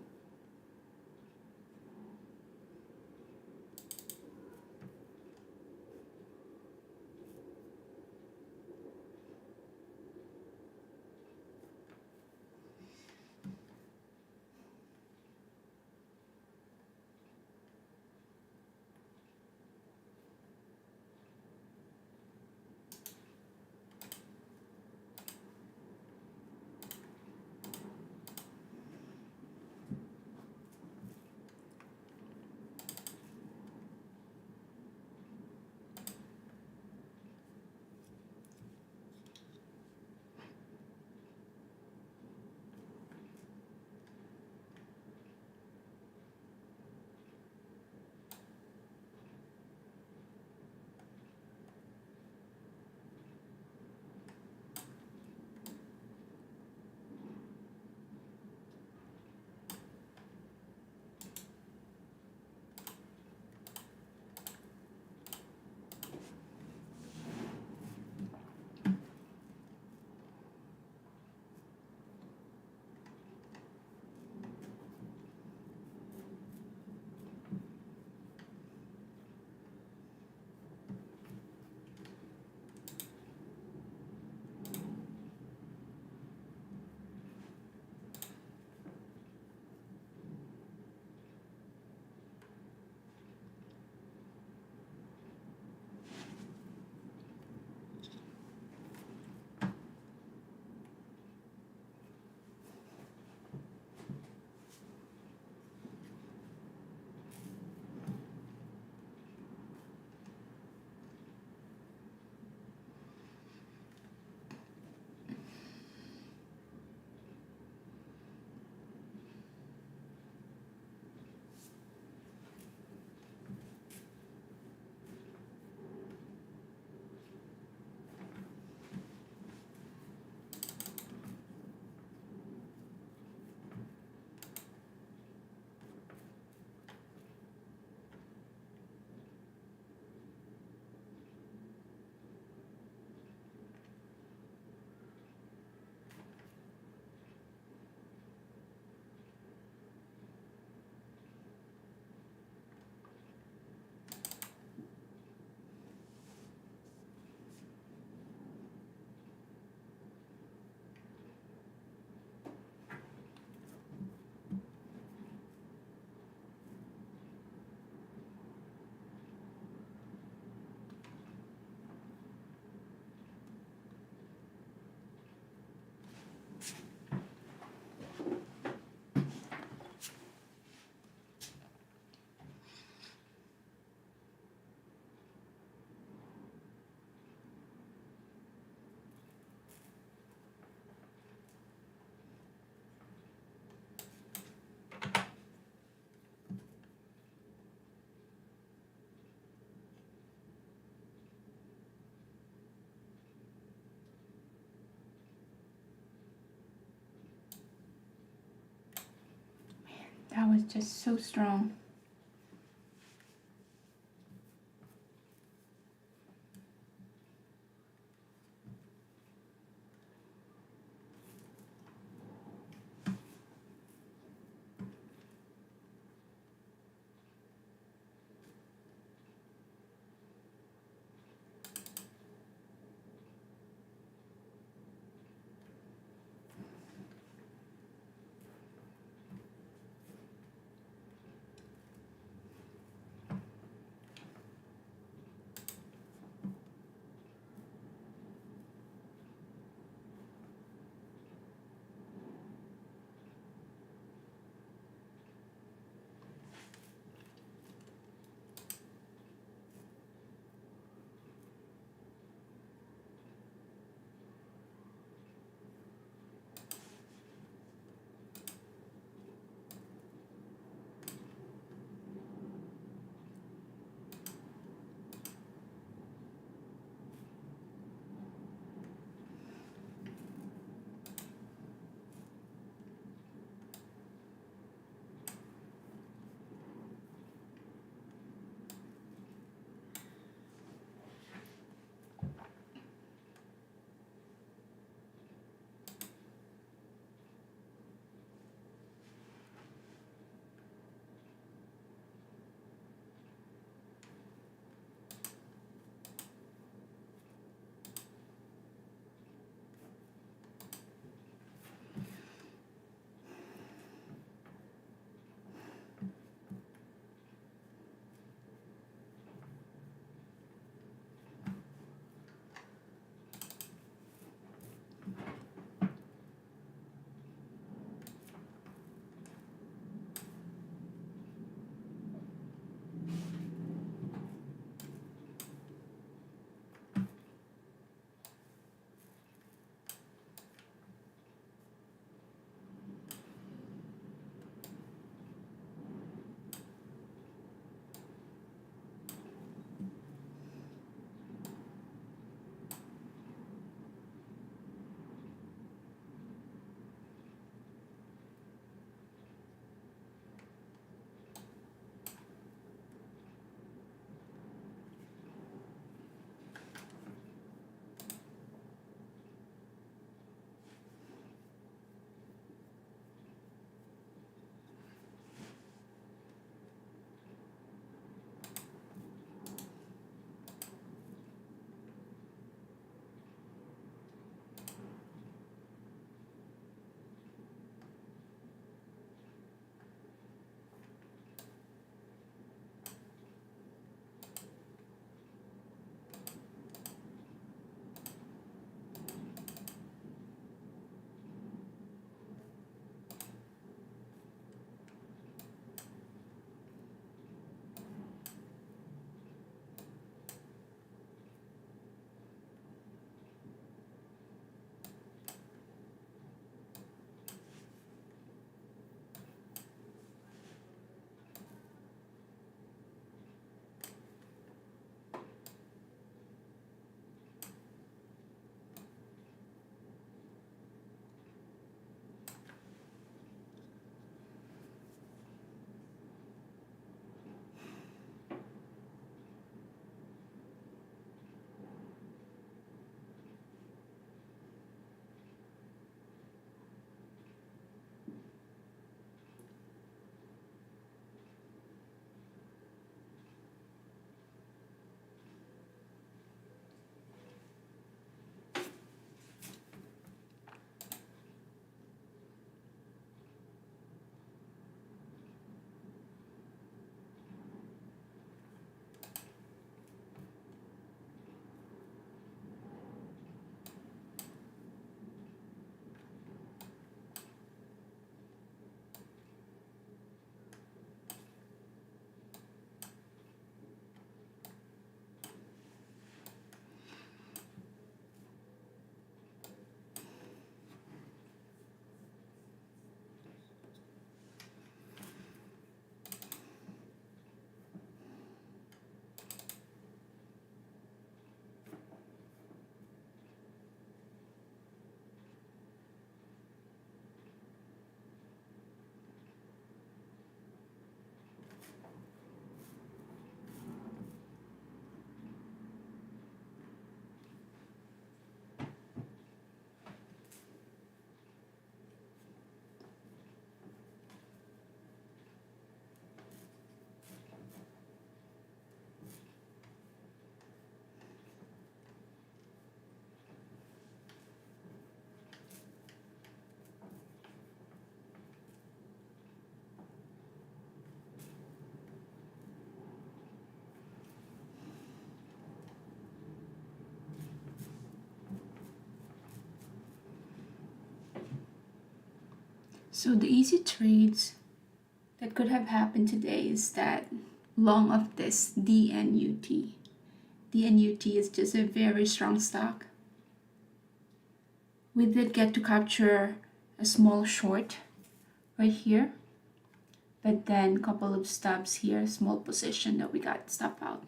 was just so strong. So the easy trades that could have happened today is that long of this DNUT. DNUT is just a very strong stock. We did get to capture a small short right here, but then couple of stubs here, small position that we got stop out.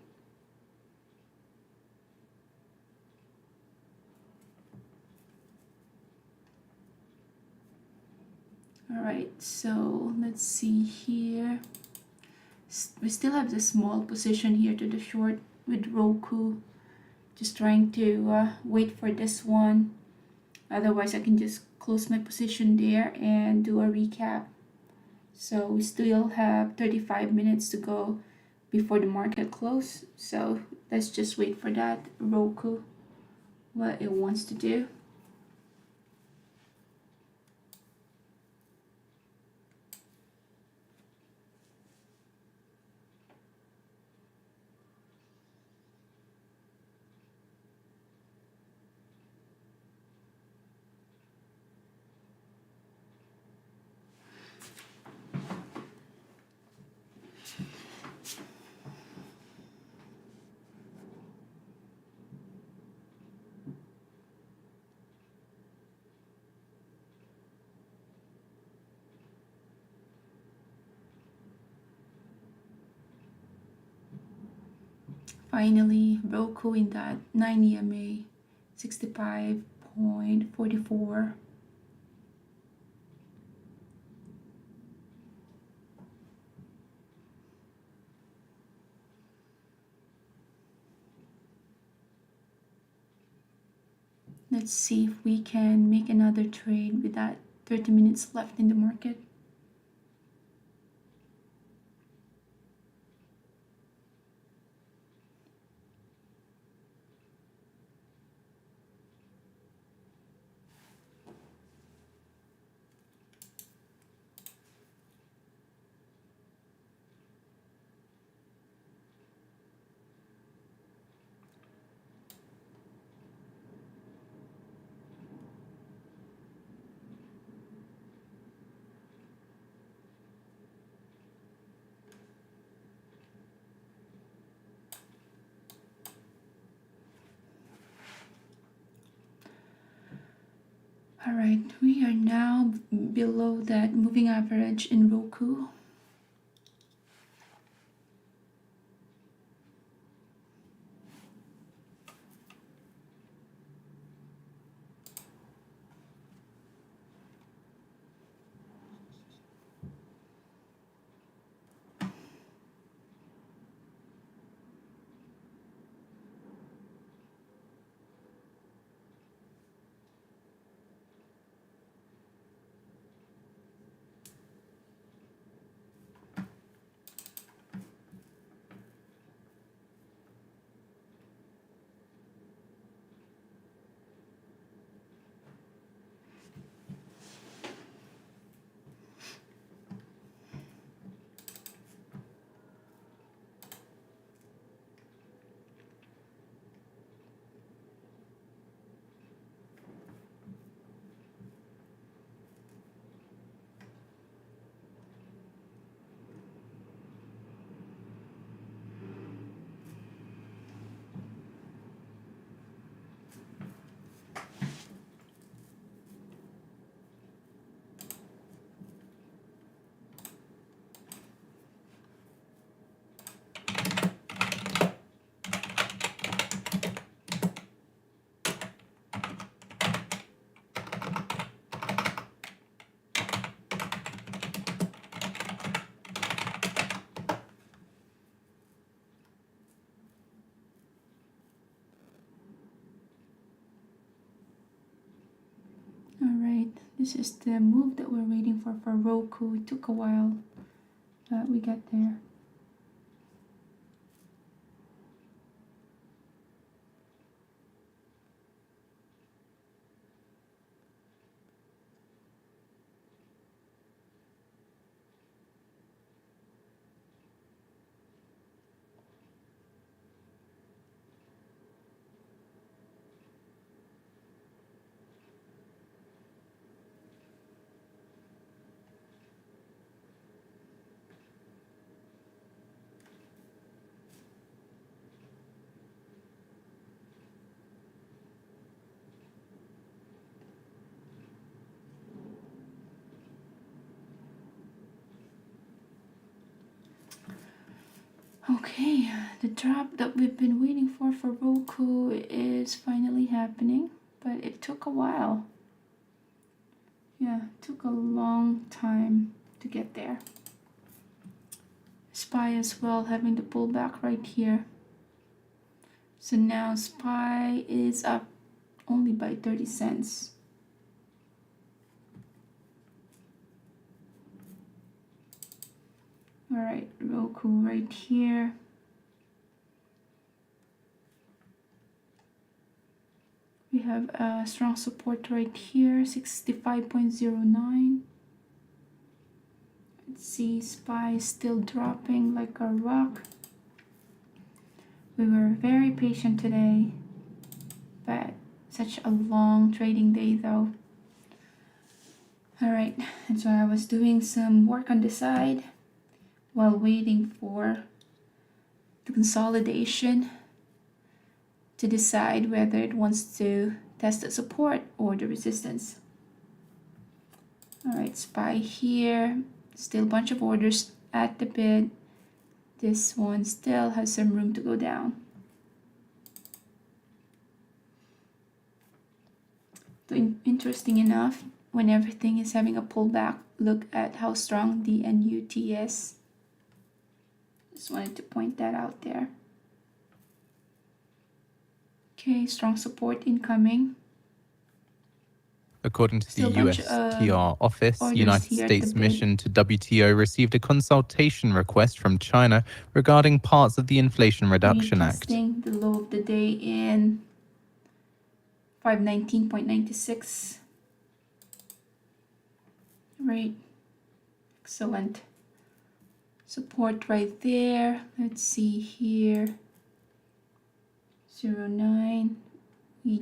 All right, so let's see here. We still have the small position here to the short with Roku. Just trying to wait for this one. Otherwise, I can just close my position there and do a recap. So we still have 35 minutes to go before the market close. So let's just wait for that Roku, what it wants to do. Finally, Roku in that 9 EMA, 65.44. Let's see if we can make another trade with that 30 minutes left in the market. All right, we are now below that moving average in Roku. All right, this is the move that we're waiting for Roku. It took a while, but we got there. Okay, the drop that we've been waiting for Roku is finally happening, but it took a while. Yeah, it took a long time to get there. SPY as well having the pullback right here. So now SPY is up only by 30 cents. All right, Roku right here. We have a strong support right here, 65.09. Let's see, SPY is still dropping like a rock. We were very patient today, but such a long trading day though. All right, and so I was doing some work on the side while waiting for the consolidation to decide whether it wants to test the support or the resistance. All right, SPY here, still a bunch of orders at the bid. This one still has some room to go down. So interesting enough, when everything is having a pullback, look at how strong the NUT is. Just wanted to point that out there. Okay, strong support incoming. According to Still the a bunch USTR office, orders United here at the States bid. mission to WTO received a consultation request from China regarding parts of the Inflation Reduction Act. Retesting the low of the day in 519.96. Right, excellent. Support right there. Let's see here. 09. We're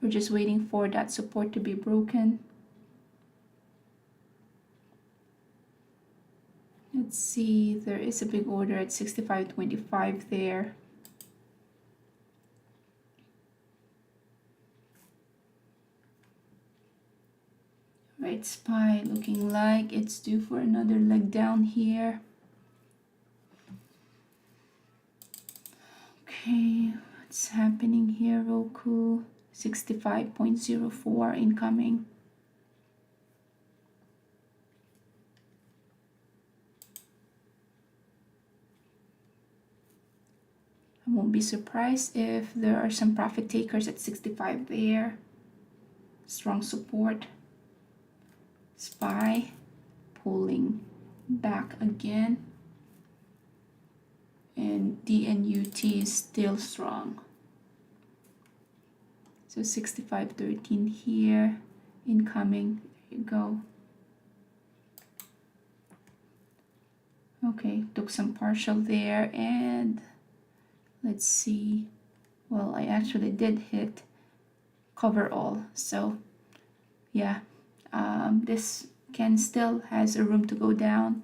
just waiting for that support to be broken. Let's see, there is a big order at 65.25 there. Right, SPY looking like it's due for another leg down here. Okay, what's happening here? Roku 65.04 incoming. I won't be surprised if there are some profit takers at 65 there. Strong support. SPY pulling back again. And DNUT is still strong. So 65.13 here, incoming. There you go. Okay, took some partial there, and let's see. Well, I actually did hit cover all, so yeah, this can still has a room to go down,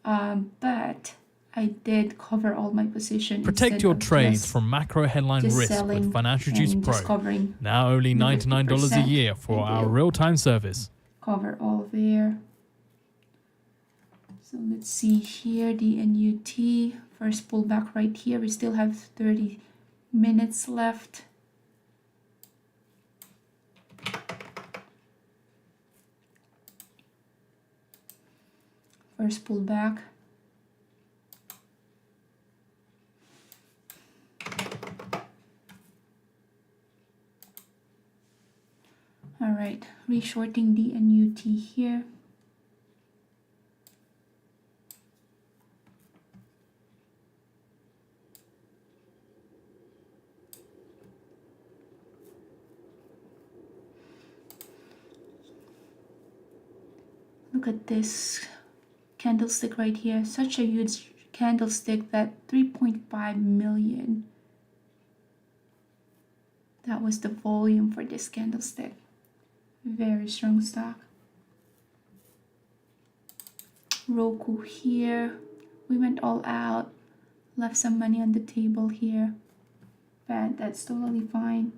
but I did cover all my position. Protect instead your of trades just from macro headline risk selling with Financial Juice and Pro. just covering Now only $99 a 50%. year for I our did real-time service. cover all there. So let's see here, the NUT first pullback right here. We still have 30 minutes left. First pullback. All right, reshorting the NUT here. Look at this candlestick right here. Such a huge candlestick, that 3.5 million. That was the volume for this candlestick. Very strong stock. Roku here. We went all out. Left some money on the table here. But that's totally fine.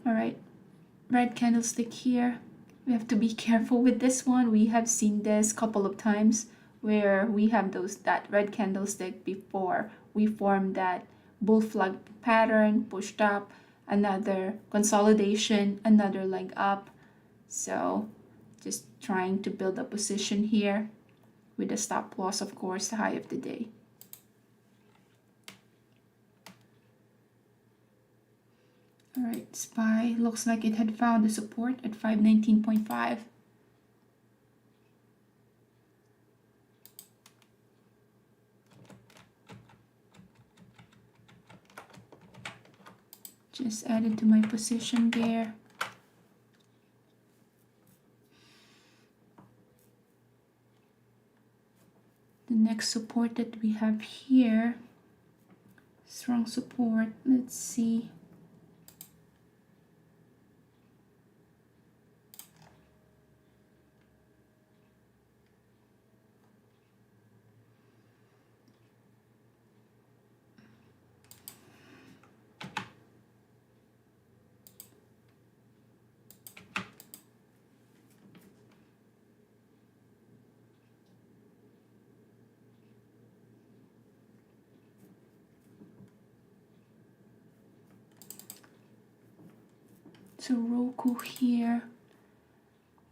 All right, red candlestick here. We have to be careful with this one. We have seen this couple of times where we have that red candlestick before we form that bull flag pattern, pushed up, another consolidation, another leg up. So just trying to build a position here with the stop loss, of course, the high of the day. All right, SPY looks like it had found the support at 519.5. Just added to my position there. The next support that we have here, strong support, let's see. So Roku here,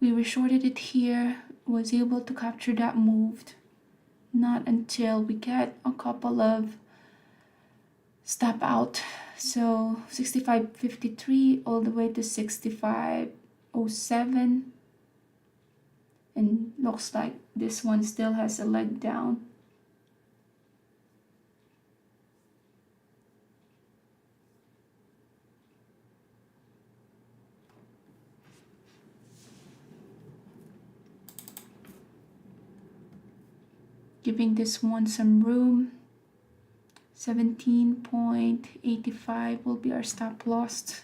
we reshorted it here, was able to capture that moved. Not until we get a couple of stop out. So 65.53 all the way to 65.07. And looks like this one still has a leg down. Giving this one some room. 17.85 will be our stop loss.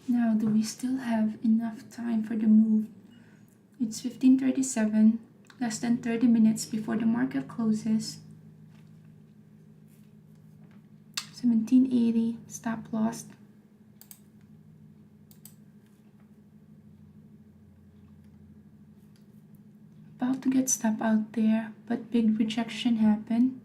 Now, do we still have enough time for the move? It's 15:37, less than 30 minutes before the market closes. 1780, stop loss. About to get stop out there, but big rejection happened.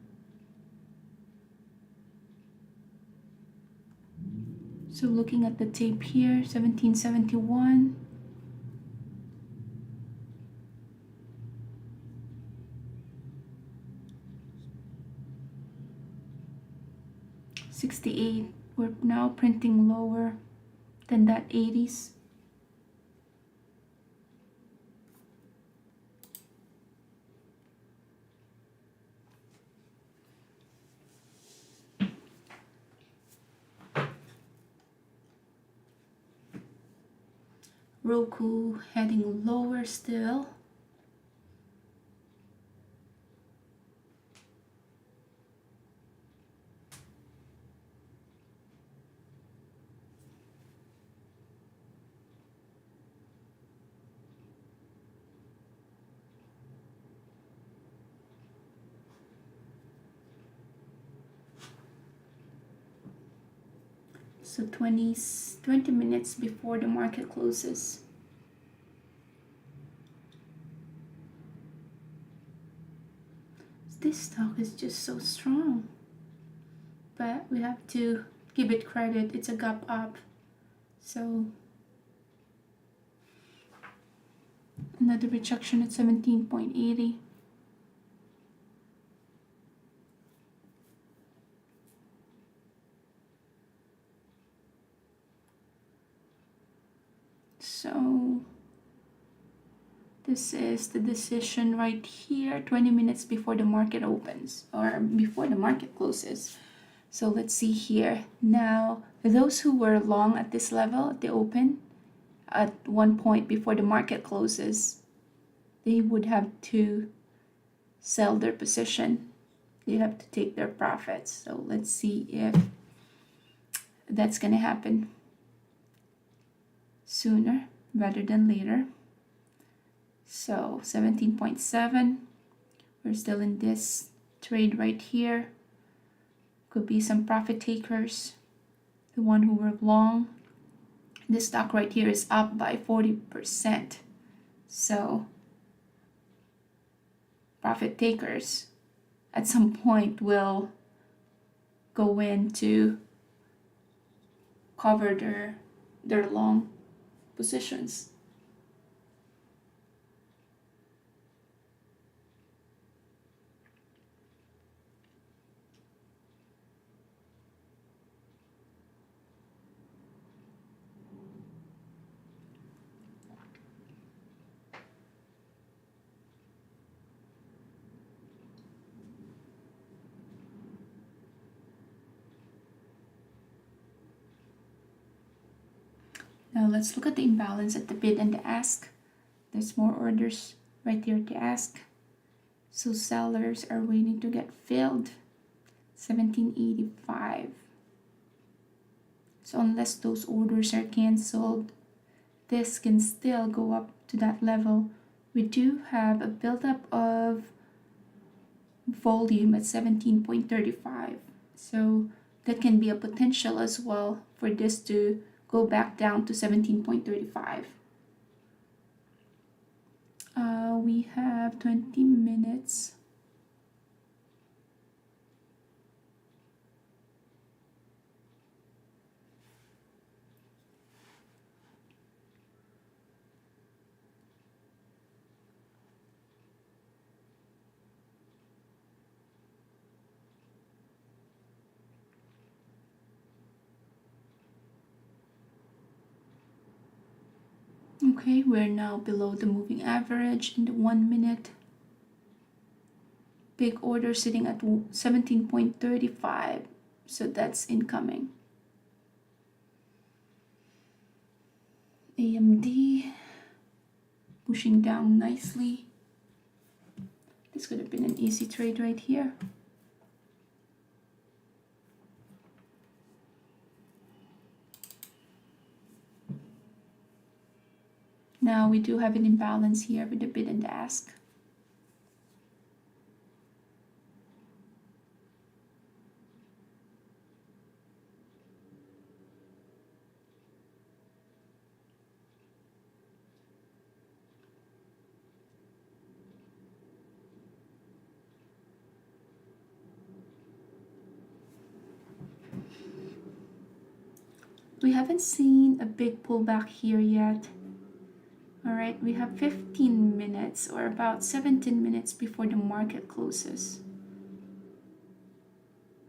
So looking at the tape here, 1771. $68, we're now printing lower than that 80s. Roku heading lower still. So 20 minutes before the market closes. This stock is just so strong. But we have to give it credit. It's a gap up. So another rejection at 17.80. So this is the decision right here, 20 minutes before the market opens or before the market closes. So let's see here. Now, those who were long at this level at the open, at one point before the market closes, they would have to sell their position. They have to take their profits. So let's see if that's going to happen. sooner rather than later. So 17.7, we're still in this trade right here. Could be some profit takers, the one who were long. This stock right here is up by 40%. So profit takers at some point will go in to cover their long positions. Now let's look at the imbalance at the bid and the ask. There's more orders right there at the ask. So sellers are waiting to get filled. 1785. So unless those orders are canceled, this can still go up to that level. We do have a buildup of volume at 17.35. So that can be a potential as well for this to go back down to 17.35. We have 20 minutes. Okay, we're now below the moving average in the 1 minute. Big order sitting at 17.35, so that's incoming. AMD pushing down nicely. This could have been an easy trade right here. Now we do have an imbalance here with the bid and the ask. We haven't seen a big pullback here yet. All right, we have 15 minutes or about 17 minutes before the market closes.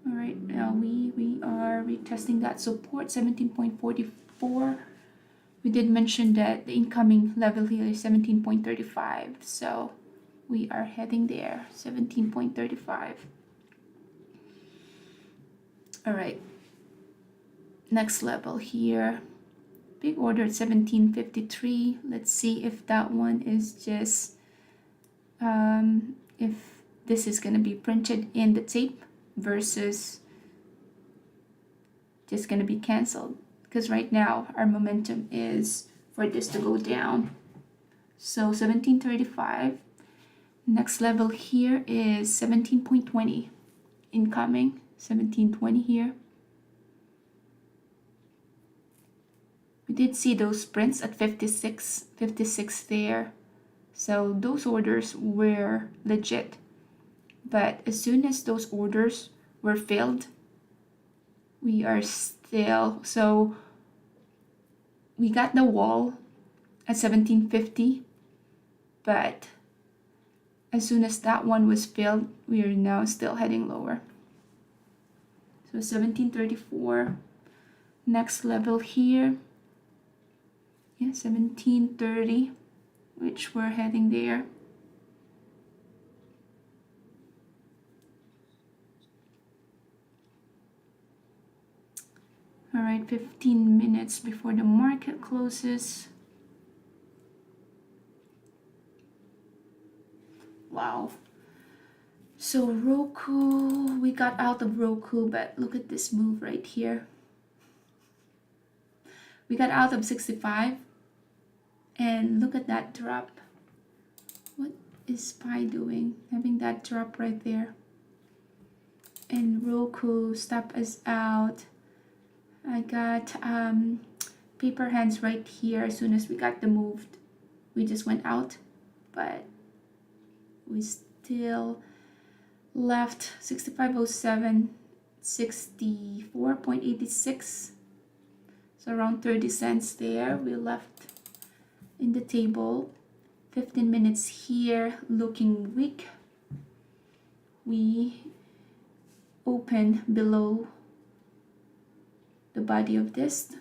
All right, now we are retesting that support, 17.44. We did mention that the incoming level here is 17.35, so we are heading there, 17.35. All right, next level here. Big order at 1753. Let's see if that one is just if this is going to be printed in the tape versus just going to be canceled, because right now our momentum is for this to go down. So 1735. Next level here is 17.20 incoming, 1720 here. We did see those prints at 56 there. So those orders were legit. But as soon as those orders were filled, we are still, so we got the wall at 1750, but as soon as that one was filled, we are now still heading lower. So 1734, next level here. Yeah, 1730, which we're heading there. All right, 15 minutes before the market closes. Wow. So Roku, we got out of Roku, but look at this move right here. We got out of 65 And look at that drop. What is SPY doing? Having that drop right there. And Roku stop us out. I got paper hands right here. As soon as we got the move, we just went out, but we still left 6507, 64.86, so around 30 cents there we left in the table. 15 minutes here looking weak. We open below the body of this.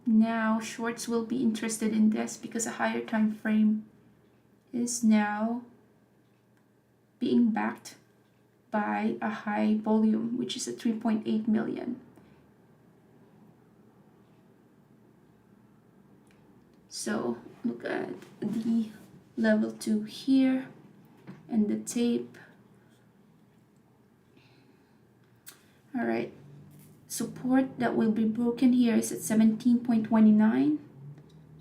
Now shorts will be interested in this because a higher time frame is now being backed by a high volume, which is a 3.8 million. So look at the level 2 here and the tape. All right, support that will be broken here is at 17.29,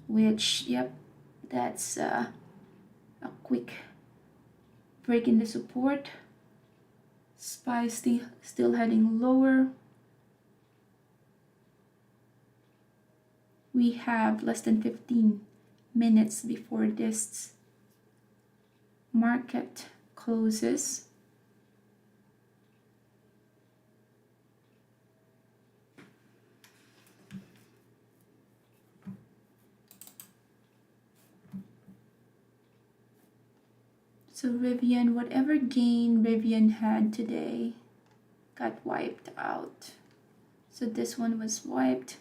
which, yep, that's a quick break in the support. SPY still heading lower. We have less than 15 minutes before this market closes. So Rivian, whatever gain Rivian had today got wiped out. So this one was wiped.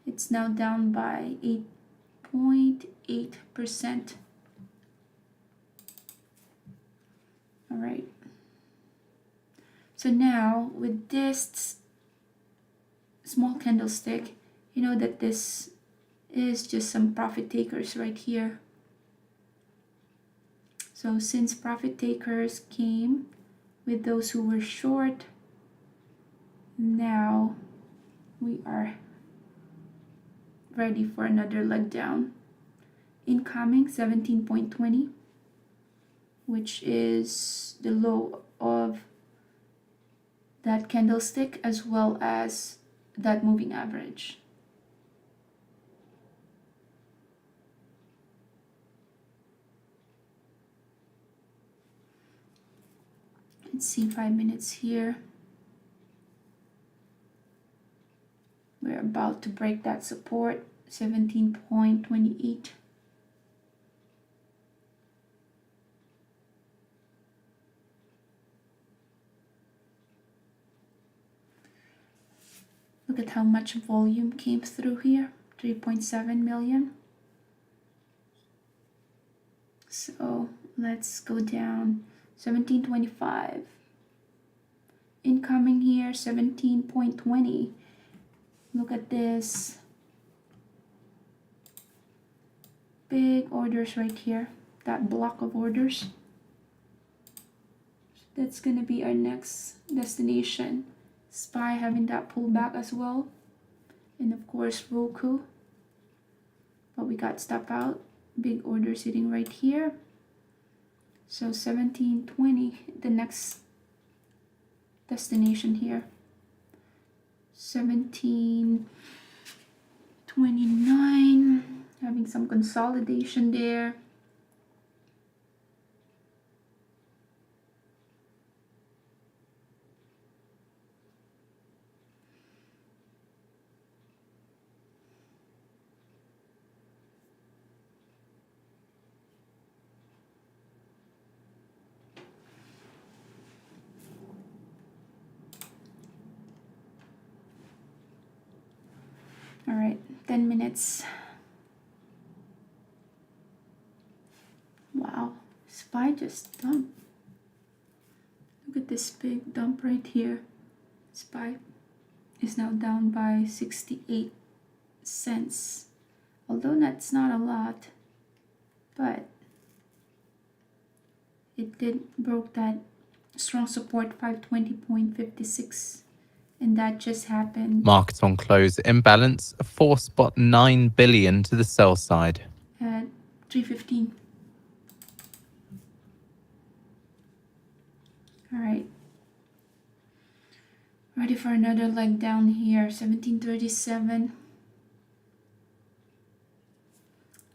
It's now down by 8.8%. All right. So now with this small candlestick, you know that this is just some profit takers right here. So since profit takers came with those who were short, now we are ready for another leg down. Incoming 17.20, which is the low of that candlestick as well as that moving average. Let's see 5 minutes here. We're about to break that support, 17.28. Look at how much volume came through here, 3.7 million. So let's go down, 17.25. Incoming here, 17.20. Look at this. Big orders right here, that block of orders. That's gonna be our next destination. SPY having that pullback as well. And of course Roku. But we got stop out. Big order sitting right here. So 17.20, the next destination here. 17.29, having some consolidation there. All right, 10 minutes. Wow, SPY just dumped. Look at this big dump right here. SPY is now down by 68 cents. Although that's not a lot, but it did broke that strong support 520.56 And that just happened Markets on close imbalance, 4.9 billion to the sell side. at 3:15. All right. Ready for another leg down here, 1737.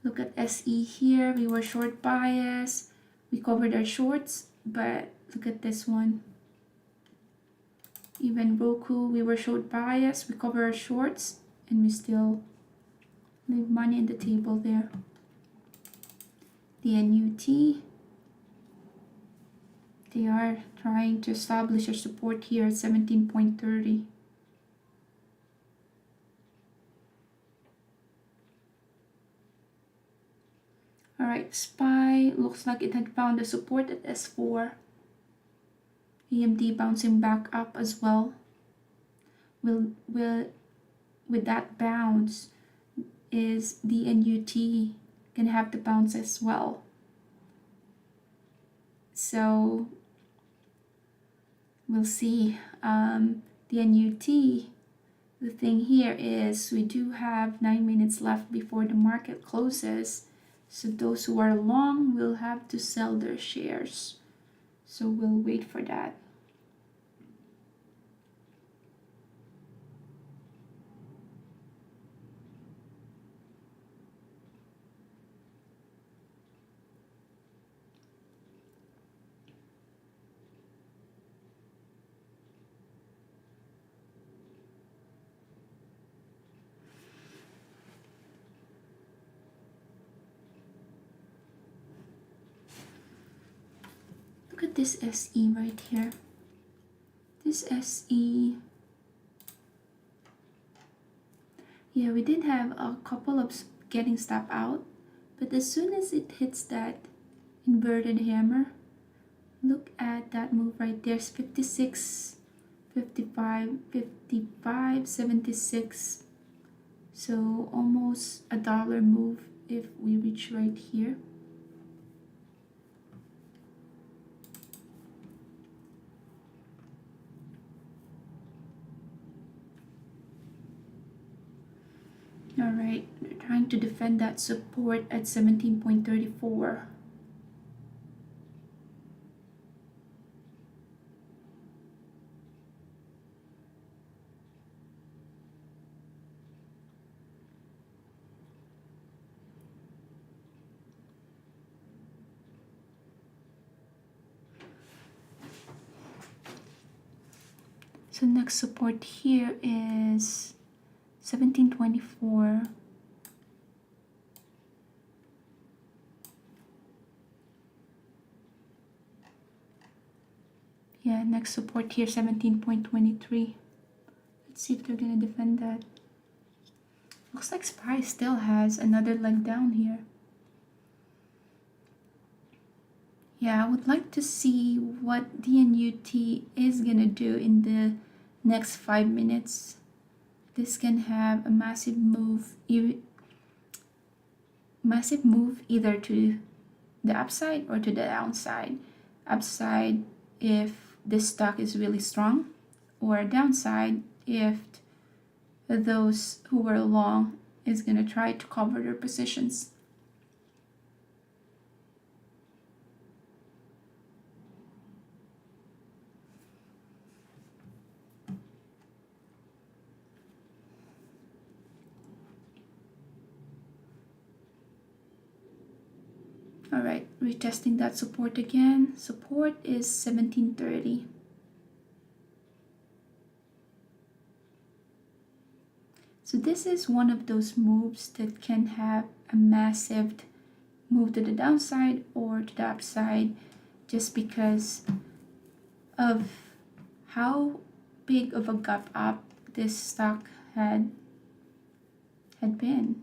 Look at SE here. We were short bias. We covered our shorts, but look at this one. Even Roku, we were short bias. We covered our shorts, and we still leave money on the table there. The NUT. They are trying to establish a support here at 17.30. Alright, SPY looks like it had found a support at S4. AMD bouncing back up as well. Will with that bounce, is the NUT gonna have to bounce as well? So we'll see. The NUT, the thing here is we do have 9 minutes left before the market closes. So those who are long will have to sell their shares. So we'll wait for that. Look at this SE right here. This SE. Yeah, we did have a couple of getting stop out, but as soon as it hits that inverted hammer, look at that move right there. It's 56, 55, 55, 76. So almost a dollar move if we reach right here. All right, they're trying to defend that support at 17.34. So next support here is 1724. Yeah, next support here 17.23. Let's see if they're gonna defend that. Looks like SPY still has another leg down here. Yeah, I would like to see what DNUT is gonna do in the next 5 minutes. This can have a massive move either to the upside or to the downside. Upside if this stock is really strong, or downside if those who were long is going to try to cover their positions. All right, retesting that support again. Support is 1730. So this is one of those moves that can have a massive move to the downside or to the upside, just because of how big of a gap up this stock had been.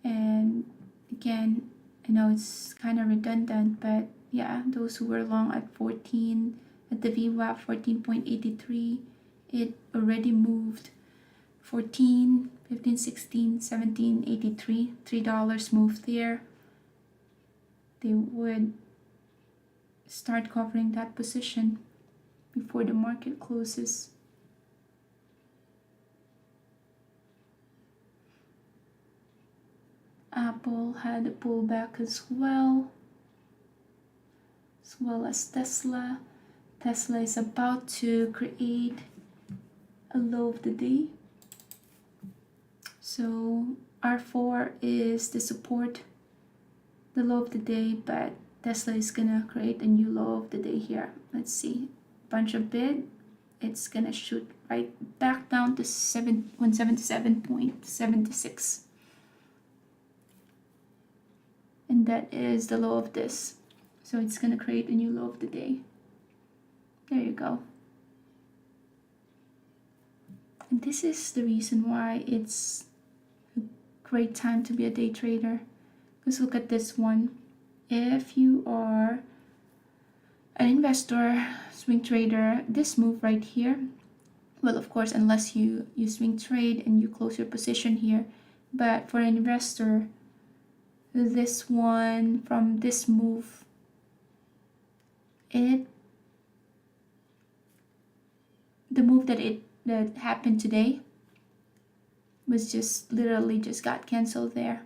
And again, I know it's kind of redundant, but yeah, those who were long at 14 at the VWAP 14.83, it already moved 14, 15, 16, 17, 83, $3 move there. They would start covering that position before the market closes. Apple had a pullback as well as Tesla. Tesla is about to create a low of the day. So R4 is the support, the low of the day, but Tesla is gonna create a new low of the day here. Let's see, bunch of bid, it's gonna shoot right back down to 177.76. And that is the low of this. So it's gonna create a new low of the day. There you go. And this is the reason why it's a great time to be a day trader. Because look at this one. If you are an investor, swing trader, this move right here, well, of course, unless you swing trade and you close your position here, but for an investor, this one from this move, the move that happened today was just literally just got canceled there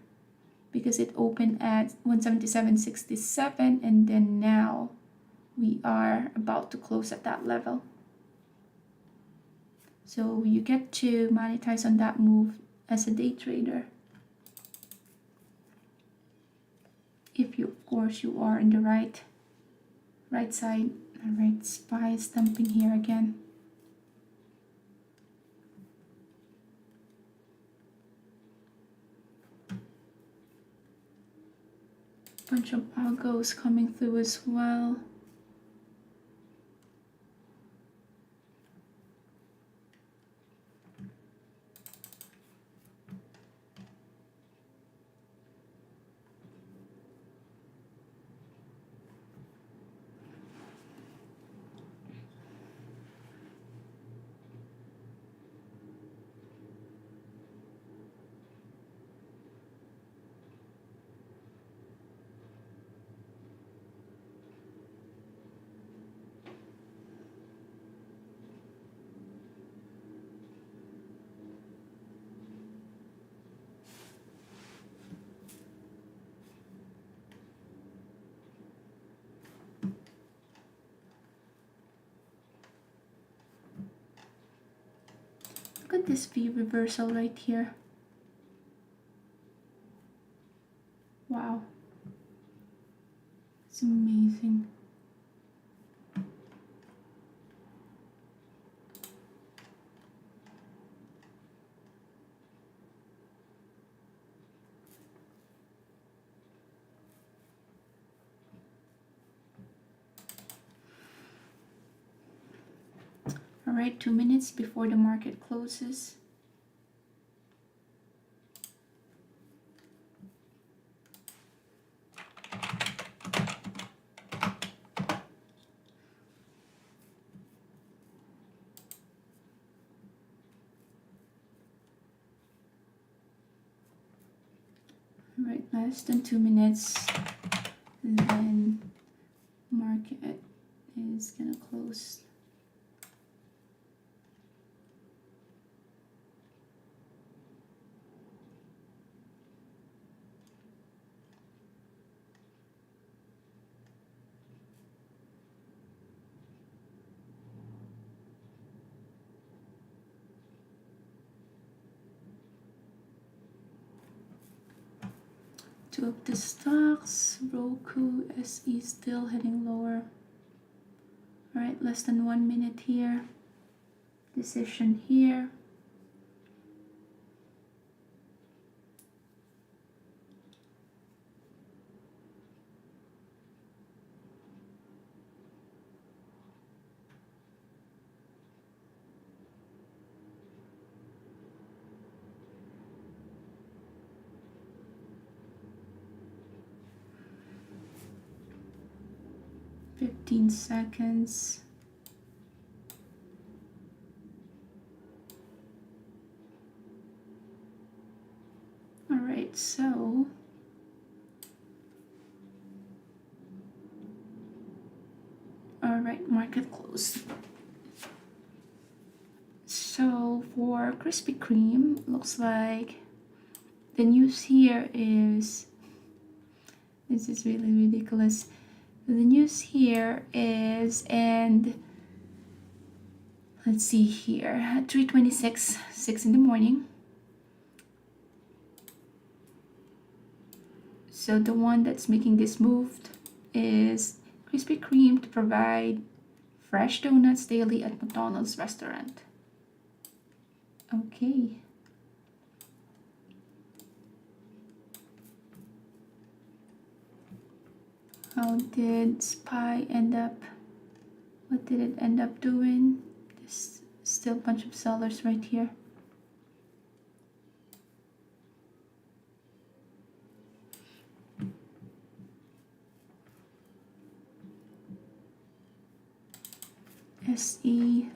because it opened at 177.67, and then now we are about to close at that level. So you get to monetize on that move as a day trader. If you, of course, you are in the right side. All right, SPY is dumping here again. Bunch of algos coming through as well. Look at this V reversal right here. Wow. It's amazing. All right, 2 minutes before the market closes. All right, less than 2 minutes, and then market is gonna close. Two of the stocks, Roku, SE still heading lower. All right, less than 1 minute here. Decision here. Fifteen seconds. All right, so pre-market close. So for Krispy Kreme, looks like the news here is, this is really ridiculous. The news here is, and let's see here, at 3:26, 6 in the morning. So the one that's making this move is Krispy Kreme to provide fresh donuts daily at McDonald's restaurant. Okay. How did SPY end up? What did it end up doing? There's still a bunch of sellers right here. SE,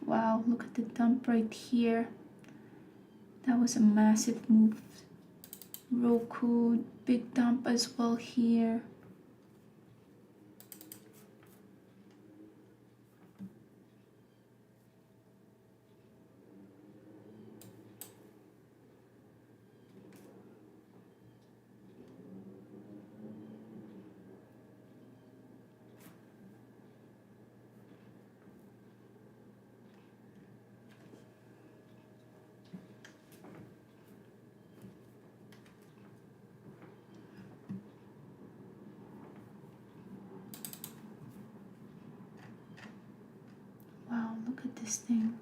wow, look at the dump right here. That was a massive move. Roku, big dump as well here. Wow, look at this thing.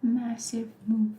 Massive move.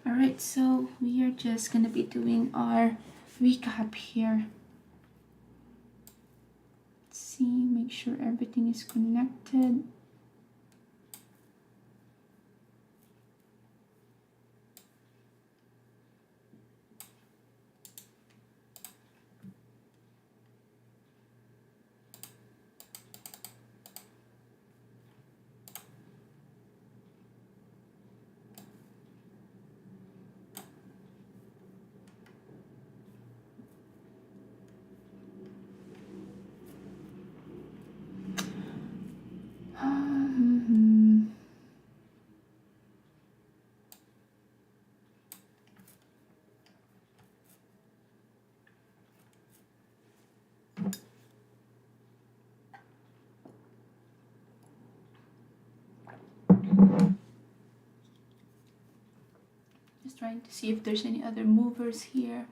Alright, so we are just gonna be doing our recap here. Let's see, make sure everything is connected. Just trying to see if there's any other movers here.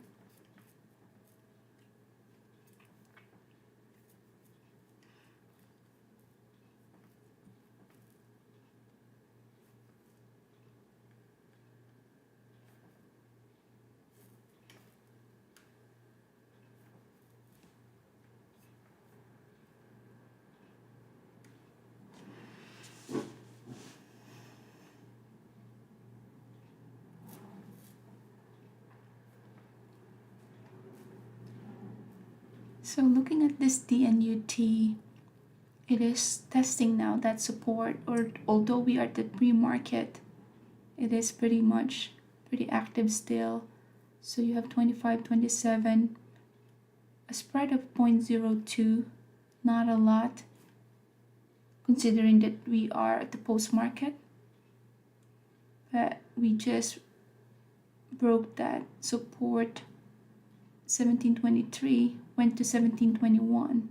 So looking at this DNUT, it is testing now that support, or although we are at the pre-market, it is pretty active still. So you have 25, 27, a spread of 0.02, not a lot, considering that we are at the post-market. But we just broke that support 1723, went to 1721.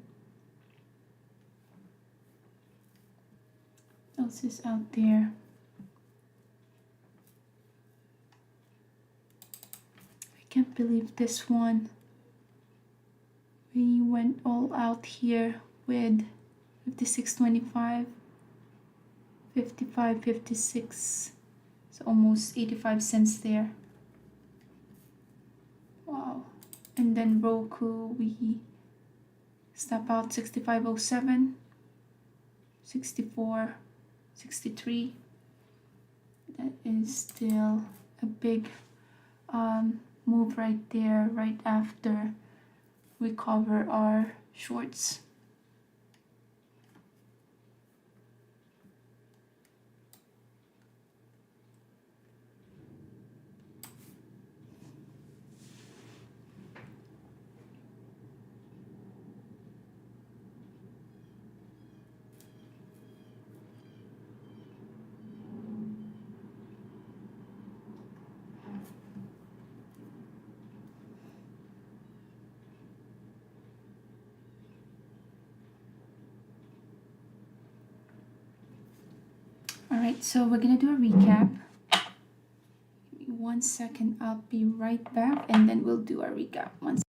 else is out there? I can't believe this one. We went all out here with 56.25, 55.56. It's almost 85 cents there. Wow. And then Roku, we stop out 65.07, 64, 63. That is still a big move right there, right after we cover our shorts. Alright, so we're gonna do a recap. Give me 1 second, I'll be right back, and then we'll do our recap. 1 second.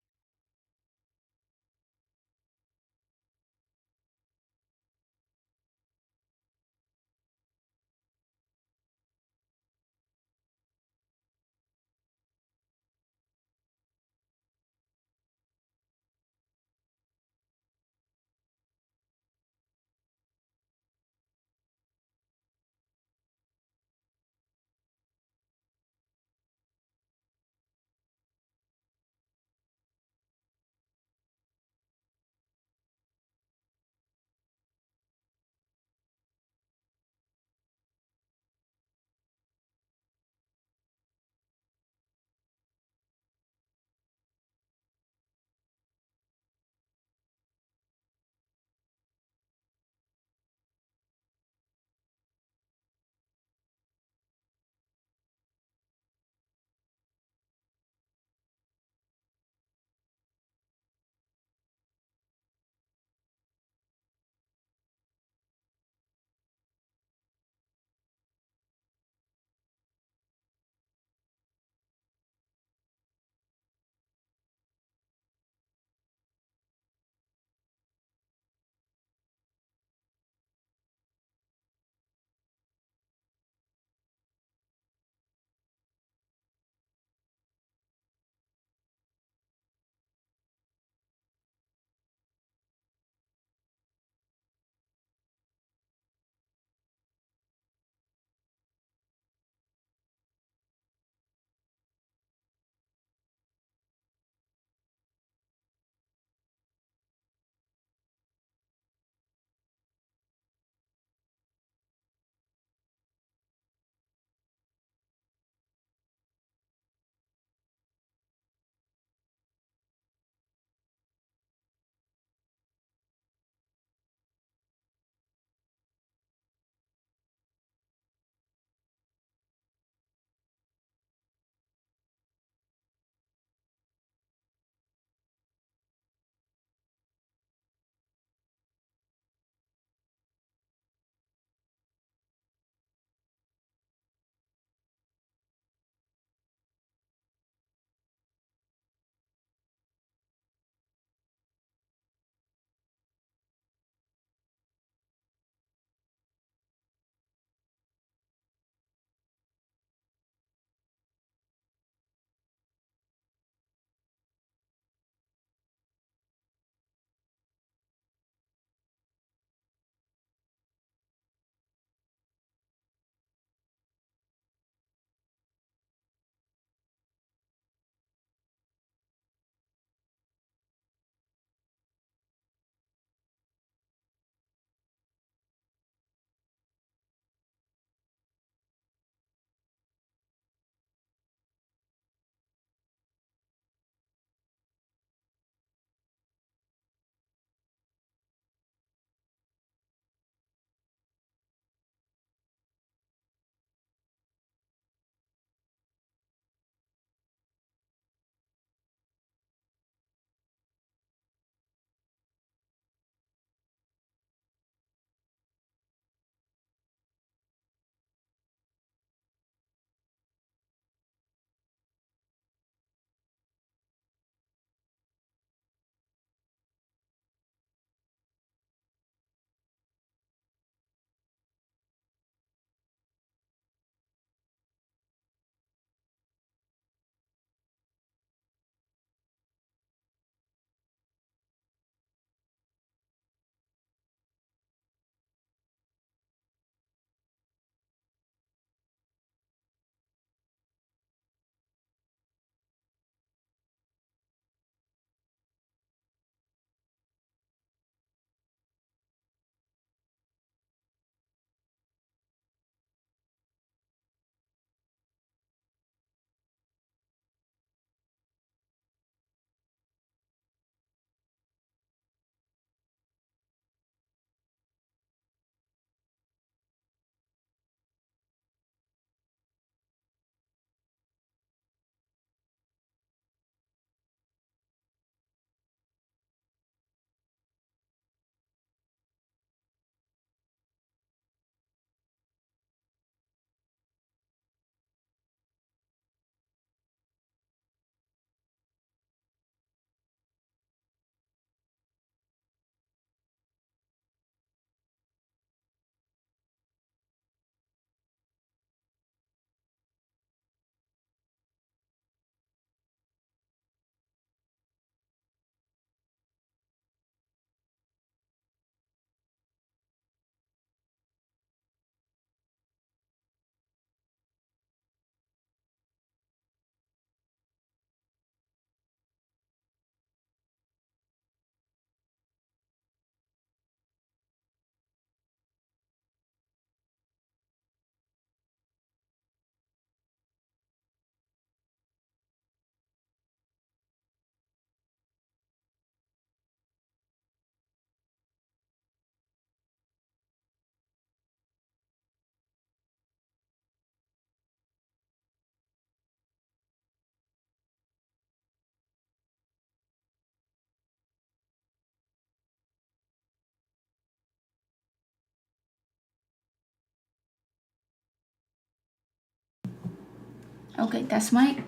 Okay, that's mic.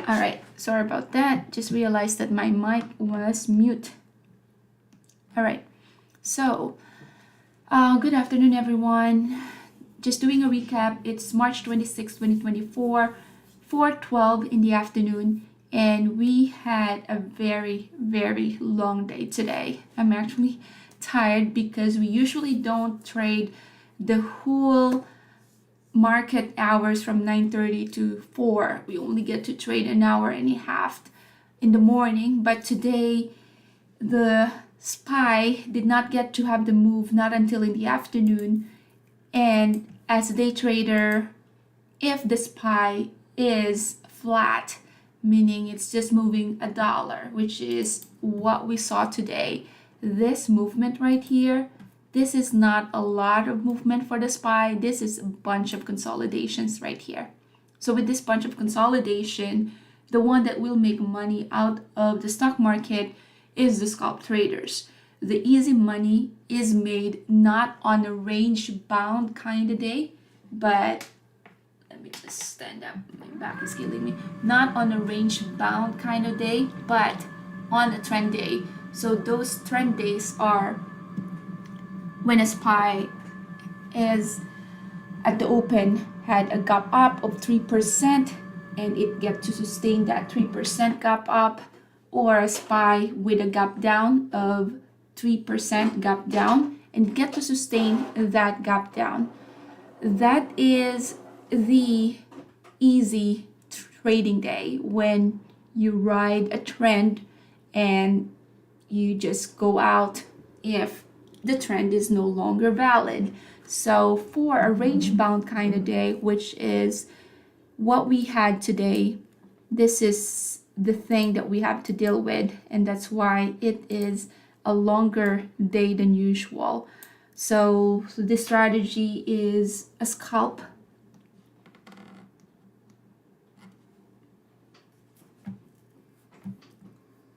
All right, sorry about that. Just realized that my mic was mute. All right, so good afternoon, everyone. Just doing a recap. It's March 26, 2024, 4:12 in the afternoon, and we had a very, very long day today. I'm actually tired because we usually don't trade the whole market hours from 9:30 to 4. We only get to trade an hour and a half in the morning, but today the SPY did not get to have the move not until in the afternoon. And as a day trader, if the SPY is flat, meaning it's just moving $1, which is what we saw today, this movement right here, this is not a lot of movement for the SPY. This is a bunch of consolidations right here. So with this bunch of consolidation, the one that will make money out of the stock market is the scalp traders. The easy money is made not on a range bound kind of day, but let me just stand up. My back is killing me. Not on a range bound kind of day, but on a trend day. So those trend days are when a SPY is at the open had a gap up of 3% and it get to sustain that 3% gap up, or a SPY with a gap down of 3% gap down and get to sustain that gap down. That is the easy trading day when you ride a trend and you just go out if the trend is no longer valid. So for a range bound kind of day, which is what we had today, this is the thing that we have to deal with, and that's why it is a longer day than usual. So this strategy is a scalp.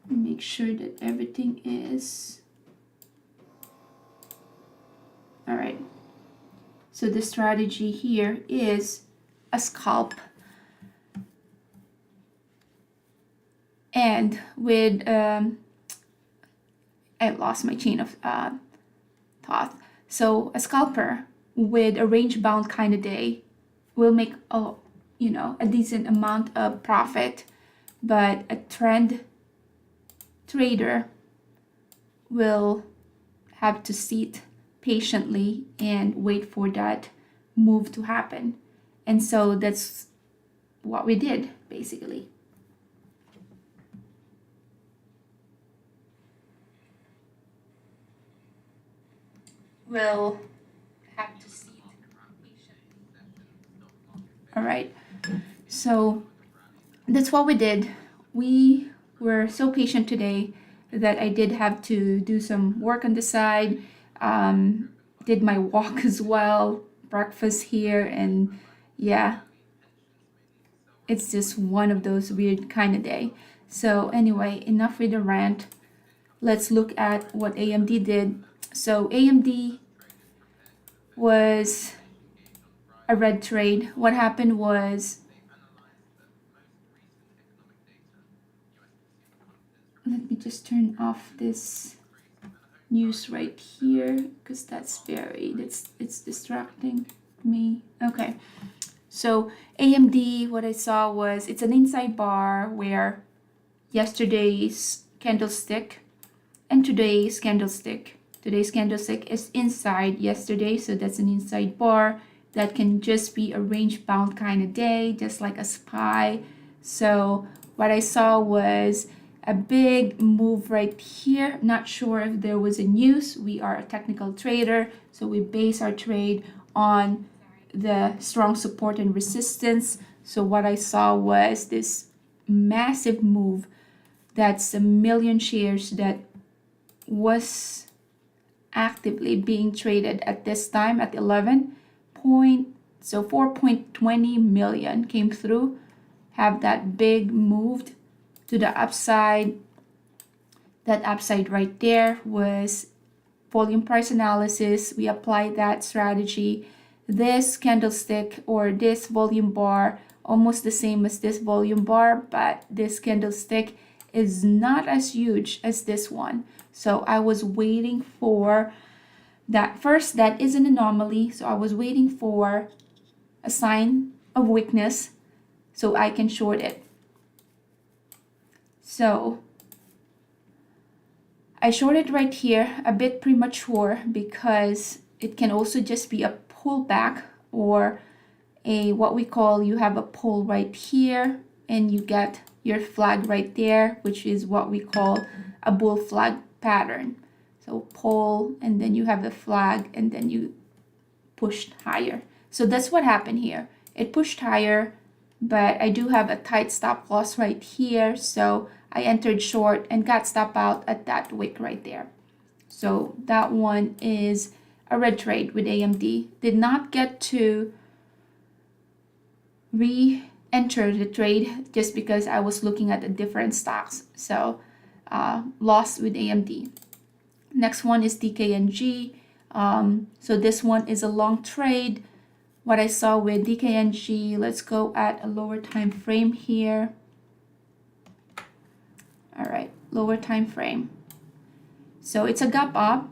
Make sure that everything is all right. So the strategy here is a scalp, and with I lost my chain of thought. So a scalper with a range bound kind of day will make a decent amount of profit, but a trend trader will have to sit patiently and wait for that move to happen. And so that's what we did basically. We'll have to see patiently. All right, so that's what we did. We were so patient today that I did have to do some work on the side, did my walk as well, breakfast here, and yeah, it's just one of those weird kind of day. So anyway, enough with the rant. Let's look at what AMD did. So AMD was a red trade. What happened was, let me just turn off this news right here because it's distracting me. Okay, so AMD, what I saw was it's an inside bar where yesterday's candlestick and today's candlestick is inside yesterday, so that's an inside bar. That can just be a range bound kind of day, just like a SPY. So what I saw was a big move right here. Not sure if there was a news. We are a technical trader, so we base our trade on the strong support and resistance. So what I saw was this massive move. That's 1 million shares that was actively being traded at this time at 11 point. So 4.20 million came through, have that big moved to the upside. That upside right there was volume price analysis. We applied that strategy. this candlestick or this volume bar almost the same as this volume bar, but this candlestick is not as huge as this one. So I was waiting for that. First, that is an anomaly. So I was waiting for a sign of weakness so I can short it. So I shorted right here, a bit premature because it can also just be a pullback or a what we call, you have a pull right here and you get your flag right there, which is what we call a bull flag pattern. So pull and then you have the flag and then you pushed higher. So that's what happened here. It pushed higher, but I do have a tight stop loss right here. So I entered short and got stop out at that wick right there. So that one is a red trade with AMD. Did not get to re-enter the trade just because I was looking at the different stocks. So lost with AMD. Next one is DKNG. So this one is a long trade. What I saw with DKNG, let's go at a lower time frame here. All right, lower time frame. So it's a gap up.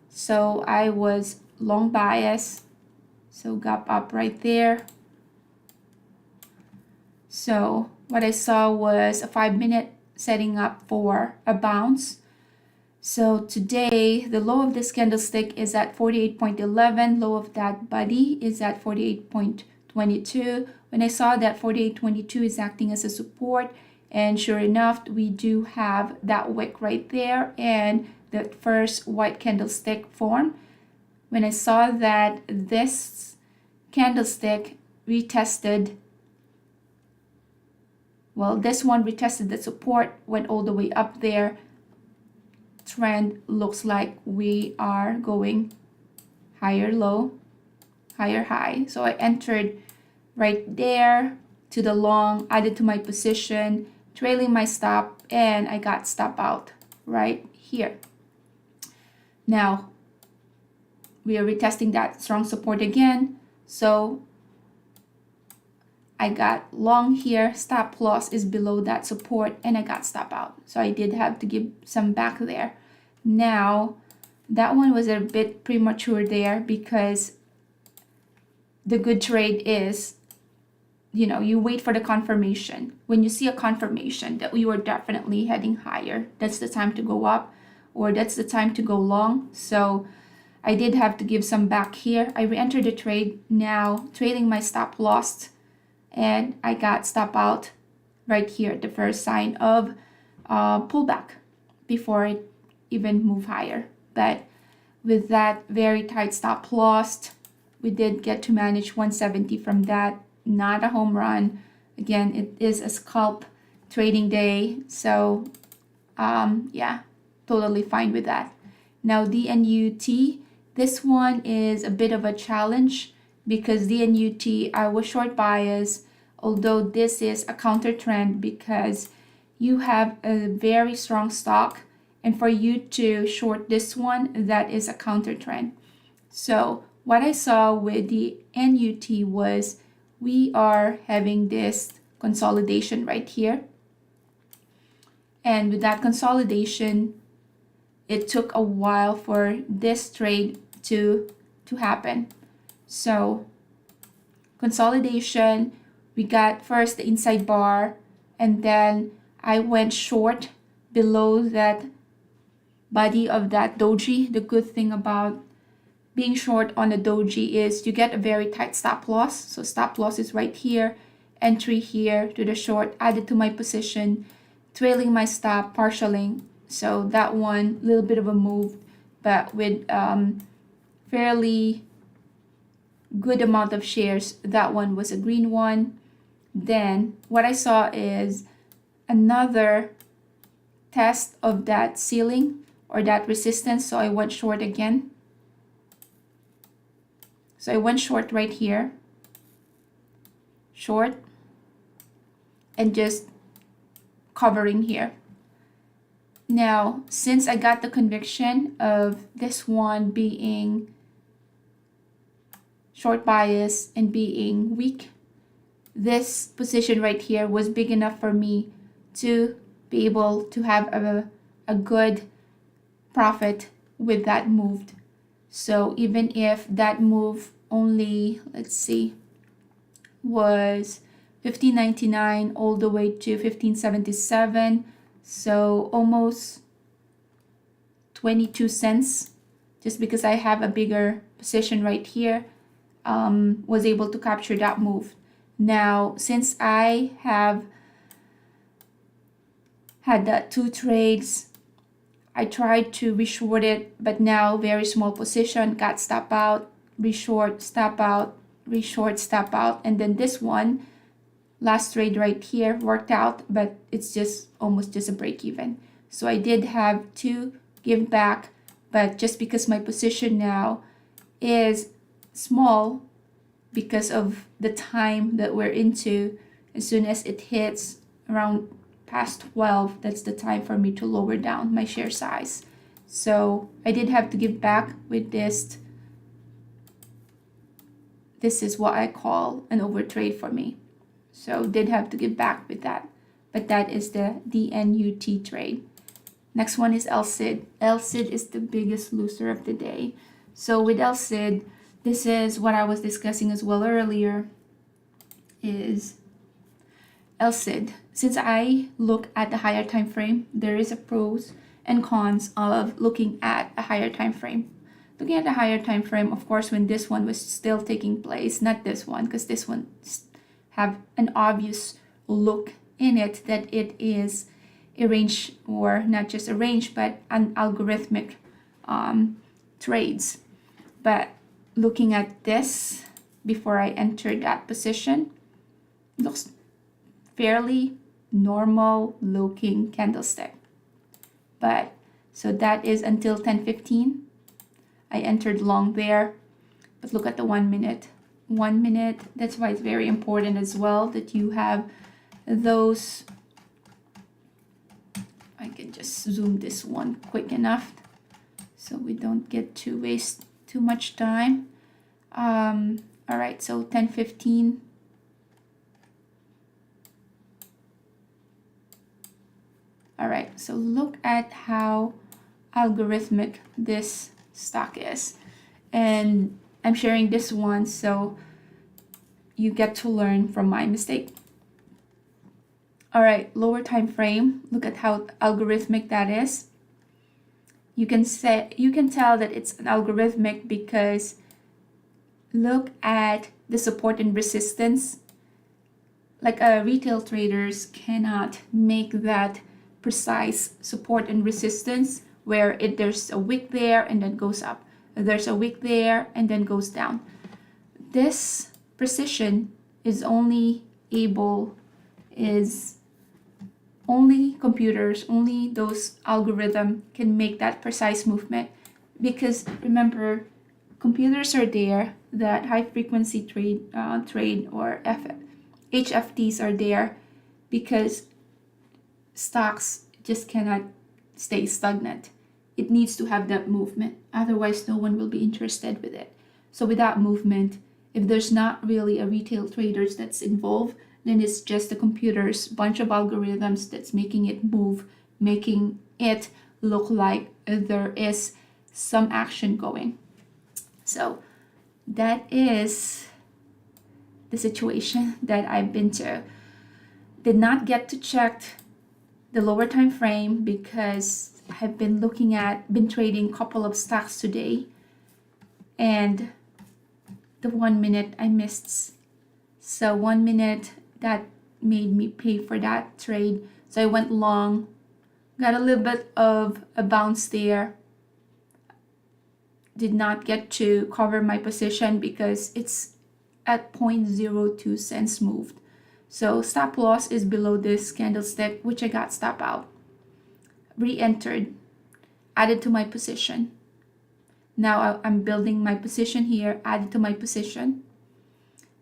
So I was long bias. So gap up right there. So what I saw was a 5-minute setting up for a bounce. So today, the low of this candlestick is at 48.11. Low of that body is at 48.22. When I saw that 48.22 is acting as a support, and sure enough, we do have that wick right there and the first white candlestick form. When I saw that this candlestick retested, well, this one retested the support, went all the way up there. Trend looks like we are going higher low, higher high. So I entered right there to the long, added to my position, trailing my stop, and I got stop out right here. Now we are retesting that strong support again. So I got long here, stop loss is below that support, and I got stop out. So I did have to give some back there. Now, that one was a bit premature there because the good trade is, you wait for the confirmation. When you see a confirmation that you are definitely heading higher, that's the time to go up or that's the time to go long. So I did have to give some back here. I re-entered the trade now, trailing my stop loss. And I got stop out right here, the first sign of pullback before it even move higher. But with that very tight stop loss, we did get to manage 170 from that. Not a home run. Again, it is a scalp trading day. So yeah, totally fine with that. Now DNUT, this one is a bit of a challenge because DNUT, I was short bias, although this is a counter trend because you have a very strong stock, and for you to short this one, that is a counter trend. So what I saw with the NUT was we are having this consolidation right here. And with that consolidation, it took a while for this trade to happen. So consolidation, we got first the inside bar, and then I went short below that body of that doji. The good thing about being short on the doji is you get a very tight stop loss. So stop loss is right here, entry here to the short, added to my position, trailing my stop, partialing. So that one, little bit of a move, but with fairly good amount of shares. That one was a green one. Then what I saw is another test of that ceiling or that resistance. So I went short again. So I went short right here, short, and just covering here. Now, since I got the conviction of this one being short bias and being weak, this position right here was big enough for me to be able to have a good profit with that move. So even if that move only, let's see, was 15.99 all the way to 15.77, so almost 22 cents, just because I have a bigger position right here, was able to capture that move. Now, since I have had that 2 trades, I tried to reshort it, but now very small position, got stop out, reshort, stop out, reshort, stop out, and then this one, last trade right here worked out, but it's just almost just a break even. So I did have to give back, but just because my position now is small because of the time that we're into, as soon as it hits around past 12, that's the time for me to lower down my share size. So I did have to give back with this. This is what I call an overtrade for me. So did have to give back with that. But that is the DNUT trade. Next one is LCID. LCID is the biggest loser of the day. So with LCID, this is what I was discussing as well earlier, is LCID. Since I look at the higher time frame, there is a pros and cons of looking at a higher time frame. Looking at the higher time frame, of course, when this one was still taking place, not this one, because this one have an obvious look in it that it is a range, or not just a range, but an algorithmic trades. But looking at this before I entered that position, looks fairly normal looking candlestick. But so that is until 10:15. I entered long there. But look at the 1 minute. 1 minute, that's why it's very important as well that you have those. I can just zoom this one quick enough so we don't get to waste too much time. All right, so 10:15. All right, so look at how algorithmic this stock is. And I'm sharing this one so you get to learn from my mistake. All right, lower time frame. Look at how algorithmic that is. You can tell that it's an algorithmic because look at the support and resistance. Like retail traders cannot make that precise support and resistance where there's a wick there and then goes up. There's a wick there and then goes down. This precision is only only computers, only those algorithm can make that precise movement. Because remember, computers are there, that high frequency trade or HFTs are there because stocks just cannot stay stagnant. It needs to have that movement. Otherwise, no one will be interested with it. So without movement, if there's not really a retail traders that's involved, then it's just the computer's bunch of algorithms that's making it move, making it look like there is some action going. So that is the situation that I've been to. Did not get to check the lower time frame because I've been trading a couple of stocks today, and the 1 minute I missed. So 1 minute, that made me pay for that trade. So I went long, got a little bit of a bounce there. Did not get to cover my position because it's at 0.02 cents moved. So stop loss is below this candlestick, which I got stop out. Re-entered, added to my position. Now I'm building my position here, added to my position.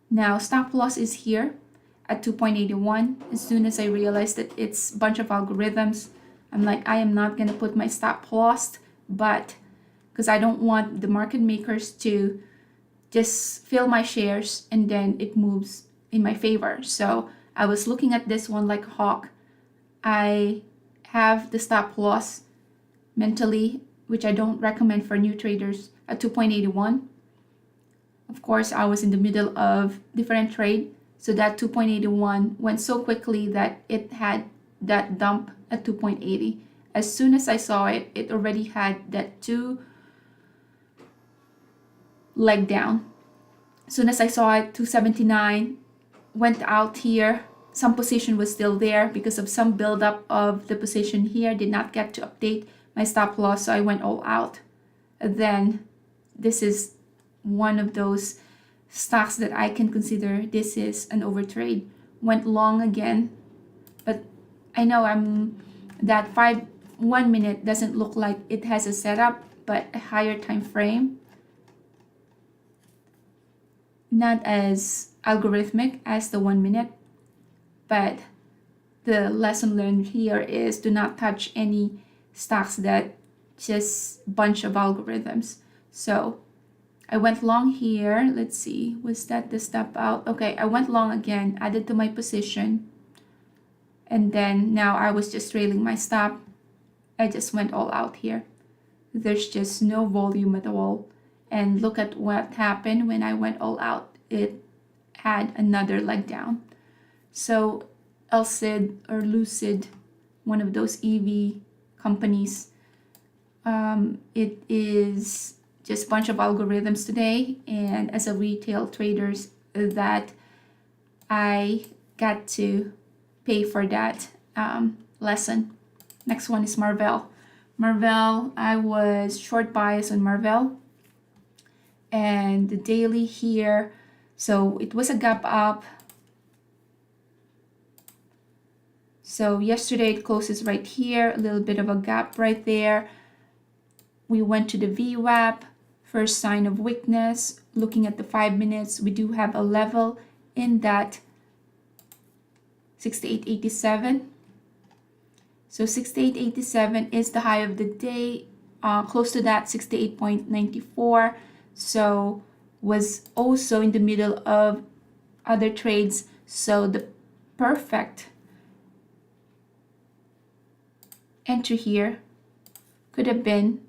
Now stop loss is here at 2.81. As soon as I realized that it's a bunch of algorithms, I'm like, I am not going to put my stop loss, but because I don't want the market makers to just fill my shares and then it moves in my favor. So I was looking at this one like a hawk. I have the stop loss mentally, which I don't recommend for new traders, at 2.81. Of course, I was in the middle of different trade, so that 2.81 went so quickly that it had that dump at 2.80. As soon as I saw it, it already had that 2 leg down. As soon as I saw it, 279, went out here. Some position was still there because of some buildup of the position here. Did not get to update my stop loss, so I went all out. And then this is one of those stocks that I can consider this is an overtrade. Went long again, but I know that 1 minute doesn't look like it has a setup, but a higher time frame, not as algorithmic as the 1 minute, but the lesson learned here is do not touch any stocks that just bunch of algorithms. So I went long here. Let's see, was that the step out? Okay, I went long again, added to my position, and then now I was just trailing my stop. I just went all out here. There's just no volume at all. And look at what happened when I went all out. It had another leg down. So LCID or Lucid, one of those EV companies, it is just a bunch of algorithms today. And as a retail traders, that I got to pay for that lesson. Next one is Marvell. Marvell, I was short bias on Marvell. And the daily here, so it was a gap up. So yesterday it closes right here, a little bit of a gap right there. We went to the VWAP, first sign of weakness. Looking at the 5 minutes, we do have a level in that 68.87. So 68.87 is the high of the day, close to that 68.94. So was also in the middle of other trades. So the perfect entry here could have been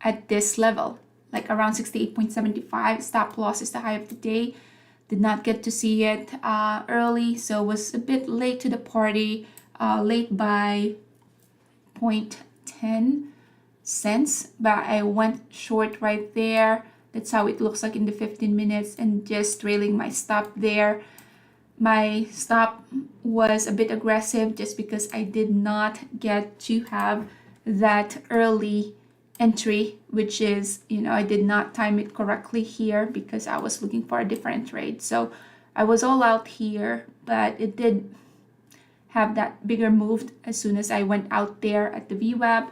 at this level, like around 68.75. Stop loss is the high of the day. Did not get to see it early, so was a bit late to the party, late by 0.10 cents, but I went short right there. That's how it looks like in the 15 minutes, and just trailing my stop there. My stop was a bit aggressive just because I did not get to have that early entry, which is, I did not time it correctly here because I was looking for a different trade. So I was all out here, but it did have that bigger move as soon as I went out there at the VWAP,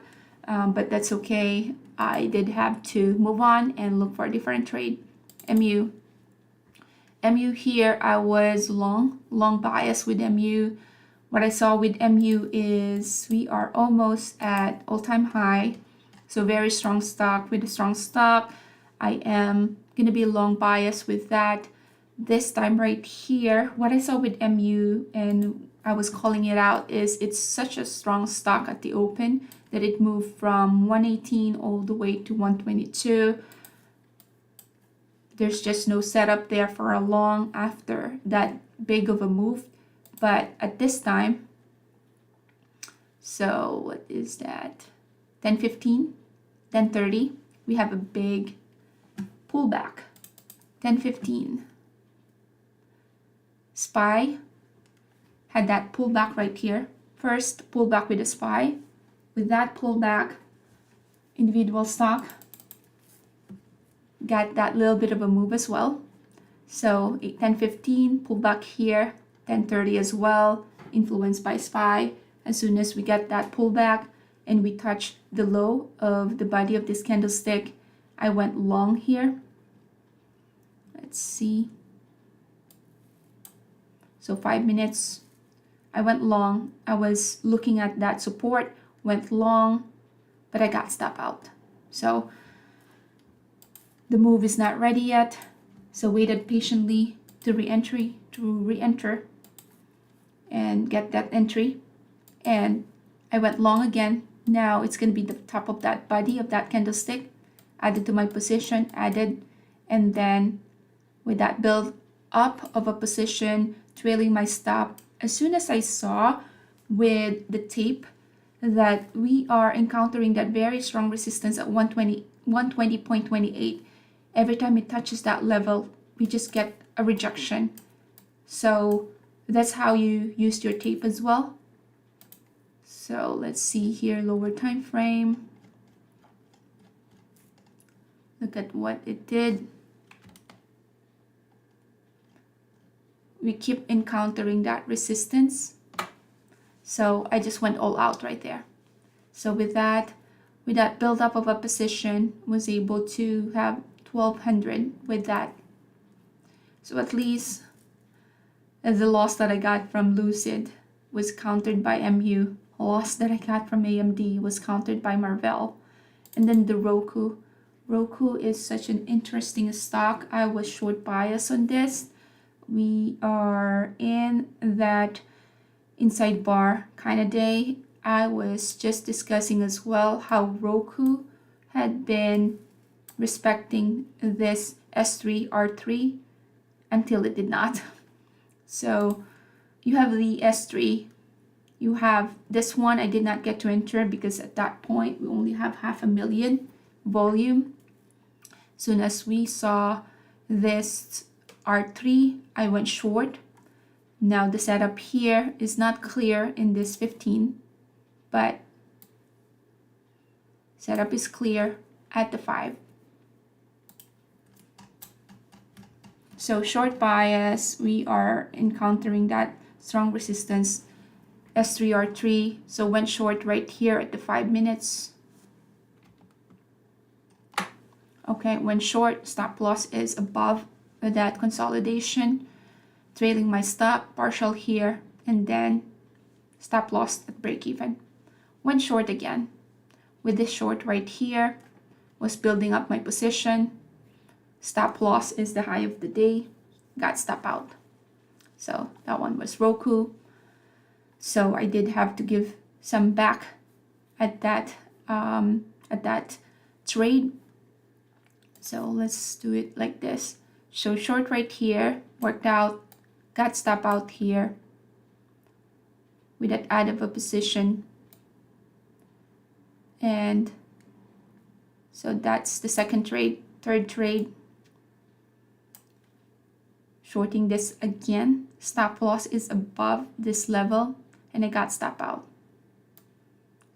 but that's okay. I did have to move on and look for a different trade. MU here, I was long bias with MU. What I saw with MU is we are almost at all-time high. So very strong stock. With a strong stock, I am going to be long bias with that. This time right here, what I saw with MU, and I was calling it out, is it's such a strong stock at the open that it moved from 118 all the way to 122. There's just no setup there for a long after that big of a move. But at this time, so what is that? 10:15, 10:30, we have a big pullback. 10:15. SPY had that pullback right here. First pullback with a SPY. With that pullback, individual stock got that little bit of a move as well. So 10:15, pullback here, 10:30 as well, influenced by SPY. As soon as we get that pullback and we touch the low of the body of this candlestick, I went long here. Let's see. So 5 minutes, I went long. I was looking at that support, went long, but I got stop out. So the move is not ready yet. So waited patiently to re-enter and get that entry. And I went long again. Now it's going to be the top of that body of that candlestick. Added to my position, added, and then with that build up of a position, trailing my stop. As soon as I saw with the tape that we are encountering that very strong resistance at 120.28, every time it touches that level, we just get a rejection. So that's how you use your tape as well. So let's see here, lower time frame. Look at what it did. We keep encountering that resistance. So I just went all out right there. So with that buildup of a position, was able to have 1200 with that. So at least the loss that I got from Lucid was countered by MU. Loss that I got from AMD was countered by Marvell. And then the Roku. Roku is such an interesting stock. I was short bias on this. We are in that inside bar kind of day. I was just discussing as well how Roku had been respecting this S3 R3 until it did not. So you have the S3, you have this one. I did not get to enter because at that point we only have 500,000 volume. Soon as we saw this R3, I went short. Now the setup here is not clear in this 15, but setup is clear at the 5. So short bias, we are encountering that strong resistance, S3R3. So went short right here at the 5 minutes. Okay, when short, stop loss is above that consolidation, trailing my stop, partial here, and then stop loss at break even. Went short again. With this short right here, was building up my position. Stop loss is the high of the day, got stop out. So that one was Roku. So I did have to give some back at that trade. So let's do it like this. So short right here, worked out, got stop out here with that add of a position. And so that's the second trade. Third trade, shorting this again. Stop loss is above this level and I got stop out.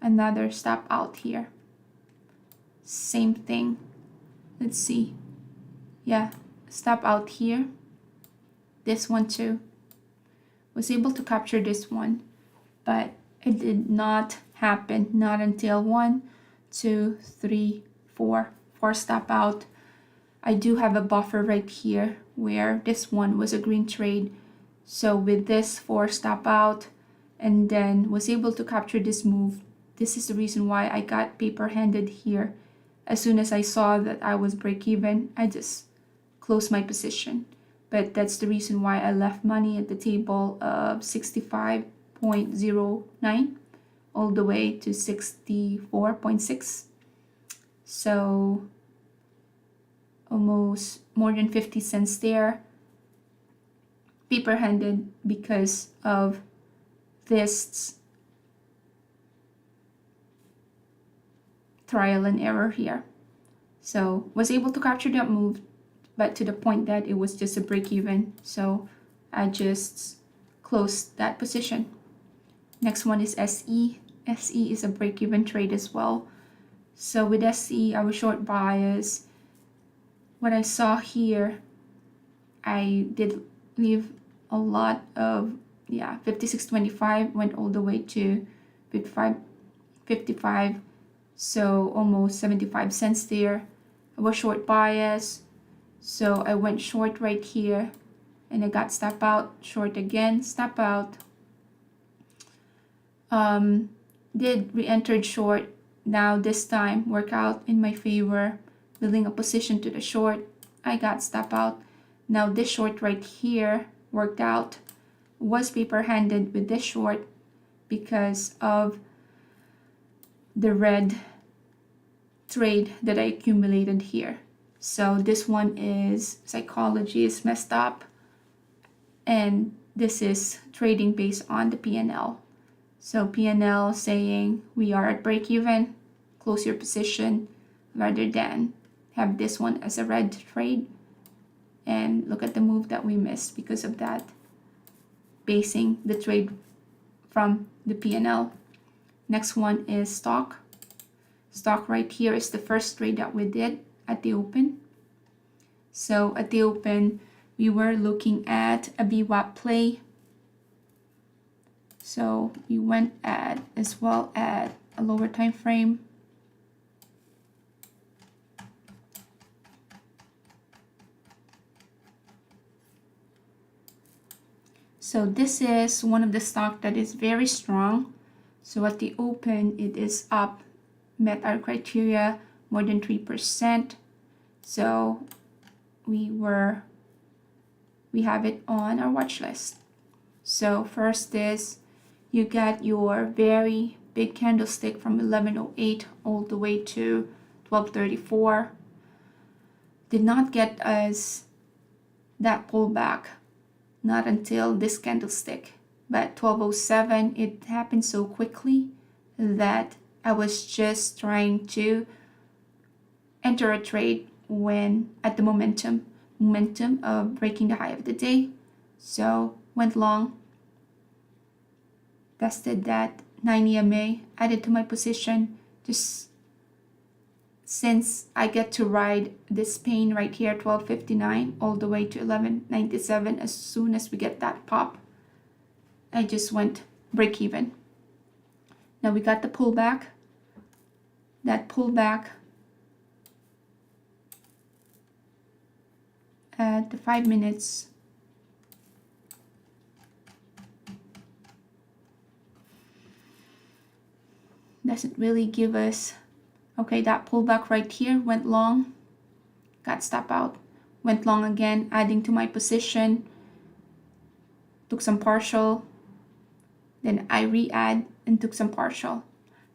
Another stop out here. Same thing. Let's see. Yeah, stop out here. This one too. Was able to capture this one, but it did not happen. Not until 1, 2, 3, 4 stop out. I do have a buffer right here where this one was a green trade. So with this 4 stop out and then was able to capture this move. This is the reason why I got paper handed here. As soon as I saw that I was break even, I just closed my position. But that's the reason why I left money at the table of 65.09 all the way to 64.6. So almost more than 50 cents there. Paper handed because of this trial and error here. So was able to capture that move, but to the point that it was just a break even. So I just closed that position. Next one is SE. SE is a break even trade as well. So with SE, I was short bias. What I saw here, I did leave a lot of 56.25, went all the way to 55. So almost 75 cents there. I was short bias, so I went short right here and I got stop out, short again, stop out. Did re-entered short. Now this time work out in my favor, building a position to the short. I got stop out. Now this short right here worked out, was paper handed with this short because of the red trade that I accumulated here. So this one is psychology is messed up, and this is trading based on the PNL. So PNL saying we are at break even, close your position, rather than have this one as a red trade. And look at the move that we missed because of that, basing the trade from the PNL. Next one is stock. Stock right here is the first trade that we did at the open. So at the open, we were looking at a VWAP play. So we went at as well at a lower time frame. So this is one of the stock that is very strong. So at the open, it is up, met our criteria, more than 3%. So we have it on our watch list. So first is you got your very big candlestick from 11:08 all the way to 12:34. Did not get us that pullback, not until this candlestick. But 12:07, it happened so quickly that I was just trying to enter a trade when at the momentum of breaking the high of the day. So went long, tested that 9 EMA, added to my position, just since I get to ride this pain right here, 12:59 all the way to 11:97. As soon as we get that pop, I just went break even. Now we got the pullback. That pullback at the 5 minutes doesn't really give us, okay, that pullback right here went long, got stop out, went long again, adding to my position, took some partial, then I re-add and took some partial.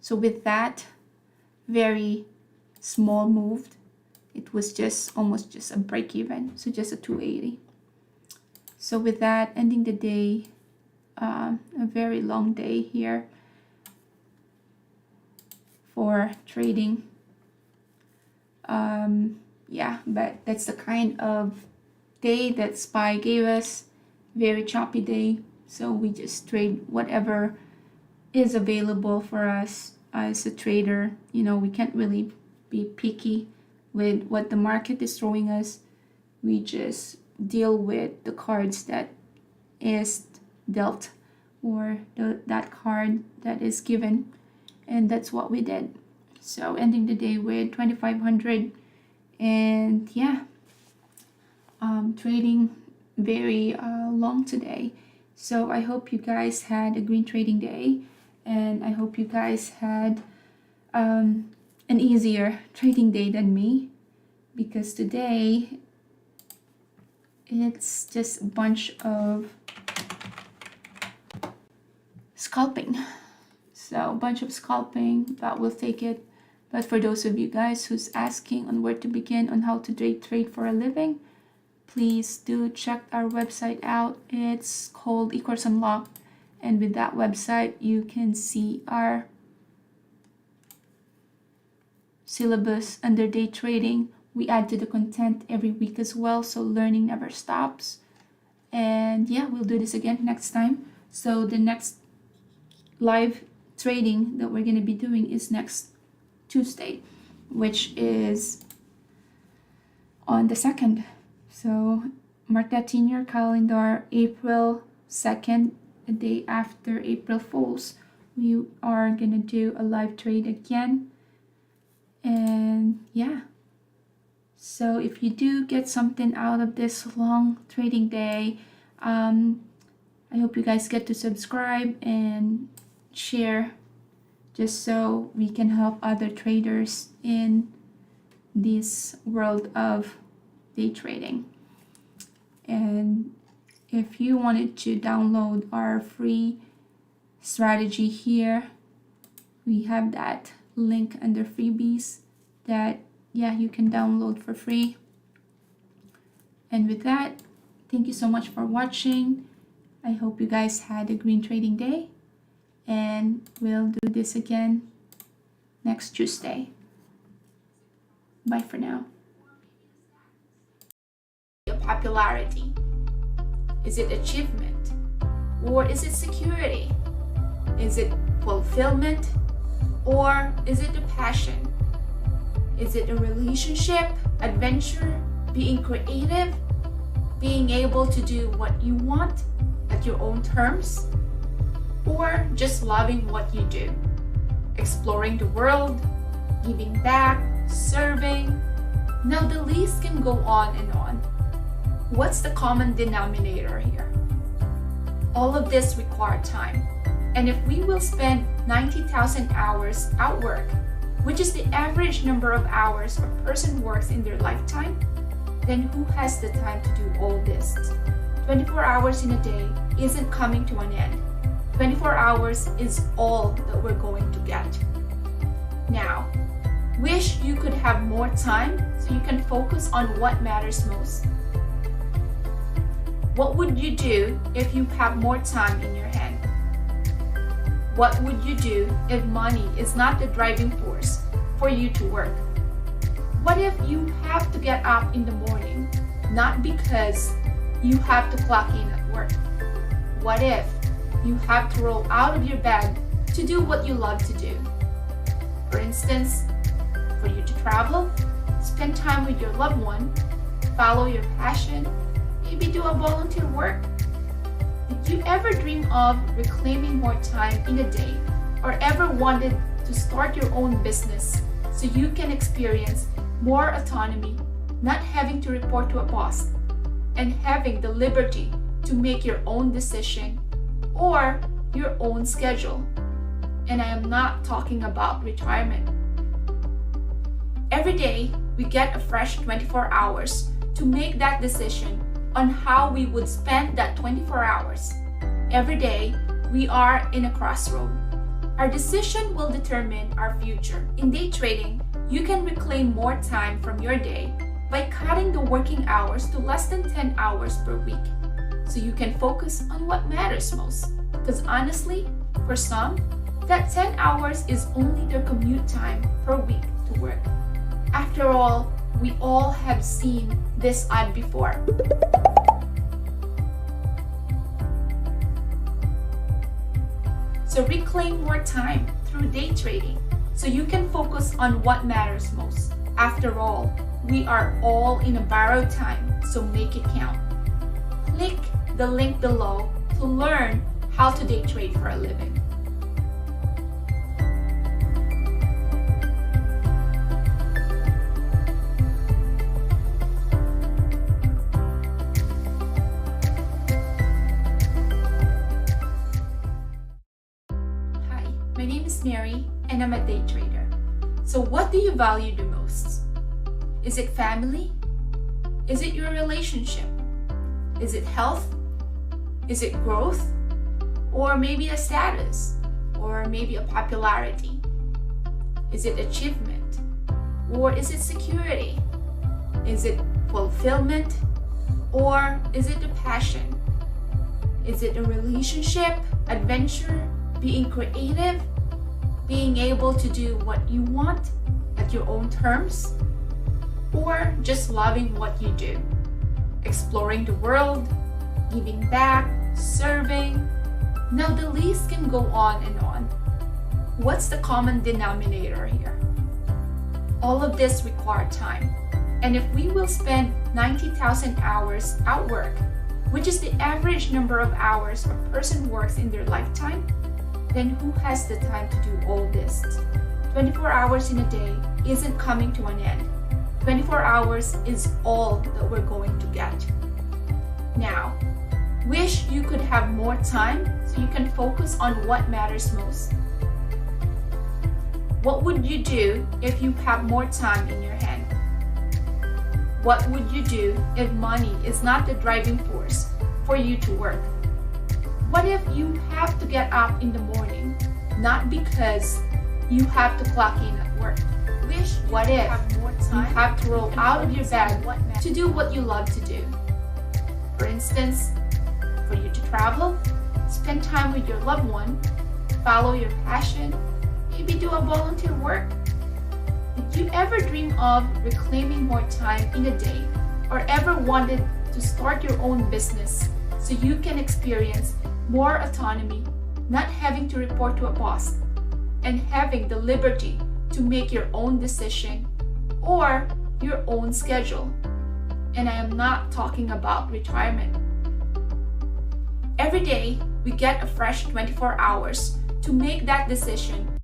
So with that very small move, it was just almost just a break even, so just a 280. So with that, ending the day, a very long day here for trading. Yeah, but that's the kind of day that SPY gave us. Very choppy day, so we just trade whatever is available for us as a trader. You know, we can't really be picky with what the market is throwing us. We just deal with the cards that is dealt, or that card that is given, and that's what we did. So ending the day with 2,500, and yeah, trading very long today. So I hope you guys had a green trading day, and I hope you guys had an easier trading day than me, because today it's just a bunch of scalping. So a bunch of scalping, but we'll take it. But for those of you guys who's asking on where to begin on how to trade for a living, please do check our website out. It's called eCourse Unlocked, and with that website you can see our syllabus under day trading. We add to the content every week as well, so learning never stops. And yeah, we'll do this again next time. So the next live trading that we're going to be doing is next Tuesday, which is on the 2nd. So mark that in your calendar, April 2nd, the day after April Fools. We are going to do a live trade again. And yeah, so if you do get something out of this long trading day, I hope you guys get to subscribe and share, just so we can help other traders in this world of day trading. if you wanted to download our free strategy here, we have that link under freebies that you can download for free. And with that, thank you so much for watching. I hope you guys had a green trading day, and we'll do this again next Tuesday. Bye for now. Popularity. Is it achievement? Or is it security? Is it fulfillment? Or is it a passion? Is it a relationship, adventure, being creative, being able to do what you want at your own terms? Or just loving what you do, exploring the world, giving back, serving? Now the list can go on and on. What's the common denominator here? All of this require time. And if we will spend 90,000 hours at work, which is the average number of hours a person works in their lifetime, then who has the time to do all this? 24 hours in a day isn't coming to an end. 24 hours is all that we're going to get. Now, wish you could have more time so you can focus on what matters most. What would you do if you have more time in your hand? What would you do if money is not the driving force for you to work? What if you have to get up in the morning, not because you have to clock in at work? What if you have to roll out of your bed to do what you love to do? For instance, for you to travel, spend time with your loved one, follow your passion, maybe do a volunteer work. Did you ever dream of reclaiming more time in a day, or ever wanted to start your own business so you can experience more autonomy, not having to report to a boss, and having the liberty to make your own decision or your own schedule? And I am not talking about retirement. Every day, we get a fresh 24 hours to make that decision on how we would spend that 24 hours. Every day, we are in a crossroad. Our decision will determine our future. In day trading, you can reclaim more time from your day by cutting the working hours to less than 10 hours per week, so you can focus on what matters most. Because honestly, for some, that 10 hours is only their commute time per week to work. After all, we all have seen this ad before. So reclaim more time through day trading so you can focus on what matters most. After all, we are all in a borrowed time, so make it count. Click the link below to learn how to day trade for a living. My name is Mary, and I'm a day trader. So what do you value the most? Is it family? Is it your relationship? Is it health? Is it growth? Or maybe a status? Or maybe a popularity? Is it achievement? Or is it security? Is it fulfillment? Or is it a passion? Is it a relationship, adventure, being creative, being able to do what you want at your own terms? Or just loving what you do, exploring the world, giving back, serving? Now the list can go on and on. What's the common denominator here? All of this require time. And if we will spend 90,000 hours at work, which is the average number of hours a person works in their lifetime, then who has the time to do all this? 24 hours in a day isn't coming to an end. 24 hours is all that we're going to get. Now, wish you could have more time so you can focus on what matters most. What would you do if you have more time in your hand? What would you do if money is not the driving force for you to work? What if you have to get up in the morning, not because you have to clock in at work? What if you have to roll out of your bed to do what you love to do? For instance, for you to travel, spend time with your loved one, follow your passion, maybe do a volunteer work. Did you ever dream of reclaiming more time in a day, or ever wanted to start your own business so you can experience more autonomy, not having to report to a boss, and having the liberty to make your own decision or your own schedule? And I am not talking about retirement. Every day, we get a fresh 24 hours to make that decision